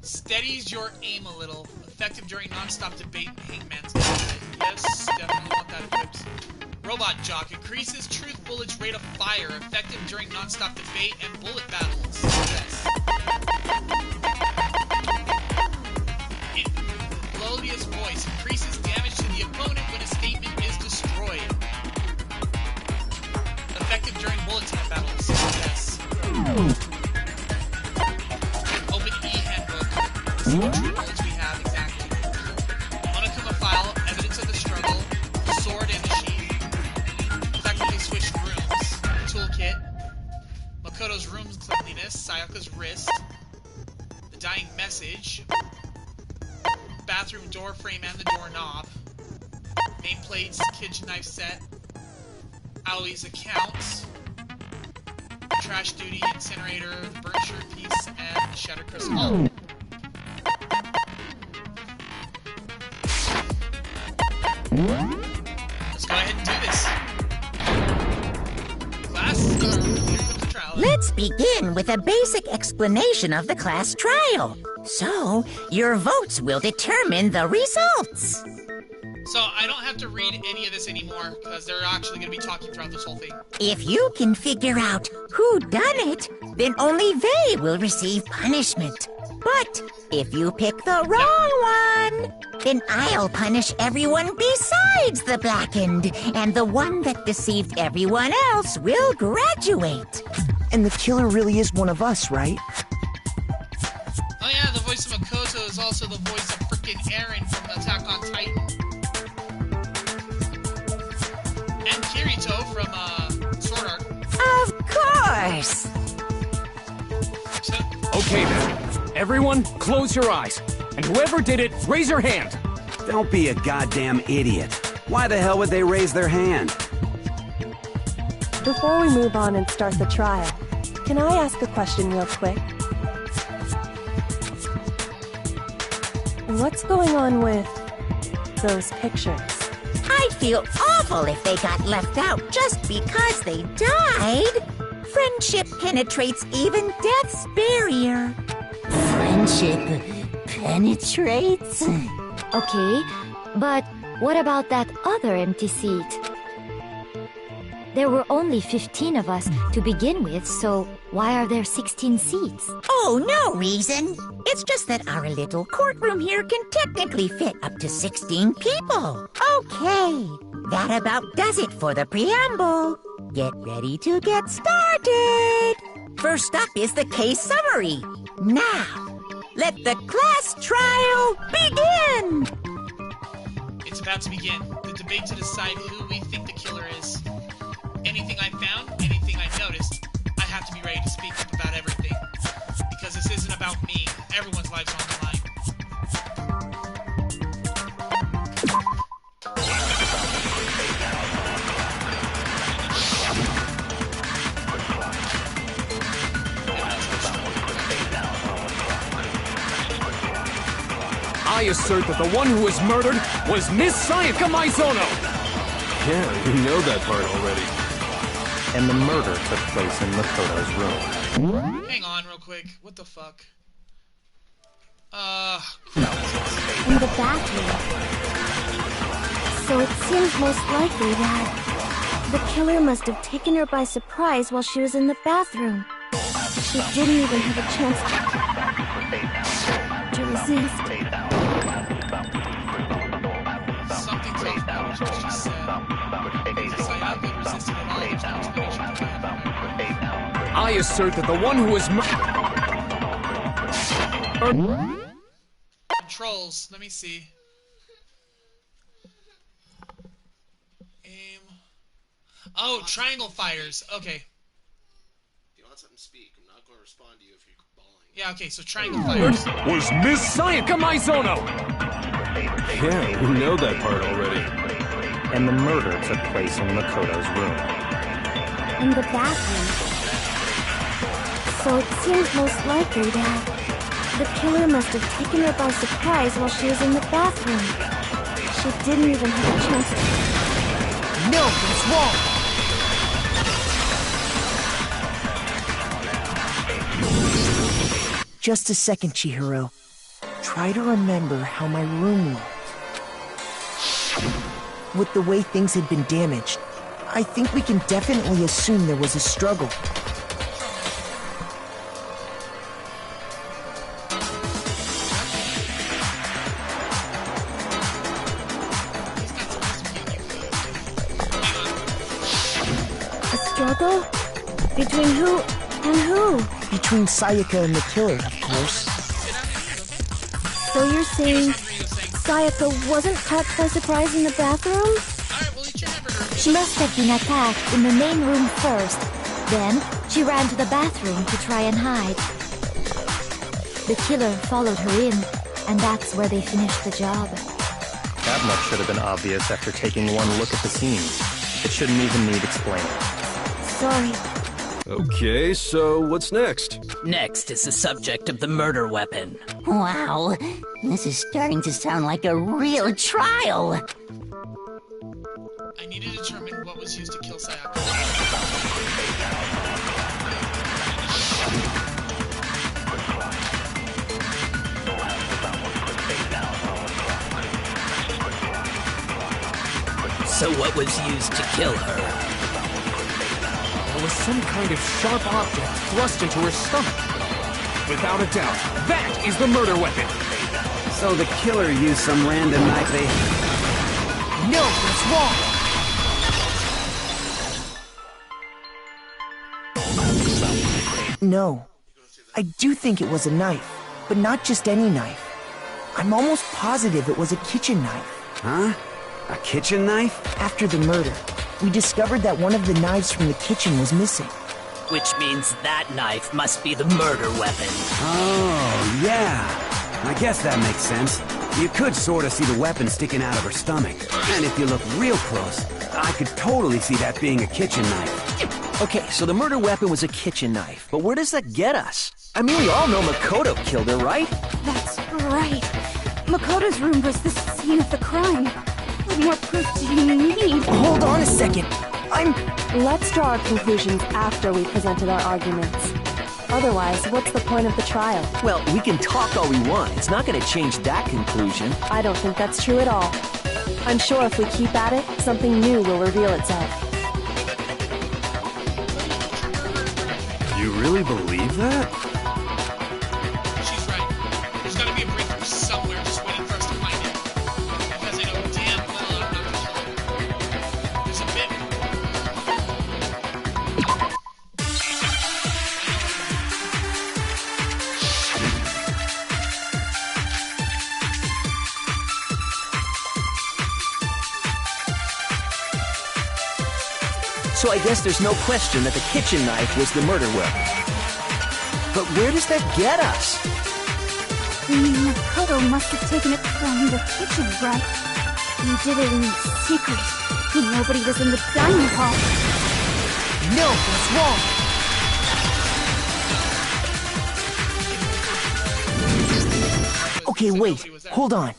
Steadies your aim a little. Effective during non-stop debate and hangman's gauntlet. Yes, definitely want that equipped. Robot Jock increases truth bullet's rate of fire. Effective during non-stop debate and bullet battles. Yes. Melodious voice increases damage to the opponent when a statement is destroyed. Effective during bullet time battles. Yes. Open e-handbook. See what true knowledge we have exactly. Monokuma file, evidence of the struggle, sword in the sheath. Effectively switched rooms. Toolkit. Makoto's room cleanliness. Sayaka's wrist. The dying message. Bathroom door frame and the doorknob. Nameplates, kitchen knife set. Aoi's accounts. Trash duty, incinerator, the burnt shirt piece, and the shattered crystal. Oh. Let's go ahead and do this. Class, here comes the trial. Let's begin with a basic explanation of the class trial. So, your votes will determine the results. So, I don't have to read any of this anymore, because they're actually going to be talking throughout this whole thing. If you can figure out who done it, then only they will receive punishment. But if you pick the wrong one, then I'll punish everyone besides the blackened, and the one that deceived everyone else will graduate. And the killer really is one of us, right? Oh yeah, the voice of Makoto is also the voice of frickin' Eren from Attack on Titan. from Sword Art. Of course! Okay then. Everyone, close your eyes. And whoever did it, raise your hand. Don't be a goddamn idiot. Why the hell would they raise their hand? Before we move on and start the trial, can I ask a question real quick? What's going on with those pictures? I'd feel awful if they got left out just because they died. Friendship penetrates even death's barrier. Friendship penetrates? Okay, but what about that other empty seat? There were only 15 of us to begin with, so why are there 16 seats? Oh, no reason. It's just that our little courtroom here can technically fit up to 16 people. Okay, that about does it for the preamble. Get ready to get started. First up is the case summary. Now, let the class trial begin. It's about to begin. The debate to decide who we think the killer is. Anything I found, anything I noticed, I have to be ready to speak up about everything. Because this isn't about me. Everyone's life's on the line. I assert that the one who was murdered was Miss Sayaka Maizono! Yeah, you know that part already. And the murder took place in Makoto's room. Hang on real quick. What the fuck? In the bathroom. So it seems most likely that the killer must have taken her by surprise while she was in the bathroom. She didn't even have a chance to resist. Something tells me what you just said. Sayaka resisted at all. There's no explanation for that. I assert that the one who was Controls. Let me see. Aim. Oh, triangle fires. Okay. If you want something to speak, I'm not going to respond to you if you're bawling. Yeah, okay, so triangle fires. was Miss Sayaka Maizono! Yeah, you know that part already. And the murder took place in Makoto's room. In the bathroom. So it seems most likely that the killer must have taken her by surprise while she was in the bathroom. She didn't even have a chance to... No, that's wrong! Just a second, Chihiro. Try to remember how my room looked. With the way things had been damaged, I think we can definitely assume there was a struggle. A struggle? Between who and who? Between Sayaka and the killer, of course. So you're saying Sayaka wasn't caught by surprise in the bathroom? She must have been attacked in the main room first. Then, she ran to the bathroom to try and hide. The killer followed her in, and that's where they finished the job. That much should have been obvious after taking one look at the scene. It shouldn't even need explaining. Sorry. Okay, so what's next? Next is the subject of the murder weapon. Wow, this is starting to sound like a real trial. I need to determine what was used to kill Sayaka. So what was used to kill her? There was some kind of sharp object thrust into her stomach. Without a doubt, that is the murder weapon. So the killer used some random knife they... No, that's wrong! No. I do think it was a knife, but not just any knife. I'm almost positive it was a kitchen knife. Huh? A kitchen knife? After the murder, we discovered that one of the knives from the kitchen was missing. Which means that knife must be the murder weapon. Oh, yeah. I guess that makes sense. You could sort of see the weapon sticking out of her stomach. And if you look real close, I could totally see that being a kitchen knife. Okay, so the murder weapon was a kitchen knife, but where does that get us? I mean, we all know Makoto killed her, right? That's right. Makoto's room was the scene of the crime. What more proof do you need? Hold on a second. Let's draw our conclusions after we presented our arguments. Otherwise, what's the point of the trial? Well, we can talk all we want. It's not going to change that conclusion. I don't think that's true at all. I'm sure if we keep at it, something new will reveal itself. You really believe that? She's right. There's gotta be a breakthrough somewhere just waiting for us to find it. Because I know damn well I'm not the killer. There's a bit. So I guess there's no question that the kitchen knife was the murder weapon. But where does that get us? Makoto must have taken it from the kitchen, right? He did it in secret. Nobody was in the dining hall. No, that's wrong. Okay, wait. Hold on.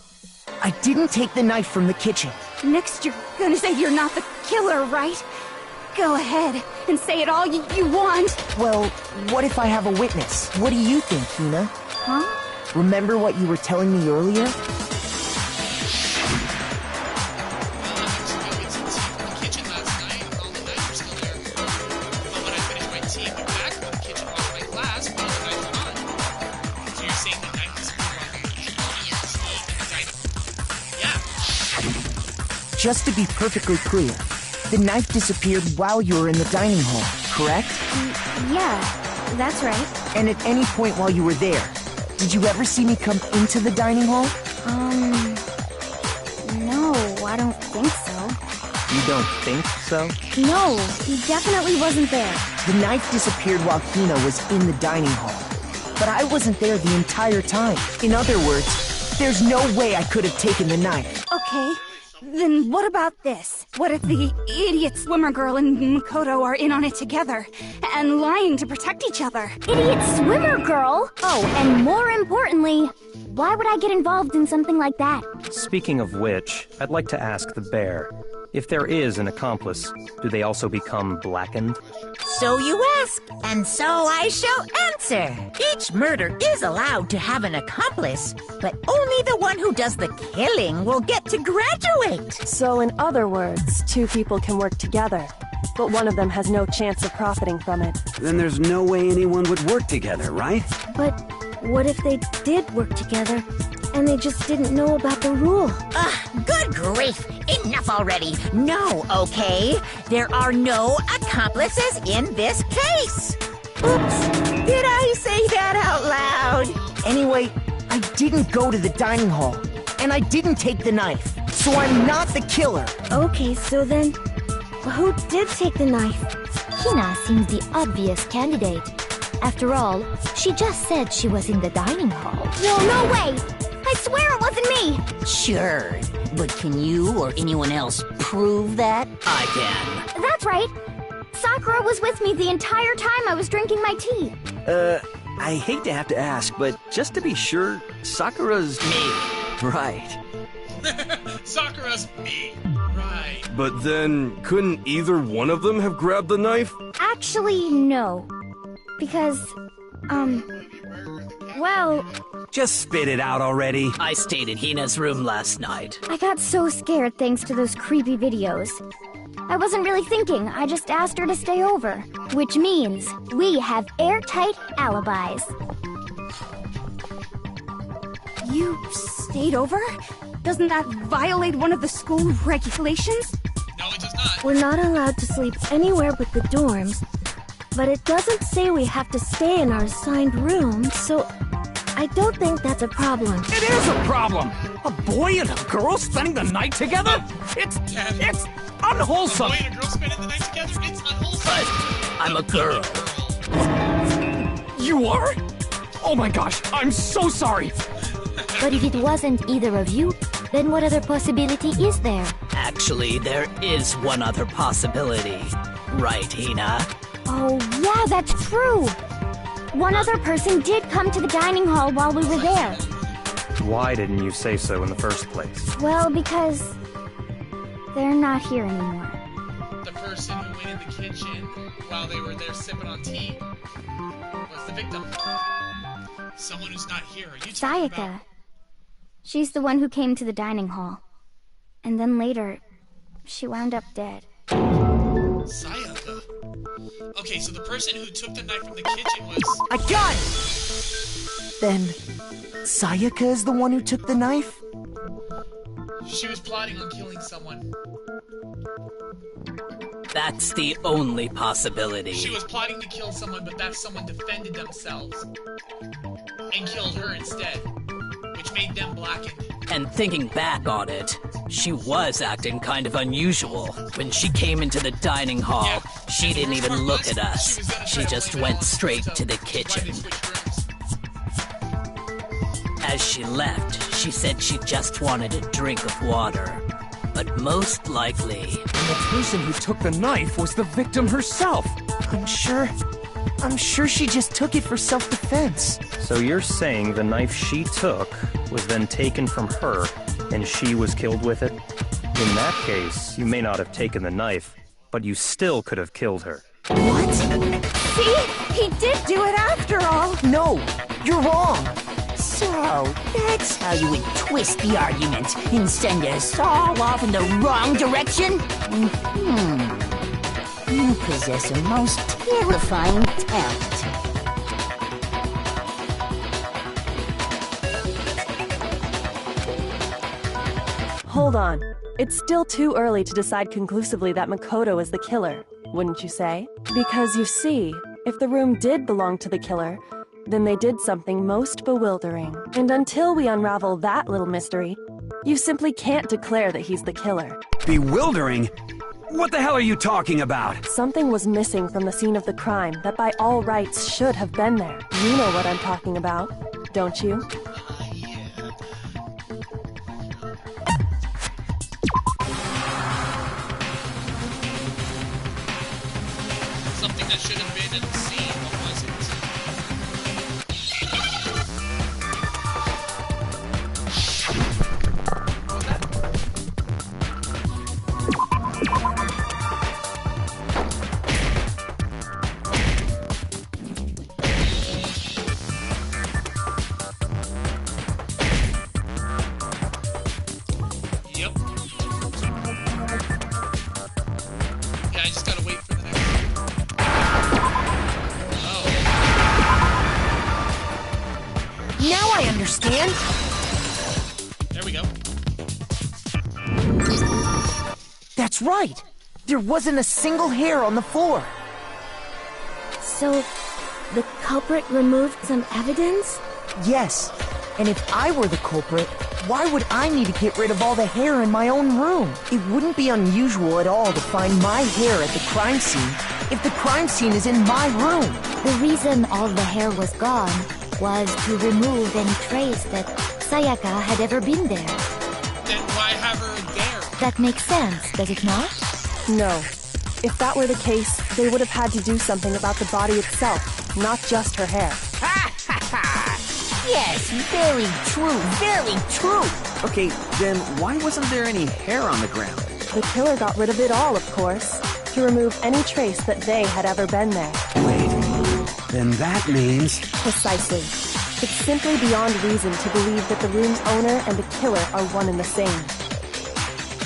I didn't take the knife from the kitchen. Next, you're gonna say you're not the killer, right? Go ahead and say it all you want. Well, what if I have a witness? What do you think, Hina? Huh? Remember what you were telling me earlier? Just to be perfectly clear, the knife disappeared while you were in the dining hall, correct? Yeah, that's right. And at any point while you were there, did you ever see me come into the dining hall? No, I don't think so. You don't think so? No, he definitely wasn't there. The knife disappeared while Hina was in the dining hall. But I wasn't there the entire time. In other words, there's no way I could have taken the knife. Okay. Then what about this? What if the idiot swimmer girl and Makoto are in on it together and lying to protect each other? Idiot swimmer girl? Oh, and more importantly, why would I get involved in something like that? Speaking of which, I'd like to ask the bear, if there is an accomplice, do they also become blackened? So you ask, and so I shall answer. Each murder is allowed to have an accomplice, but only the one who does the killing will get to graduate. So in other words, two people can work together, but one of them has no chance of profiting from it. Then there's no way anyone would work together, right? But what if they did work together, and they just didn't know about the rule? Good grief! Enough already! No, okay? There are no accomplices in this case! Oops! Did I say that out loud? Anyway, I didn't go to the dining hall, and I didn't take the knife, so I'm not the killer. Okay, so then, who did take the knife? Hina seems the obvious candidate. After all, she just said she was in the dining hall. No way! I swear it wasn't me! Sure, but can you or anyone else prove that? I can. That's right. Sakura was with me the entire time I was drinking my tea. I hate to have to ask, but just to be sure, Sakura's... Me. Right. Sakura's me. Right. But then, couldn't either one of them have grabbed the knife? Actually, no. Because, well... Just spit it out already. I stayed in Hina's room last night. I got so scared thanks to those creepy videos. I wasn't really thinking, I just asked her to stay over. Which means, we have airtight alibis. You stayed over? Doesn't that violate one of the school regulations? No, it does not. We're not allowed to sleep anywhere but the dorms, but it doesn't say we have to stay in our assigned room, so I don't think that's a problem. It is a problem! A boy and a girl spending the night together? It's unwholesome! A boy and a girl spending the night together? It's unwholesome! I'm a girl. You are? Oh my gosh, I'm so sorry! But if it wasn't either of you, then what other possibility is there? Actually, there is one other possibility. Right, Hina? Oh, yeah, that's true. One other person did come to the dining hall while we were there. Why didn't you say so in the first place? Well, because they're not here anymore. The person who went in the kitchen while they were there sipping on tea was the victim. Someone who's not here. Are you talking Sayaka. about? She's the one who came to the dining hall. And then later, she wound up dead. Sayaka? Okay, so the person who took the knife from the kitchen was... I got it! Then, Sayaka is the one who took the knife? She was plotting on killing someone. That's the only possibility. She was plotting to kill someone, but that someone defended themselves and killed her instead, which made them blackened. And thinking back on it, she was acting kind of unusual. When she came into the dining hall, she didn't even look at us. She just went straight to the kitchen. As she left, she said she just wanted a drink of water. But most likely... the person who took the knife was the victim herself. I'm sure she just took it for self-defense. So you're saying the knife she took was then taken from her, and she was killed with it? In that case, you may not have taken the knife, but you still could have killed her. What? See? He did do it after all! No, you're wrong! So, that's how you would twist the argument and send us all off in the wrong direction? You possess a most terrifying talent. Hold on. It's still too early to decide conclusively that Makoto is the killer, wouldn't you say? Because you see, if the room did belong to the killer, then they did something most bewildering. And until we unravel that little mystery, you simply can't declare that he's the killer. Bewildering? What the hell are you talking about? Something was missing from the scene of the crime that by all rights should have been there. You know what I'm talking about, don't you? Something that should have been in the scene, what was it? Yep. Yeah, I just gotta wait for the next one. Now I understand! There we go. That's right! There wasn't a single hair on the floor! So, the culprit removed some evidence? Yes, and if I were the culprit, why would I need to get rid of all the hair in my own room? It wouldn't be unusual at all to find my hair at the crime scene if the crime scene is in my room. The reason all the hair was gone was to remove any trace that Sayaka had ever been there. Then why have her there? That makes sense, does it not? No. If that were the case, they would have had to do something about the body itself, not just her hair. Yes, very true, very true. Okay, then why wasn't there any hair on the ground? The killer got rid of it all, of course, to remove any trace that they had ever been there. Wait, then that means... Precisely. It's simply beyond reason to believe that the room's owner and the killer are one and the same.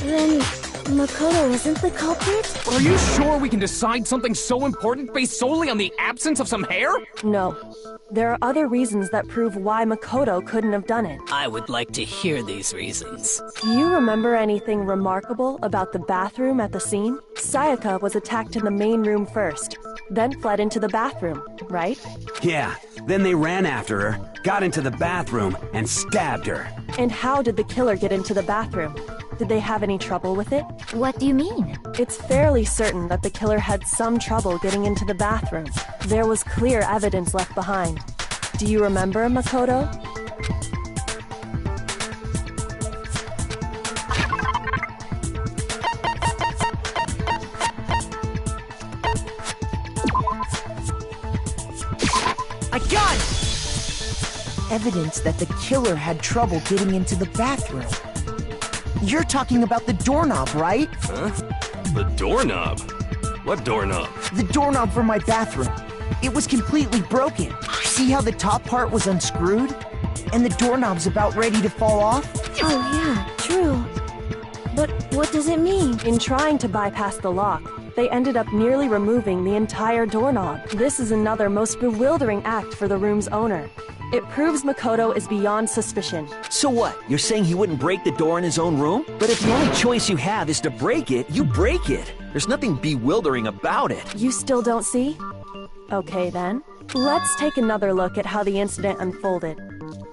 Then, Makoto isn't the culprit? Are you sure we can decide something so important based solely on the absence of some hair? No. There are other reasons that prove why Makoto couldn't have done it. I would like to hear these reasons. Do you remember anything remarkable about the bathroom at the scene? Sayaka was attacked in the main room first, then fled into the bathroom, right? Yeah, Then they ran after her, got into the bathroom, and stabbed her. And how did the killer get into the bathroom? Did they have any trouble with it? What do you mean? It's fairly certain that the killer had some trouble getting into the bathroom. There was clear evidence left behind. Do you remember, Makoto? I got it! Evidence that the killer had trouble getting into the bathroom. You're talking about the doorknob, right? Huh? The doorknob? What doorknob? The doorknob for my bathroom. It was completely broken. See how the top part was unscrewed? And the doorknob's about ready to fall off? Oh yeah, true. But what does it mean? In trying to bypass the lock, they ended up nearly removing the entire doorknob. This is another most bewildering act for the room's owner. It proves Makoto is beyond suspicion. So what? You're saying he wouldn't break the door in his own room? But if the only choice you have is to break it, you break it. There's nothing bewildering about it. You still don't see? Okay then. Let's take another look at how the incident unfolded.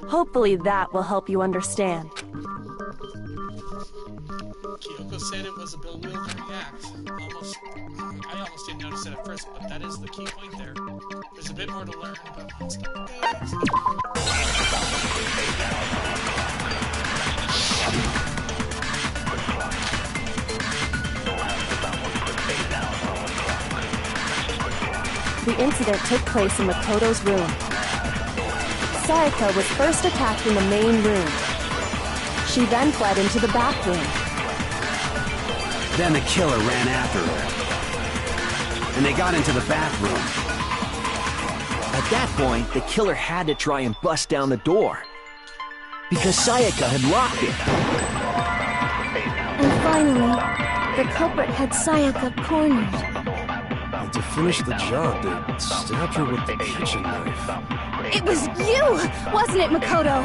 Hopefully that will help you understand. Kyoko said it was a bewildering act. I almost didn't notice it at first, but that is the key point there. There's a bit more to learn, but it's good. The incident took place in Makoto's room. Sayaka was first attacked in the main room. She then fled into the bathroom. Then the killer ran after her. And they got into the bathroom. At that point, the killer had to try and bust down the door. Because Sayaka had locked it. And finally, the culprit had Sayaka cornered. And to finish the job, they stabbed her with the kitchen knife. It was you, wasn't it, Makoto?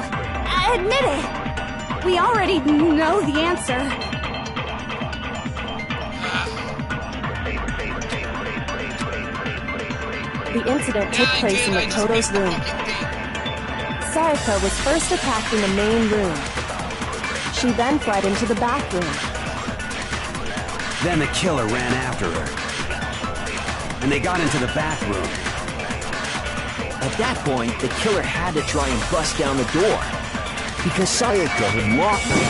Admit it. We already know the answer. The incident took place in Makoto's room. Sayaka was first attacked in the main room. She then fled into the bathroom. Then the killer ran after her. And they got into the bathroom. At that point, the killer had to try and bust down the door. Because Sayaka had locked it.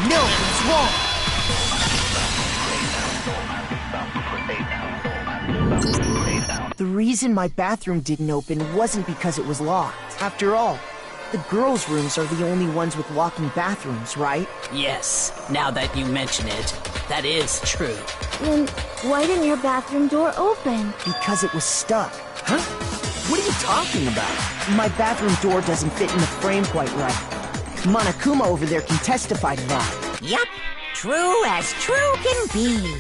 No, it's wrong! The reason my bathroom didn't open wasn't because it was locked. After all, the girls' rooms are the only ones with walking bathrooms, right? Yes, now that you mention it, that is true. Then why didn't your bathroom door open? Because it was stuck. Huh? What are you talking about? My bathroom door doesn't fit in the frame quite right. Monokuma over there can testify to that. Yup, true as true can be.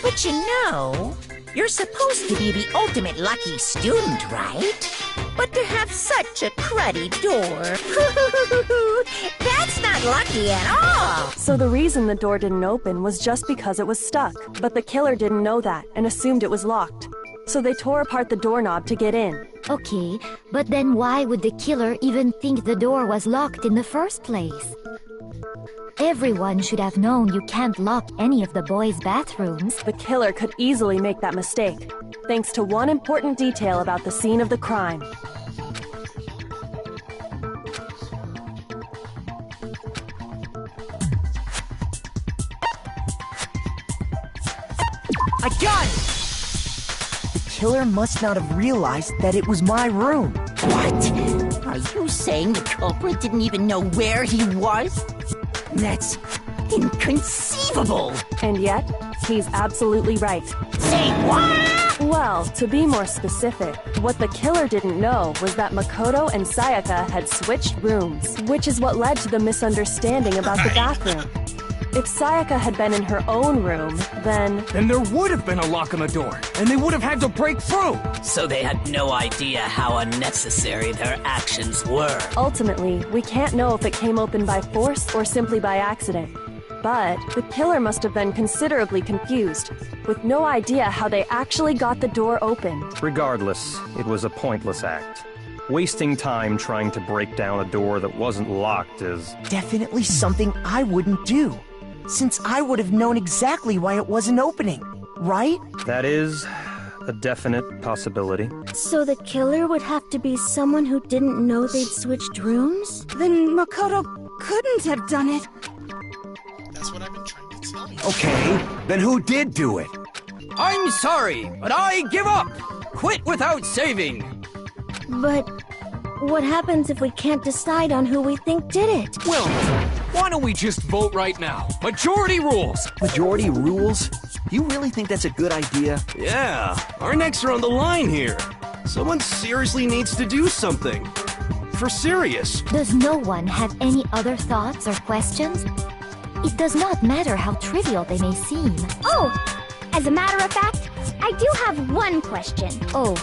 But you know, you're supposed to be the ultimate lucky student, right? But to have such a cruddy door, that's not lucky at all. So the reason the door didn't open was just because it was stuck. But the killer didn't know that and assumed it was locked. So they tore apart the doorknob to get in. Okay, but then why would the killer even think the door was locked in the first place? Everyone should have known you can't lock any of the boys' bathrooms. The killer could easily make that mistake, thanks to one important detail about the scene of the crime. I got it! The killer must not have realized that it was my room. What? Are you saying the culprit didn't even know where he was? That's inconceivable! And yet, he's absolutely right. Say what? Well, to be more specific, what the killer didn't know was that Makoto and Sayaka had switched rooms, which is what led to the misunderstanding about the bathroom. If Sayaka had been in her own room, then there would have been a lock on the door, and they would have had to break through! So they had no idea how unnecessary their actions were. Ultimately, we can't know if it came open by force or simply by accident. But the killer must have been considerably confused, with no idea how they actually got the door open. Regardless, it was a pointless act. Wasting time trying to break down a door that wasn't locked is... definitely something I wouldn't do, since I would have known exactly why it wasn't opening, right? That is a definite possibility. So the killer would have to be someone who didn't know they'd switched rooms? Then Makoto couldn't have done it. That's what I've been trying to tell you. Okay, then who did do it? I'm sorry, but I give up! Quit without saving! But what happens if we can't decide on who we think did it? Well, why don't we just vote right now? Majority rules! Majority rules? You really think that's a good idea? Yeah, our necks are on the line here. Someone seriously needs to do something. For serious. Does no one have any other thoughts or questions? It does not matter how trivial they may seem. Oh! As a matter of fact, I do have one question. Oh,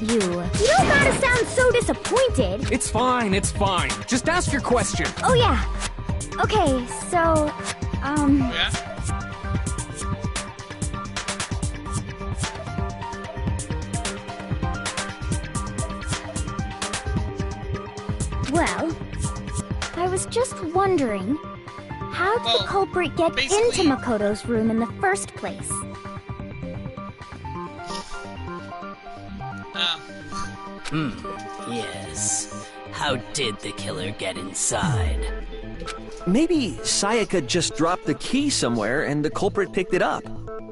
you don't gotta sound so disappointed. It's fine, it's fine. Just ask your question. Oh yeah. Okay, so, Yeah? well, I was just wondering, how did the culprit get into Makoto's room in the first place? Yes. How did the killer get inside? Maybe Sayaka just dropped the key somewhere and the culprit picked it up.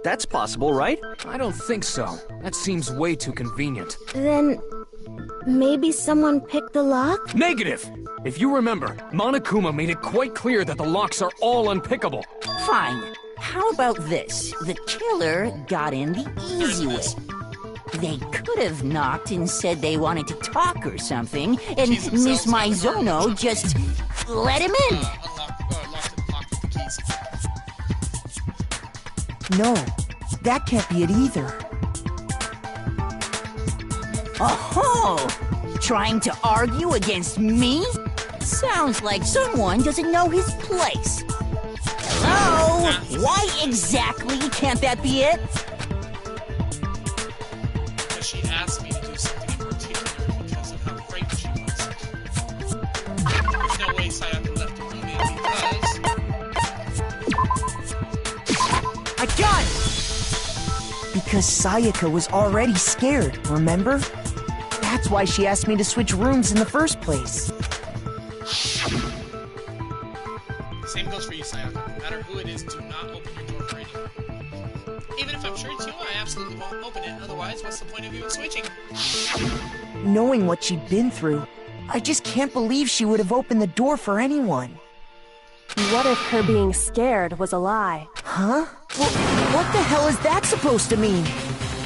That's possible, right? I don't think so. That seems way too convenient. Then maybe someone picked the lock? Negative! If you remember, Monokuma made it quite clear that the locks are all unpickable. Fine. How about this? The killer got in the easy way. They could have knocked and said they wanted to talk or something, and Miss Maizono just let him in. No, that can't be it either. Oh, trying to argue against me? Sounds like someone doesn't know his place. Hello? Why exactly can't that be it? Because she asked me to do something in particular because of how frightened she was. There's no way Sayaka left the room in because... I got it! Because Sayaka was already scared, remember? That's why she asked me to switch rooms in the first place. Same goes for you, Sayaka. No matter who it is, do not open your door for anyone. Even if I'm sure it's you, I absolutely won't open it. Otherwise, what's the point of even switching? Knowing what she'd been through, I just can't believe she would have opened the door for anyone. What if her being scared was a lie? Huh? Well, what the hell is that supposed to mean?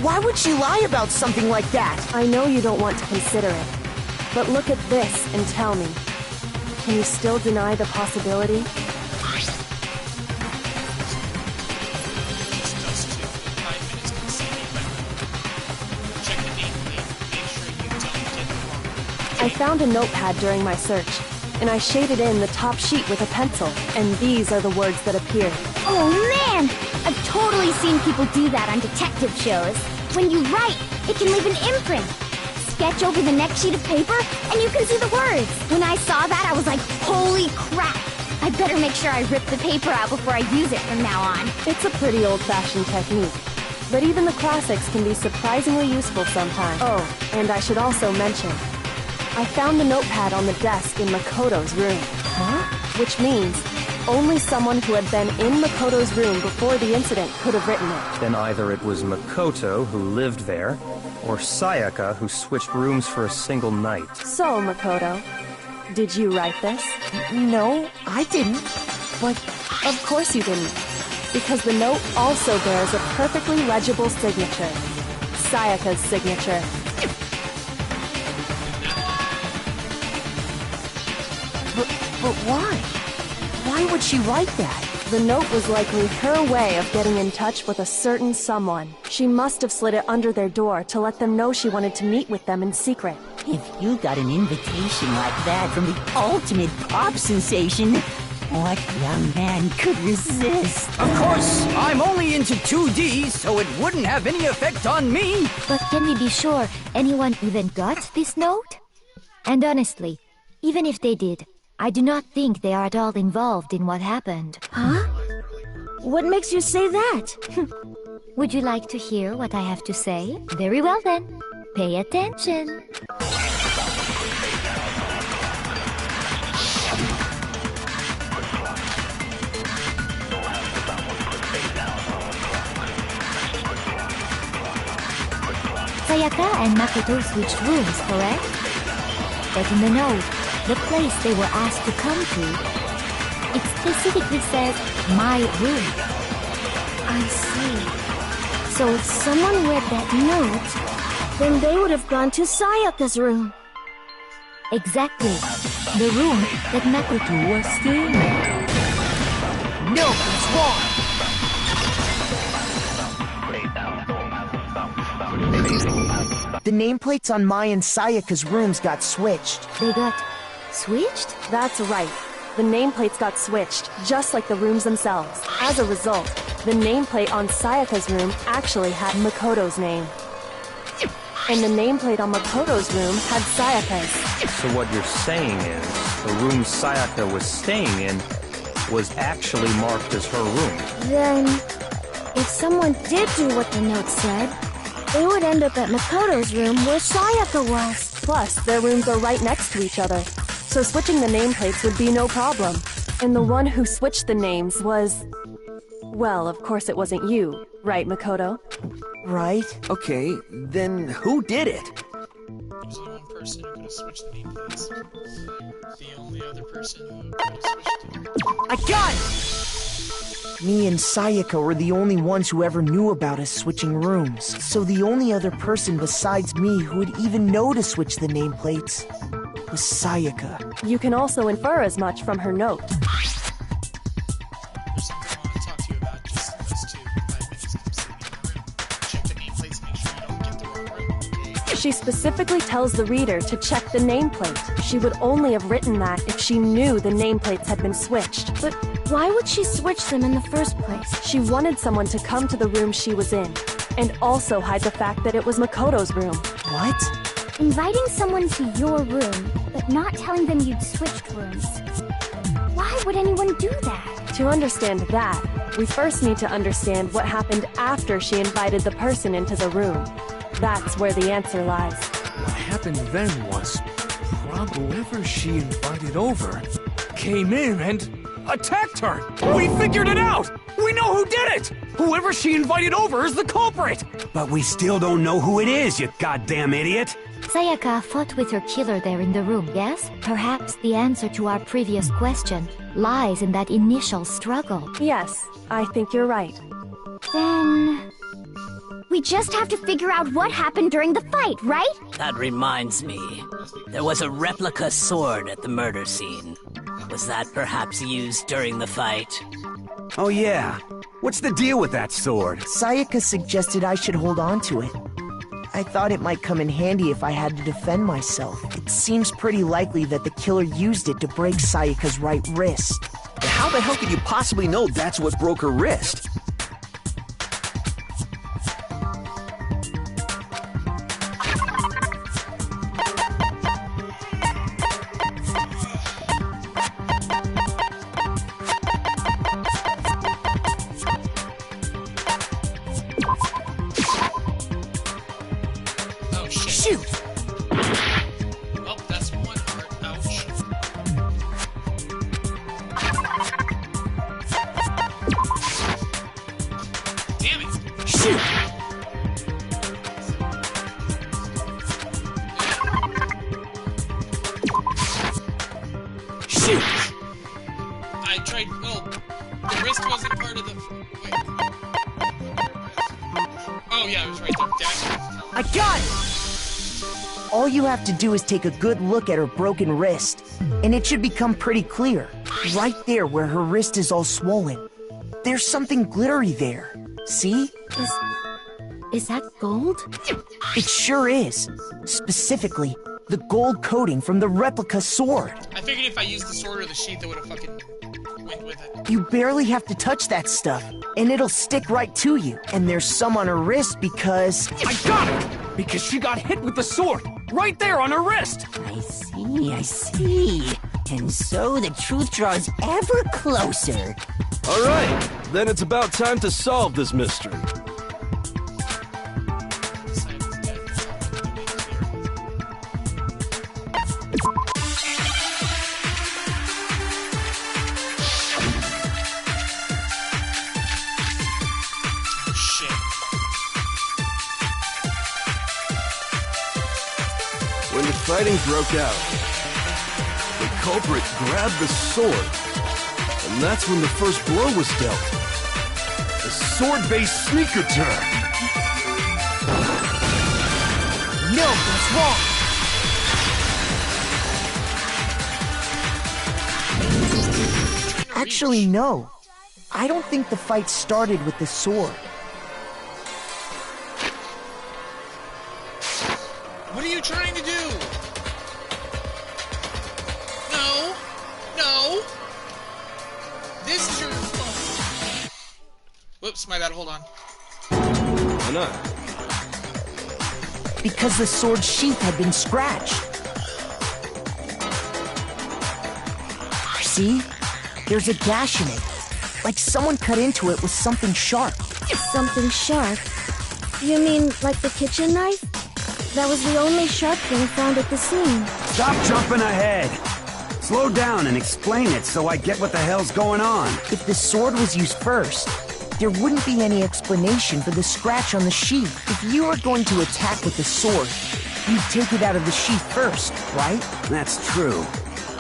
Why would she lie about something like that? I know you don't want to consider it, but look at this and tell me. Can you still deny the possibility? I found a notepad during my search, and I shaded in the top sheet with a pencil, and these are the words that appeared. Oh man! I've totally seen people do that on detective shows. When you write, it can leave an imprint. Sketch over the next sheet of paper, and you can see the words. When I saw that, I was like, holy crap! I better make sure I rip the paper out before I use it from now on. It's a pretty old-fashioned technique, but even the classics can be surprisingly useful sometimes. Oh, and I should also mention, I found the notepad on the desk in Makoto's room. Huh? Which means only someone who had been in Makoto's room before the incident could have written it. Then either it was Makoto who lived there, or Sayaka who switched rooms for a single night. So, Makoto, did you write this? No, I didn't. But of course you didn't, because the note also bears a perfectly legible signature. Sayaka's signature. But why? Why would she write that? The note was likely her way of getting in touch with a certain someone. She must have slid it under their door to let them know she wanted to meet with them in secret. If you got an invitation like that from the ultimate pop sensation, What young man could resist? Of course, I'm only into 2D, so it wouldn't have any effect on me. But can we be sure anyone even got this note? And honestly, even if they did, I do not think they are at all involved in what happened. Huh? What makes you say that? Would you like to hear what I have to say? Very well then. Pay attention. Sayaka and Makoto switched rooms, correct? But in the note, the place they were asked to come to, it specifically says, my room. I see. So if someone read that note, then they would have gone to Sayaka's room. Exactly. The room that Makoto was staying in. No, it's wrong! The nameplates on Mai and Sayaka's rooms got switched. They got switched? That's right. The nameplates got switched, just like the rooms themselves. As a result, the nameplate on Sayaka's room actually had Makoto's name. And the nameplate on Makoto's room had Sayaka's. So what you're saying is, the room Sayaka was staying in was actually marked as her room. Then, if someone did do what the note said, they would end up at Makoto's room where Sayaka was. Plus, their rooms are right next to each other, so switching the nameplates would be no problem. And the one who switched the names was... Well, of course it wasn't you, right, Makoto? Right. Okay, then who did it? There's only one person who could have switched the nameplates. The only other person who could have switched it. I got it! Me and Sayaka were the only ones who ever knew about us switching rooms. So the only other person besides me who would even know to switch the nameplates was Sayaka. You can also infer as much from her note. There's something I want to talk to you about. Just those 2 5 minutes come see me in the room. Check the nameplates, make sure you don't get the wrong room. She specifically tells the reader to check the nameplate. She would only have written that if she knew the nameplates had been switched. But why would she switch them in the first place? She wanted someone to come to the room she was in, and also hide the fact that it was Makoto's room. What? Inviting someone to your room, but not telling them you'd switched rooms. Why would anyone do that? To understand that, we first need to understand what happened after she invited the person into the room. That's where the answer lies. What happened then was, whoever she invited over came in and attacked her! We figured it out! We know who did it! Whoever she invited over is the culprit! But we still don't know who it is, you goddamn idiot! Sayaka fought with her killer there in the room, yes? Perhaps the answer to our previous question lies in that initial struggle. Yes, I think you're right. Then... we just have to figure out what happened during the fight, right? That reminds me. There was a replica sword at the murder scene. Was that perhaps used during the fight? Oh yeah. What's the deal with that sword? Sayaka suggested I should hold on to it. I thought it might come in handy if I had to defend myself. It seems pretty likely that the killer used it to break Sayaka's right wrist. How the hell could you possibly know that's what broke her wrist? All you have to do is take a good look at her broken wrist, and it should become pretty clear. Right there where her wrist is all swollen. There's something glittery there. See? Is that gold? It sure is. Specifically, the gold coating from the replica sword. I figured if I used the sword or the sheath, it would have fucking with it. You barely have to touch that stuff, and it'll stick right to you. And there's some on her wrist because... I got it! Because she got hit with the sword! Right there on her wrist! I see. And so the truth draws ever closer. All right, then it's about time to solve this mystery. When the fighting broke out, the culprit grabbed the sword, and that's when the first blow was dealt. A sword-based sneaker turn. No, that's wrong. Actually, no. I don't think the fight started with the sword. What are you trying to do? No. No. This is your fault. Whoops, my bad. Hold on. Why not? Because the sword sheath had been scratched. See? There's a gash in it. Like someone cut into it with something sharp. Something sharp? You mean like the kitchen knife? That was the only sharp thing found at the scene. Stop jumping ahead! Slow down and explain it so I get what the hell's going on. If the sword was used first, there wouldn't be any explanation for the scratch on the sheath. If you were going to attack with the sword, you'd take it out of the sheath first, right? That's true.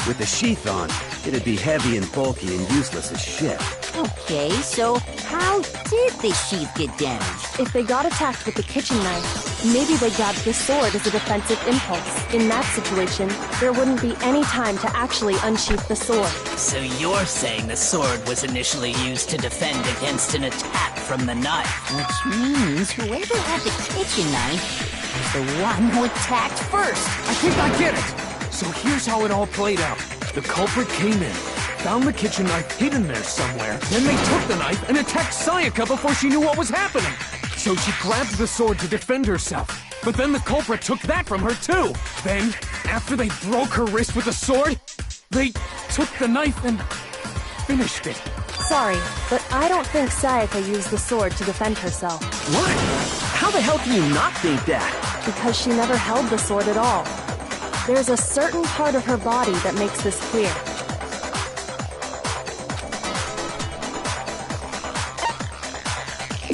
With the sheath on, it'd be heavy and bulky and useless as shit. Okay, so how did the sheath get damaged? If they got attacked with the kitchen knife, maybe they grabbed the sword as a defensive impulse. In that situation, there wouldn't be any time to actually unsheath the sword. So you're saying the sword was initially used to defend against an attack from the knife? Which means whoever had the kitchen knife was the one who attacked first. I think I get it. So here's how it all played out. The culprit came in, found the kitchen knife hidden there somewhere, then they took the knife and attacked Sayaka before she knew what was happening. So she grabbed the sword to defend herself, but then the culprit took that from her too. Then, after they broke her wrist with the sword, they took the knife and finished it. Sorry, but I don't think Sayaka used the sword to defend herself. What? How the hell can you not think that? Because she never held the sword at all. There's a certain part of her body that makes this clear.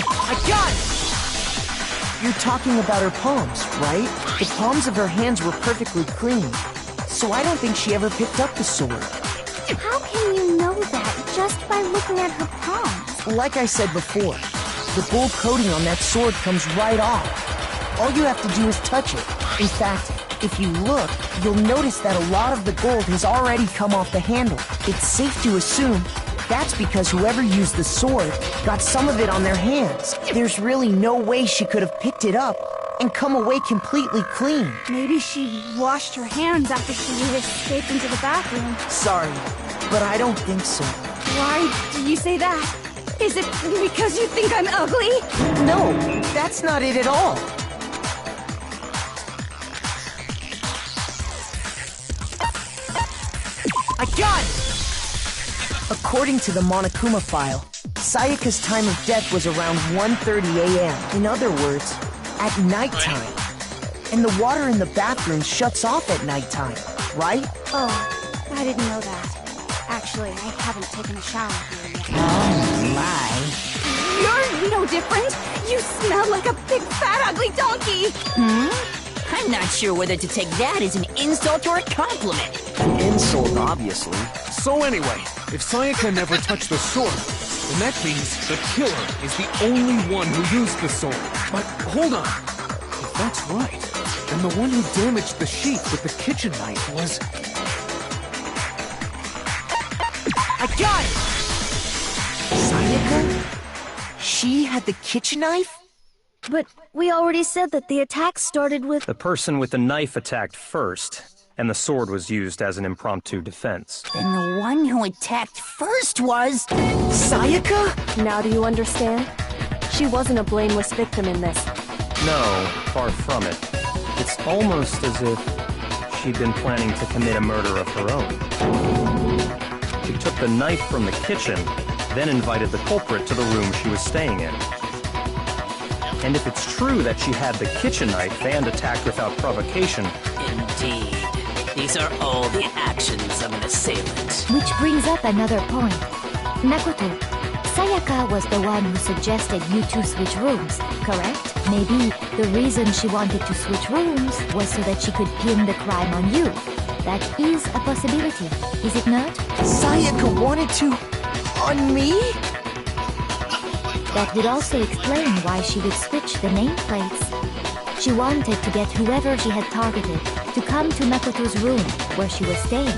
I got it! You're talking about her palms, right? The palms of her hands were perfectly clean, so I don't think she ever picked up the sword. How can you know that just by looking at her palms? Like I said before, the gold coating on that sword comes right off. All you have to do is touch it. In fact, if you look, you'll notice that a lot of the gold has already come off the handle. It's safe to assume that's because whoever used the sword got some of it on their hands. There's really no way she could have picked it up and come away completely clean. Maybe she washed her hands after she escaped into the bathroom. Sorry, but I don't think so. Why do you say that? Is it because you think I'm ugly? No, that's not it at all. I got it! According to the Monokuma file, Sayaka's time of death was around 1:30 a.m. In other words, at nighttime. And the water in the bathroom shuts off at nighttime, right? Oh, I didn't know that. Actually, I haven't taken a shower here yet. Oh my. You're no different! You smell like a big fat ugly donkey! I'm not sure whether to take that as an insult or a compliment. An insult, obviously. So anyway, if Sayaka never touched the sword, then that means the killer is the only one who used the sword. But hold on. If that's right, then the one who damaged the sheath with the kitchen knife was... I got it! Sayaka? She had the kitchen knife? But we already said that the attack started with... The person with the knife attacked first, and the sword was used as an impromptu defense. And the one who attacked first was... Sayaka? Now do you understand? She wasn't a blameless victim in this. No, far from it. It's almost as if she'd been planning to commit a murder of her own. She took the knife from the kitchen, then invited the culprit to the room she was staying in. And if it's true that she had the kitchen knife and attacked without provocation... Indeed. These are all the actions of an assailant. Which brings up another point. Makoto, Sayaka was the one who suggested you two switch rooms, correct? Maybe the reason she wanted to switch rooms was so that she could pin the crime on you. That is a possibility, is it not? Sayaka wanted to... on me? That would also explain why she would switch the nameplates. She wanted to get whoever she had targeted to come to Makoto's room where she was staying.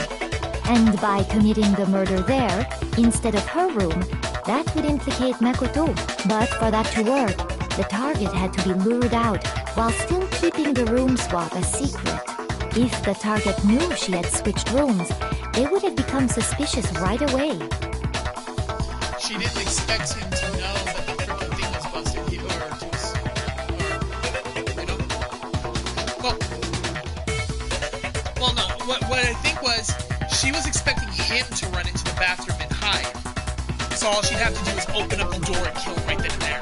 And by committing the murder there, instead of her room, that would implicate Makoto. But for that to work, the target had to be lured out while still keeping the room swap a secret. If the target knew she had switched rooms, they would have become suspicious right away. She didn't expect him to know that the freaking thing was busted. Well, no. What I think was, she was expecting him to run into the bathroom and hide. So all she'd have to do is open up the door and kill him right then and there.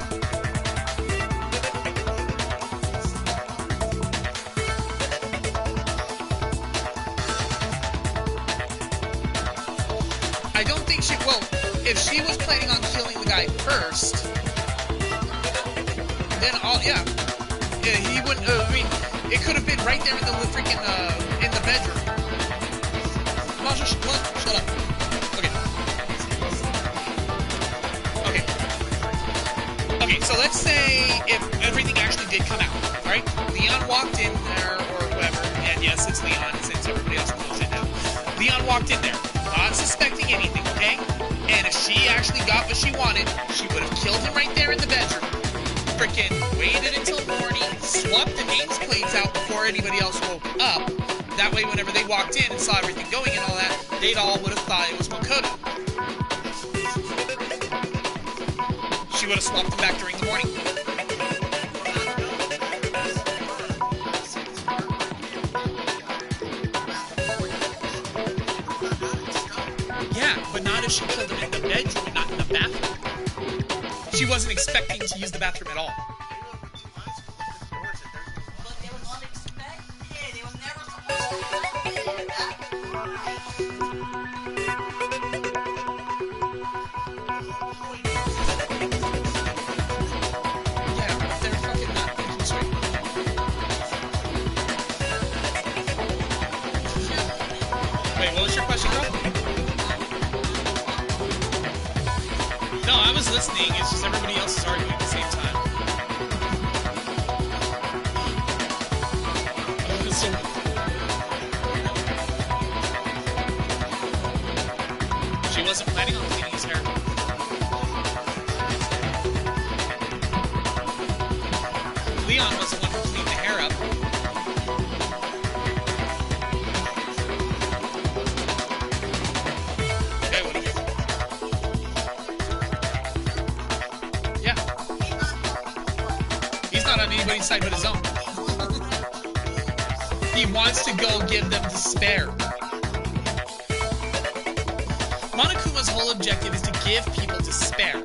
I don't think she... Well, if she was planning on killing the guy first, then yeah, he wouldn't... I mean, it could have been right there in the freaking, in the bedroom. Shut up. Okay, so let's say if everything actually did come out, alright? Leon walked in there, or whoever, and yes, it's Leon, since everybody else knows it now. Leon walked in there, not suspecting anything, okay? And if she actually got what she wanted, she would have killed him right there in the bedroom. Frickin' waited until morning, swapped the names plates out before anybody else woke up. That way, whenever they walked in and saw everything going and all that, they'd all would have thought it was Makoto. She would have swapped them back during the morning. Yeah, but not if she killed him in the bedroom and not in the bathroom. She wasn't expecting to use the bathroom at all. Wait, what was your question, girl? No, I was listening. It's just everybody else is arguing at the same time. She wasn't planning on cleaning his hair. Leon was the one who cleaned the hair up. Anybody's side but his own. He wants to go give them despair. Monokuma's whole objective is to give people despair.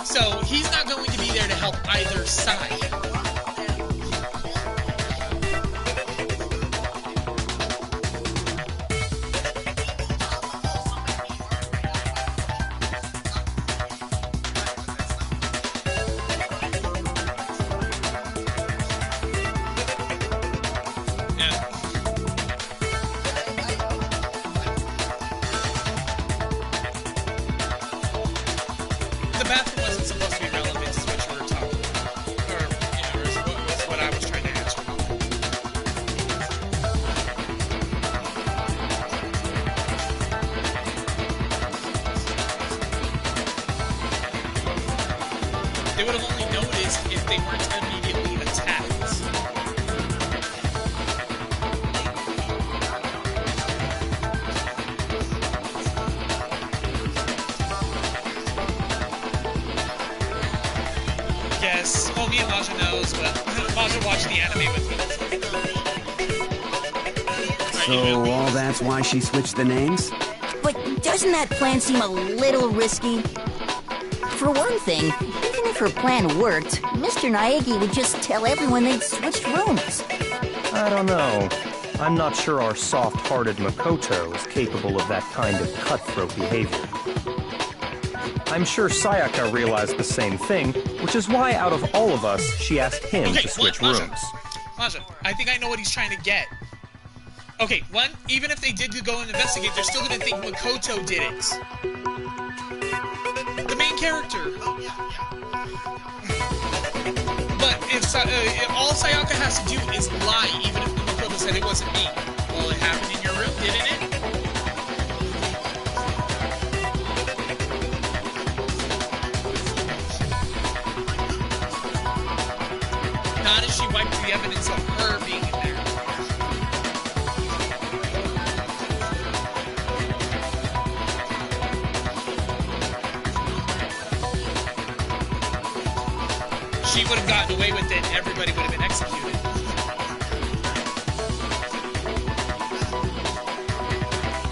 So he's not going to be there to help either side. They would have only noticed if they weren't immediately attacked. Yes. Well, me and Maja knows, but Maja watched the anime with me. So all that's why she switched the names? But doesn't that plan seem a little risky? For one thing, even if her plan worked, Mr. Naegi would just tell everyone they'd switched rooms. I don't know. I'm not sure our soft-hearted Makoto is capable of that kind of cutthroat behavior. I'm sure Sayaka realized the same thing, which is why out of all of us, she asked him to switch rooms. Maja, I think I know what he's trying to get. Okay, one, even if they did go and investigate, they're still gonna think Makoto did it. The main character. But if all Sayaka has to do is lie, even if Makoto said it wasn't me. Well, it happened in your room, didn't it? Not if she wiped the evidence of her being in there. She would have gotten away with it and everybody would have been executed.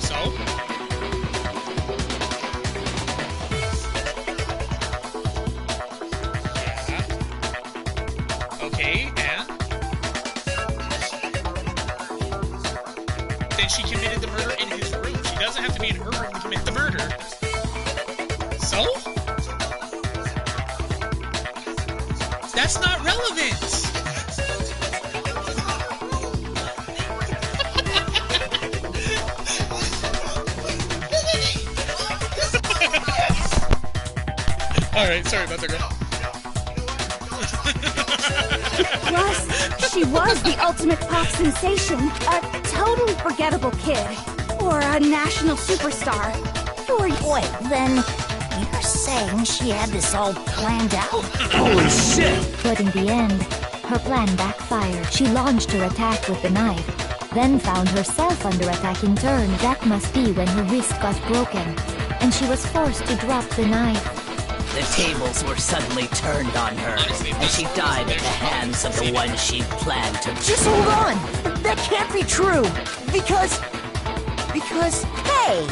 So? Yeah. Okay, and? Then she committed the murder in his room. She doesn't have to be in her room to commit the murder. So? That's not relevant! Alright, sorry about that, girl. Plus, she was the ultimate pop sensation. A totally forgettable kid. Or a national superstar. Or, wait, then you're saying she had this all planned out? Holy shit! But in the end, her plan backfired. She launched her attack with the knife, then found herself under attack in turn. That must be when her wrist got broken, and she was forced to drop the knife. The tables were suddenly turned on her, and she died at the hands of the one she planned to... Just hold on! That can't be true! Because... Hey!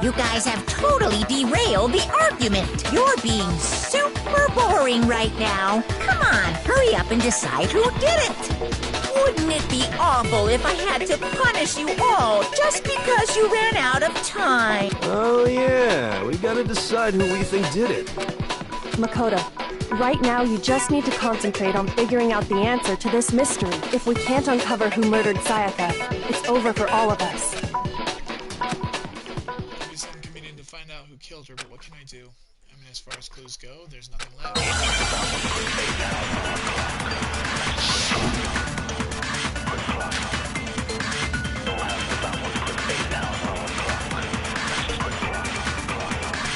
You guys have totally derailed the argument. You're being super boring right now. Come on, hurry up and decide who did it. Wouldn't it be awful if I had to punish you all just because you ran out of time? Oh yeah, we gotta decide who we think did it. Makoto, right now you just need to concentrate on figuring out the answer to this mystery. If we can't uncover who murdered Sayaka, it's over for all of us. Find out who killed her, but what can I do? I mean, as far as clues go, there's nothing left.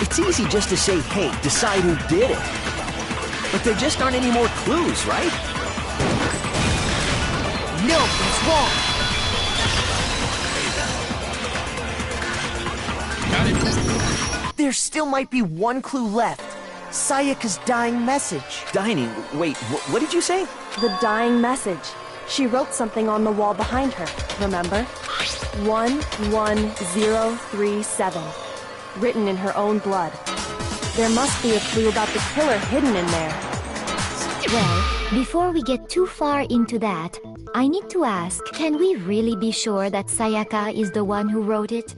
It's easy just to say, hey, decide who did it. But there just aren't any more clues, right? No, it's wrong. There still might be one clue left. Sayaka's dying message. Dining? Wait, what did you say? The dying message. She wrote something on the wall behind her, remember? 11037. Written in her own blood. There must be a clue about the killer hidden in there. Well, before we get too far into that, I need to ask, can we really be sure that Sayaka is the one who wrote it?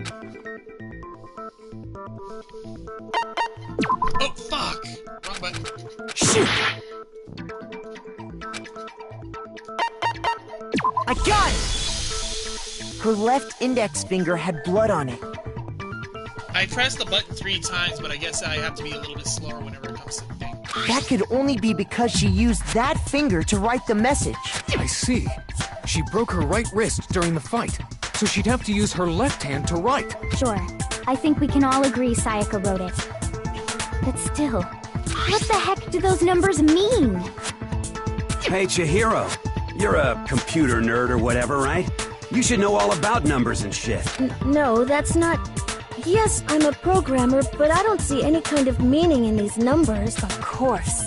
Oh, fuck! Wrong button. Shoot! I got it! Her left index finger had blood on it. I pressed the button 3 times, but I guess I have to be a little bit slower whenever it comes to the thing. That could only be because she used that finger to write the message. I see. She broke her right wrist during the fight, so she'd have to use her left hand to write. Sure. I think we can all agree Sayaka wrote it. But still, what the heck do those numbers mean? Hey, Chihiro. You're a computer nerd or whatever, right? You should know all about numbers and shit. No, that's not... Yes, I'm a programmer, but I don't see any kind of meaning in these numbers. Of course.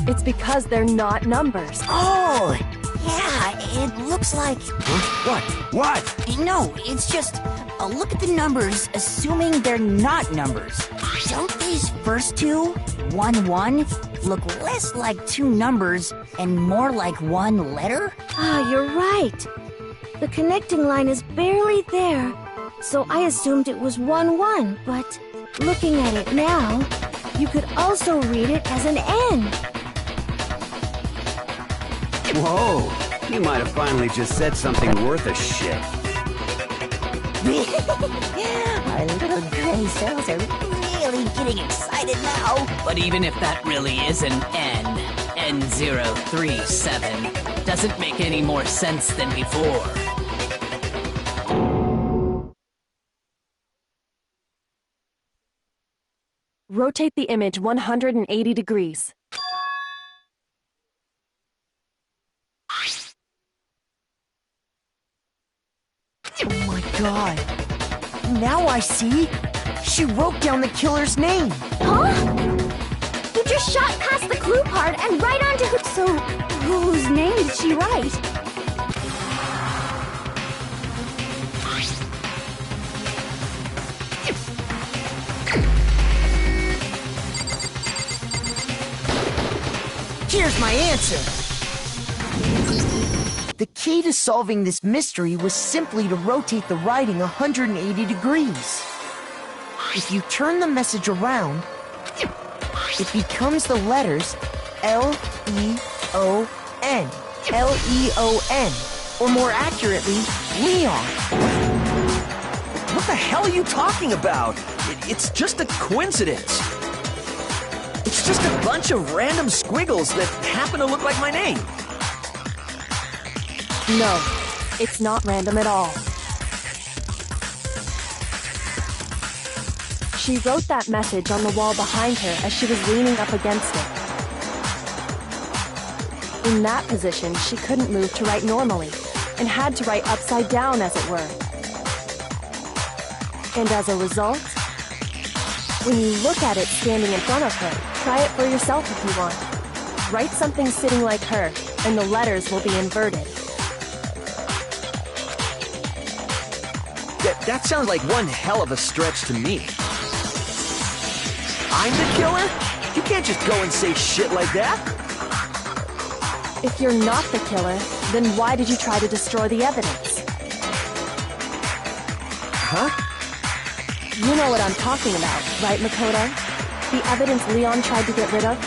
It's because they're not numbers. Oh, yeah, it looks like... Huh? What? No, it's just a look at the numbers, assuming they're not numbers. Don't these first two, 1, 1, look less like two numbers and more like one letter? Ah, you're right. The connecting line is barely there, so I assumed it was 1, 1, but looking at it now, you could also read it as an N. Whoa, you might have finally just said something worth a shit. Our little gray cells are really getting excited now. But even if that really is an N037, doesn't make any more sense than before. Rotate the image 180 degrees. Oh my god. Now I see. She wrote down the killer's name. Huh? You just shot past the clue part and right onto who... So, whose name did she write? Here's my answer. The key to solving this mystery was simply to rotate the writing 180 degrees. If you turn the message around, it becomes the letters L-E-O-N. L-E-O-N. Or more accurately, Leon. What the hell are you talking about? It's just a coincidence. It's just a bunch of random squiggles that happen to look like my name. No, it's not random at all. She wrote that message on the wall behind her as she was leaning up against it. In that position, she couldn't move to write normally, and had to write upside down, as it were. And as a result, when you look at it standing in front of her, try it for yourself if you want. Write something sitting like her, and the letters will be inverted. That sounds like one hell of a stretch to me. I'm the killer? You can't just go and say shit like that. If you're not the killer, then why did you try to destroy the evidence? Huh? You know what I'm talking about, right, Makoto? The evidence Leon tried to get rid of?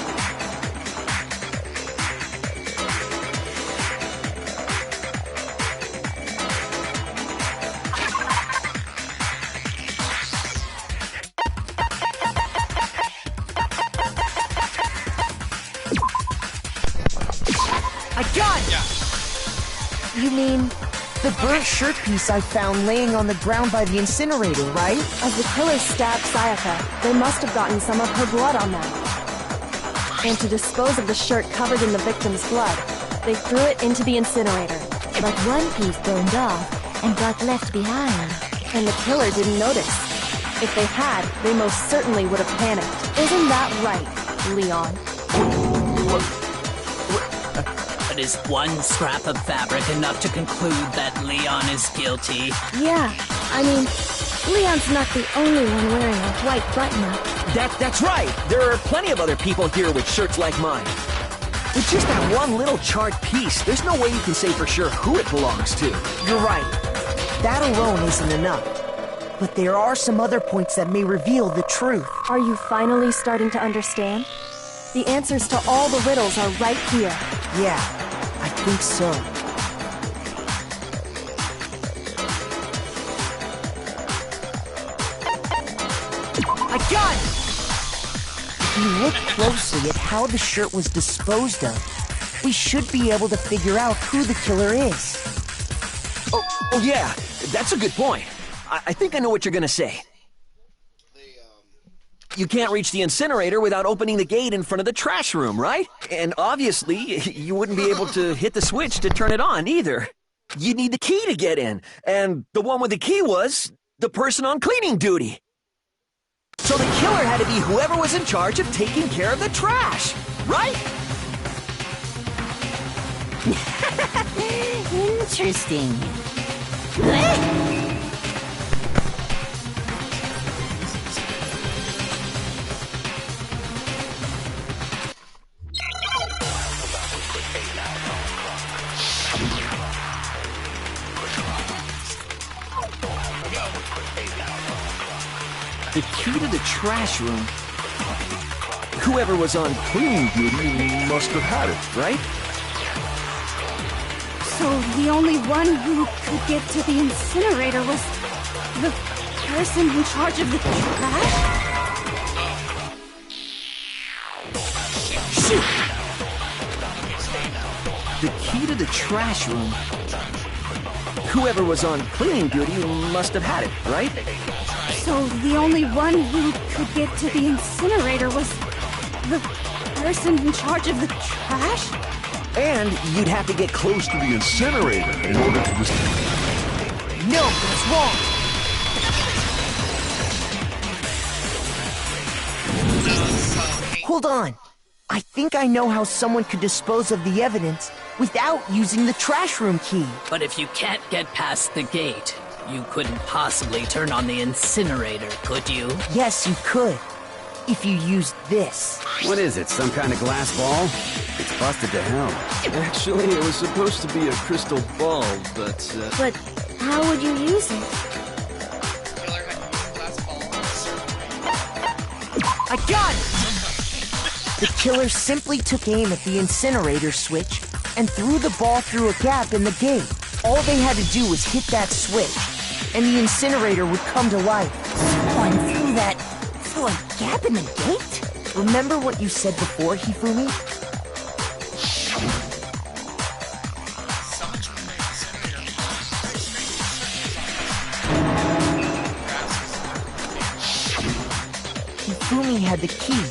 I got it! You mean the burnt shirt piece I found laying on the ground by the incinerator, right? As the killer stabbed Sayaka, they must have gotten some of her blood on them. And to dispose of the shirt covered in the victim's blood, they threw it into the incinerator. But one piece burned off and got left behind. And the killer didn't notice. If they had, they most certainly would have panicked. Isn't that right, Leon? But is one scrap of fabric enough to conclude that Leon is guilty? Yeah, I mean, Leon's not the only one wearing a white button-up. That's right! There are plenty of other people here with shirts like mine. With just that one little charred piece, there's no way you can say for sure who it belongs to. You're right. That alone isn't enough. But there are some other points that may reveal the truth. Are you finally starting to understand? The answers to all the riddles are right here. Yeah, I think so. I got it! If you look closely at how the shirt was disposed of, we should be able to figure out who the killer is. Oh yeah, that's a good point. I think I know what you're gonna say. You can't reach the incinerator without opening the gate in front of the trash room, right? And obviously, you wouldn't be able to hit the switch to turn it on either. You'd need the key to get in, and the one with the key was the person on cleaning duty. So the killer had to be whoever was in charge of taking care of the trash, right? Interesting. The key to the trash room. Whoever was on cleaning duty must have had it, right? So the only one who could get to the incinerator was the person in charge of the trash? Shoot! The key to the trash room. Whoever was on cleaning duty must have had it, right? So the only one who could get to the incinerator was the person in charge of the trash? And you'd have to get close to the incinerator in order to just... No, that's wrong. Hold on. I think I know how someone could dispose of the evidence without using the trash room key. But if you can't get past the gate, you couldn't possibly turn on the incinerator, could you? Yes, you could. If you used this. What is it, some kind of glass ball? It's busted to hell. Actually, it was supposed to be a crystal ball, but... But how would you use it? I got it! The killer simply took aim at the incinerator switch and threw the ball through a gap in the gate. All they had to do was hit that switch, and the incinerator would come to life. One through a gap in the gate? Remember what you said before, Hifumi? Hifumi had the key.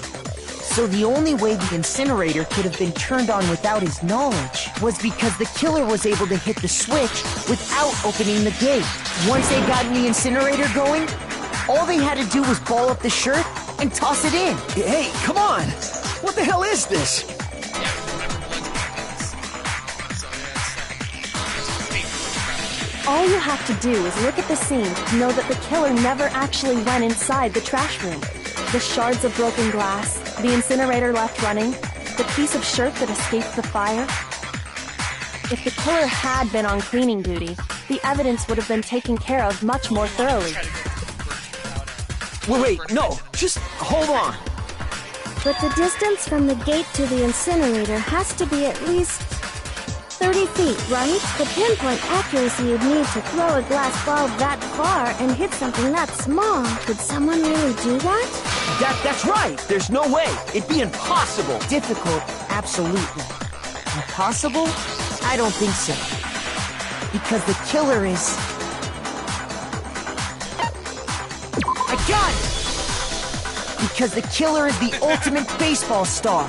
So the only way the incinerator could have been turned on without his knowledge was because the killer was able to hit the switch without opening the gate. Once they got the incinerator going, all they had to do was ball up the shirt and toss it in. Hey, come on! What the hell is this? All you have to do is look at the scene to know that the killer never actually went inside the trash room. The shards of broken glass, the incinerator left running, the piece of shirt that escaped the fire. If the killer had been on cleaning duty, the evidence would have been taken care of much more thoroughly. Wait, no, just hold on. But the distance from the gate to the incinerator has to be at least 30 feet, right? The pinpoint accuracy you'd need to throw a glass ball that far and hit something that small. Could someone really do that? That's right! There's no way! It'd be impossible! Difficult, absolutely. Impossible? I don't think so. Because the killer is... I got it! Because the killer is the ultimate baseball star.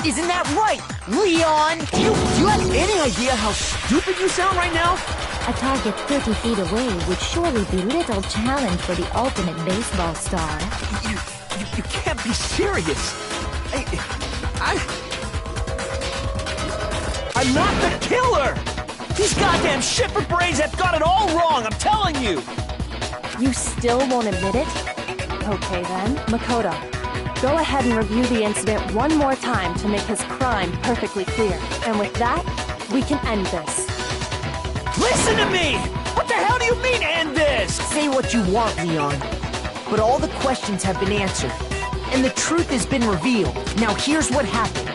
Isn't that right, Leon? Do you have any idea how stupid you sound right now? A target 30 feet away would surely be little challenge for the ultimate baseball star. You can't be serious. I'm not the killer! These goddamn shipper brains have got it all wrong, I'm telling you! You still won't admit it? Okay then, Makoto. Go ahead and review the incident one more time to make his crime perfectly clear. And with that, we can end this. Listen to me! What the hell do you mean, end this? Say what you want, Leon. But all the questions have been answered. And the truth has been revealed. Now here's what happened.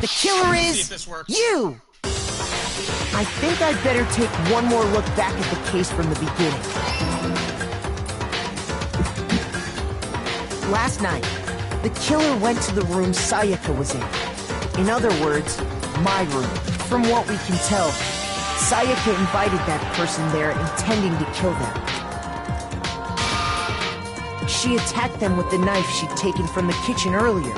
The killer is you! I think I'd better take one more look back at the case from the beginning. Last night, the killer went to the room Sayaka was in. In other words, my room. From what we can tell, Sayaka invited that person there intending to kill them. She attacked them with the knife she'd taken from the kitchen earlier.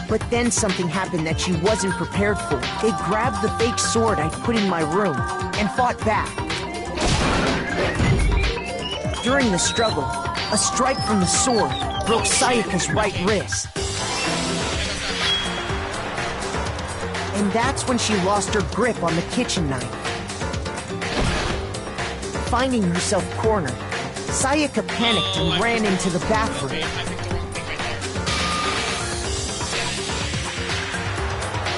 But then something happened that she wasn't prepared for. They grabbed the fake sword I'd put in my room and fought back. During the struggle, a strike from the sword broke Sayaka's right wrist. And that's when she lost her grip on the kitchen knife. Finding herself cornered, Sayaka panicked and ran into the bathroom.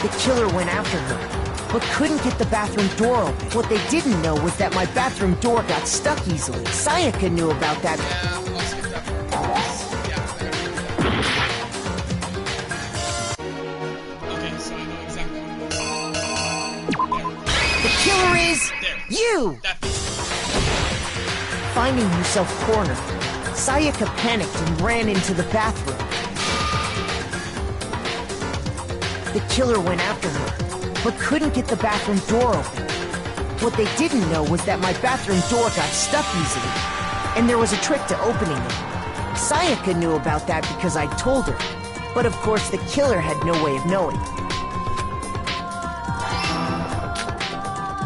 The killer went after her, but couldn't get the bathroom door open. What they didn't know was that my bathroom door got stuck easily. Sayaka knew about that. The killer is you! Finding herself cornered, Sayaka panicked and ran into the bathroom. The killer went after her, but couldn't get the bathroom door open. What they didn't know was that my bathroom door got stuck easily, and there was a trick to opening it. Sayaka knew about that because I told her, but of course the killer had no way of knowing.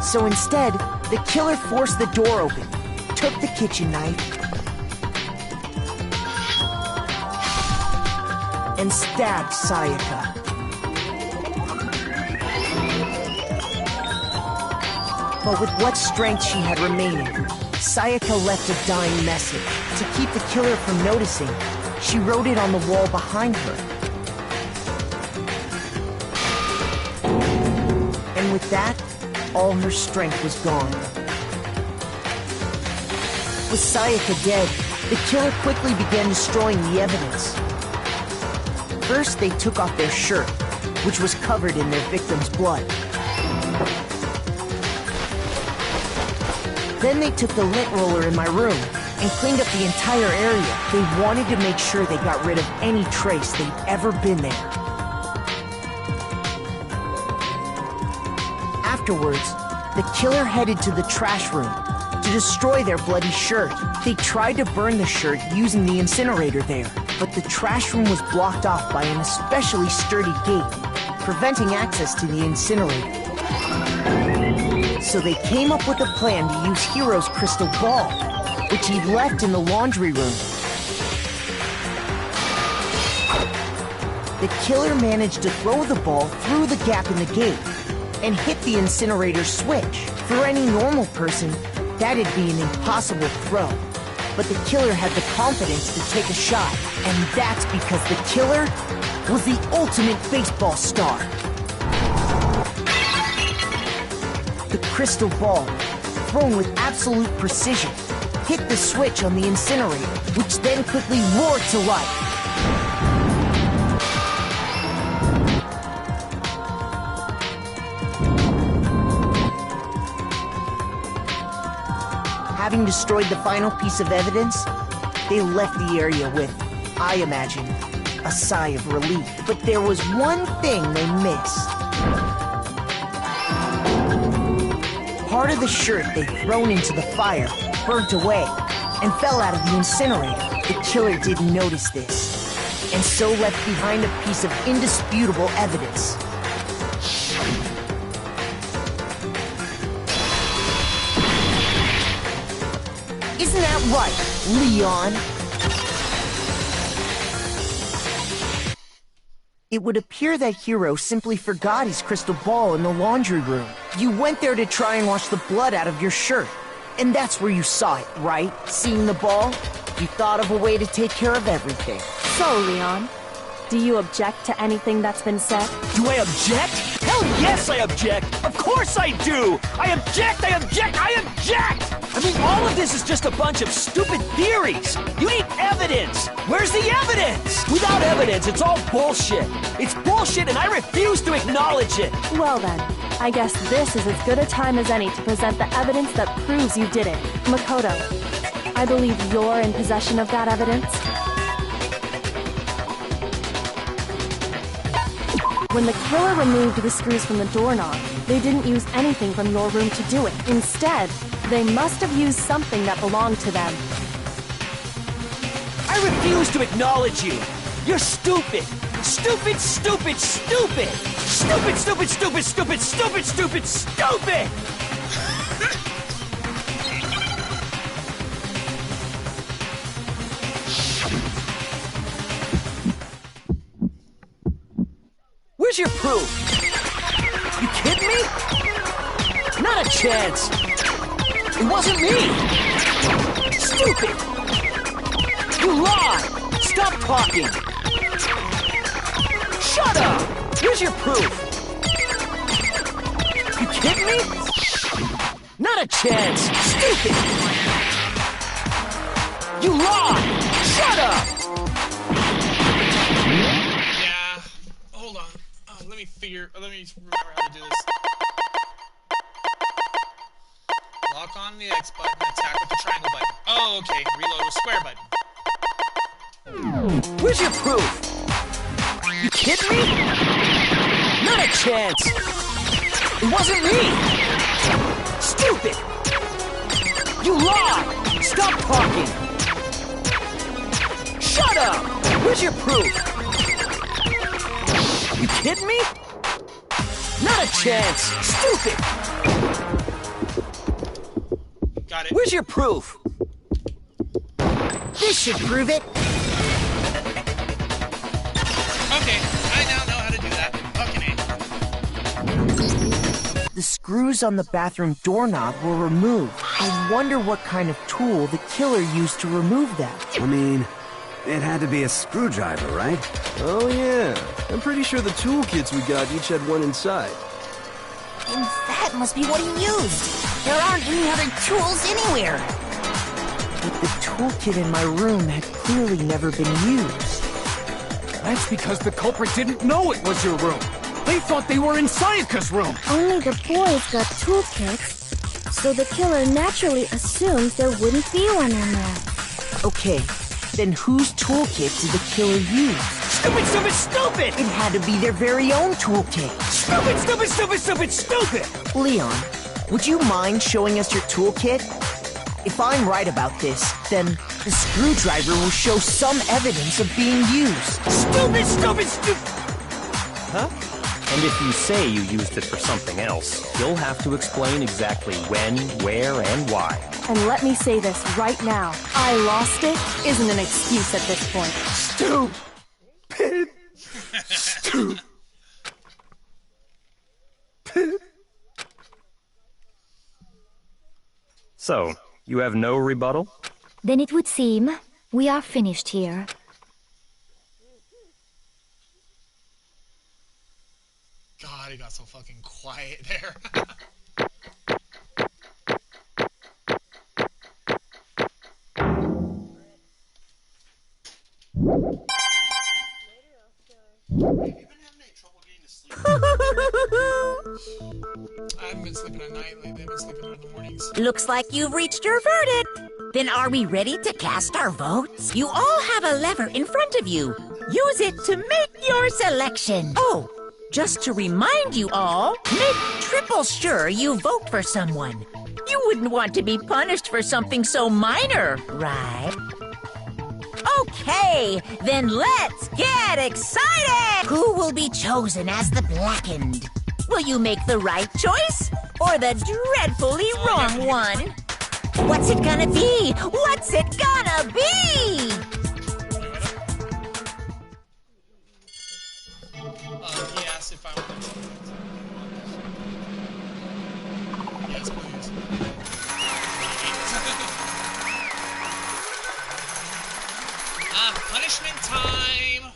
So instead, the killer forced the door open, took the kitchen knife, and stabbed Sayaka. But with what strength she had remaining, Sayaka left a dying message. To keep the killer from noticing, she wrote it on the wall behind her. And with that, all her strength was gone. With Sayaka dead, the killer quickly began destroying the evidence. First, they took off their shirt, which was covered in their victim's blood. Then they took the lint roller in my room and cleaned up the entire area. They wanted to make sure they got rid of any trace they'd ever been there. Afterwards, the killer headed to the trash room to destroy their bloody shirt. They tried to burn the shirt using the incinerator there, but the trash room was blocked off by an especially sturdy gate, preventing access to the incinerator. So they came up with a plan to use Hiro's crystal ball, which he'd left in the laundry room. The killer managed to throw the ball through the gap in the gate and hit the incinerator switch. For any normal person, that'd be an impossible throw. But the killer had the confidence to take a shot, and that's because the killer was the ultimate baseball star. The crystal ball, thrown with absolute precision, hit the switch on the incinerator, which then quickly roared to life. Having destroyed the final piece of evidence, they left the area with, I imagine, a sigh of relief. But there was one thing they missed. Part of the shirt they'd thrown into the fire burnt away and fell out of the incinerator. The killer didn't notice this, and so left behind a piece of indisputable evidence. Isn't that right, Leon? It would appear that Hiro simply forgot his crystal ball in the laundry room. You went there to try and wash the blood out of your shirt. And that's where you saw it, right? Seeing the ball? You thought of a way to take care of everything. So, Leon, do you object to anything that's been said? Do I object? Hell Yes, I object! Of course I do! I object! I object! I object! I mean, all of this is just a bunch of stupid theories! You need evidence! Where's the evidence? Without evidence, it's all bullshit! It's bullshit and I refuse to acknowledge it! Well then, I guess this is as good a time as any to present the evidence that proves you did it. Makoto, I believe you're in possession of that evidence. When the killer removed the screws from the doorknob, they didn't use anything from your room to do it. Instead, they must have used something that belonged to them. I refuse to acknowledge you! You're stupid! Stupid, stupid, stupid! Stupid, stupid, stupid, stupid, stupid, stupid, stupid! Where's your proof? You kidding me? Not a chance! It wasn't me! Stupid! You lie! Stop talking! Shut up! Here's your proof! You kidding me? Not a chance! Stupid! You lie! Shut up! Yeah. Hold on. Let me remember how to do this. Lock on the X button, attack with the triangle button. Oh, okay. Reload with square button. Where's your proof? You kidding me? Not a chance! It wasn't me! Stupid! You lie! Stop talking! Shut up! Where's your proof? You kidding me? Not a chance! Stupid! Got it. Where's your proof? This should prove it. Okay, I now know how to do that. Fucking A. The screws on the bathroom doorknob were removed. I wonder what kind of tool the killer used to remove them. I mean, it had to be a screwdriver, right? Oh yeah, I'm pretty sure the toolkits we got each had one inside. And that must be what he used. There aren't any other tools anywhere. But the toolkit in my room had clearly never been used. That's because the culprit didn't know it was your room. They thought they were in Sayaka's room. Only the boys got toolkits, so the killer naturally assumed there wouldn't be one in there. Okay, then whose toolkit did the killer use? Stupid, stupid, stupid! It had to be their very own toolkit. Stupid, stupid, stupid, stupid, stupid! Leon, would you mind showing us your toolkit? If I'm right about this, then the screwdriver will show some evidence of being used. Stupid, stupid, stupid! Huh? And if you say you used it for something else, you'll have to explain exactly when, where, and why. And let me say this right now. I lost it isn't an excuse at this point. Stupid! Stupid! So, you have no rebuttal? Then it would seem we are finished here. God, it got so fucking quiet there. I haven't been sleeping at night lately. I've been sleeping in the mornings. Looks like you've reached your verdict. Then are we ready to cast our votes? You all have a lever in front of you. Use it to make your selection. Oh, just to remind you all, make triple sure you vote for someone. You wouldn't want to be punished for something so minor, right? Okay, then let's get excited! Who will be chosen as the Blackened? Will you make the right choice or the dreadfully wrong one? What's it gonna be? What's it gonna be? He asked if I want to. Yes, please. Punishment time!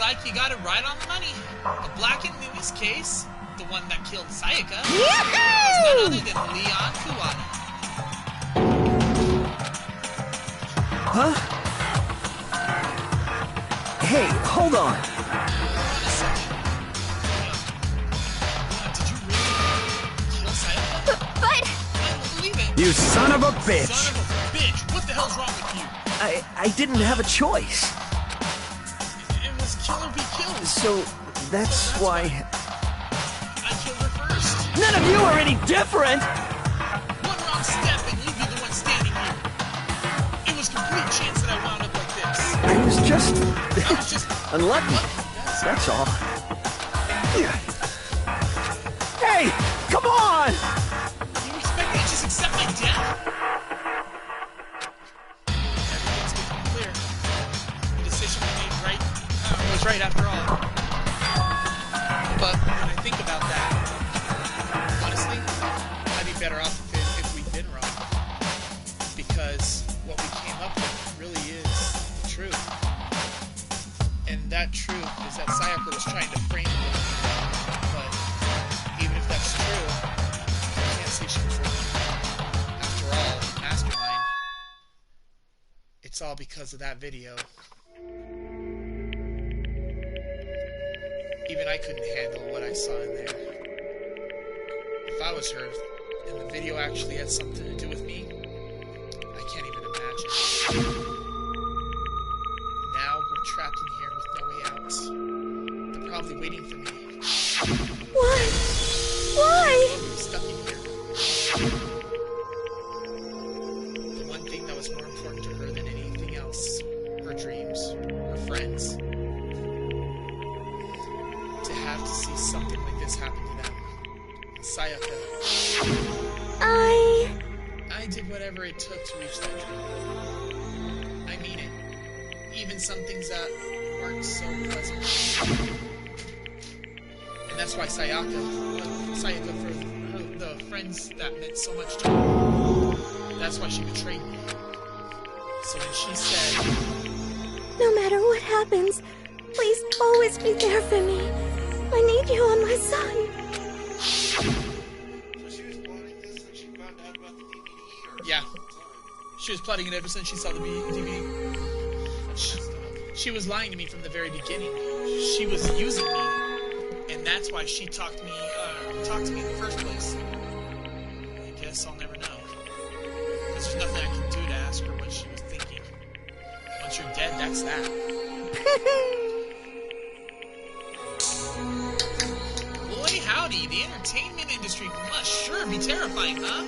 like you got it right on the money. The Blackened, in this case, the one that killed Sayaka, was none other than Leon Kuwata. Huh? Hey, hold on. Did you really kill Sayaka? But... I don't believe it. You son of a bitch! Son of a bitch! What the hell's wrong with you? I didn't have a choice. It was kill or be killed. So, that's why... I killed her first. None of you are any different! One wrong step and you'd be the one standing here. It was complete chance that I wound up like this. I was just... unlucky. What? That's all. Hey! Come on! You expect me to just accept my death? Everything's become clear. The decision we made was right after all. But when I think about that, honestly, I'd be better off if we'd been wrong. Because what we came up with really is the truth. And that truth is that Sayaka was trying to frame me. But even if that's true, I can't say she was wrong. After all, Mastermind, it's all because of that video. Even I couldn't handle what I saw in there. If I was her, and the video actually had something to do with me, I can't even imagine. Now we're trapped in here with no way out. They're probably waiting for me. Why? Why? I'm stuck in here. The one thing that was more important to her than anything else, her dreams, her friends. To have to see something like this happen to them. Sayaka. I did whatever it took to reach that dream. I mean it. Even some things that weren't so pleasant. And that's why Sayaka for the friends that meant so much to her, that's why she betrayed me. So when she said, No matter what happens, please always be there for me. I need you on my side. yeah, she was plotting it ever since she saw the DVD. She was lying to me from the very beginning. She was using me, and that's why she talked to me in the first place. I guess I'll never know. Because there's nothing I can do to ask her what she was thinking. Once you're dead, that's that. Boy, howdy, the entertainment industry must sure be terrifying, huh?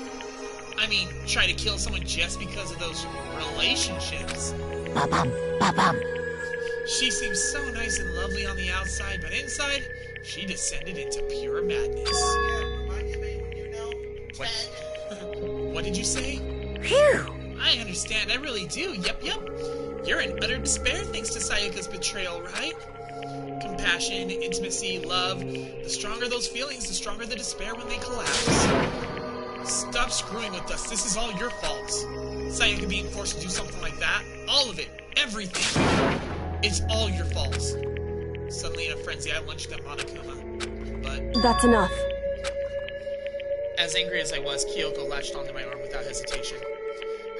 I mean, try to kill someone just because of those relationships. Ba-bum, ba-bum. She seems so nice and lovely on the outside, but inside, she descended into pure madness. Yeah, remind me when you know. What did you say? Phew! I understand, I really do. Yep. You're in utter despair thanks to Sayaka's betrayal, right? Compassion, intimacy, love. The stronger those feelings, the stronger the despair when they collapse. Stop screwing with us. This is all your fault. Sayaka being forced to do something like that. All of it. Everything. It's all your fault. Suddenly in a frenzy, I lunged at Monokuma. But... That's enough. As angry as I was, Kyoko latched onto my arm without hesitation.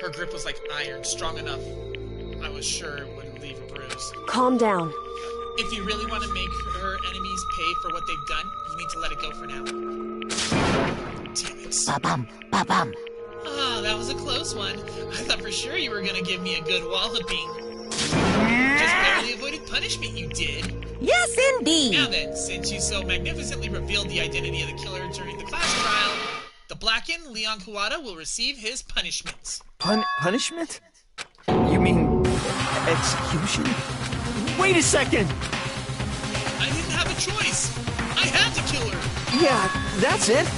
Her grip was like iron, strong enough. I was sure it wouldn't leave a bruise. Calm down. If you really want to make her enemies pay for what they've done, you need to let it go for now. Damn it. Ba-bum, ba-bum. Ah, that was a close one. I thought for sure you were gonna give me a good walloping. Just barely avoided punishment, you did. Yes, indeed. Now then, since you so magnificently revealed the identity of the killer during the class trial, the Blackened, Leon Kuwata, will receive his punishment. Punishment? You mean execution? Wait a second! I didn't have a choice. I had to kill her. Yeah, that's it.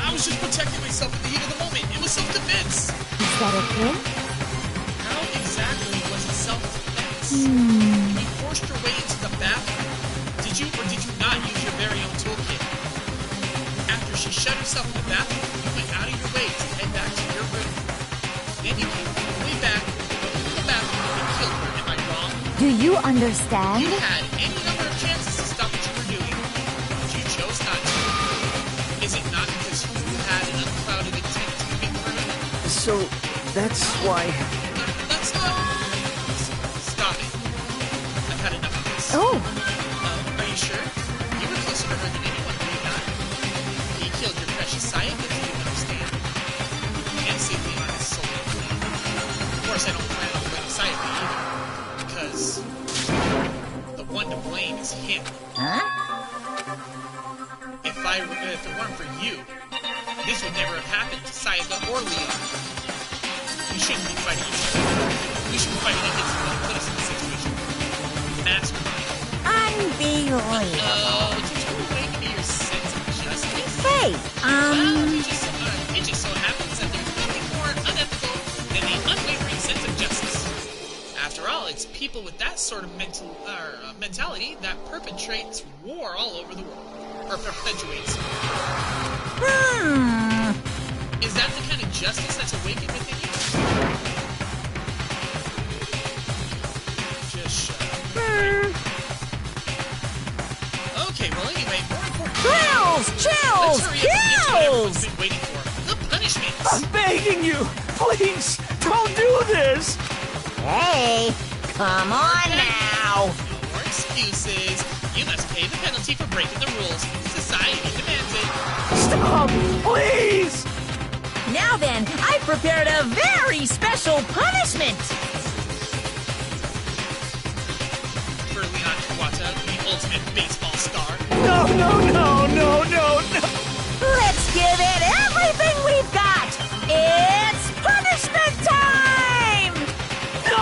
I was just protecting myself in the heat of the moment. It was self-defense. Is that okay? How exactly was it self-defense? You forced your way into the bathroom. Did you or did you not use your very own toolkit? After she shut herself in the bathroom, you went out of your way to head back to your room. Then you came all the way back, went into the bathroom, and killed her. Am I wrong? Do you understand? You had any number of chances to stop what you were doing, but you chose not to. Is it not because you had an unclouded intent to commit murder? So, that's why... That's not... Stop it. I've had enough of this. Oh. Are you sure? You were closer to her than anyone, were you not? He killed your precious Saya because you didn't understand. You can't save the artist's soul. Of course, I don't plan on letting Saya be either. Because the one to blame is him. Huh? If it weren't for you, this would never have happened to Sayaka or Leon. We shouldn't be fighting each other. We should be fighting against the one who put us in this situation. Mastermind. Unbelievable. Did you awaken to your sense of justice? Hey, Well, it just so happens that there's nothing more unethical than the unwavering sense of justice. After all, it's people with that sort of mentality that perpetrates war all over the world. Or perpetuates. Is that the kind of justice that's awakened within you? Just shut up. Okay, well anyway, more important. Chills! Let's hurry up and get to what everyone's been waiting for. The punishments! I'm begging you! Please, don't do this! Hey, come on now! No more excuses. You must pay the penalty for breaking the rules. Society demands it. Stop! Please! Now then, I've prepared a very special punishment! For Leon Kawata, the ultimate baseball star. No, no, no, no, no, no! Let's give it everything we've got! It's punishment time! No!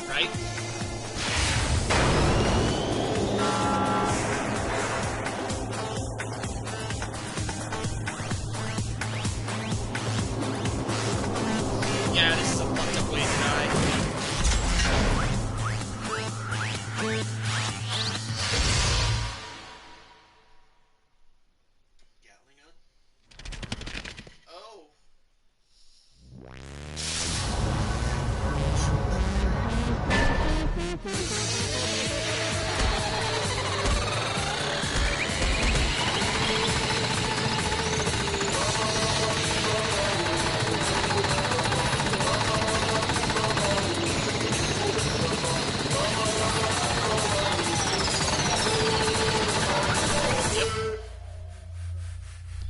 Right? Yeah, this is a fucked up way to die. Gatling gun? Oh.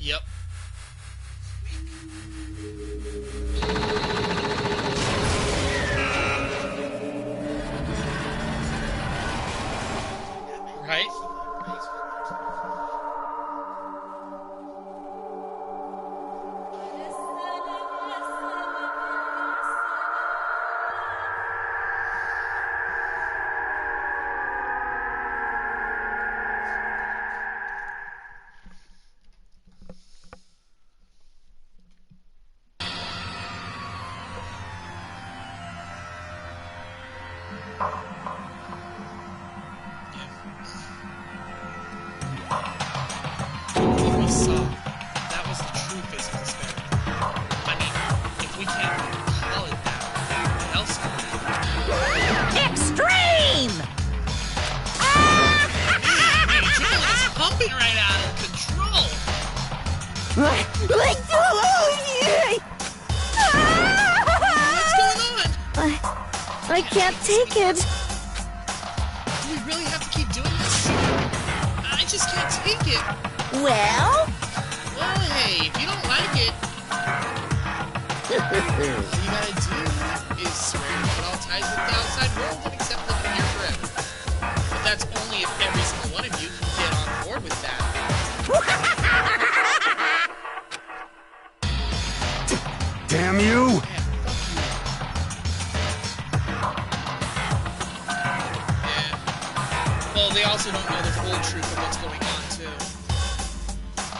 Yep. Right? What we saw, that was the true physical experiment. I mean, if we can't call it that, what else can we call it? Extreme! Adrenaline is pumping right out of control! What's going on? I can't take it. Do we really have to keep doing this? I just can't take it. Well? Well, hey, if you don't like it, all you gotta do is swear to cut all ties with the outside world and accept living here forever. But that's only if every single one of you can get on board with that. Damn you! Man, fuck you. Yeah. Well, they also don't know the full truth of what's going on, too.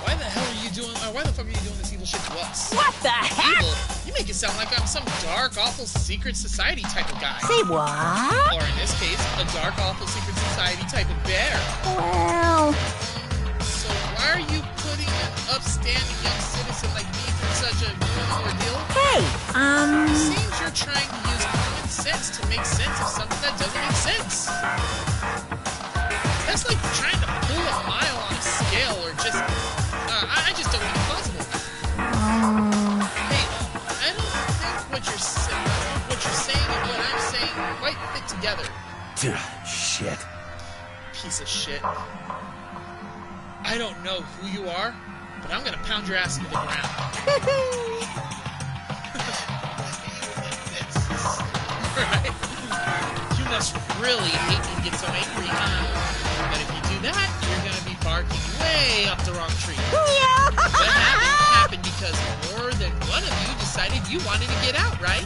Why the hell are you Why the fuck are you doing this evil shit to us? What the heck? Evil? You make it sound like I'm some dark, awful secret society type of guy. Say what? Or in this case, a dark, awful secret society type of bear. Well... So why are you putting an upstanding young citizen like me through such a grueling ordeal? Hey, It seems you're trying to use common sense to make sense of something that doesn't make sense. That's like trying to pull a mile on a scale, or just... I just don't think it's possible. Hey, I don't think what you're saying and what I'm saying quite fit together. Shit. Piece of shit. I don't know who you are, but I'm gonna pound your ass into the ground. Right? You must really hate me to get so angry, huh? But if you do that, you're gonna be barking way up the wrong tree. What happened because more than one of you decided you wanted to get out, right?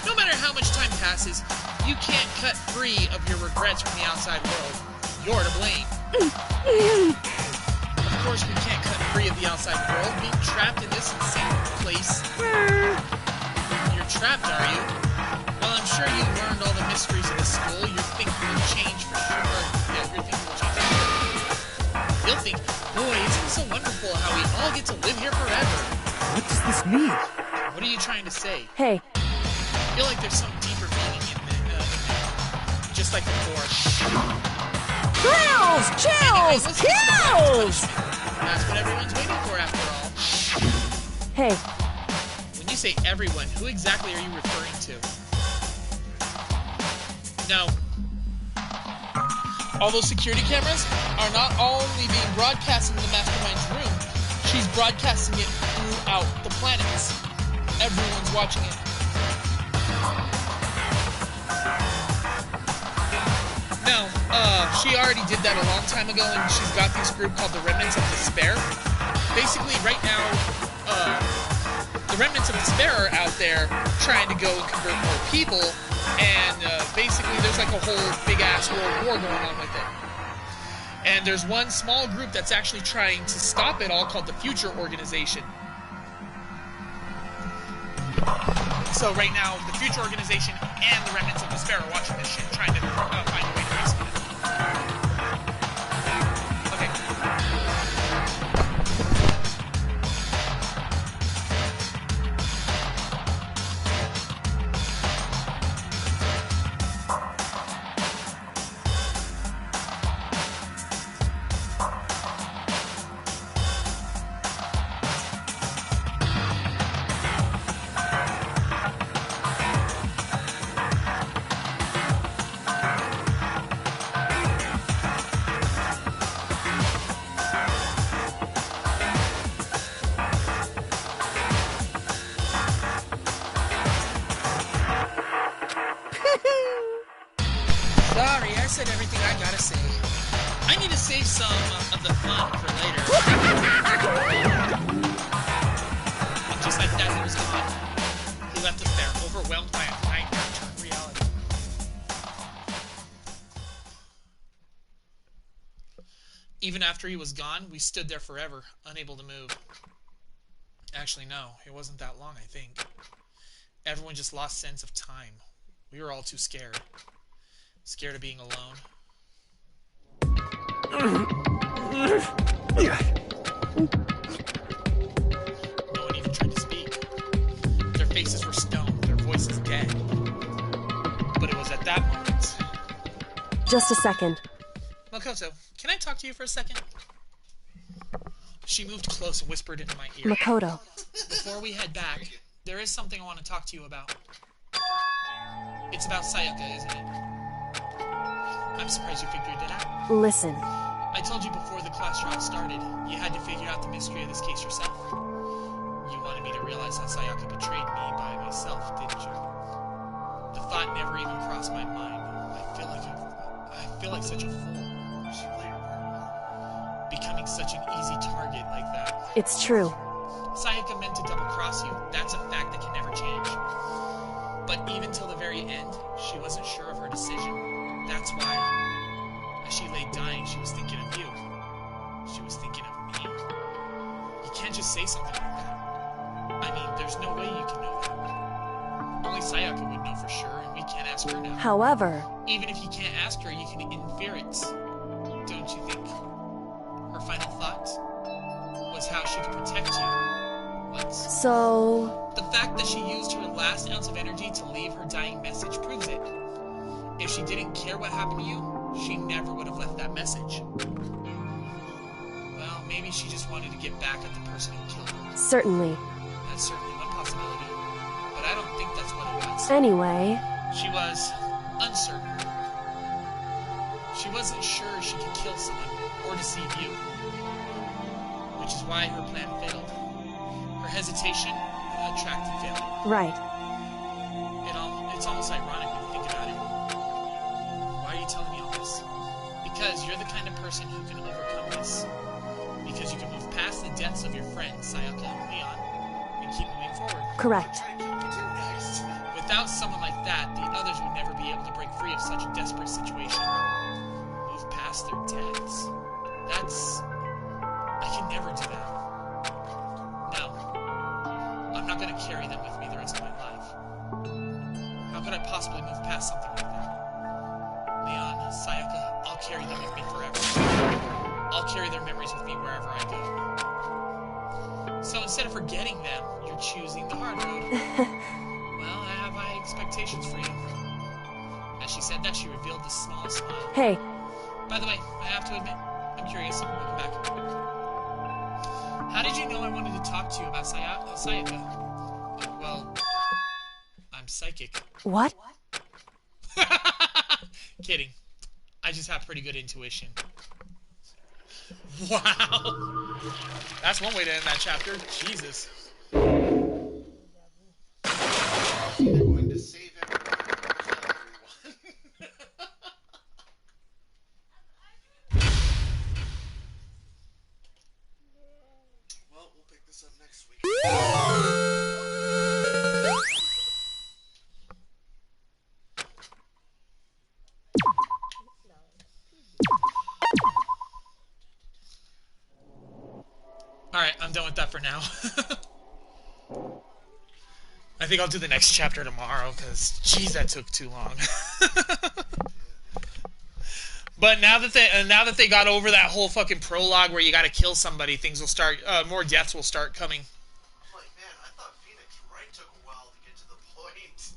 No matter how much time passes, you can't cut free of your regrets from the outside world. You're to blame. Of course we can't cut free of the outside world, being trapped in this insane place. You're trapped, are you? Well, I'm sure you learned all the mysteries of this school. Your thinking will change for sure. Yeah, your thinking will change for sure. You'll think, boy, isn't it so wonderful how we all get to live here forever? What does this mean? What are you trying to say? Hey. I feel like there's some deeper meaning in there. Just like before. Chills! Chills! Chills! That's what everyone's waiting for, after all. Hey. When you say everyone, who exactly are you referring to? No. All those security cameras are not only being broadcast into the Mastermind's room, she's broadcasting it throughout the planets. Everyone's watching it. Now, she already did that a long time ago, and she's got this group called the Remnants of Despair. Basically, right now, the Remnants of Despair are out there trying to go and convert more people, and basically there's like a whole big-ass world war going on with it. And there's one small group that's actually trying to stop it all called the Future Organization. So right now, the Future Organization and the Remnants of Despair are watching this shit, trying to find a way to rescue it. Okay. Sorry, I said everything I gotta say. I need to save some of the fun for later. And just like that, he was gone. He left us there, overwhelmed by a nightmare turned reality. Even after he was gone, we stood there forever, unable to move. Actually, no, it wasn't that long, I think. Everyone just lost sense of time. We were all too scared. Scared of being alone. No one even tried to speak. Their faces were stone, their voices dead. But it was at that moment... Just a second. Makoto, can I talk to you for a second? She moved close and whispered into my ear. Makoto. Before we head back, there is something I want to talk to you about. It's about Sayaka, isn't it? I'm surprised you figured it out. Listen. I told you before the class trial started, you had to figure out the mystery of this case yourself. You wanted me to realize how Sayaka betrayed me by myself, didn't you? The thought never even crossed my mind. I feel like such a fool. Becoming such an easy target like that. It's true. Sayaka meant to double-cross you. That's a fact that can never change. But even till the very end, she wasn't sure of her decision. That's why, as she lay dying, she was thinking of you. She was thinking of me. can't just say something like that. I mean, there's no way you can know that. Only Sayaka would know for sure, and we can't ask her now. However... Even if you can't ask her, you can infer it. Don't you think? Her final thought was how she could protect you. What? So... The fact that she used her last ounce of energy to leave her dying message proves it. If she didn't care what happened to you, she never would have left that message. Well, maybe she just wanted to get back at the person who killed her. Certainly. That's certainly one possibility. But I don't think that's what it was. Anyway... She was uncertain. She wasn't sure she could kill someone or deceive you. Which is why her plan failed. Her hesitation attracted failure. Right. It's almost ironic when you think about it. Why are you telling me all this? Because you're the kind of person who can overcome this. Because you can move past the deaths of your friends, Sayaka and Leon, and keep moving forward. Correct. Without someone like that, the others would never be able to break free of such a desperate situation. Move past their deaths. I can never do that. No. I'm not gonna carry them with me the rest of my life. How could I possibly move past something like that? Leon, Sayaka, I'll carry them with me forever. I'll carry their memories with me wherever I go. So instead of forgetting them, you're choosing the hard road. Well, I have high expectations for you. As she said that, she revealed the smallest smile. Hey. By the way, I have to admit, I'm curious. Welcome back. How did you know I wanted to talk to you about Sayaka? Well, I'm psychic. What? Kidding. I just have pretty good intuition. Wow. That's one way to end that chapter. Jesus. They're going to save everyone. Well, we'll pick this up next week. Alright, I'm done with that for now. I think I'll do the next chapter tomorrow, because, geez, that took too long. But now that they got over that whole fucking prologue where you gotta kill somebody, things will start, more deaths will start coming. I'm like, man, I thought Phoenix Wright took a while to get to the point.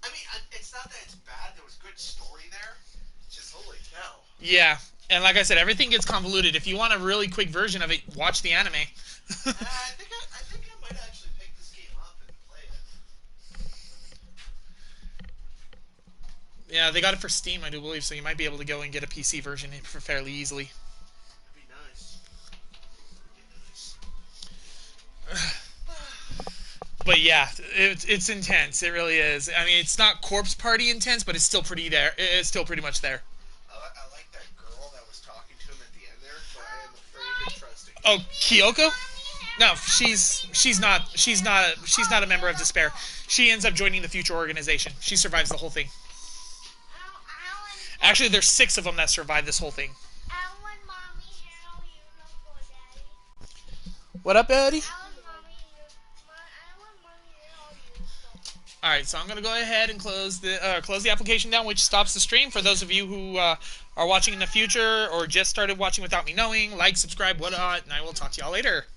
I mean, it's not that it's bad, there was good story there, just holy cow. Yeah, and like I said, everything gets convoluted. If you want a really quick version of it, watch the anime. I think I might actually pick this game up and play it. Yeah, they got it for Steam, I do believe, so you might be able to go and get a PC version for fairly easily. That'd be nice. But yeah, it's intense. It really is. I mean, it's not Corpse Party intense, but it's still pretty there. It's still pretty much there. I like that girl that was talking to him at the end there, but I am afraid to trust it. Oh, Kyoko? No, she's not a member of Despair. She ends up joining the Future Organization. She survives the whole thing. Actually, there's 6 of them that survive this whole thing. What up, Eddie? Alright, so I'm going to go ahead and close the application down, which stops the stream. For those of you who are watching in the future or just started watching without me knowing, like, subscribe, whatnot, and I will talk to y'all later.